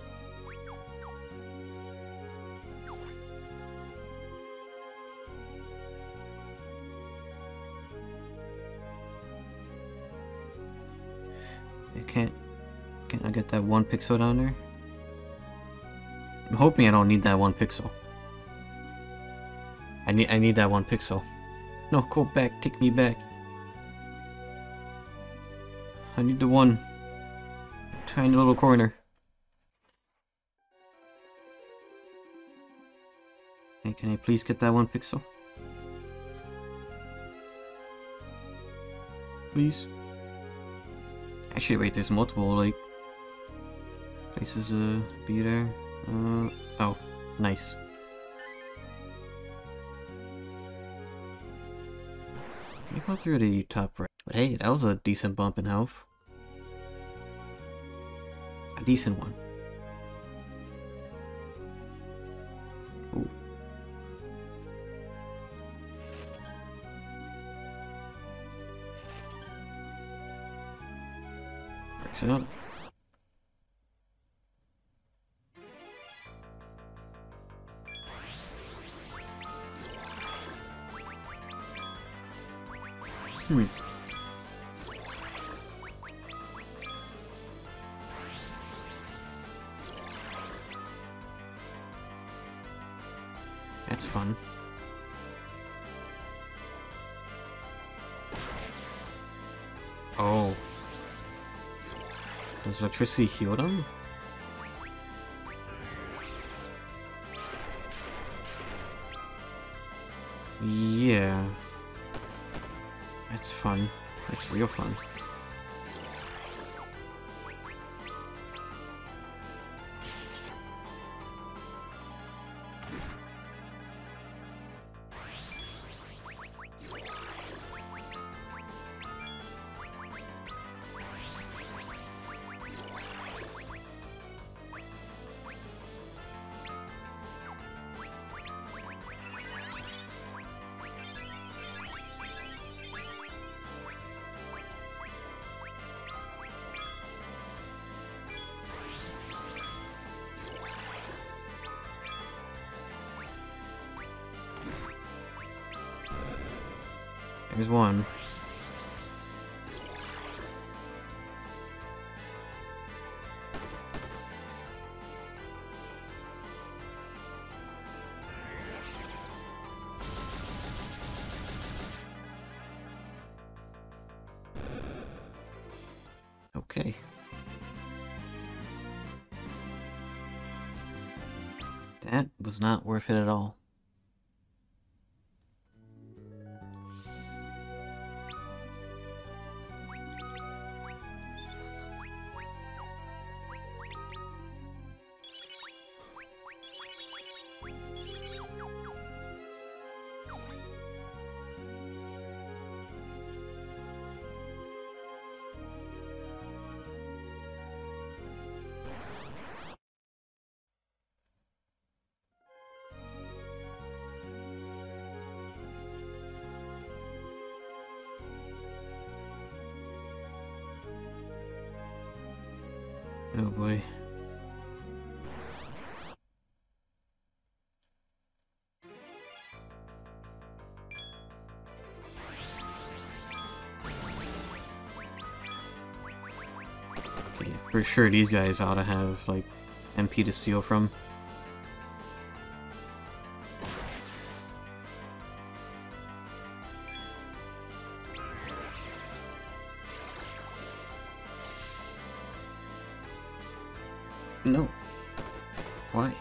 Can't I get that 1 pixel down there? I'm hoping I don't need that 1 pixel. I need that 1 pixel. No, go back, take me back. I need the 1. tiny little corner. Hey, can I please get that 1 pixel? Please? Actually, wait, there's multiple, like, places to be there. Oh, nice. Let me go through the top right. But hey, that was a decent bump in health. A decent one. Ooh. Works out. That's fun. Oh. Does electricity heal them? Yeah. That's fun. That's real fun. There's one. Okay. That was not worth it at all. Oh boy. Okay, for sure these guys ought to have, like, MP to steal from. No. Why?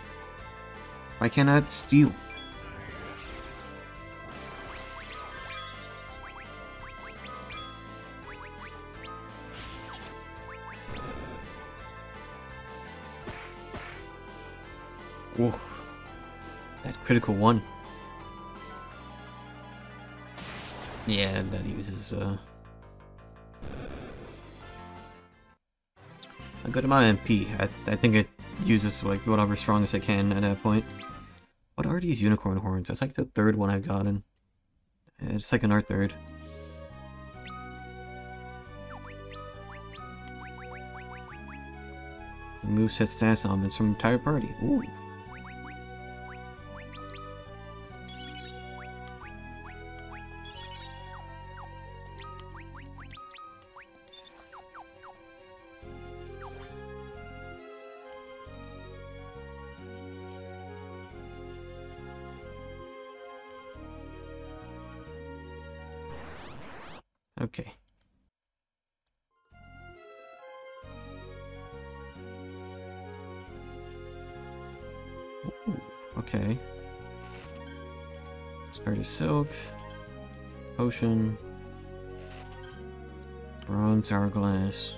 Why can't I steal? Whoa. That critical one. Yeah, that uses, a good amount of MP. I think it uses like whatever strongest I can at that point. What are these unicorn horns? That's like the third one I've gotten. It's second or third. Moveset status elements from entire party. Ooh. Okay. okay. Spider Silk. Potion. Bronze Hourglass.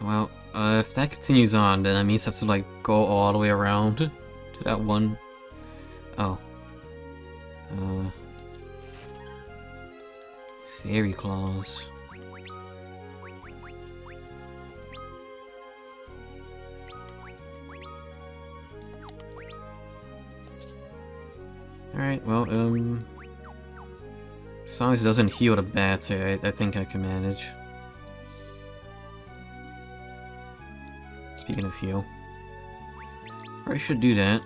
Well, if that continues on, then that means I have to, like, go all the way around to that one. Oh. Fairy Claws. Alright, well, as long as it doesn't heal the bats, I think I can manage. Speaking of heal, I should do that.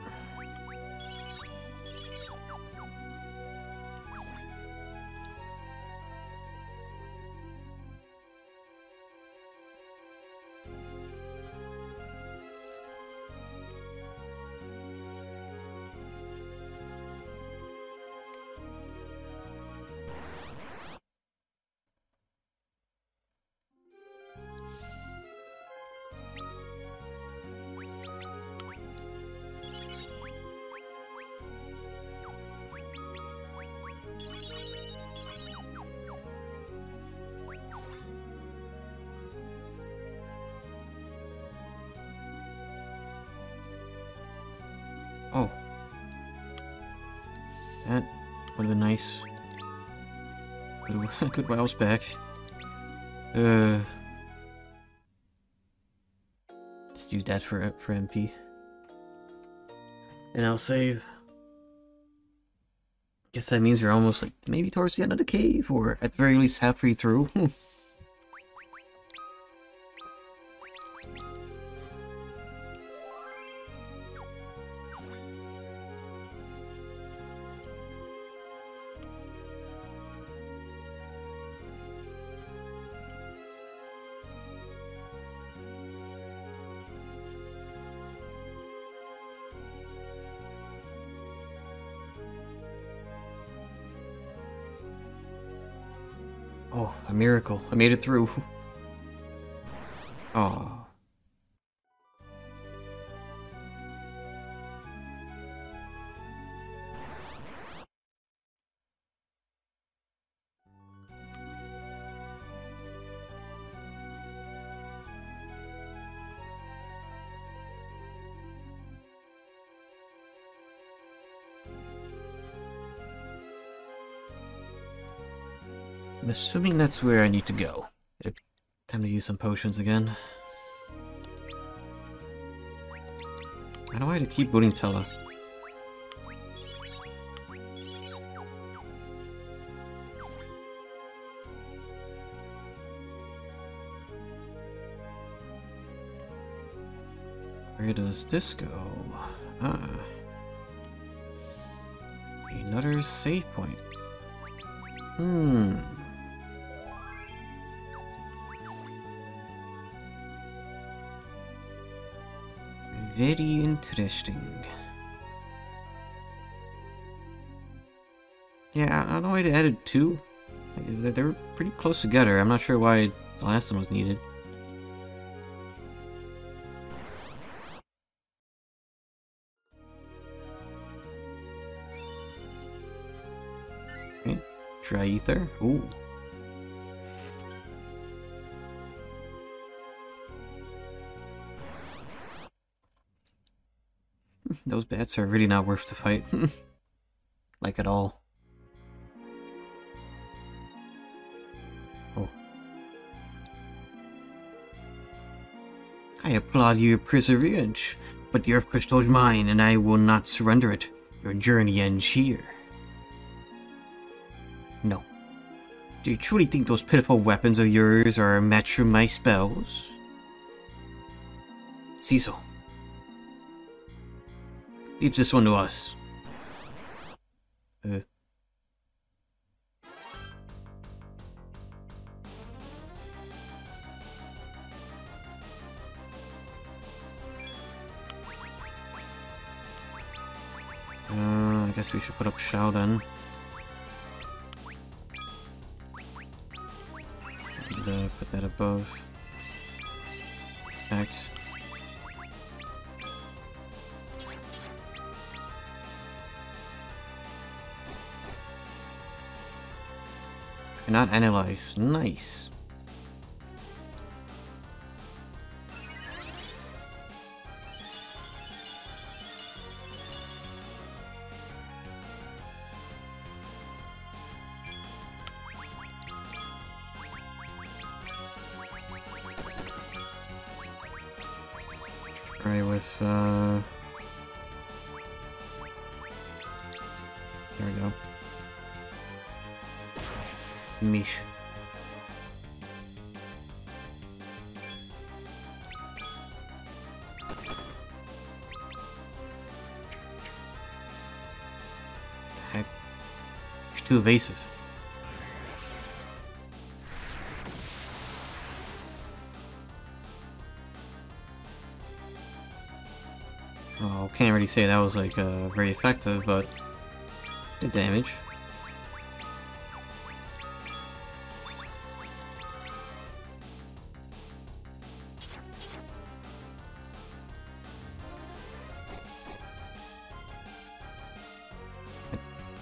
Oh. That would have been nice. Good while I was back. Let's do that for MP. And I'll save. Guess that means we're almost, like, maybe towards the end of the cave, or at the very least halfway through. Oh, a miracle. I made it through. Oh. I'm assuming that's where I need to go. Time to use some potions again. I know why to keep booting Tella. Where does this go? Ah. Another save point. Very interesting. Yeah, I don't know why they added two. They're pretty close together. I'm not sure why the last one was needed. Okay. Dry ether. Ooh. Those bats are really not worth the fight. Like at all. Oh. I applaud your perseverance, but the Earth Crystal is mine and I will not surrender it. Your journey ends here. No. Do you truly think those pitiful weapons of yours are a match for my spells? Cecil. Leaves this one to us. guess we should put up Shao then. And put that above. Act. Cannot analyze. Nice. Try with, there we go. Mish. Heck. You're too evasive. Oh, can't really say that was like very effective, but did damage.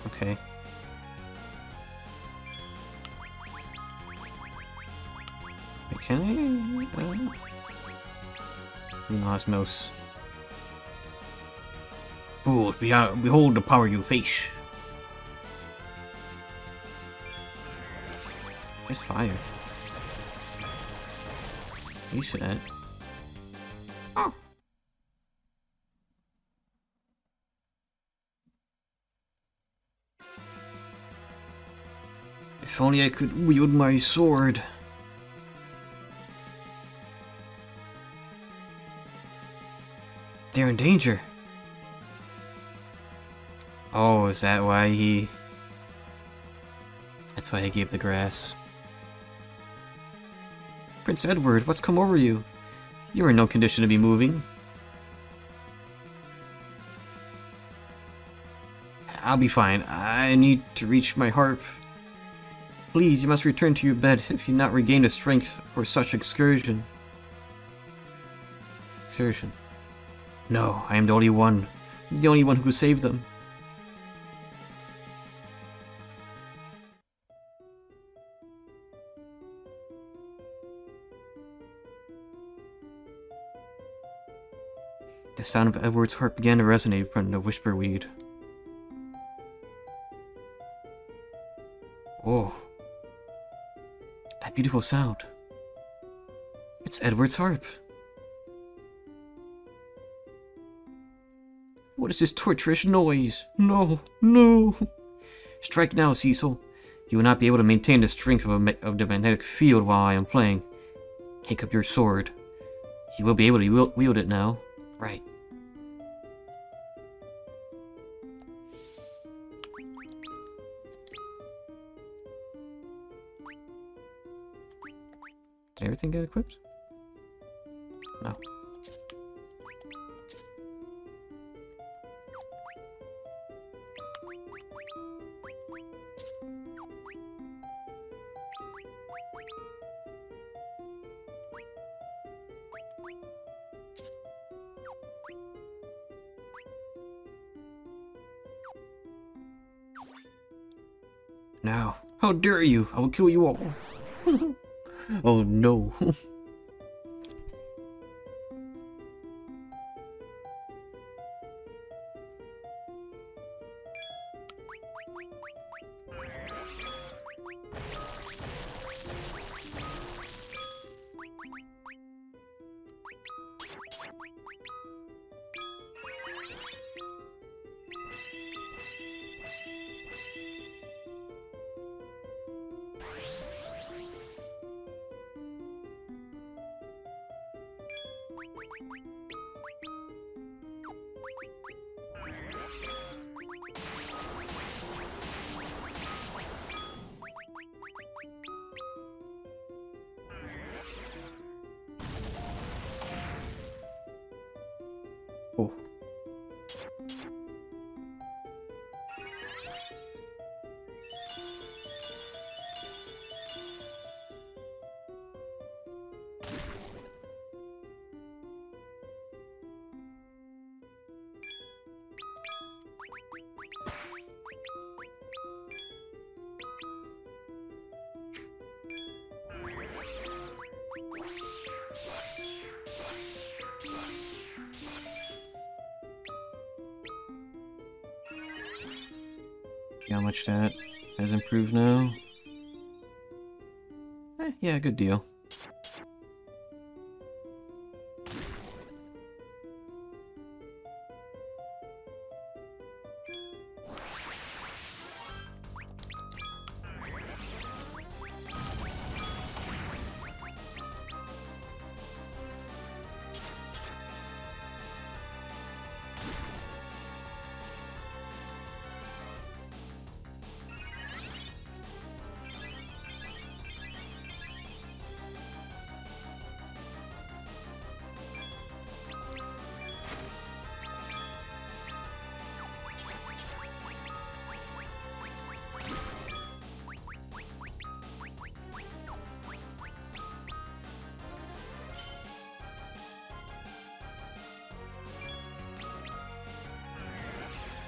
Okay. Wait, can I? Osmos. Fools, behold the power you face. Just fire. You should add. Oh. If only I could wield my sword. They're in danger. Oh, is that why he... That's why he gave the grass. Prince Edward, what's come over you? You're in no condition to be moving. I'll be fine. I need to reach my harp. Please, you must return to your bed if you've not regained the strength for such excursion. Exertion. No, I am the only one. The only one who saved them. The sound of Edward's harp began to resonate from the whisperweed. Oh. That beautiful sound. It's Edward's harp. What is this torturous noise? No, no. Strike now, Cecil. You will not be able to maintain the strength of the magnetic field while I am playing. Take up your sword. You will be able to wield it now. Right. Did everything get equipped? No. Now, how dare you? I will kill you all. Oh no. See how much that has improved now. Yeah, good deal.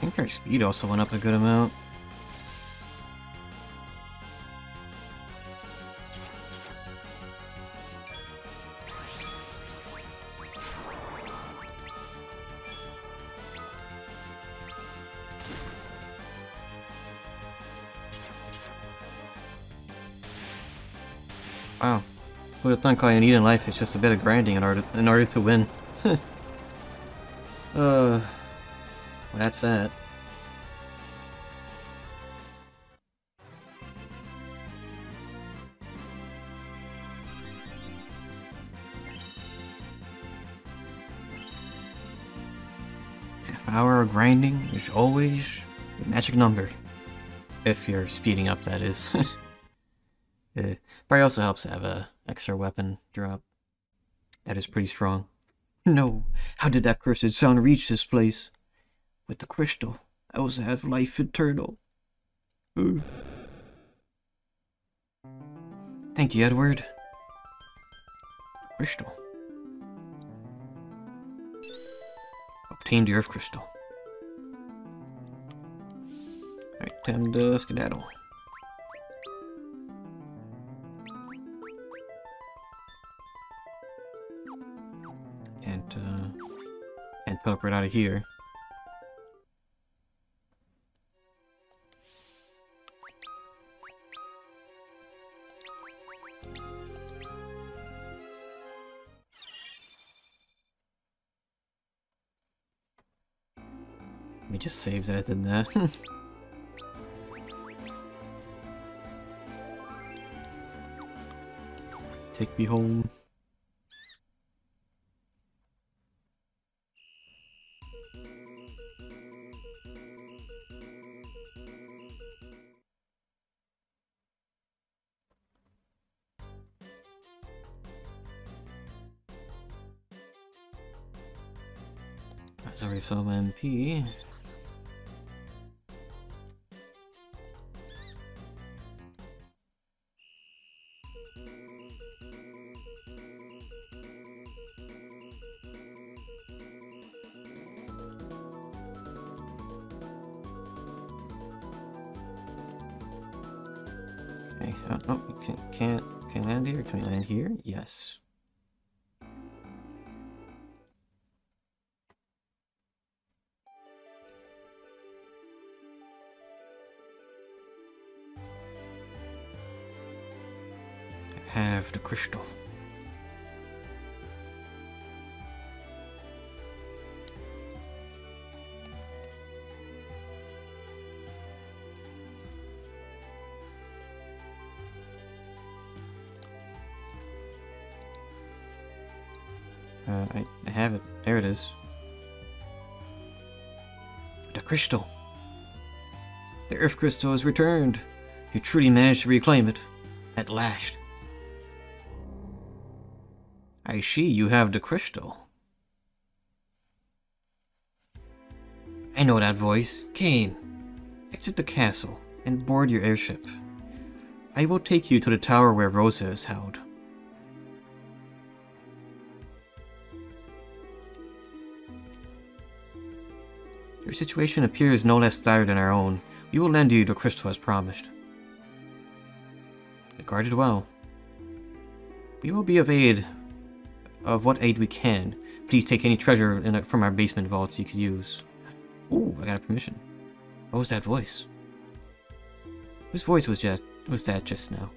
I think our speed also went up a good amount. Wow. Who would have thought all you need in life is just a bit of grinding in order to win. Well, that's that. Half-hour of grinding is always a magic number. If you're speeding up, that is. Probably also helps to have a extra weapon drop. That is pretty strong. No, how did that cursed sound reach this place? With the crystal, I was to have life eternal. Thank you, Edward. Crystal. Obtained the Earth Crystal. Alright, time to skedaddle. Can't teleport out of here. Let me just save that I did that. Take me home. Sorry, so MP. Okay, oh, you can't land here? Can we land here? Yes. Have the crystal. I have it. There it is. The crystal. The Earth Crystal is returned. You truly managed to reclaim it. At last. I see you have the crystal. I know that voice. Kane, exit the castle and board your airship. I will take you to the tower where Rosa is held. Your situation appears no less dire than our own. We will lend you the crystal as promised. Guard it well. We will be of what aid we can. Please take any treasure from our basement vaults you could use. Ooh, I got a permission. What was that voice? Whose voice was that just now?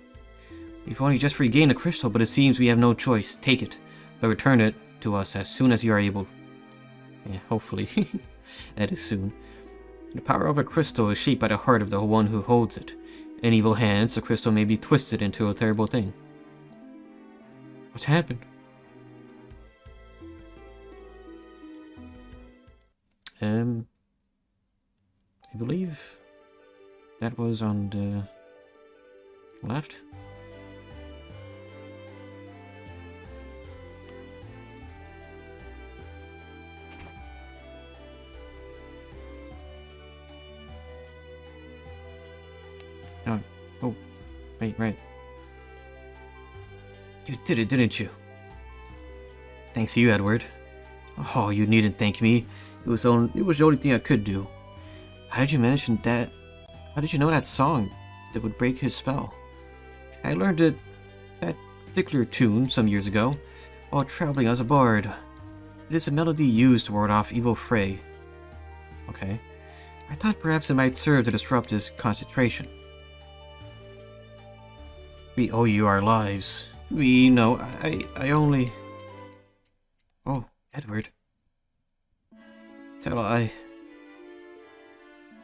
We've only just regained the crystal, but it seems we have no choice. Take it, but return it to us as soon as you are able. Yeah, hopefully. That is soon. The power of a crystal is shaped by the heart of the one who holds it. In evil hands, the crystal may be twisted into a terrible thing. What's happened? I believe that was on the left. Oh, right. You did it, didn't you? Thanks to you, Edward. Oh, you needn't thank me. It was the only thing I could do. How did you manage that? How did you know that song that would break his spell? I learned that particular tune some years ago while traveling as a bard. It is a melody used to ward off evil fray. Okay. I thought perhaps it might serve to disrupt his concentration. We owe you our lives. No, I only... Oh, Edward. I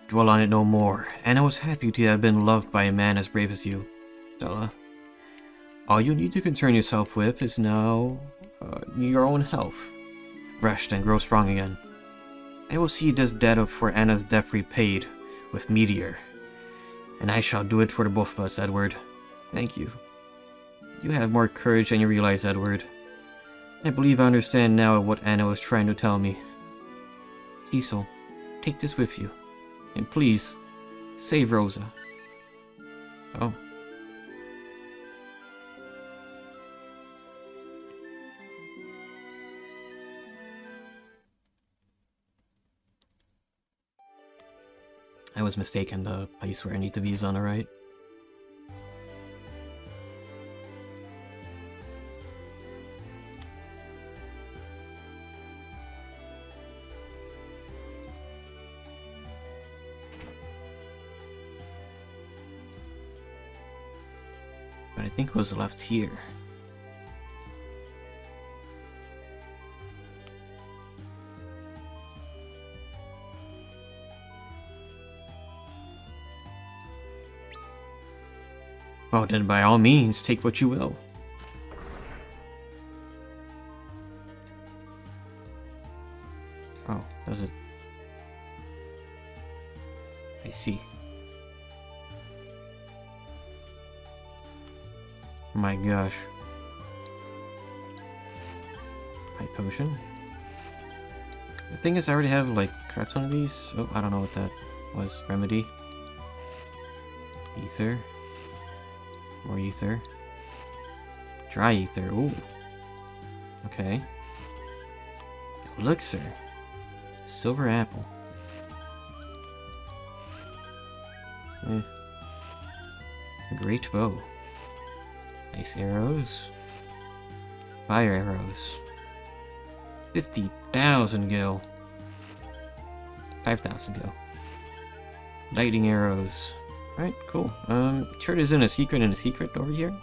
dwell on it no more, and I was happy to have been loved by a man as brave as you, Stella. All you need to concern yourself with is now your own health. Rest and grow strong again. I will see this debt for Anna's death repaid with Meteor, and I shall do it for the both of us, Edward. Thank you. You have more courage than you realize, Edward. I believe I understand now what Anna was trying to tell me. Cecil, take this with you. And please, save Rosa. Oh. I was mistaken, the place where I need to be is on the right. But I think it was left here. Oh, then by all means, take what you will. Oh, does it? I see. My gosh. High potion. The thing is, I already have like crap ton of these. Oh, I don't know what that was. Remedy. Ether. More ether. Dry ether. Ooh. Okay. Elixir. Silver apple. Great bow. Nice arrows. Fire arrows. 50,000 gil. 5,000 gil. Lightning arrows. Alright, cool. Sure there's a secret over here?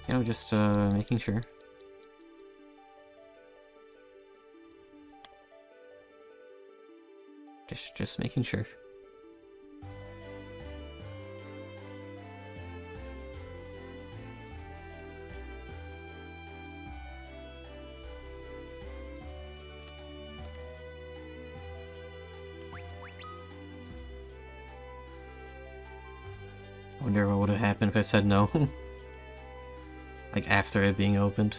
You know, just making sure. Just making sure. I wonder what would have happened if I said no. Like after it being opened.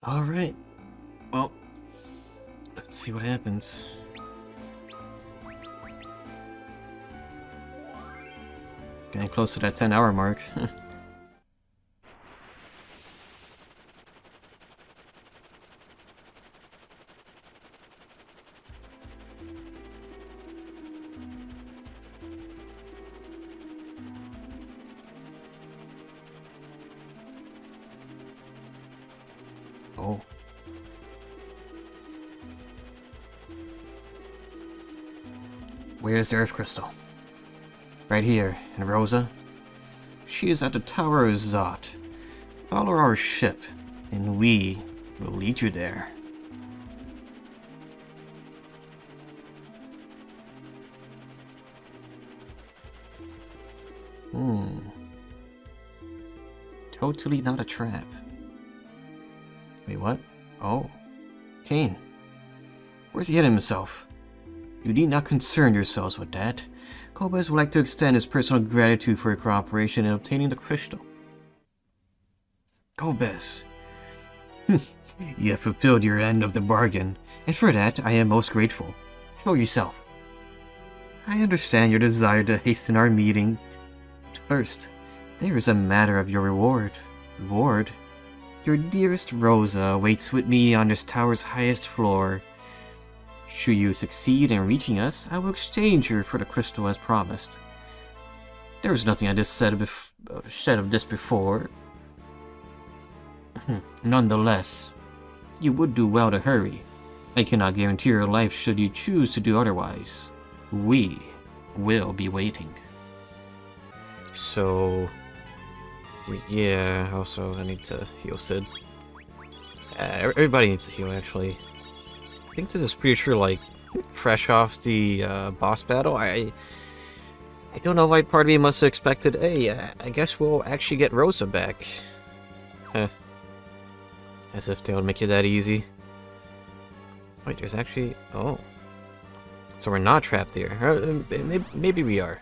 Alright. Well, let's see what happens. Getting close to that 10-hour mark. Oh. Where's the Earth Crystal? Right here, and Rosa? She is at the Tower of Zot. Follow our ship, and we will lead you there. Totally not a trap. Wait, what? Oh. Kane. Where's he hidden himself? You need not concern yourselves with that. Kobes would like to extend his personal gratitude for your cooperation in obtaining the crystal. Kobes. You have fulfilled your end of the bargain, and for that I am most grateful. Show yourself. I understand your desire to hasten our meeting. First, there is a matter of your reward. Reward? Your dearest Rosa waits with me on this tower's highest floor. Should you succeed in reaching us, I will exchange her for the crystal as promised. There was nothing I just said of this before. Nonetheless, you would do well to hurry. I cannot guarantee your life should you choose to do otherwise. We will be waiting. So... yeah, also I need to heal Sid. Everybody needs to heal, actually. I think this is pretty sure, like, fresh off the boss battle. I don't know why part of me must have expected, hey, I guess we'll actually get Rosa back. Huh. As if they would make it that easy. Wait, there's actually... oh. So we're not trapped here. Maybe we are.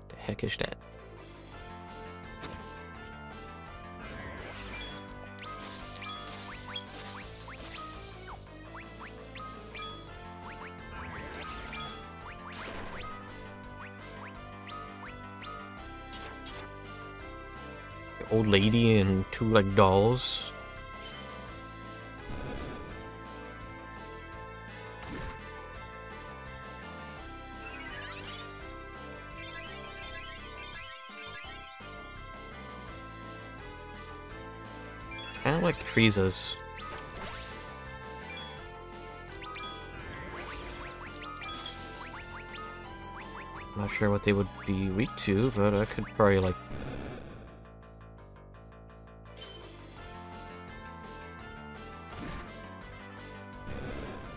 The heck is that? Old lady and two, like, dolls. Kinda like Frieza's. Not sure what they would be weak to, but I could probably, like...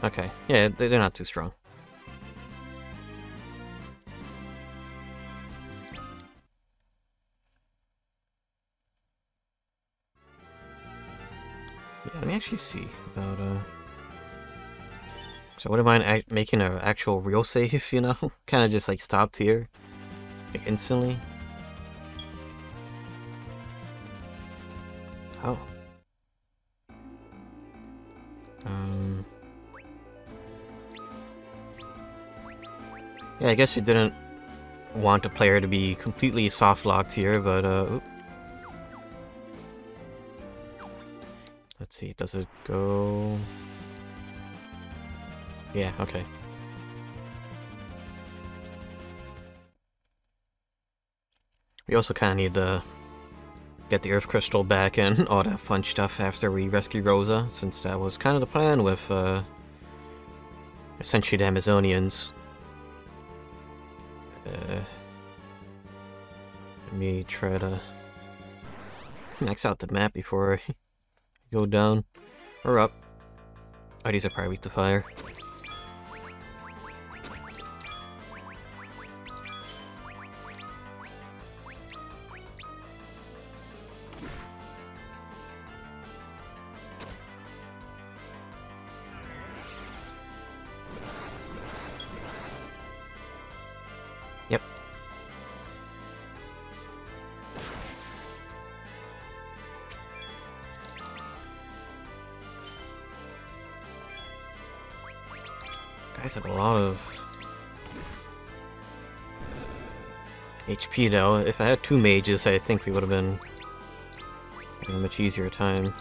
okay, yeah, they're not too strong. Yeah, let me actually see about, so I wouldn't mind making an actual real save, you know? Kind of just, like, stopped here. Like, instantly. Oh. Yeah, I guess you didn't want the player to be completely soft-locked here, but, oop. Let's see, does it go... yeah, okay. We also kind of need to get the Earth Crystal back and all that fun stuff after we rescue Rosa, since that was kind of the plan with, essentially the Amazonians. Let me try to max out the map before I go down or up. Oh, these are probably weak to fire. Yep. Guys have a lot of HP though. If I had 2 mages, I think we would have been having a much easier time.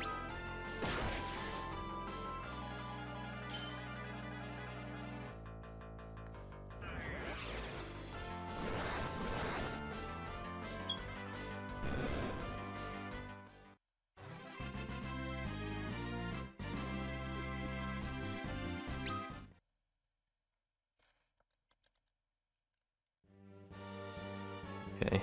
Okay.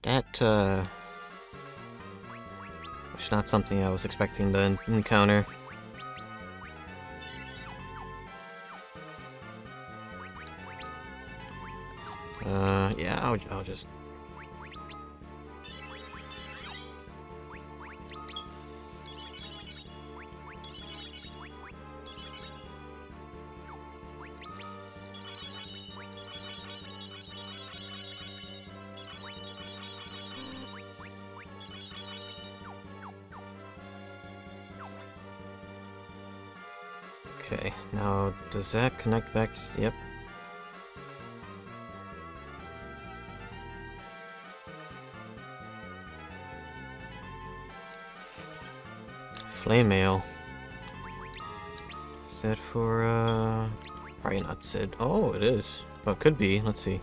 That, was not something I was expecting to encounter. Yeah, I'll just... Okay, now does that connect back to... Yep. Flame mail. Is that for, probably not Sid. Oh, it is. Well, it could be. Let's see.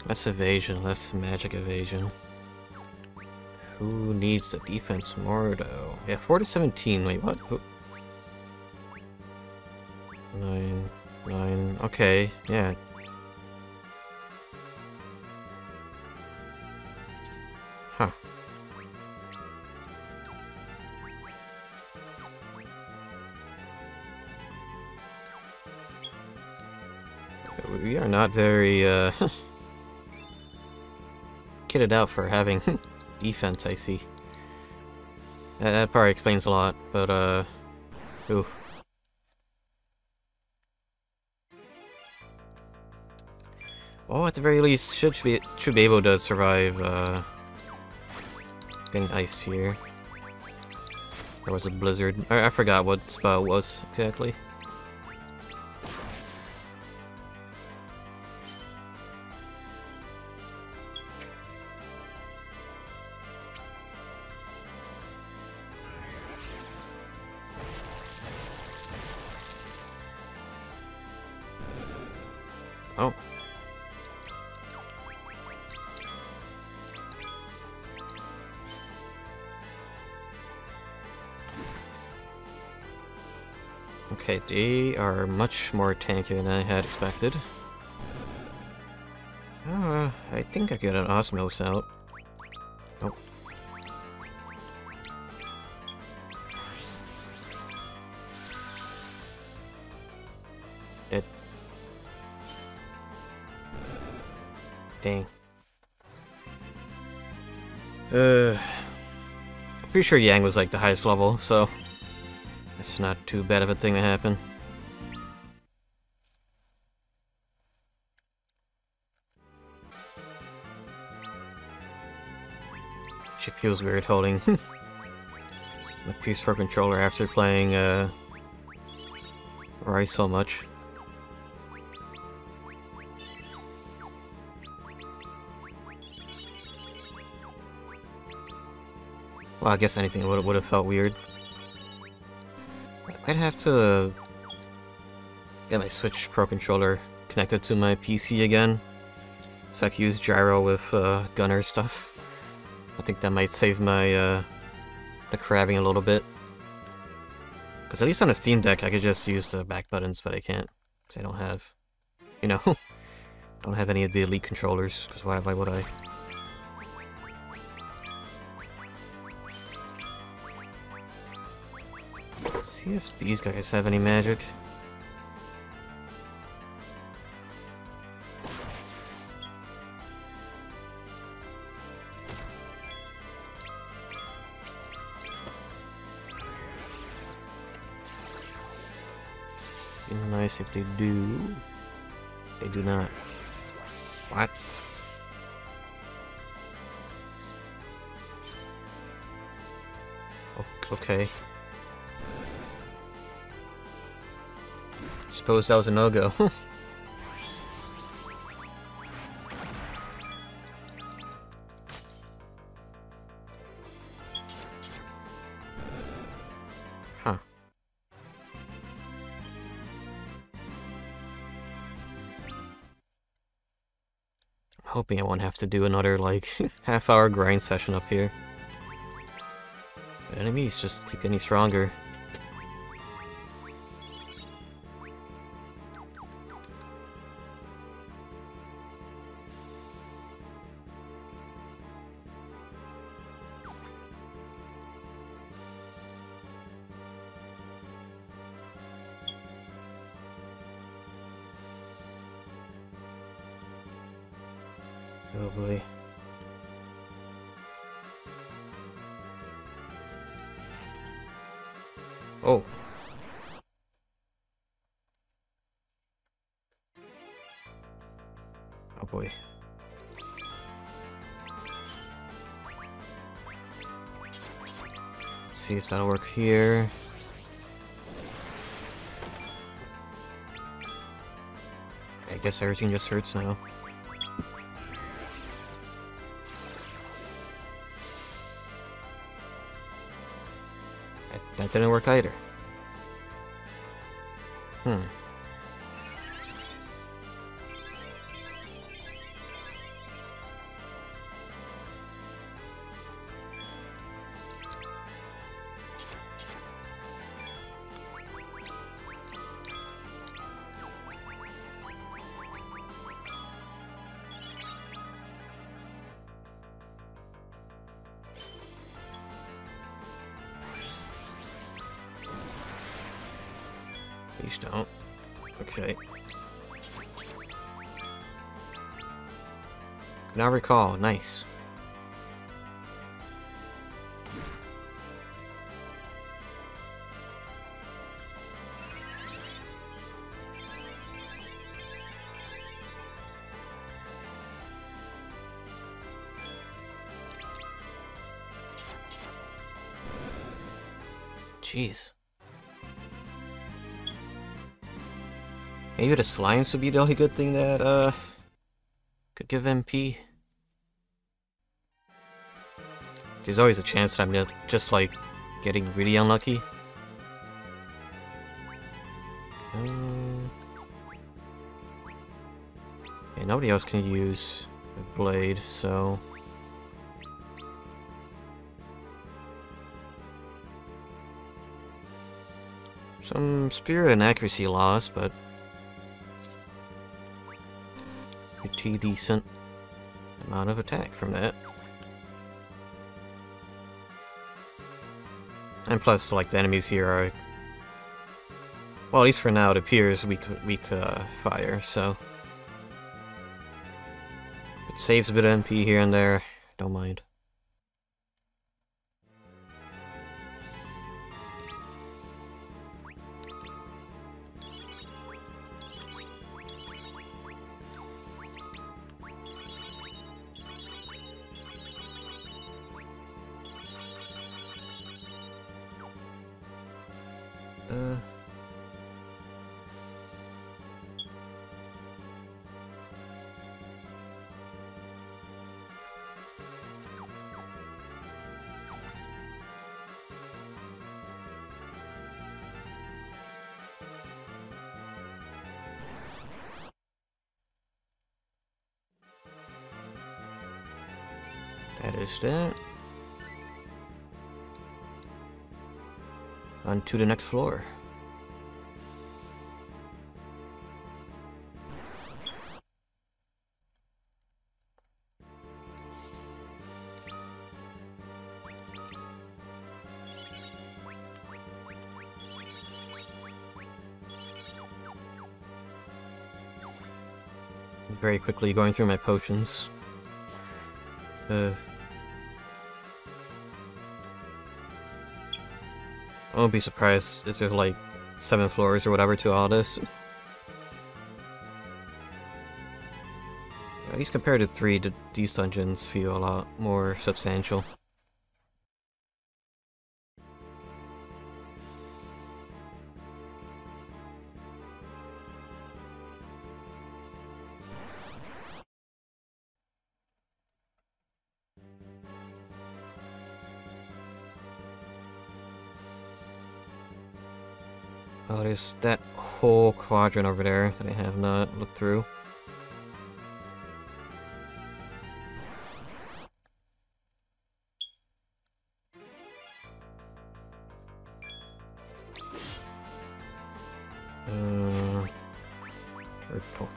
Less evasion, less magic evasion. Who needs the defense more, though? Yeah, 4 to 17. Wait, what? Who? 9. Okay, yeah. Huh. We are not very, kitted out for having defense, I see. That probably explains a lot, but, ooh. Well, at the very least, should be able to survive, getting iced here. There was a blizzard. I forgot what spell it was, exactly. Oh. Okay, they are much more tanky than I had expected. I think I get an Osmos out. Nope. Dead. Dang. Pretty sure Yang was like the highest level, so it's not too bad of a thing to happen. It feels weird holding the PS4 controller after playing Rise so much. Well, I guess anything would have felt weird. I'd have to get my Switch Pro controller connected to my PC again, so I can use gyro with gunner stuff. I think that might save my the crabbing a little bit. Because at least on a Steam Deck, I could just use the back buttons, but I can't, because I don't have, you know, don't have any of the Elite controllers. Because why would I? Let's see if these guys have any magic. Be nice if they do. They do not. What? Okay. Suppose that was a no-go. Huh. I'm hoping I won't have to do another, like, half-hour grind session up here. The enemies just keep getting stronger. Oh boy. Oh. Oh boy. Let's see if that'll work here. I guess everything just hurts now. That didn't work either. Please don't. Okay. Now recall. Nice. Jeez. Maybe the slimes would be the only good thing that, could give MP. There's always a chance that I'm just, like, getting really unlucky. Okay, nobody else can use a blade, so... Some spirit and accuracy loss, but... pretty decent amount of attack from that. And plus, like, the enemies here are... well, at least for now, it appears weak to fire, so... it saves a bit of MP here and there, don't mind. That is that. On to the next floor. Very quickly going through my potions. I won't be surprised if there's like 7 floors or whatever to all this. At least compared to 3, these dungeons feel a lot more substantial. Oh, there's that whole quadrant over there that I have not looked through. Purple.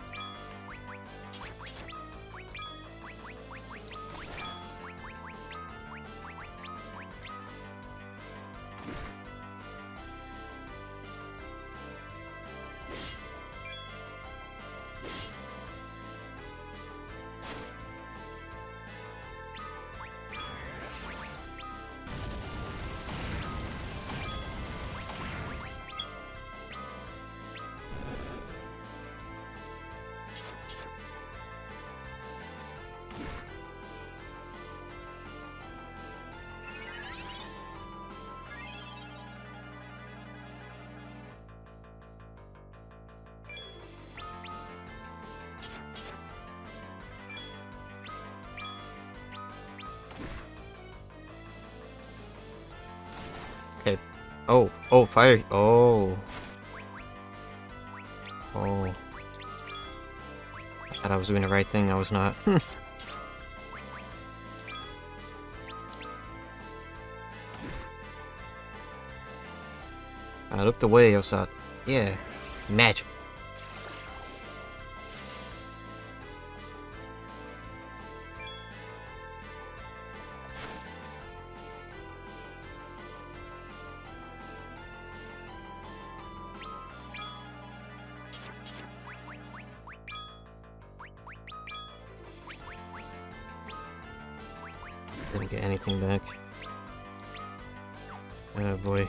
Okay. Oh, fire. Oh. I thought I was doing the right thing, I was not. I looked away, I thought, yeah, magic. Didn't get anything back. Oh boy.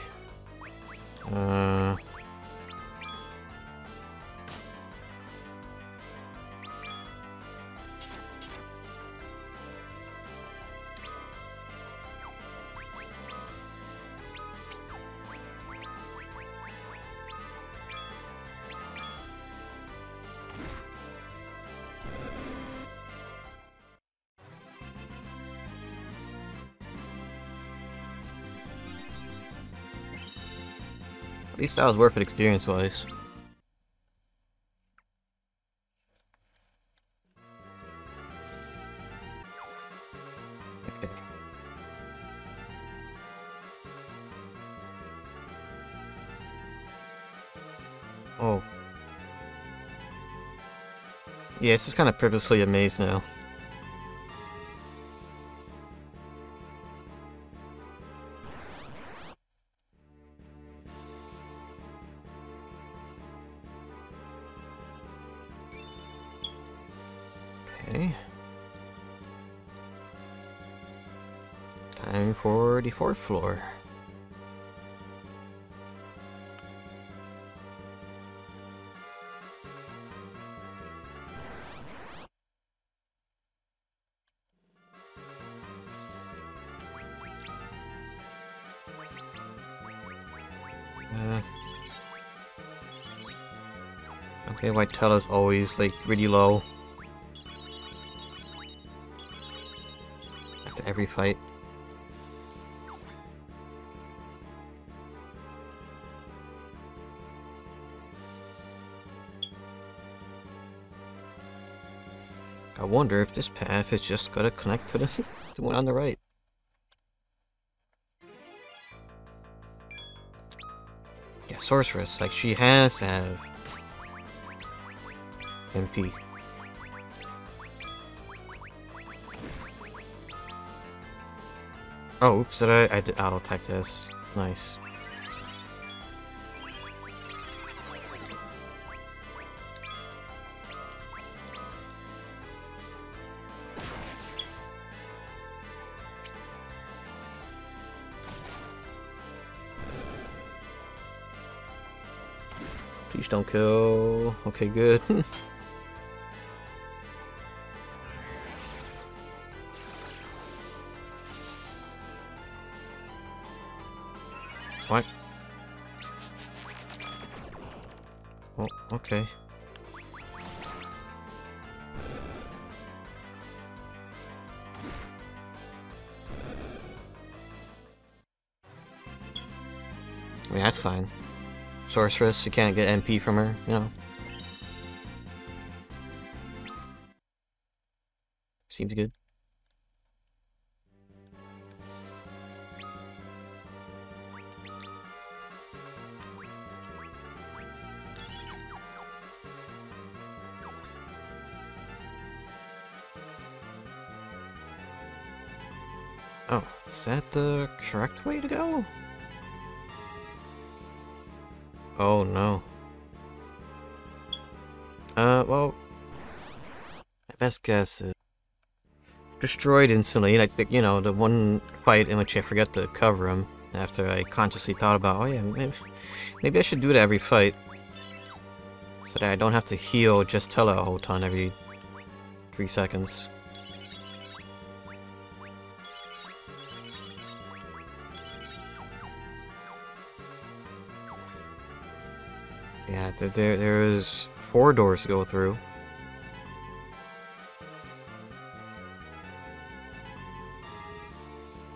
At least that was worth it experience-wise. Okay. Oh. Yeah, it's just kind of purposely a maze now. Okay. Time for the 4th floor. Okay, White Tella's always like really low. After every fight. I wonder if this path is just gonna connect to the one on the right. Yeah, Sorceress, like she has to have MP. Oh, oops, I did auto-type this. Nice. Please don't kill. Okay, good. What? Oh, okay. I mean, that's fine. sorceress. You can't get MP from her, you know. Seems good. Oh, is that the correct way to go? Oh no. Well, my best guess is destroyed instantly. Like, you know, the one fight in which I forget to cover him after I consciously thought about, oh yeah, maybe I should do that every fight. So that I don't have to heal just Tella a whole ton every 3 seconds. Yeah, there's 4 doors to go through.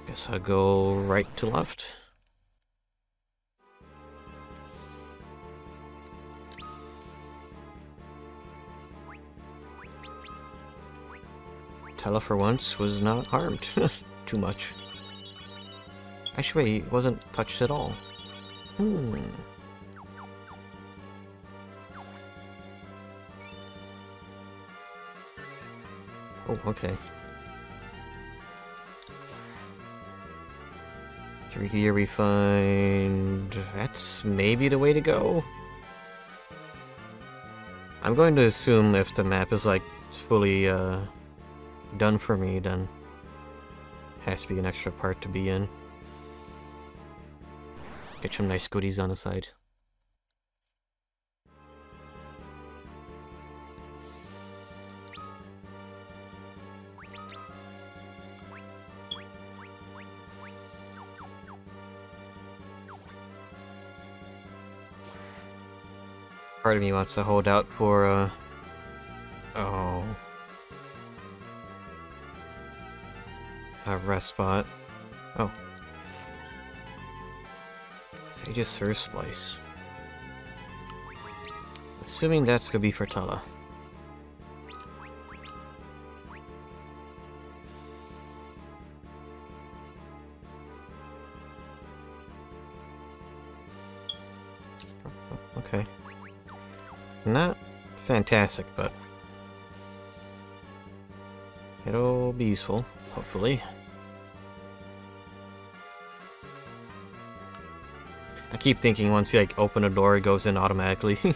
Guess I'll go right to left. Tella for once was not harmed too much. Actually, he wasn't touched at all. Oh, okay. 3 gear refined. That's maybe the way to go. I'm going to assume if the map is like fully done for me, then it has to be an extra part to be in. Get some nice goodies on the side. Part of me wants to hold out for, oh. A rest spot. Oh. Sage's Surf Splice. Assuming that's gonna be for Tella. Okay. Not fantastic, but it'll be useful, hopefully. I keep thinking once you like open a door, it goes in automatically. I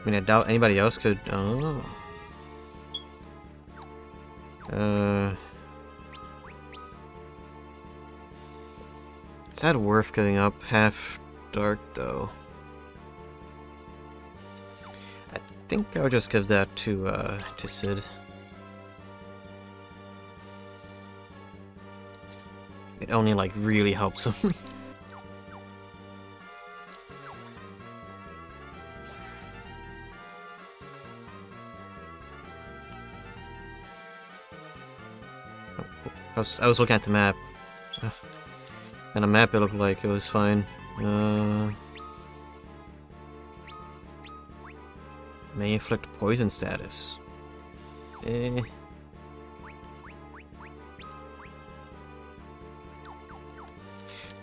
mean, I doubt anybody else could. Oh. Is that worth getting up half dark though? I think I'll just give that to Sid. It only like really helps him. I was looking at the map. And the map it looked like it was fine. May inflict poison status.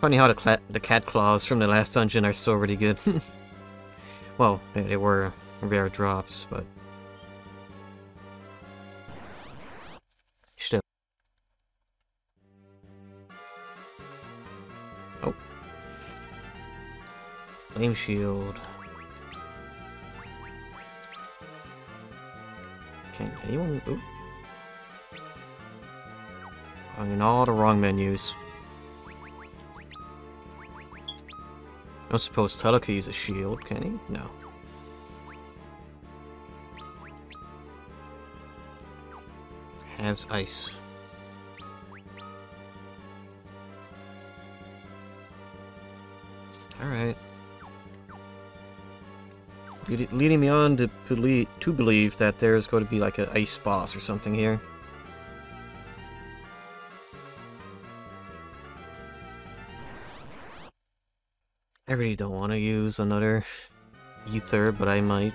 Funny how the cat claws from the last dungeon are still really good. Well, they were rare drops, but still. Oh. Flame shield. Can anyone... Ooh. I'm in all the wrong menus. I don't suppose Tella can use a shield, can he? No. Has ice. Alright. Leading me on to believe that there's going to be like an ice boss or something here. I really don't want to use another ether, but I might.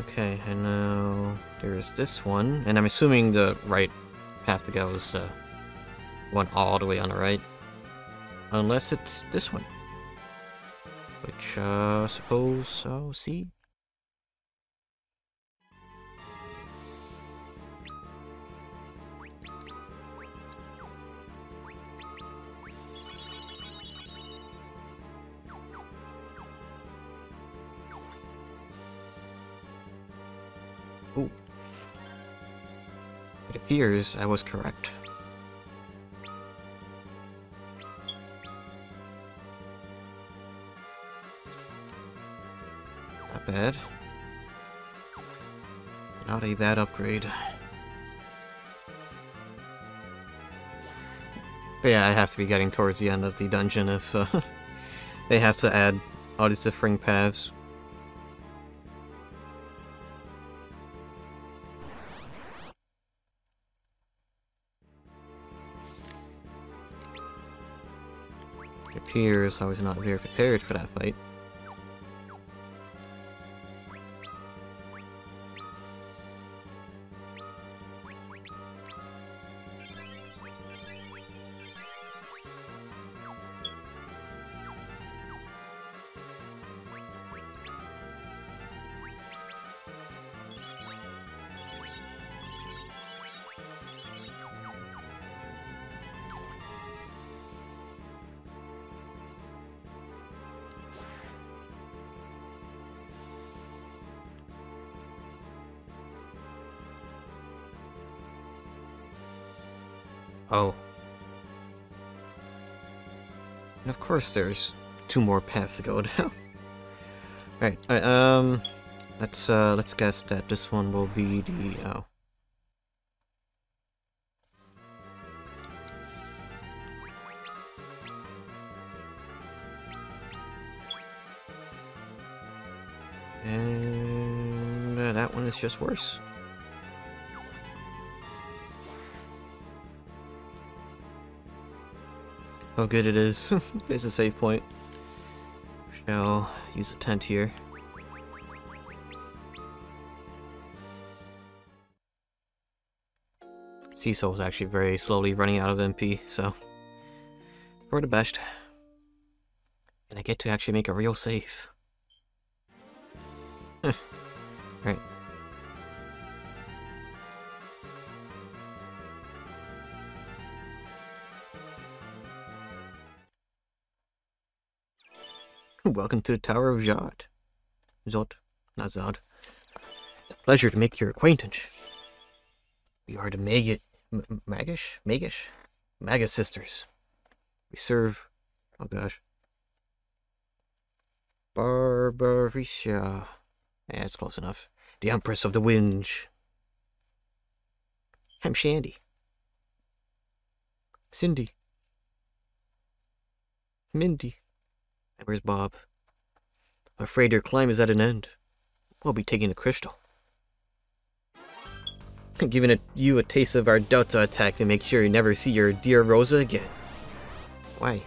Okay, and now there's this one, and I'm assuming the right path to go is one all the way on the right, unless it's this one, which suppose I'll see. Ooh. It appears I was correct. Not bad. Not a bad upgrade. But yeah, I have to be getting towards the end of the dungeon if they have to add all these differing paths. It appears I was not very prepared for that fight. Oh. And of course there's 2 more paths to go down. Right, let's guess that this one will be the oh. And that one is just worse. Oh good it is. It's a save point. Shall use a tent here. Cecil is actually very slowly running out of MP, so for the best. And I get to actually make a real save. Right. Welcome to the Tower of Zod. Zod, not Zod. It's a pleasure to make your acquaintance. We are the Magus sisters. We serve, oh gosh, Barbaricia. Yeah, it's close enough. The Empress of the Winds. I'm Shandy. Cindy. Mindy. And where's Bob? I'm afraid your climb is at an end. We'll be taking the crystal. Giving you a taste of our Delta attack to make sure you never see your dear Rosa again. Why?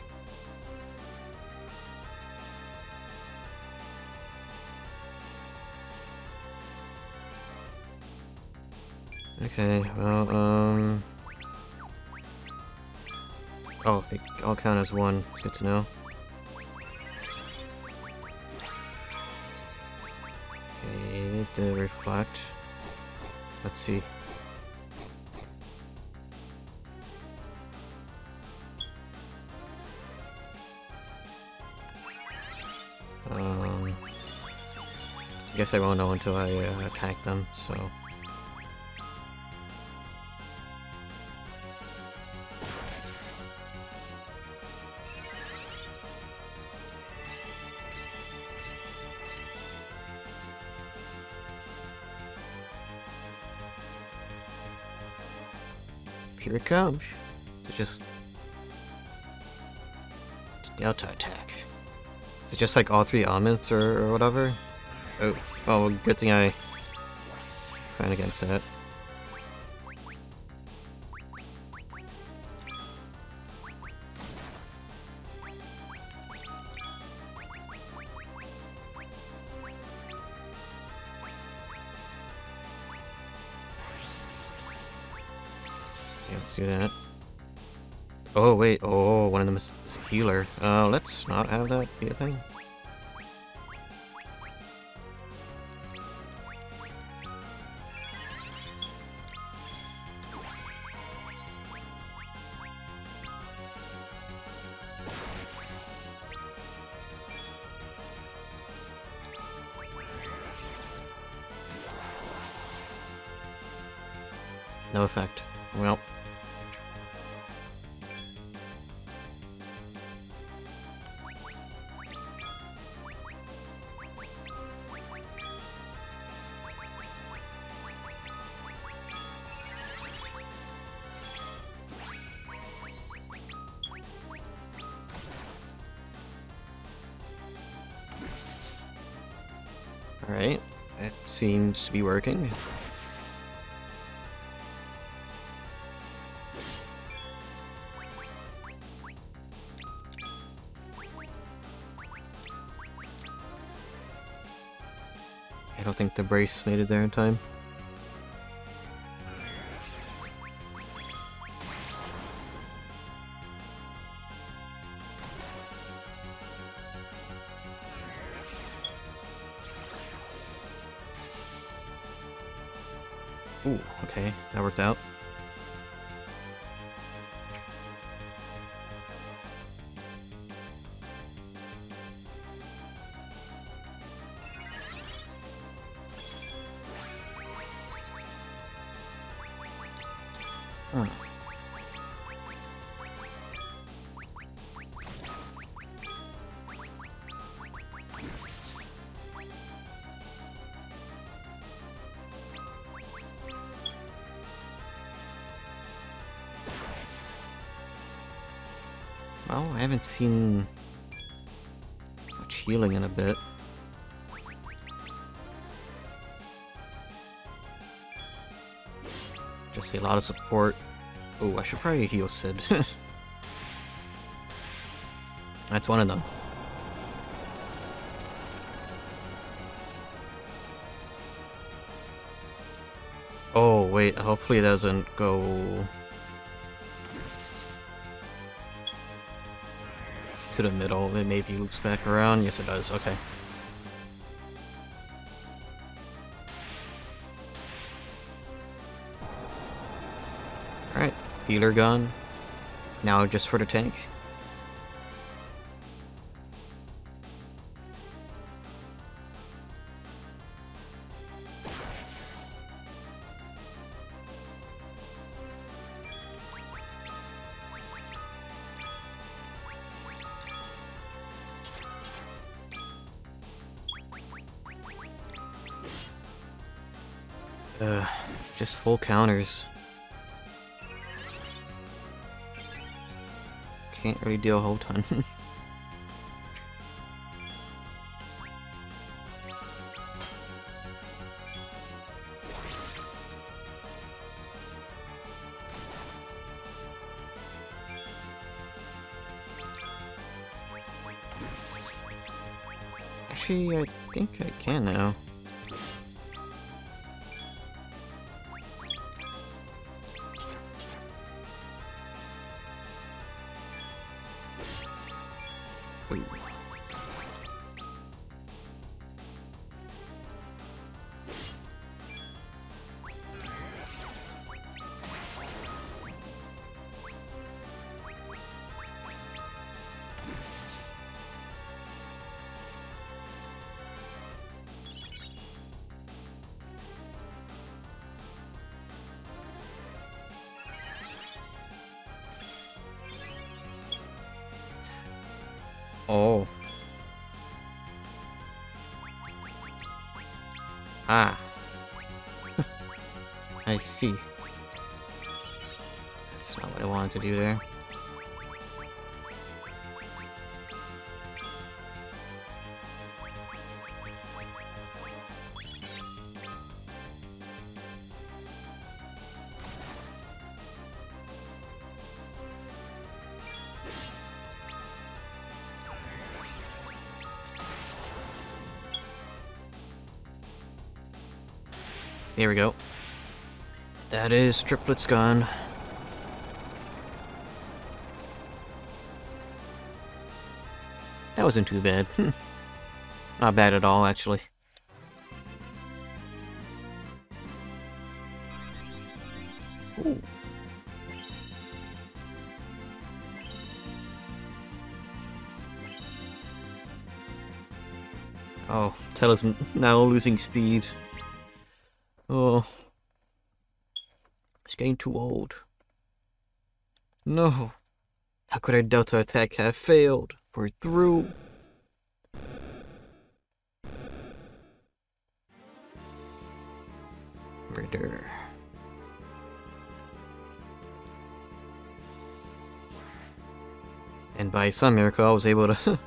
Okay, well, oh, they all count as one. It's good to know. Okay, the reflect. Let's see. I guess I won't know until I attack them, so... Here it comes. It's just... Delta attack. Is it just like all 3 elements or whatever? Oh, well, good thing I ran against that. Let's do that. Oh, wait. Oh, one of them is a healer. Let's not have that be a thing. No effect. Well. Alright, that seems to be working. I don't think the brace made it there in time. Ooh, okay, that worked out. Huh. Well, I haven't seen much healing in a bit. Just a lot of support. Oh, I should probably heal Sid. That's one of them. Oh, wait, hopefully it doesn't go to the middle. It maybe loops back around. Yes, it does. Okay. Alright, healer gun. Now just for the tank. Just full counters. Can't really deal a whole ton. Actually, I think I can now. Wait. Oh. Ah. I see. That's not what I wanted to do there. There we go. That is triplets gone. That wasn't too bad. Not bad at all, actually. Ooh. Oh, Tella's now losing speed. Oh. It's getting too old. No. How could our Delta attack have failed? We're through. Murder. And by some miracle, I was able to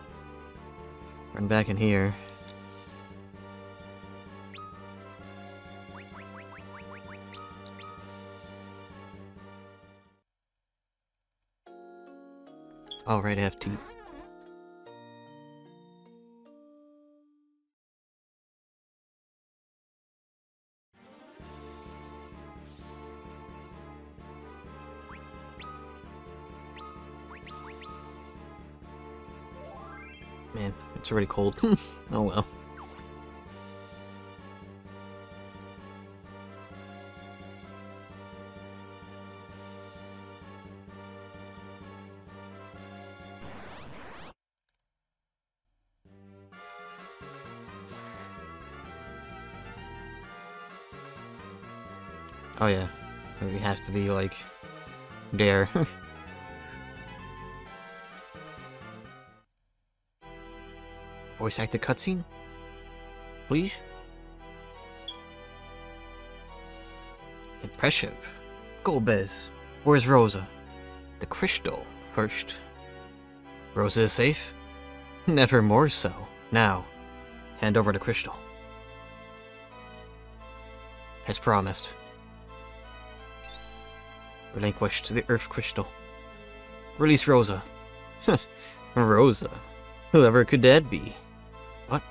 run back in here. Oh, right, I have to. Man, it's already cold. Oh well. Oh yeah, we have to be like there. Voice acted cutscene? Please? Impressive. Golbez, where's Rosa? The crystal first. Rosa is safe? Never more so. Now, hand over the crystal. As promised. Relinquish to the Earth Crystal. Release Rosa. Rosa? Whoever could that be? What?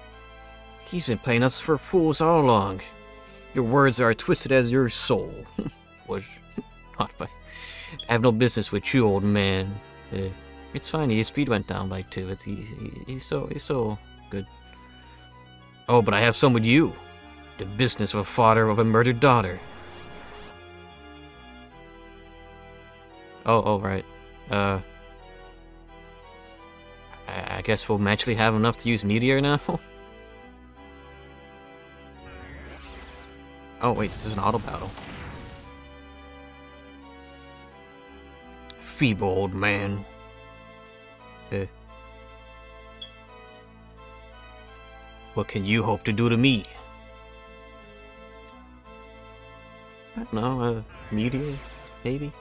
He's been playing us for fools all along. Your words are twisted as your soul. What? I have no business with you, old man. It's fine. His speed went down by 2. He's so good. Oh, but I have some with you. The business of a father of a murdered daughter. Oh, right. I guess we'll magically have enough to use Meteor now? Oh, wait, this is an auto battle. Feeble old man. What can you hope to do to me? I don't know, Meteor, maybe?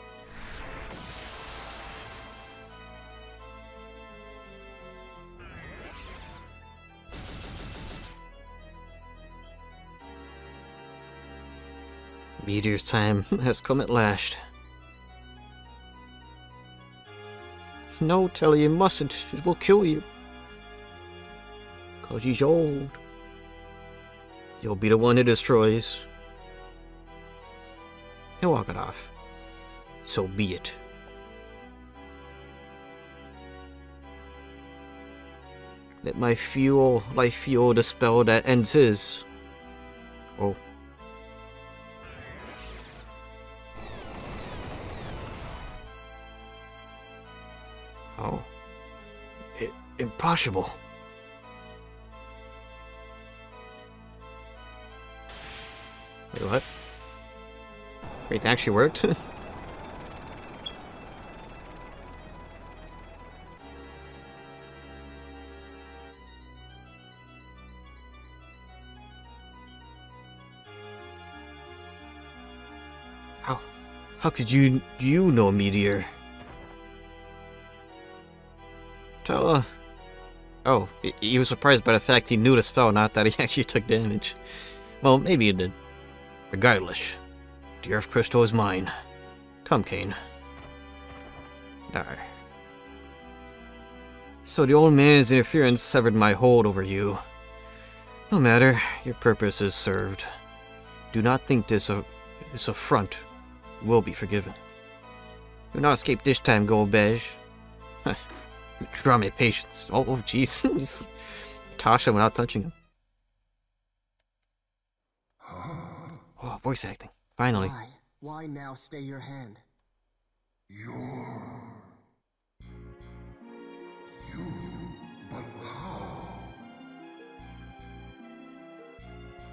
Meteor's time has come at last. No, Telly, you mustn't. It will kill you. 'Cause he's old. You'll be the one it destroys. He'll walk it off. So be it. Let my life fuel the spell that ends his. Oh. Oh. Impossible. Wait, what? Wait, that actually worked? How? How could you know me, dear? Tella. Oh, he was surprised by the fact he knew the spell, not that he actually took damage. Well, maybe he did. Regardless, the Earth Crystal is mine. Come, Kane. Alright. So the old man's interference severed my hold over you. No matter, your purpose is served. Do not think this affront will be forgiven. Do not escape this time, Gold Beige. Draw my patience. Oh, jeez. Just toss him without touching him. Oh, voice acting. Finally. Why now stay your hand? You, but how?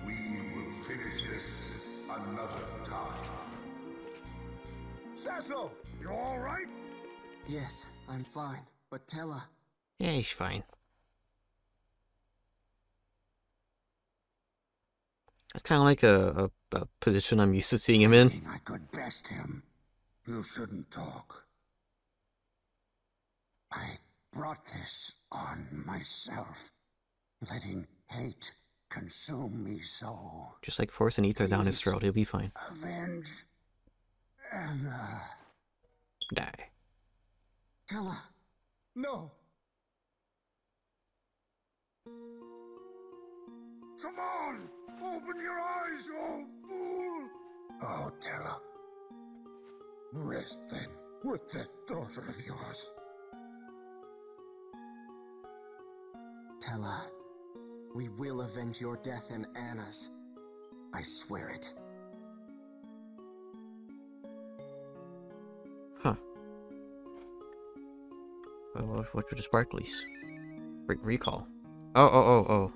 We will finish this another time. Cecil, you all right? Yes, I'm fine. But Tella... Yeah, he's fine. That's kind of like a position I'm used to seeing him in. I could best him. You shouldn't talk. I brought this on myself, letting hate consume me so. Just like forcing ether down his throat, he'll be fine. Avenge Anna. Die. Tella, no. Come on! Open your eyes, you old fool! Oh, Tella. Rest then with that daughter of yours. Tella, we will avenge your death and Anna's. I swear it. Huh. What were the sparklies? Recall. Oh.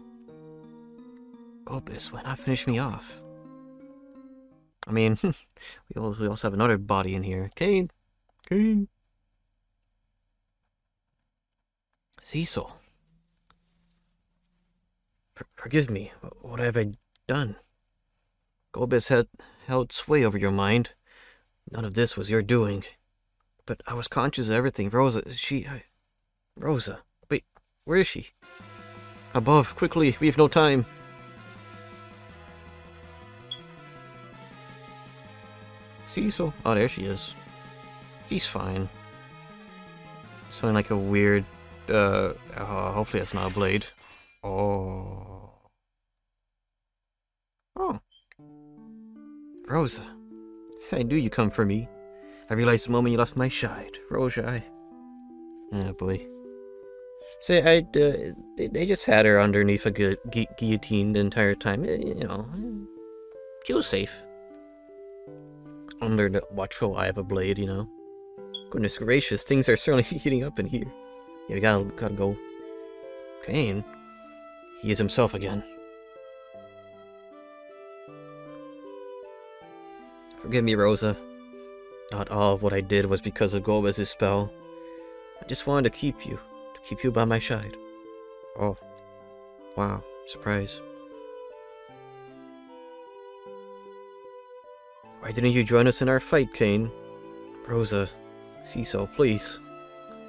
Gobus, why not finish me off? I mean, we also have another body in here. Kane! Cecil. Forgive me. What have I done? Gobus had held sway over your mind. None of this was your doing. But I was conscious of everything. Rosa, Rosa. Wait, where is she? Above, quickly, we have no time. Cecil. Oh, there she is. She's fine. Something like a weird, hopefully that's not a blade. Oh. Rosa. I knew you'd come for me. I realized the moment you left my side. Rosa, oh boy. Say, they just had her underneath a guillotine the entire time. You know, she was safe. Under the watchful eye of a blade, you know. Goodness gracious, things are certainly heating up in here. Yeah, we gotta go. Kane. He is himself again. Forgive me, Rosa. Not all of what I did was because of Gobus' spell. I just wanted to keep you by my side. Oh. Wow. Surprise. Why didn't you join us in our fight, Kane? Rosa, Cecil, please.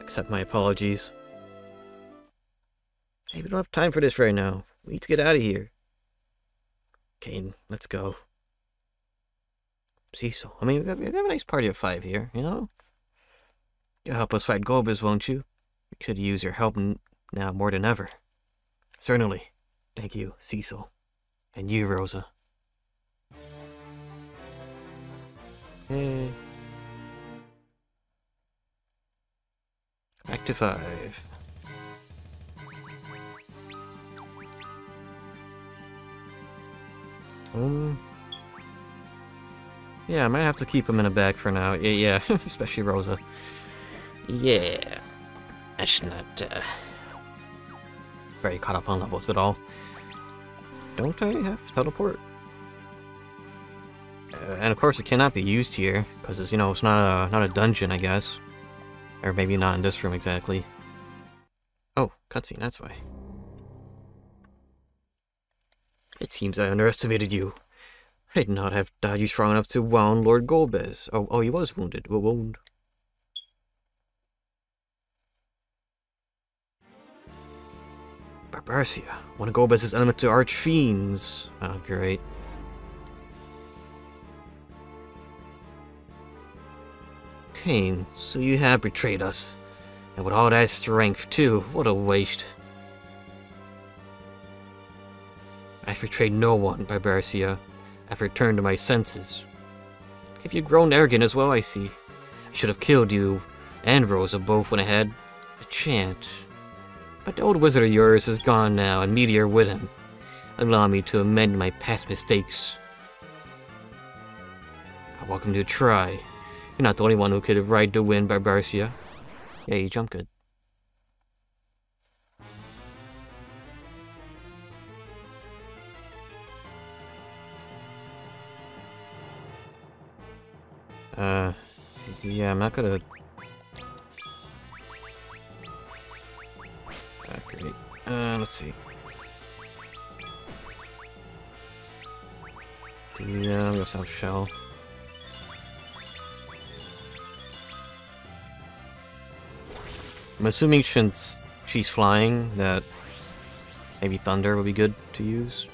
Accept my apologies. Hey, we don't have time for this right now. We need to get out of here. Kane, let's go. Cecil, I mean, we have a nice party of 5 here, you know? You'll help us fight Gobus, won't you? We could use your help now more than ever. Certainly. Thank you, Cecil. And you, Rosa. Hey. Back to 5. Yeah, I might have to keep him in a bag for now. Yeah, especially Rosa. Yeah. That's not, very caught up on levels at all. Don't I have teleport? And of course it cannot be used here, because it's, you know, it's not a dungeon, I guess. Or maybe not in this room exactly. Oh, cutscene, that's why. It seems I underestimated you. I'd not have thought you strong enough to wound Lord Golbez. Oh, he was wounded. Wound. Barbarcia, one of Golbez's elemental archfiends. Oh, great. Kain, so you have betrayed us. And with all that strength, too. What a waste. I've betrayed no one, Barbarcia. I've returned to my senses. Have you grown arrogant as well, I see? I should have killed you and Rosa both when I had a chance. But the old wizard of yours is gone now, and Meteor with him. Allow me to amend my past mistakes. I'm welcome to try. You're not the only one who could ride the wind, Barbarcia. Yeah, you jump good. Yeah, I'm not gonna... Great. Let's see. Yeah, I'm gonna sound shell. I'm assuming since she's flying, that maybe thunder would be good to use.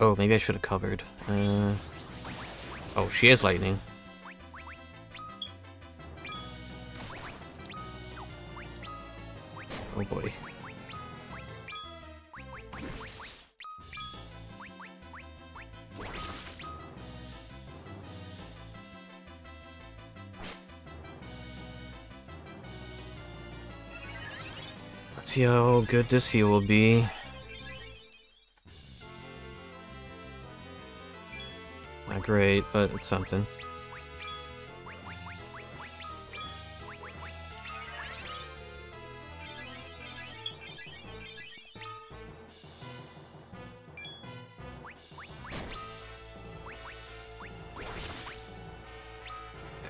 Oh, maybe I should have covered. Oh, she is lightning. Oh boy. Let's see how good this heal will be. Not great, but it's something.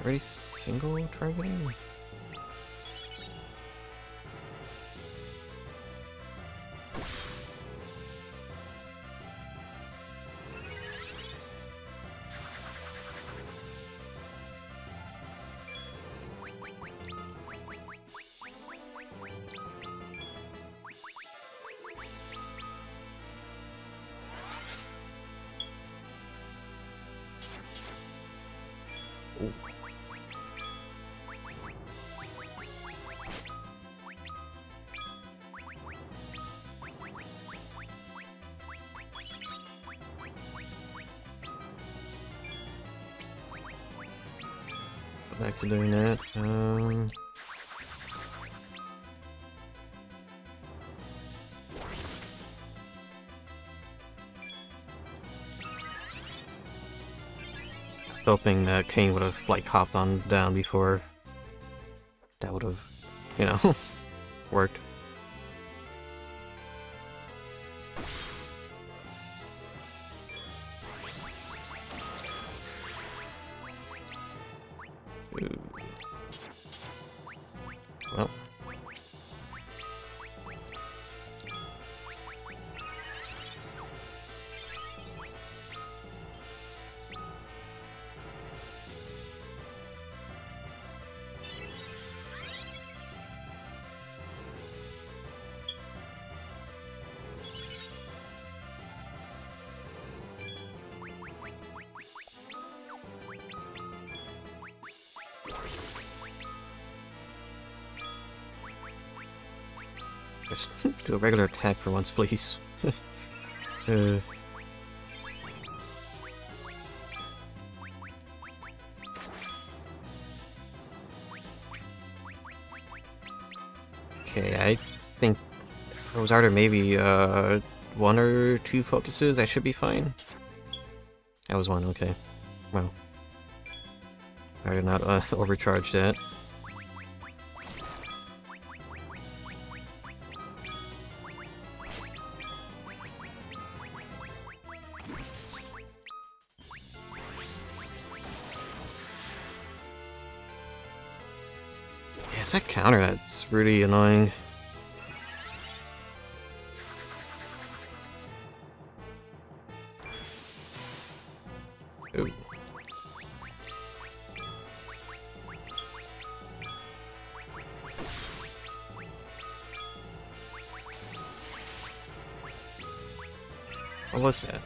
Already single targeting? Back to doing that. Hoping that Kain would have like hopped on down before. That would have, you know, worked. Well. Just do a regular attack for once, please. Okay, I think Rosarder maybe 1 or 2 focuses, I should be fine. That was 1, okay. Well, I did not overcharge that. It's that counter that's really annoying. Ooh. What was that?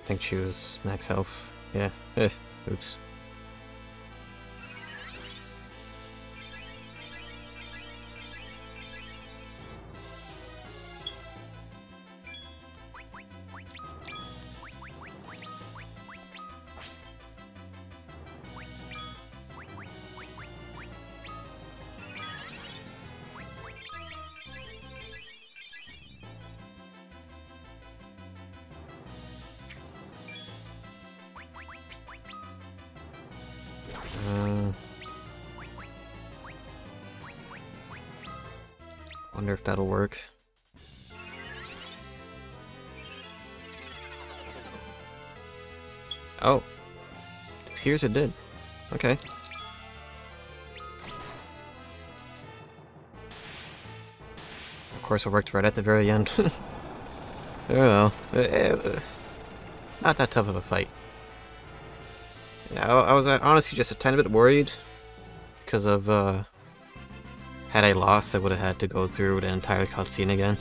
I think she was max health. Yeah. Oops. Wonder if that'll work. Oh. It appears it did. Okay. Of course it worked right at the very end. I don't know. Not that tough of a fight. Yeah, I was honestly just a tiny bit worried because of, had I lost, I would have had to go through the entire cutscene again.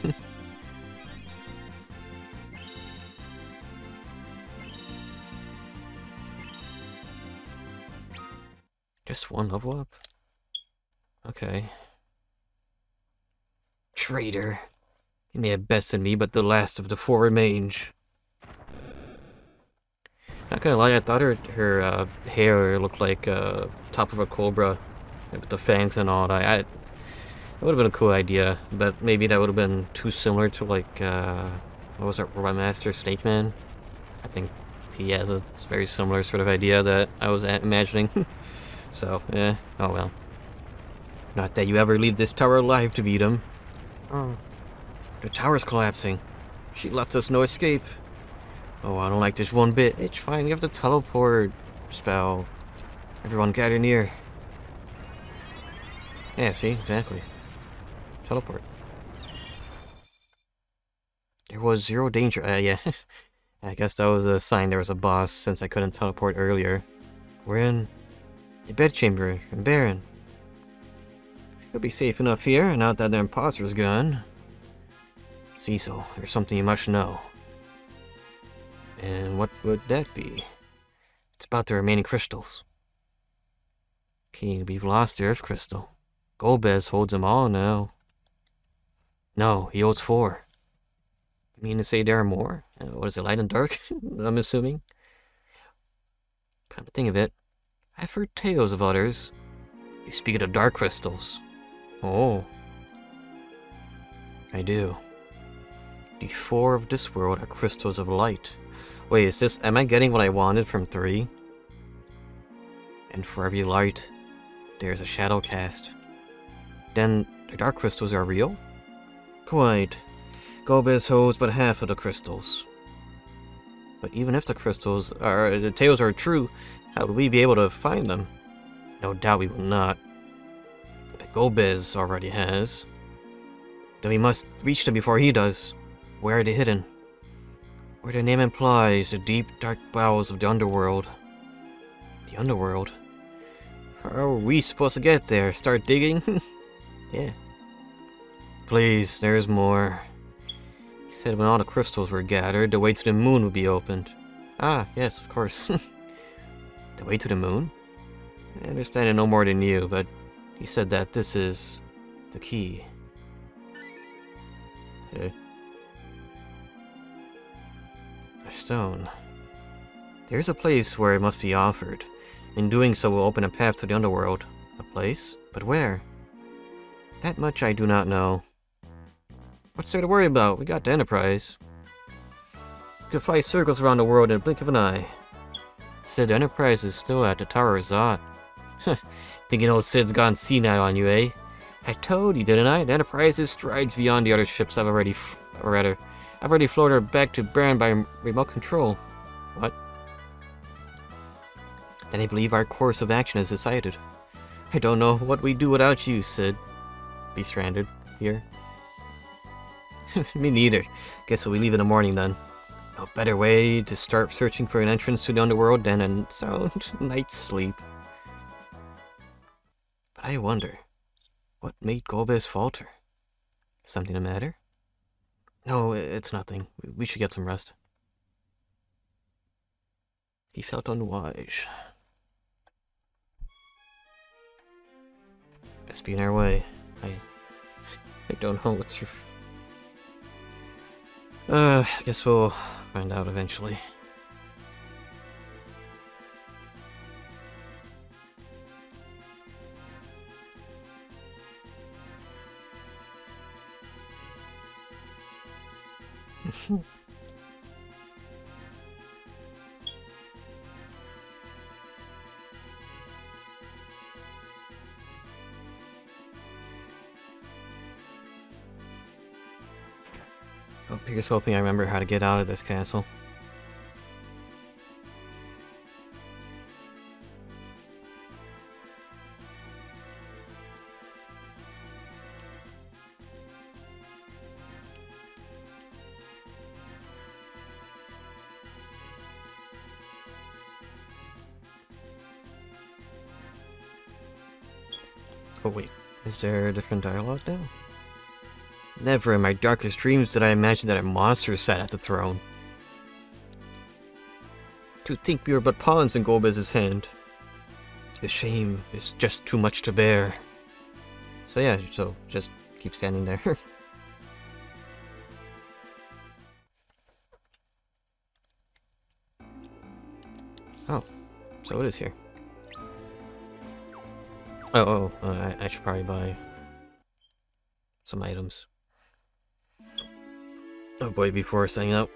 Just one level up? Okay. Traitor. You may have bested me, but the last of the four remains. Not gonna lie, I thought her hair looked like top of a cobra with the fangs and all that. It would have been a cool idea, but maybe that would have been too similar to like what was it, Robot Master Snake Man? I think he has a very similar sort of idea that I was imagining. So, oh well. Not that you ever leave this tower alive to beat him. Oh. The tower's collapsing. She left us no escape. Oh, I don't like this one bit. It's fine, you have the teleport spell. Everyone gather near. Yeah, see? Exactly. Teleport. There was zero danger. Yeah. I guess that was a sign there was a boss since I couldn't teleport earlier. We're in the bedchamber in Baron. You'll be safe enough here now that the imposter's gone. Cecil, there's something you must know. And what would that be? It's about the remaining crystals. King, we've lost the Earth Crystal. Golbez holds them all now. No, he holds 4. You mean to say there are more? What is it, light and dark? I'm assuming. Come to think of it, I've heard tales of others. You speak of the dark crystals. Oh. I do. The 4 of this world are crystals of light. Wait, is this... am I getting what I wanted from 3? And for every light, there's a shadow cast. Then, the dark crystals are real? Quite. Golbez holds but half of the crystals. But even if the crystals are... the tales are true, how would we be able to find them? No doubt we will not. But Golbez already has. Then we must reach them before he does. Where are they hidden? Where their name implies, the deep, dark bowels of the underworld. The underworld? How are we supposed to get there? Start digging? Yeah. Please, there's more. He said when all the crystals were gathered, the way to the moon would be opened. Ah, yes, of course. The way to the moon? I understand it no more than you, but he said that this is the key. A stone. There's a place where it must be offered. In doing so, will open a path to the underworld. A place? But where? That much I do not know. What's there to worry about? We got the Enterprise. We could fly circles around the world in a blink of an eye. Sid, the Enterprise is still at the Tower of Zot. Thinking old Sid's gone senile on you, eh? I told you, didn't I? The Enterprise strides beyond the other ships I've already flown her back to Baron by remote control. What? Then I believe our course of action is decided. I don't know what we'd do without you, Sid. Be stranded here. Me neither. Guess we leave in the morning then. No better way to start searching for an entrance to the underworld than a sound night's sleep. But I wonder, what made Golbez falter? Something the matter? No, it's nothing. We should get some rest. He felt unwise. Best be in our way. I don't know what's... guess we'll find out eventually. Oh, here's hoping I remember how to get out of this castle. Oh wait, is there a different dialogue now? Never in my darkest dreams did I imagine that a monster sat at the throne. To think we were but pawns in Golbez's hand. The shame is just too much to bear. So yeah, so just keep standing there. Oh, so it is here. I should probably buy some items. Oh boy, before setting up.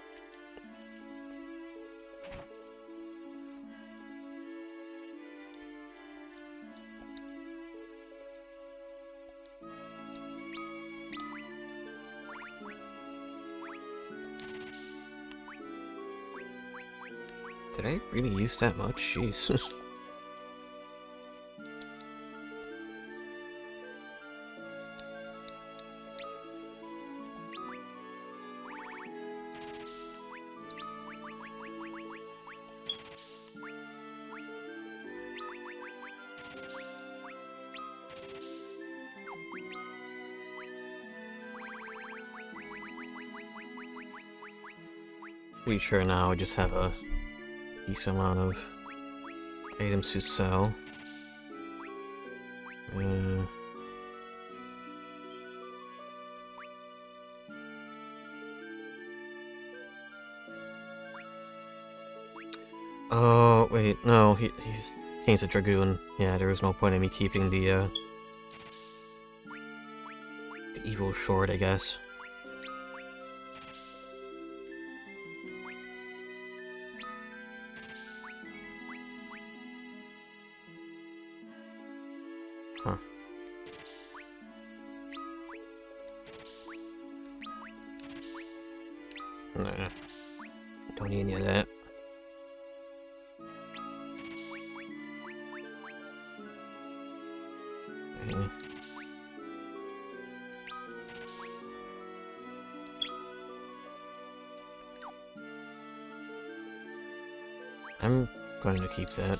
Did I really use that much? Jeez. Pretty sure now I just have a decent amount of items to sell. Oh wait, no, he's a Dragoon. Yeah, there was no point in me keeping the evil short, I guess. Huh. Nah, don't need any of that. Okay. I'm going to keep that.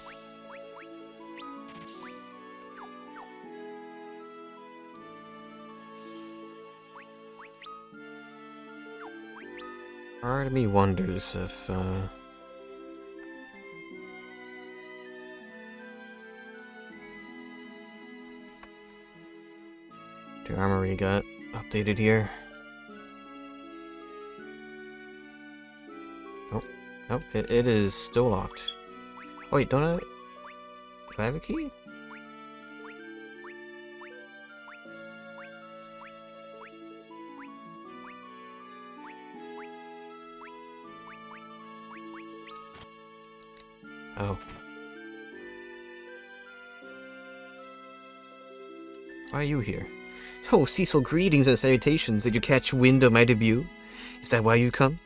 Part of me wonders if, the armory got updated here. Oh, nope, it is still locked. Oh, wait, don't I? Do I have a key? Oh. Why are you here? Oh, Cecil, greetings and salutations. Did you catch wind of my debut? Is that why you come?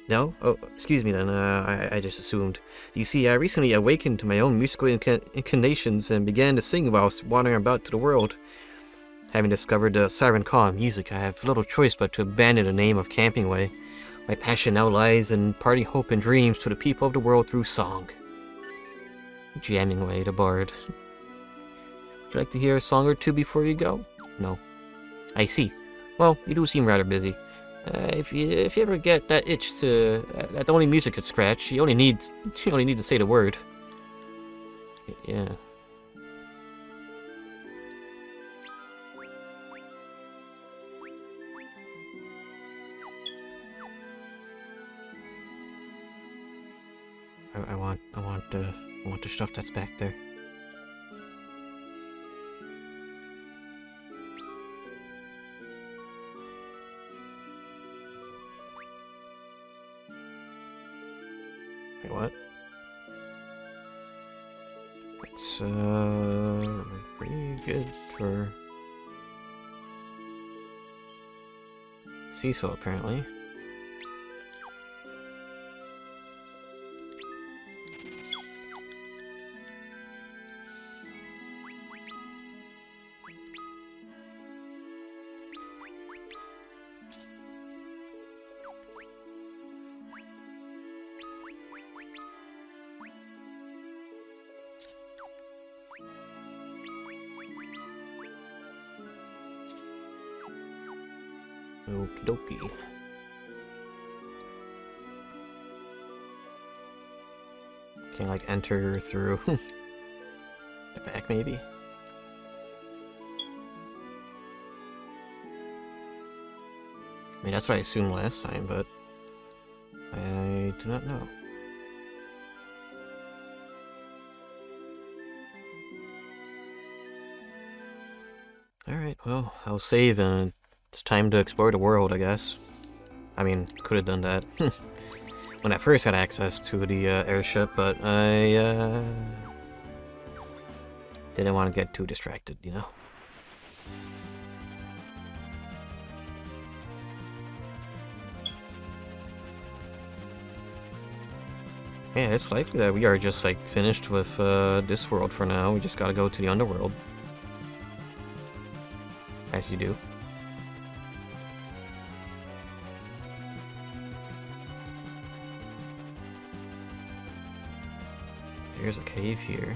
No? Oh, excuse me then, I just assumed. You see, I recently awakened to my own musical inclinations and began to sing whilst wandering about to the world. Having discovered the siren call of music, I have little choice but to abandon the name of Camping Way. My passion now lies in imparting hope and dreams to the people of the world through song. Jamming Way, the bard. Would you like to hear a song or two before you go? No. I see. Well, you do seem rather busy. If you ever get that itch to that only music could scratch, you only need to say the word. Yeah. I want the stuff that's back there. Wait, what? It's pretty good for Cecil, apparently. Okie dokie. Can I, like, enter through the back, maybe? I mean, that's what I assumed last time, but I do not know. Alright, well, I'll save and it's time to explore the world, I guess. I mean, could have done that when I first had access to the airship, but I didn't want to get too distracted, you know? Yeah, it's likely that we are just, like, finished with this world for now. We just gotta go to the underworld. As you do. There's a cave here.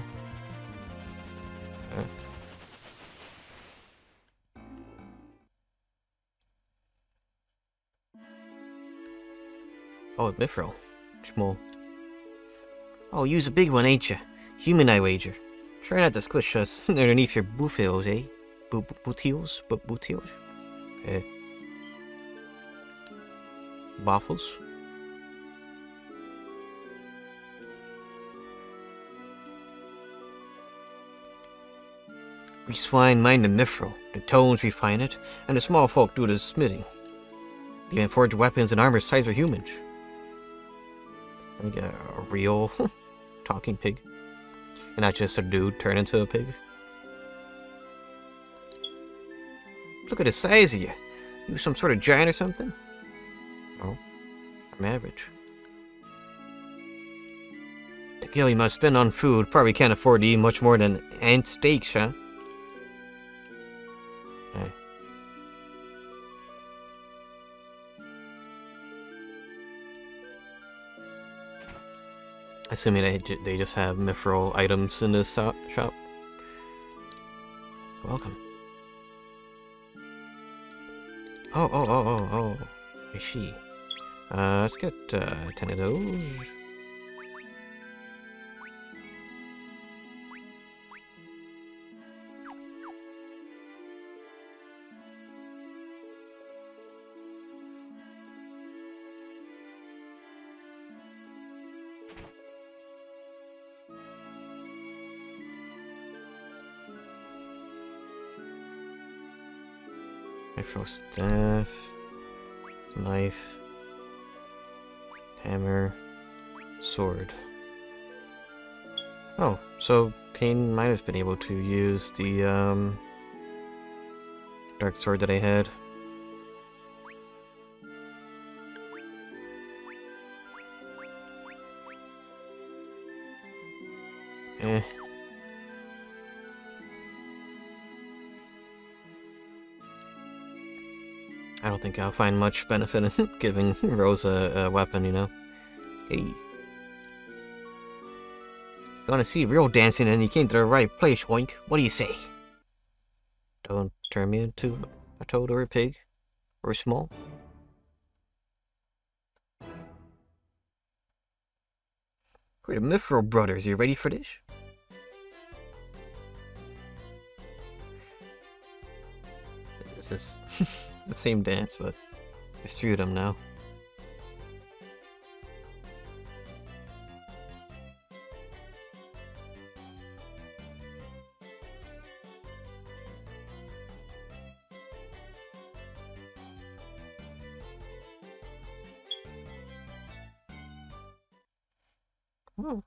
Oh, Mithril. Small. Oh, use a big one, ain't ya? Human, I wager. Try not to squish us underneath your bootios, eh? Bootios? Bootios? Waffles? We swine mine the mithril, the tones refine it, and the small folk do the smithing. They even forge weapons and armor sized for humans. Like a real talking pig. And not just a dude turned into a pig. Look at the size of you. You some sort of giant or something? No, I'm average. The gil you must spend on food probably can't afford to eat much more than ant steaks, huh? Assuming they just have mithril items in this shop. Welcome. Oh. Is she? Let's get 10 of those. Mithril staff, knife, hammer, sword. Oh, so Kane might have been able to use the dark sword that I had. I don't think I'll find much benefit in giving Rosa a weapon, you know? Hey. You wanna see real dancing and you came to the right place, Oink. What do you say? Don't turn me into a toad or a pig. Or a small. We're the Mithril Brothers. You ready for this? This is the same dance, but there's 3 of them now. Oh.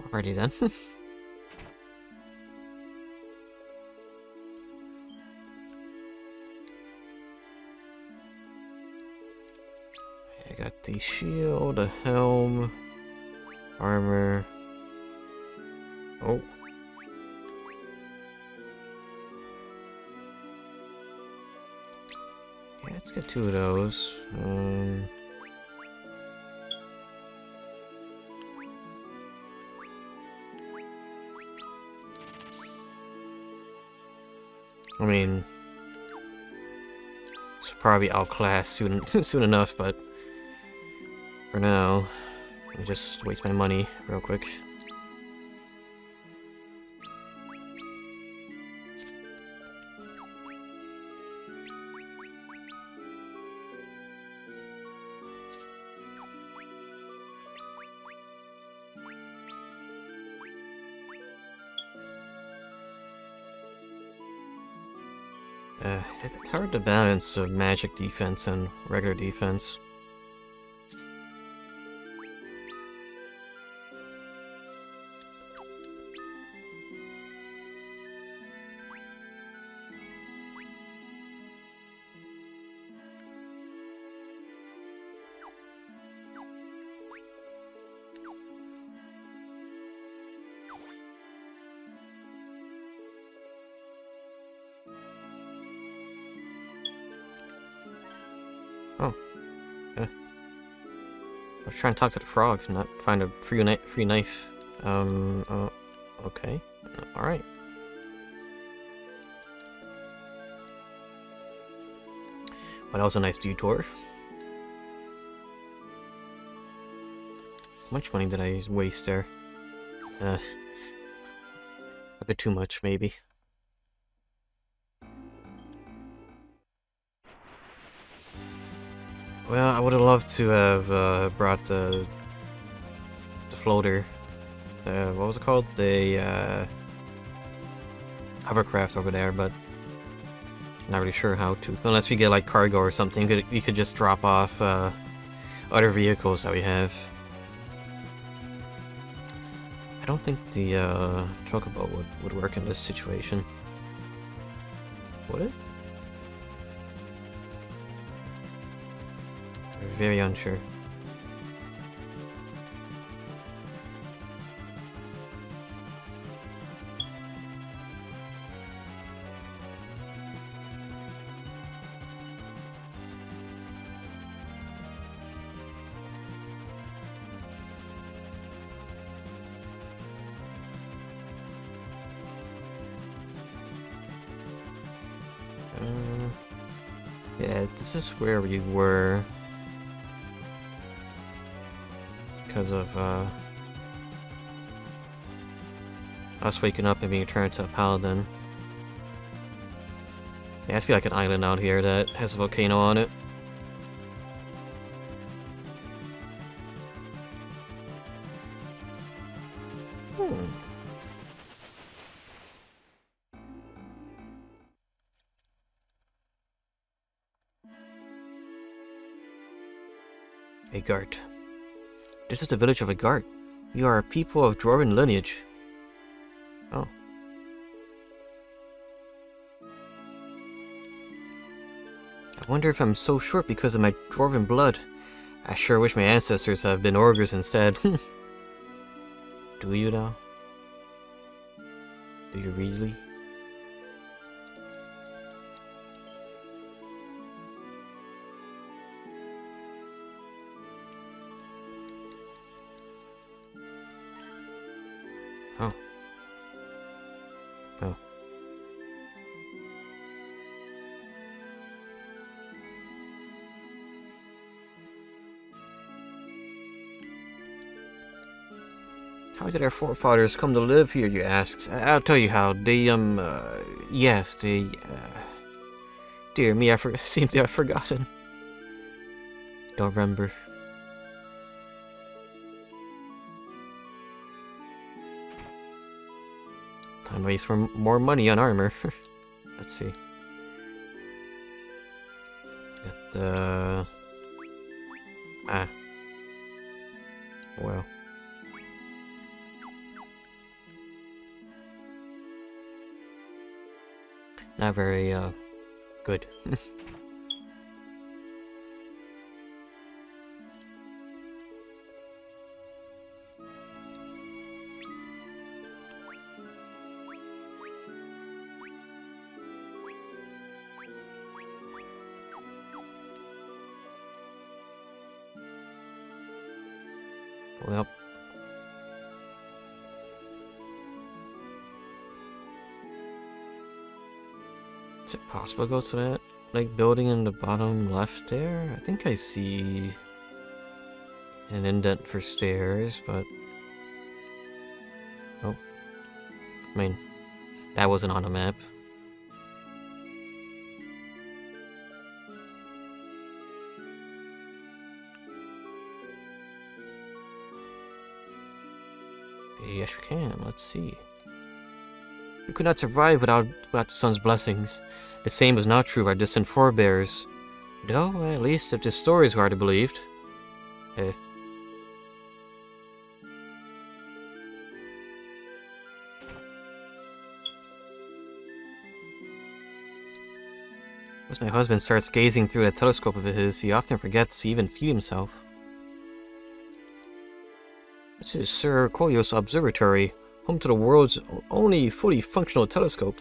Alrighty then. I got the shield, the helm, armor. Oh. Yeah, let's get 2 of those. I mean, it's probably outclassed soon enough, but for now, let me just waste my money real quick. It's hard to balance the magic defense and regular defense. Oh. Yeah. I was trying to talk to the frog, not find a free knife. Okay. Alright. Well, that was a nice detour. How much money did I waste there? A bit too much, maybe. Well, I would have loved to have brought the floater. What was it called? The hovercraft over there, but not really sure how to. Unless we get like cargo or something, we could just drop off other vehicles that we have. I don't think the chocobo would work in this situation. Would it? Very unsure. Yeah, this is where we were. Because of us waking up and being turned to a paladin. Yeah, it has to be like an island out here that has a volcano on it. A guard. This is the village of Agart. You are a people of dwarven lineage. Oh. I wonder if I'm so short because of my dwarven blood. I sure wish my ancestors have been ogres instead. Do you now? Do you really? Oh. Oh. How did our forefathers come to live here, you ask? I'll tell you how. They, yes, they, dear me, seem to have forgotten. Don't remember. Time to waste more money on armor. Let's see. Got the... Ah. Well. Not very, good. Well. Is it possible to go to that, like, building in the bottom left there? I think I see an indent for stairs, but... Oh. I mean, that wasn't on the map. Yes, we can. Let's see. We could not survive without the sun's blessings. The same was not true of our distant forebears. Though, at least if the stories were to be believed. As my husband starts gazing through that telescope of his, he often forgets to even feed himself. This is Sir Koyo's observatory, home to the world's only fully functional telescope.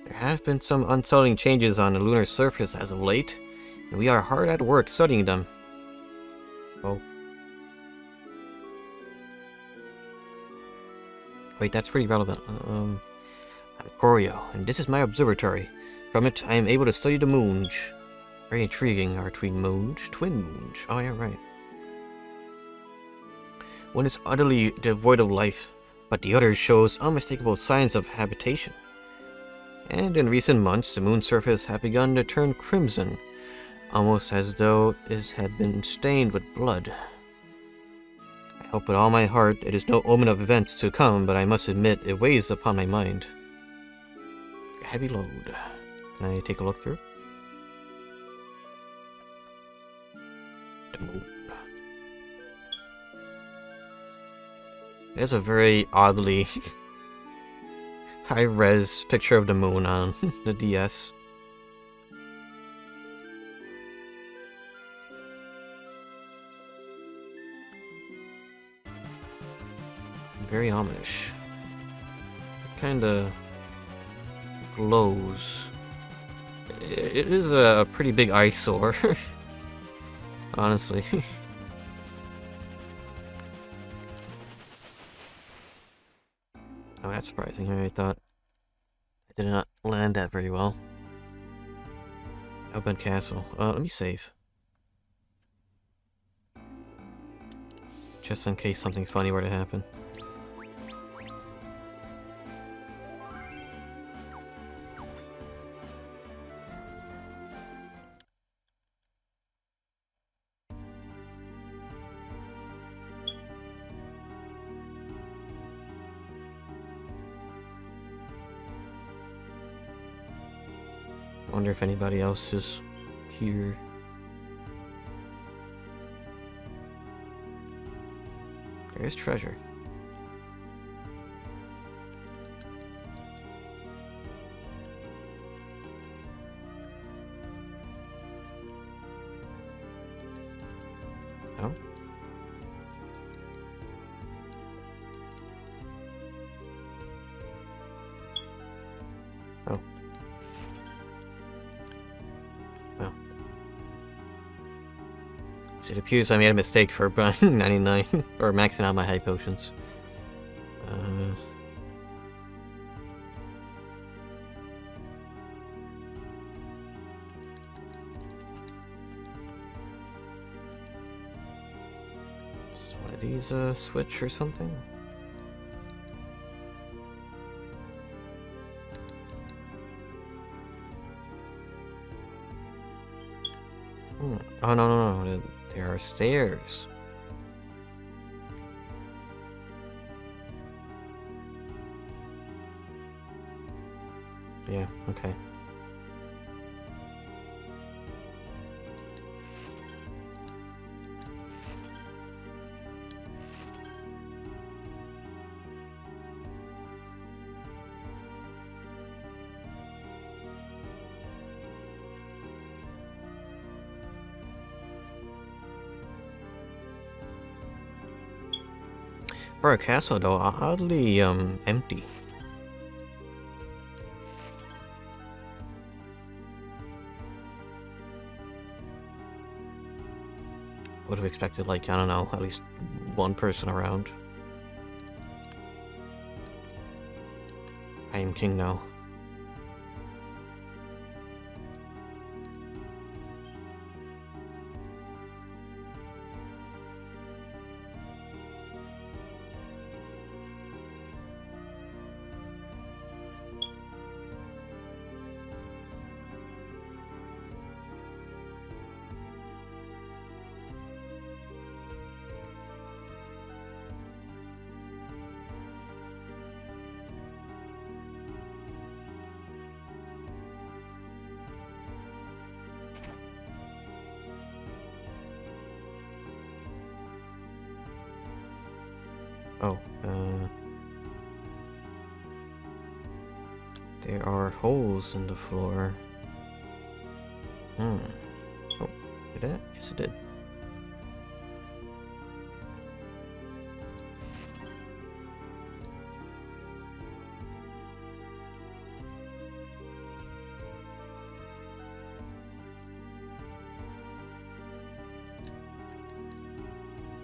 There have been some unsettling changes on the lunar surface as of late, and we are hard at work studying them. Oh. Wait, that's pretty relevant. I'm Koryo, and this is my observatory. From it, I am able to study the moons. Very intriguing, our twin moons. Twin moons. Oh, yeah, right. One is utterly devoid of life, but the other shows unmistakable signs of habitation. And in recent months, the moon's surface had begun to turn crimson, almost as though it had been stained with blood. I hope with all my heart it is no omen of events to come, but I must admit it weighs upon my mind. A heavy load. Can I take a look through? The moon. There's a very oddly high-res picture of the moon on the DS. Very ominous. It kinda glows. It is a pretty big eyesore, honestly. Oh, that's surprising. I thought I did not land that very well. Open castle. Let me save. Just in case something funny were to happen. Wonder if anybody else is here. There's treasure. No? Oh. Well. So it appears I made a mistake for buying 99, or maxing out my high potions. Is one of these switch or something? Oh, no. There are stairs. Yeah, okay. For a castle, though, oddly, empty. Would have expected, like, I don't know, at least one person around. I am king now. Oh, there are holes in the floor. Oh, did it? Yes, it did.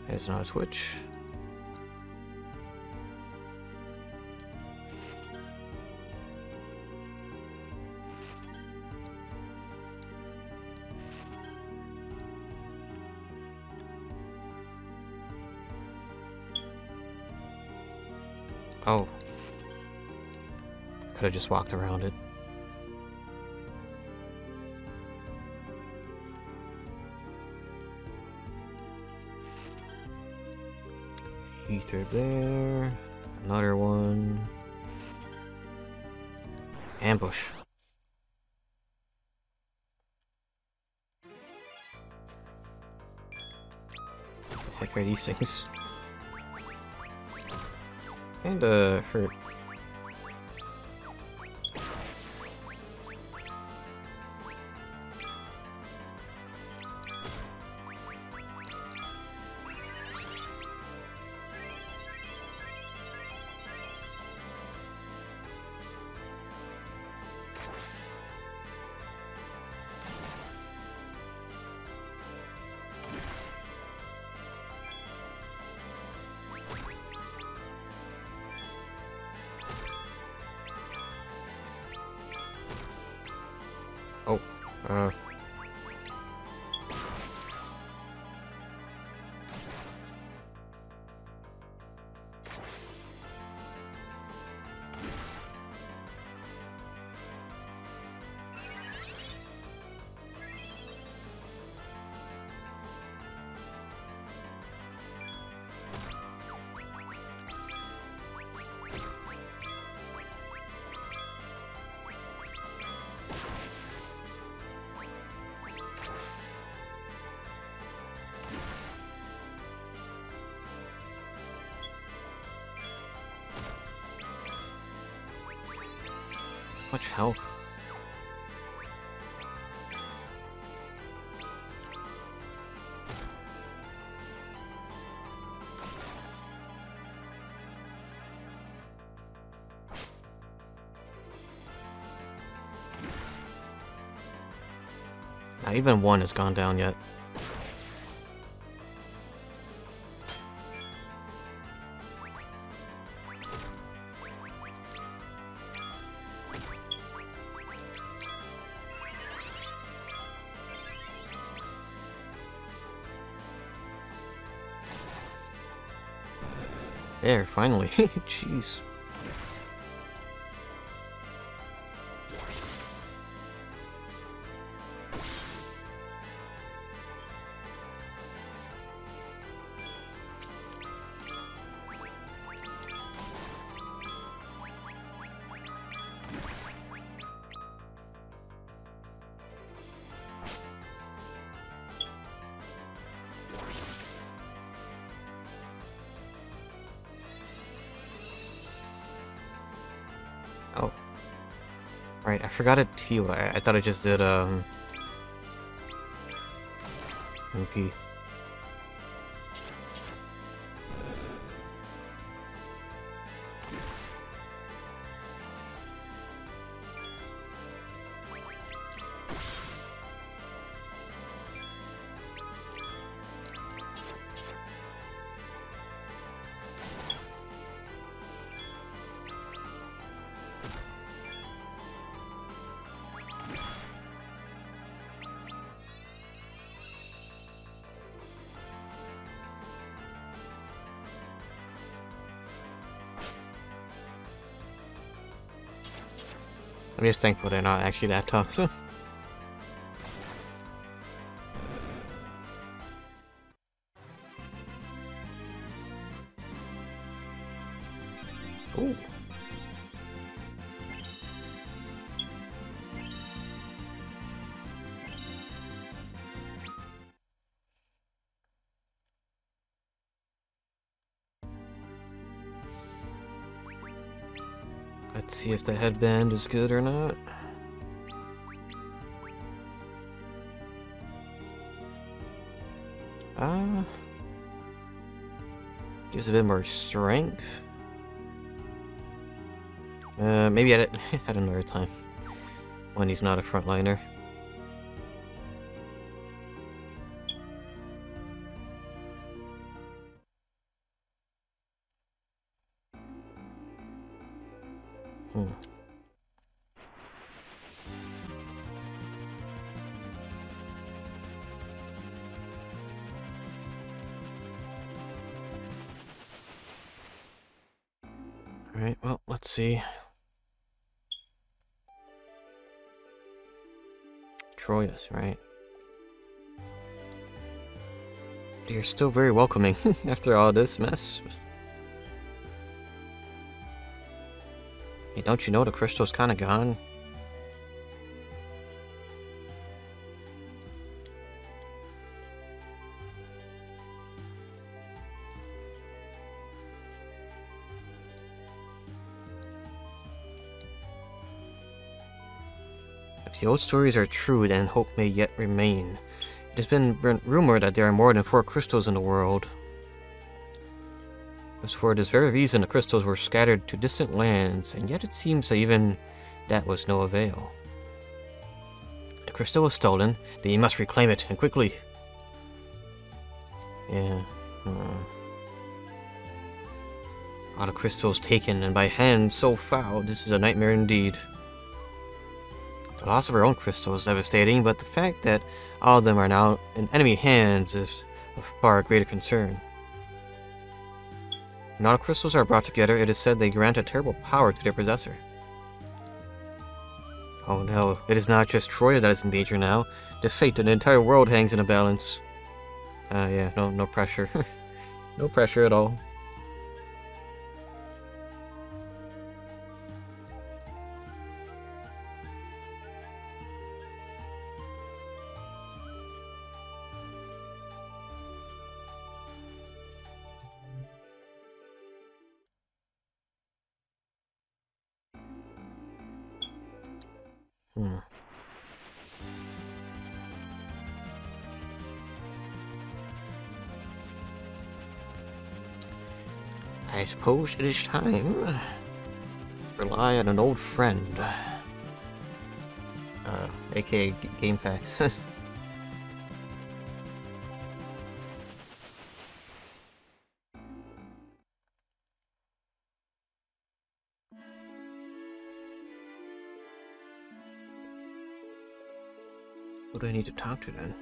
There's another switch. Oh. Could have just walked around it. Ether there. Another one. Ambush. What the heck are these things? Kinda hurt. Oh, much health. Not even one has gone down yet. There, finally. Jeez. Oh. Right, I forgot it healed. I thought I just did, MP. I'm just thankful they're not actually that tough. Ooh. Let's see if the headband is good or not. Gives a bit more strength. Maybe at another time. When he's not a frontliner. Alright, well, let's see. Troyus, right? You're still very welcoming after all this mess. Hey, don't you know the crystal's kinda gone? If the old stories are true, then hope may yet remain. It has been rumored that there are more than 4 crystals in the world. It was for this very reason the crystals were scattered to distant lands, and yet it seems that even that was no avail. The crystal was stolen, then you must reclaim it, and quickly. Yeah. All the crystals taken, and by hands so foul, this is a nightmare indeed. The loss of our own crystal is devastating, but the fact that all of them are now in enemy hands is of far greater concern. When all crystals are brought together, it is said they grant a terrible power to their possessor. Oh no, it is not just Troya that is in danger now. The fate of the entire world hangs in a balance. Yeah, no pressure. No pressure at all. I suppose it is time to rely on an old friend. AKA Game Packs. Who do I need to talk to then?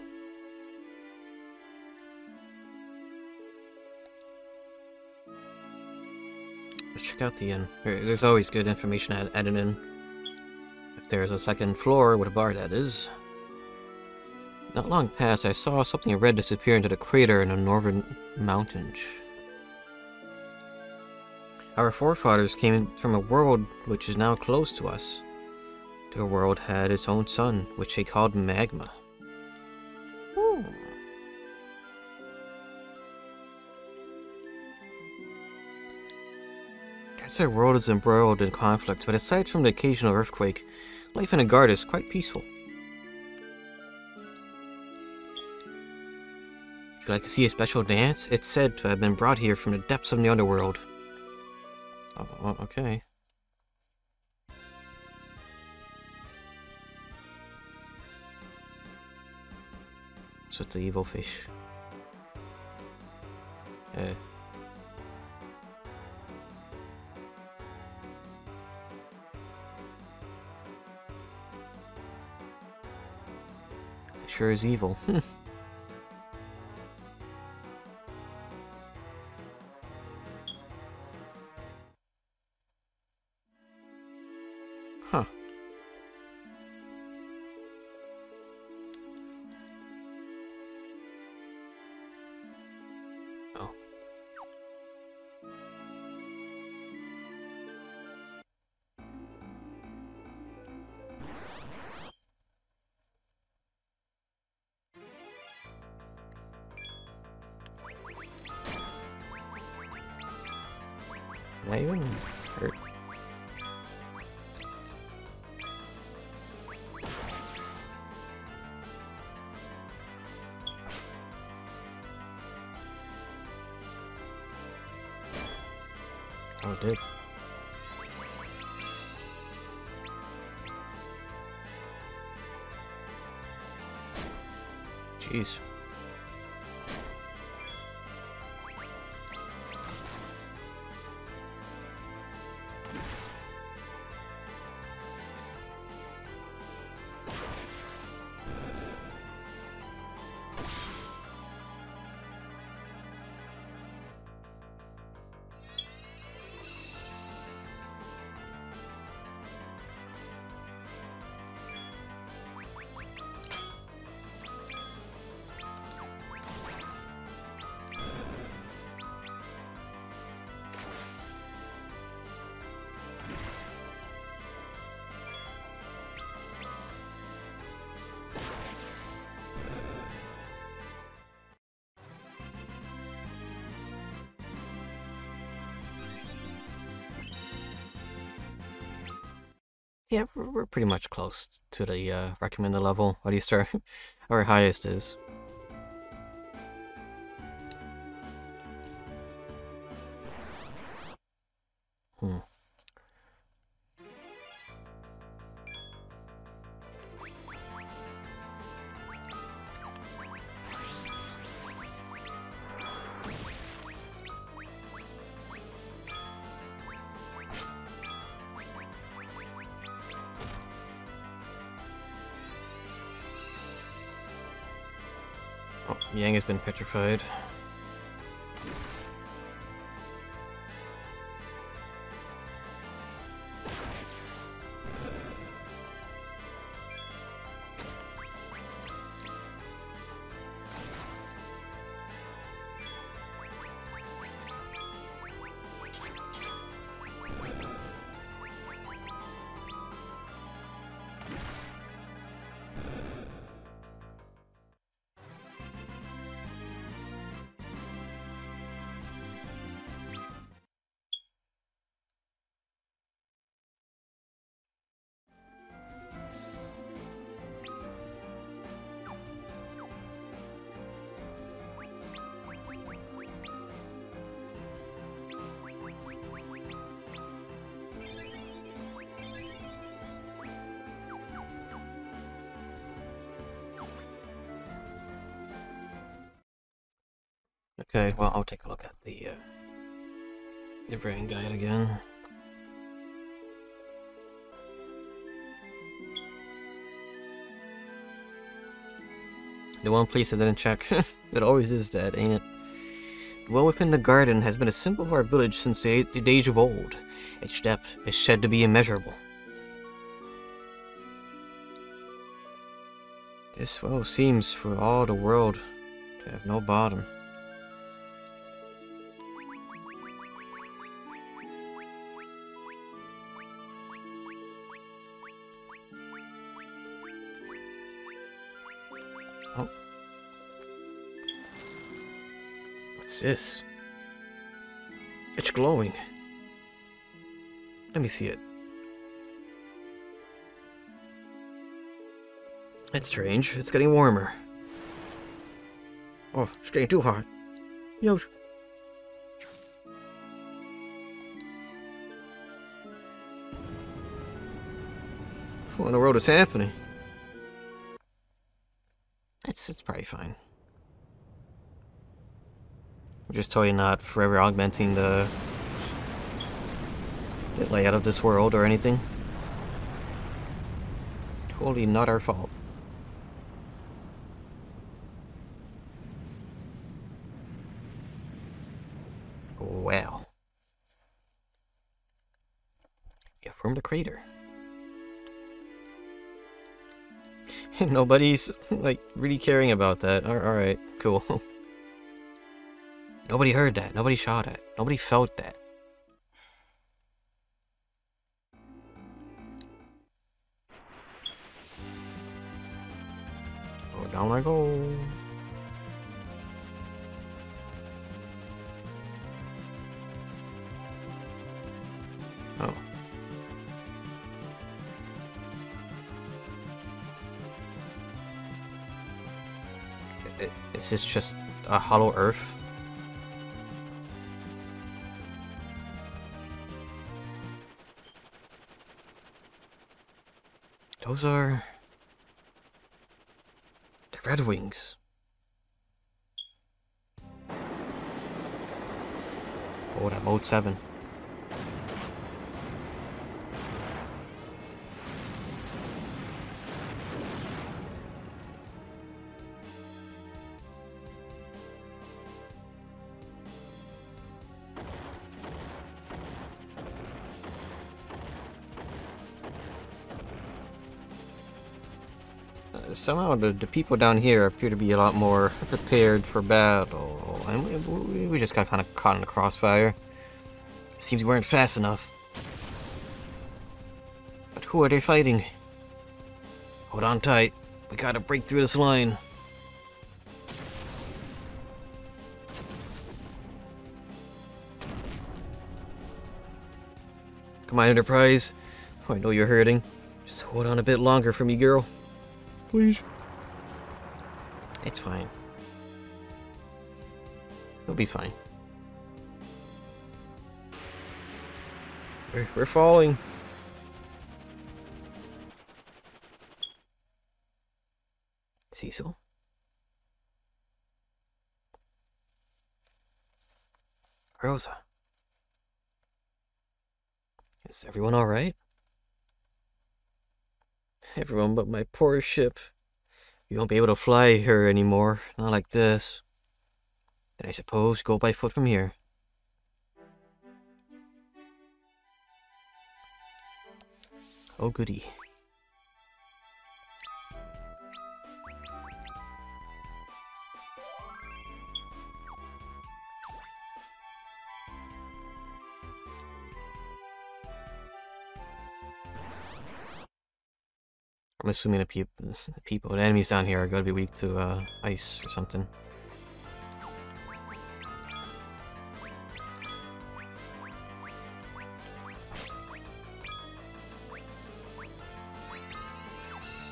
Let's check out the inn. There's always good information at an inn. If there's a second floor with a bar, that is. Not long past, I saw something red disappear into the crater in the northern mountains. Our forefathers came from a world which is now close to us. Their world had its own sun, which they called magma. Their world is embroiled in conflict, but aside from the occasional earthquake, life in a guard is quite peaceful. Would you like to see a special dance? It's said to have been brought here from the depths of the underworld. Oh, okay. So it's the evil fish. Sure is evil. Huh. Oh. Did I even hurt? Oh, it did. Jeez. Yeah, we're pretty much close to the recommended level. What do you start? Our highest is. Oh, Yang has been petrified. Okay, well, I'll take a look at the rain guide again. The one place I didn't check. It always is that, ain't it? The well within the garden has been a symbol of our village since the days of old. Its depth is said to be immeasurable. This well seems for all the world to have no bottom. Oh. What's this? It's glowing. Let me see it. That's strange. It's getting warmer. Oh, it's getting too hot. Yo. What in the world is happening? It's probably fine. I'm just totally not forever augmenting the layout of this world or anything. Totally not our fault. Well. Yeah, from the crater. Nobody's, like, really caring about that. Alright, cool. Nobody heard that. Nobody saw that. Nobody felt that. Oh, down I go. Oh. Is this just a hollow earth? Those are the Red Wings. Oh, that mode 7. Somehow the people down here appear to be a lot more prepared for battle, and we just got kind of caught in the crossfire. It seems we weren't fast enough. But who are they fighting? Hold on tight. We gotta break through this line. Come on, Enterprise. Oh, I know you're hurting. Just hold on a bit longer for me, girl. Please. It's fine. It'll be fine. We're falling. Cecil? Rosa? Is everyone alright? Everyone but my poor ship. You won't be able to fly her anymore. Not like this. Then I suppose go by foot from here. Oh goody. I'm assuming the people, the enemies down here are going to be weak to ice or something.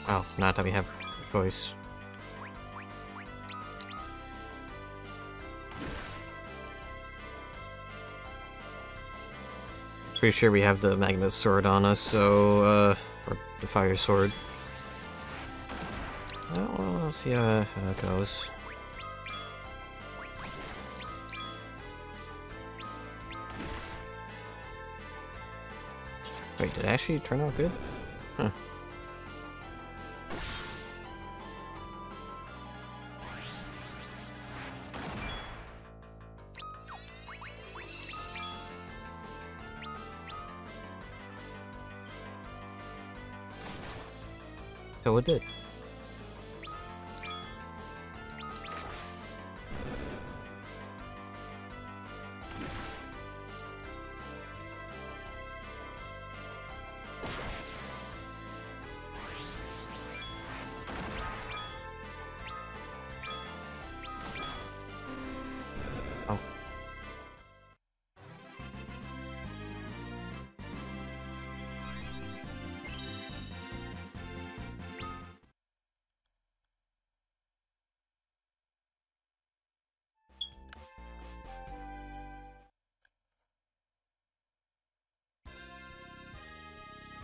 Oh, not that we have a choice. Pretty sure we have the Magnus sword on us, so, or the fire sword. Well, let's see how that goes. Wait, did it actually turn out good? Huh. So it did.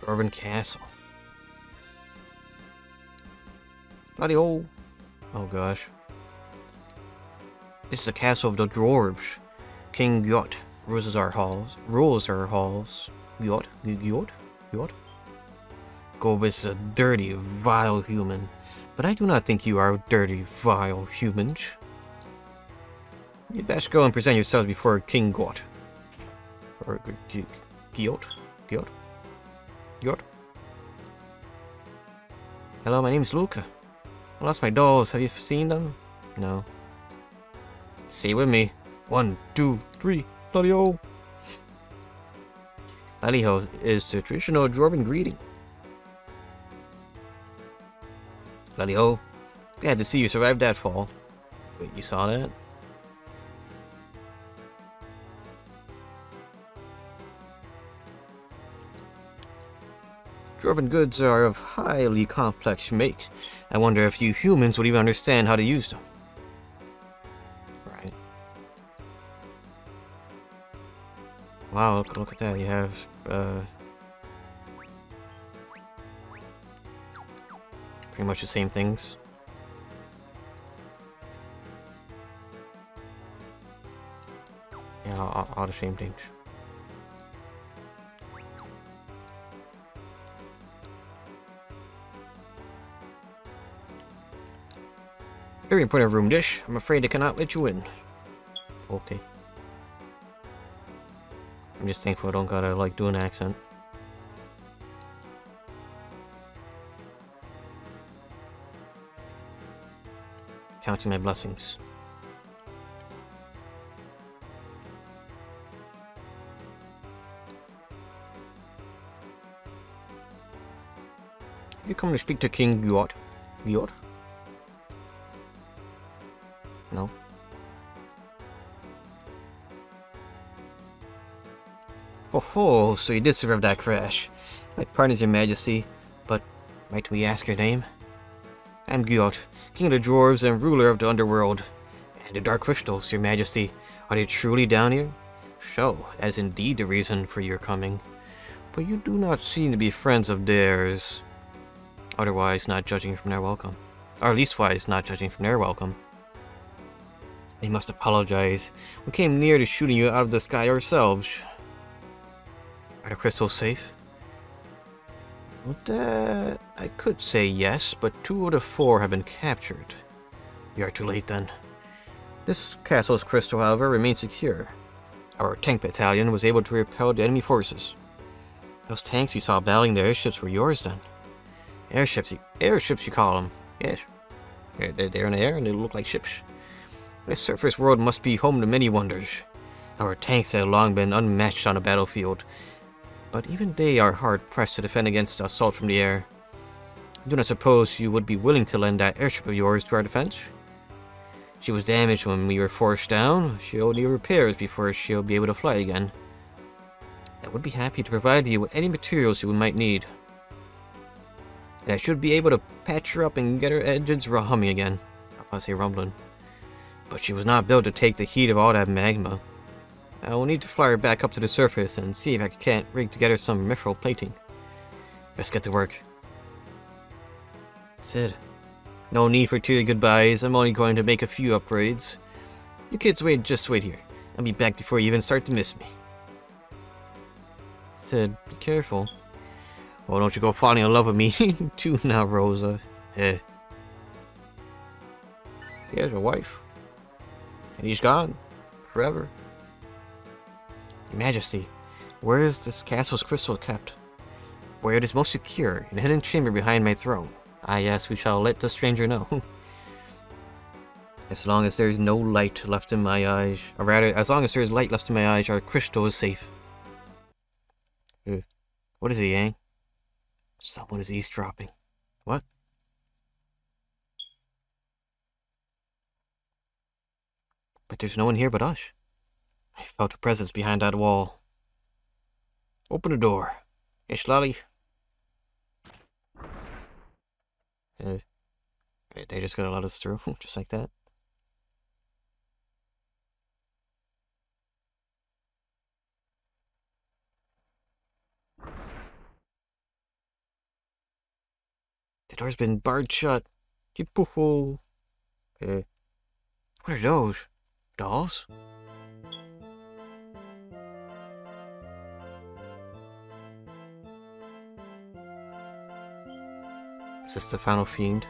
Urban Castle. Bloody old. Oh gosh. This is the castle of the dwarves. King Gyot rules our halls. Gyot? Gob is a dirty, vile human. But I do not think you are dirty, vile humans. You best go and present yourselves before King Gyot. Or Gyot? Hello, my name is Luca. I lost my dolls. Have you seen them? No. Say it with me. 1, 2, 3. Bloody-o! Bloody-ho is the traditional dwarven greeting. Bloody-ho. Glad to see you survived that fall. Wait, you saw that? Dwarven goods are of highly complex make. I wonder if you humans would even understand how to use them. Right. Wow, look at that. You have, pretty much the same things. Yeah, all the same things. Very important room dish. I'm afraid I cannot let you in. Okay. I'm just thankful I don't gotta, like, do an accent. Counting my blessings. You come to speak to King Gyot? Gyot? No. Oh, so you did survive that crash. My pardons, Your Majesty, but might we ask your name? I'm Gyot, King of the Dwarves and ruler of the underworld. And the Dark Crystals, Your Majesty, are they truly down here? So, that is indeed the reason for your coming. But you do not seem to be friends of theirs. Otherwise, not judging from their welcome. Or leastwise, not judging from their welcome. We must apologize. We came near to shooting you out of the sky ourselves. Are the crystals safe? Well, that I could say yes, but 2 of the 4 have been captured. We are too late then. This castle's crystal, however, remains secure. Our tank battalion was able to repel the enemy forces. Those tanks you saw battling the airships were yours then. Airships you call them. Yes. They're in the air and they look like ships. This surface world must be home to many wonders. Our tanks have long been unmatched on a battlefield, but even they are hard-pressed to defend against assault from the air. I do not suppose you would be willing to lend that airship of yours to our defense? She was damaged when we were forced down. She'll need repairs before she'll be able to fly again. I would be happy to provide you with any materials you might need. And I should be able to patch her up and get her engines humming again. I'll probably say rumbling. But she was not built to take the heat of all that magma. I will need to fly her back up to the surface and see if I can't rig together some mithril plating. Best get to work. Sid, no need for teary goodbyes. I'm only going to make a few upgrades. You kids just wait here. I'll be back before you even start to miss me. Sid, be careful. Oh, don't you go falling in love with me too now, Rosa. Eh. He has a wife. And he's gone. Forever. Your Majesty, where is this castle's crystal kept? Where it is most secure, in a hidden chamber behind my throne. Ah yes, we shall let the stranger know. As long as there's no light left in my eyes, or rather, as long as there's light left in my eyes, our crystal is safe. What is it, Yang? Someone is eavesdropping. What? But there's no one here but us. I felt a presence behind that wall. Open the door. Yes, Lolly. They're just gonna let us through, just like that. The door's been barred shut. What are those? Dolls? Is this the final fiend?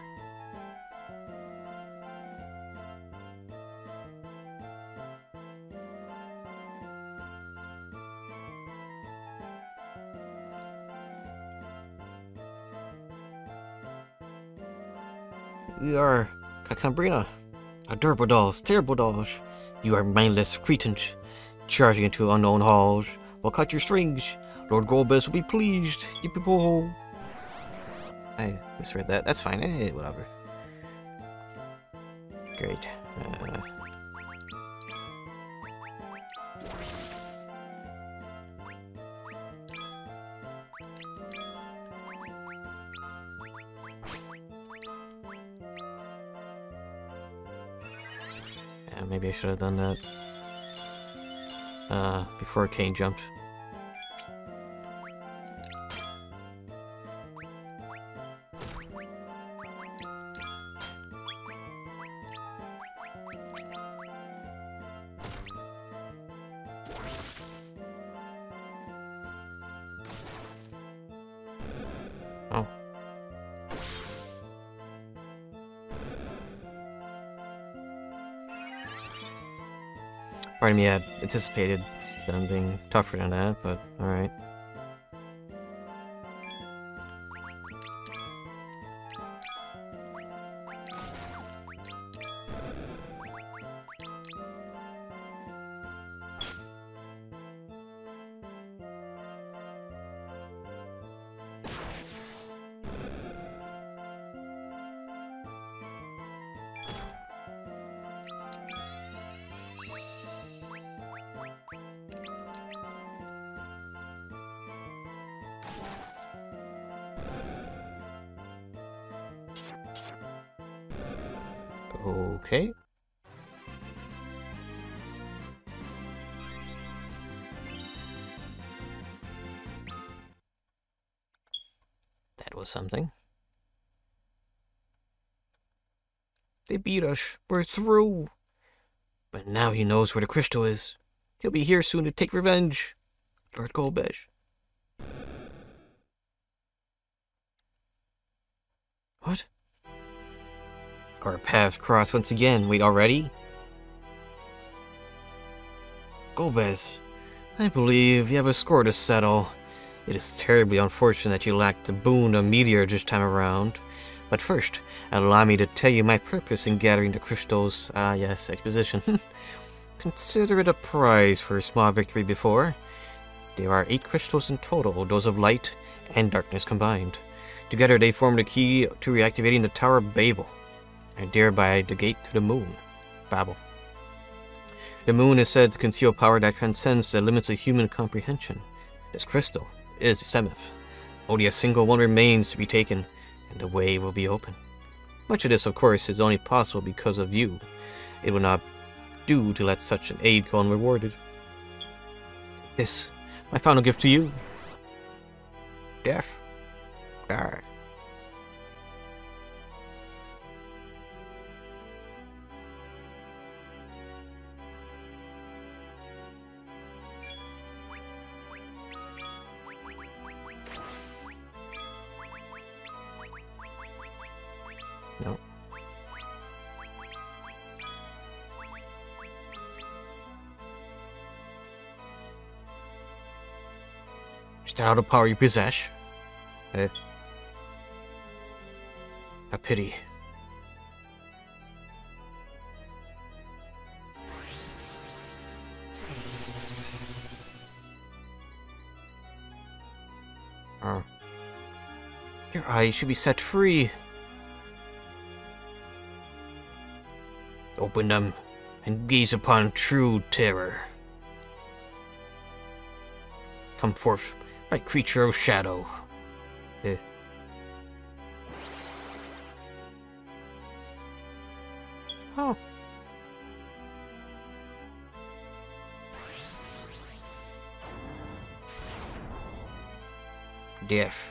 We are Kakambrina. Adorable dolls, terrible dolls. You are mindless cretins, charging into unknown halls. We'll cut your strings. Lord Golbez will be pleased. Yippee-po-ho. I misread that. That's fine. Whatever. Great. Maybe I should have done that before Kane jumped. Oh. Part of me had anticipated them being tougher than that, but alright. Okay. That was something. They beat us. We're through. But now he knows where the crystal is. He'll be here soon to take revenge. Lord Golbez. What? Our paths cross once again. Wait, already? Golbez, I believe you have a score to settle. It is terribly unfortunate that you lacked the boon of meteor this time around. But first, allow me to tell you my purpose in gathering the crystals. Yes, exposition. Consider it a prize for a small victory before. There are 8 crystals in total, those of light and darkness combined. Together they form the key to reactivating the Tower of Babel, and thereby the gate to the moon, Babel. The moon is said to conceal power that transcends the limits of human comprehension. This crystal is the 7th. Only a single one remains to be taken, and the way will be open. Much of this, of course, is only possible because of you. It would not do to let such an aid go unrewarded. This, my final gift to you. Death. Arr. No. Is that all the power you possess? A pity. Your eyes should be set free. Open them and gaze upon true terror. Come forth, my creature of shadow. Oh. Death.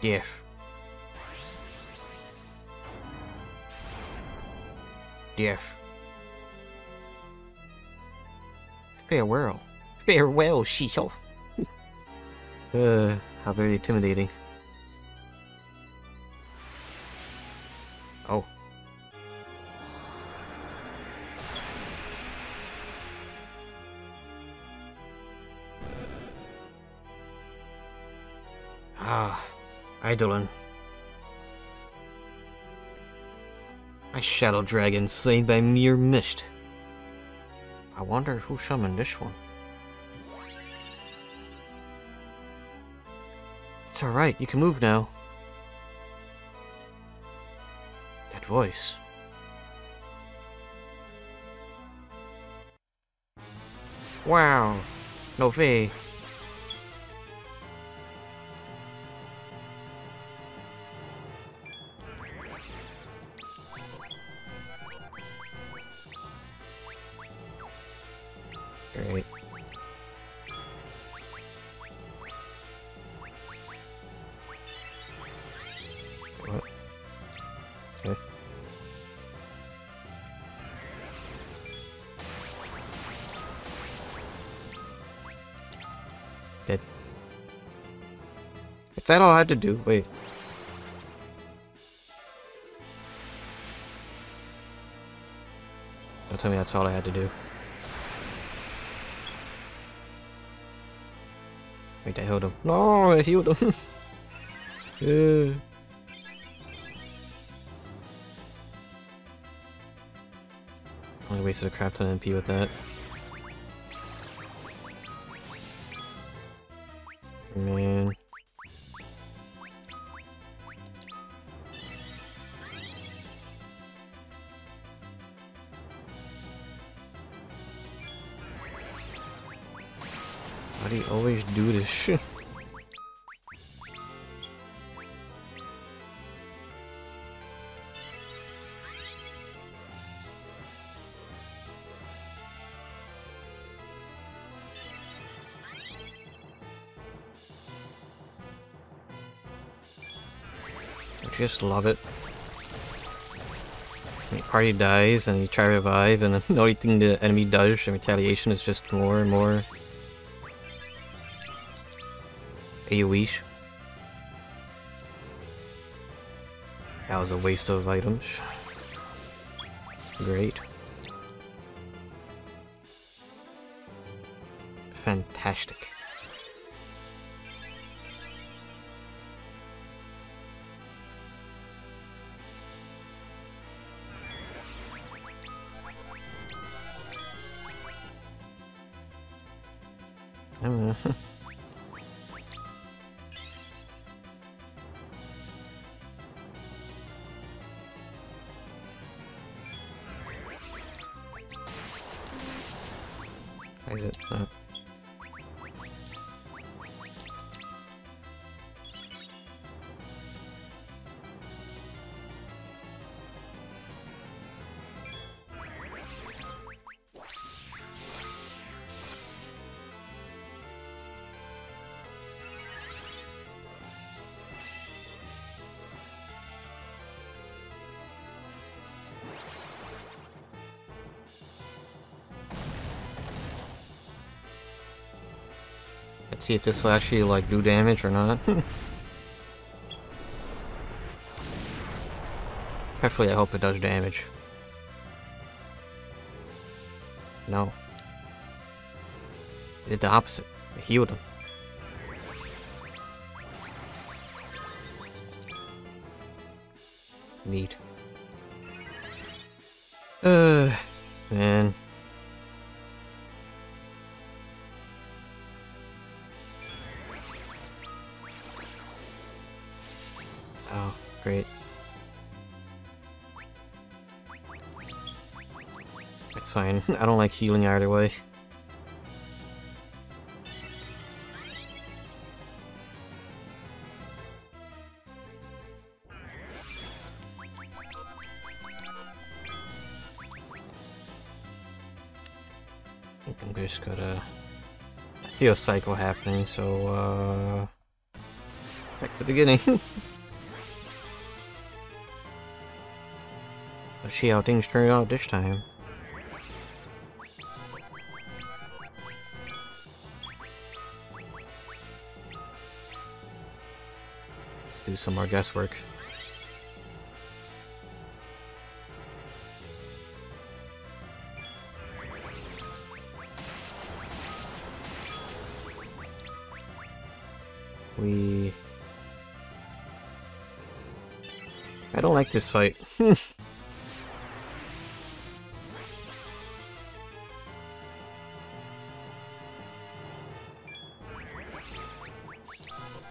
Death. Death. Farewell. Farewell, Shiho. How very intimidating. Oh. Ah, Eidolon. A shadow dragon slain by mere mist. I wonder who summoned this one. It's alright, you can move now. That voice. Wow, no way. Great. What? Okay. Dead. Is that all I had to do? Wait. Don't tell me that's all I had to do. Wait, I healed him. No, I healed him. Yeah. Only wasted a crap ton of MP with that. Man. Why do you always do this shit? I just love it. The party dies and you try to revive, and the only thing the enemy does in retaliation is just more and more AoEs. That was a waste of items. Great. Fantastic. Why is it? Let's see if this will actually like do damage or not. Preferably, I hope it does damage. No. It did the opposite. It healed him. Neat. Man. Oh, great. It's fine. I don't like healing either way. I think I'm just got a Theo cycle happening, so back to the beginning. Let's see how things turn out this time. Let's do some more guesswork. I don't like this fight.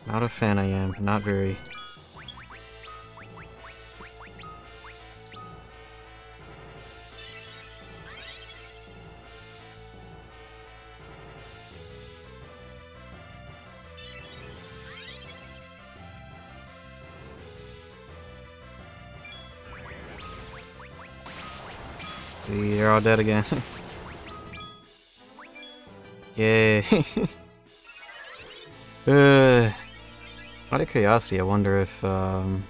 Not a fan I am, not very. They're all dead again. Yay. Out of curiosity, I wonder if there's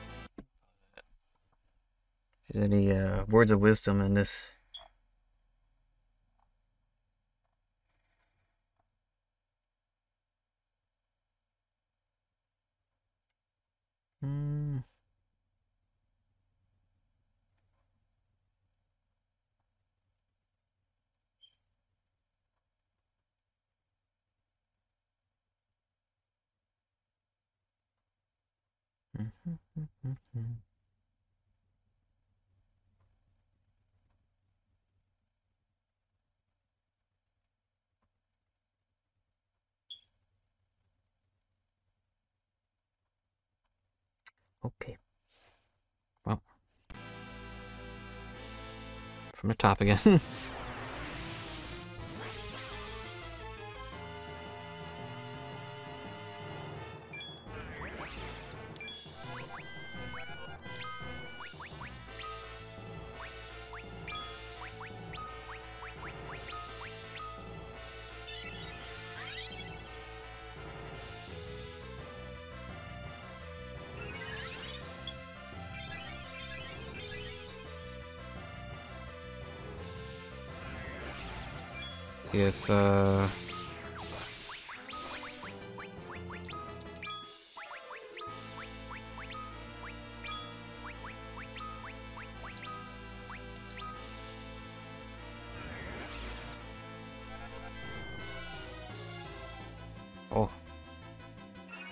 any words of wisdom in this. Okay. Well, from the top again. See if oh,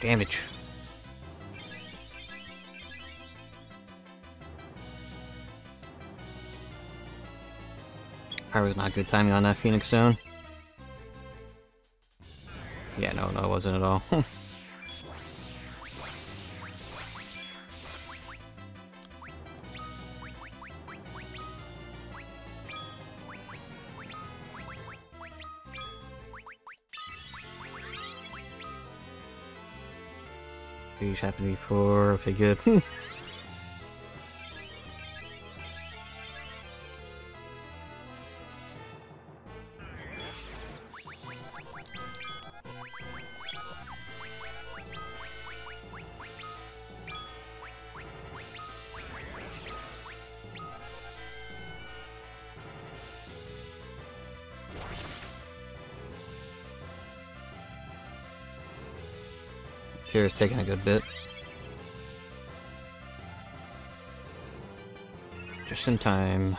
damage. Probably not good timing on that Phoenix Stone. Yeah, no, it wasn't at all. These happened before. Okay, good. Kira's taking a good bit. Just in time.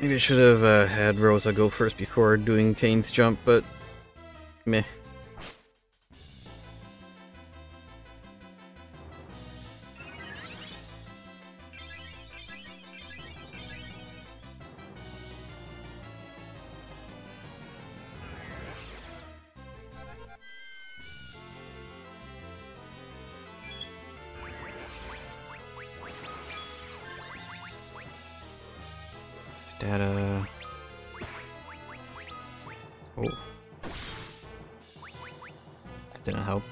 Maybe I should have had Rosa go first before doing Kane's jump, but meh. Data. Oh. That didn't help.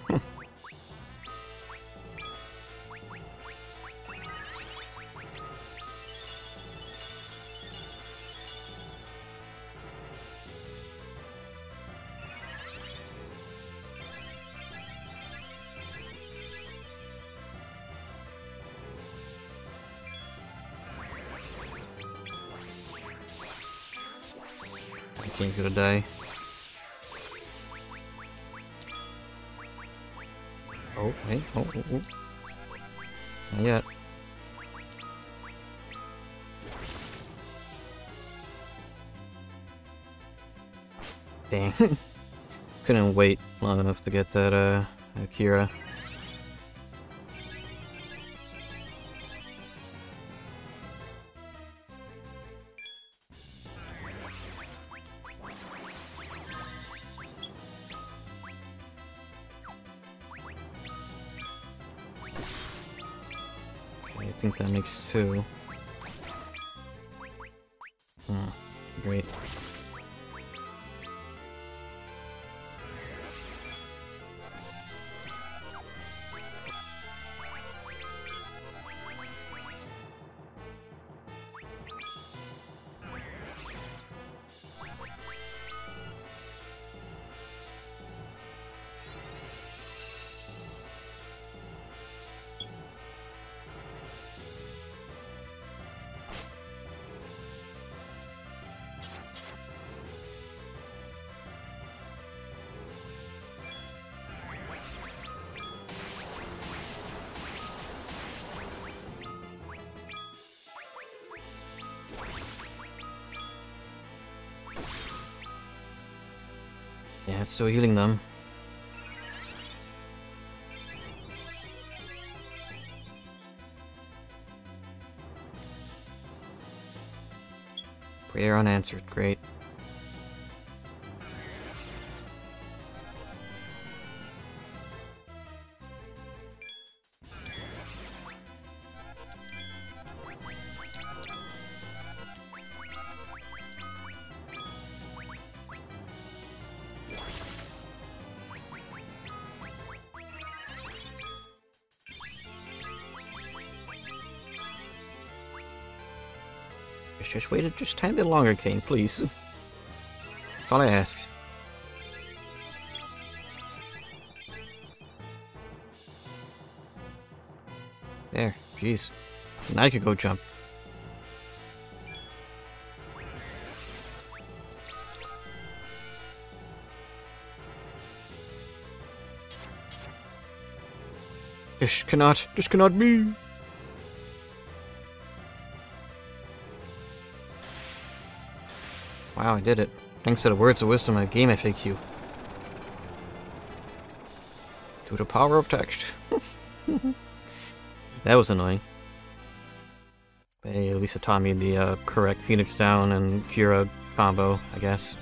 Kane's gonna die. Oh, hey, oh. Not yet. Dang. Couldn't wait long enough to get that, Akira. I think that makes 2. Great. Yeah, it's still healing them. Prayer unanswered, great. Just wait just a tiny bit longer, Kane, please. That's all I ask. There, jeez. Now I could go jump. This cannot be. Wow, I did it. Thanks to the words of wisdom of Game FAQ. To the power of text. That was annoying. But hey, at least it taught me the correct Phoenix down and Kira combo, I guess.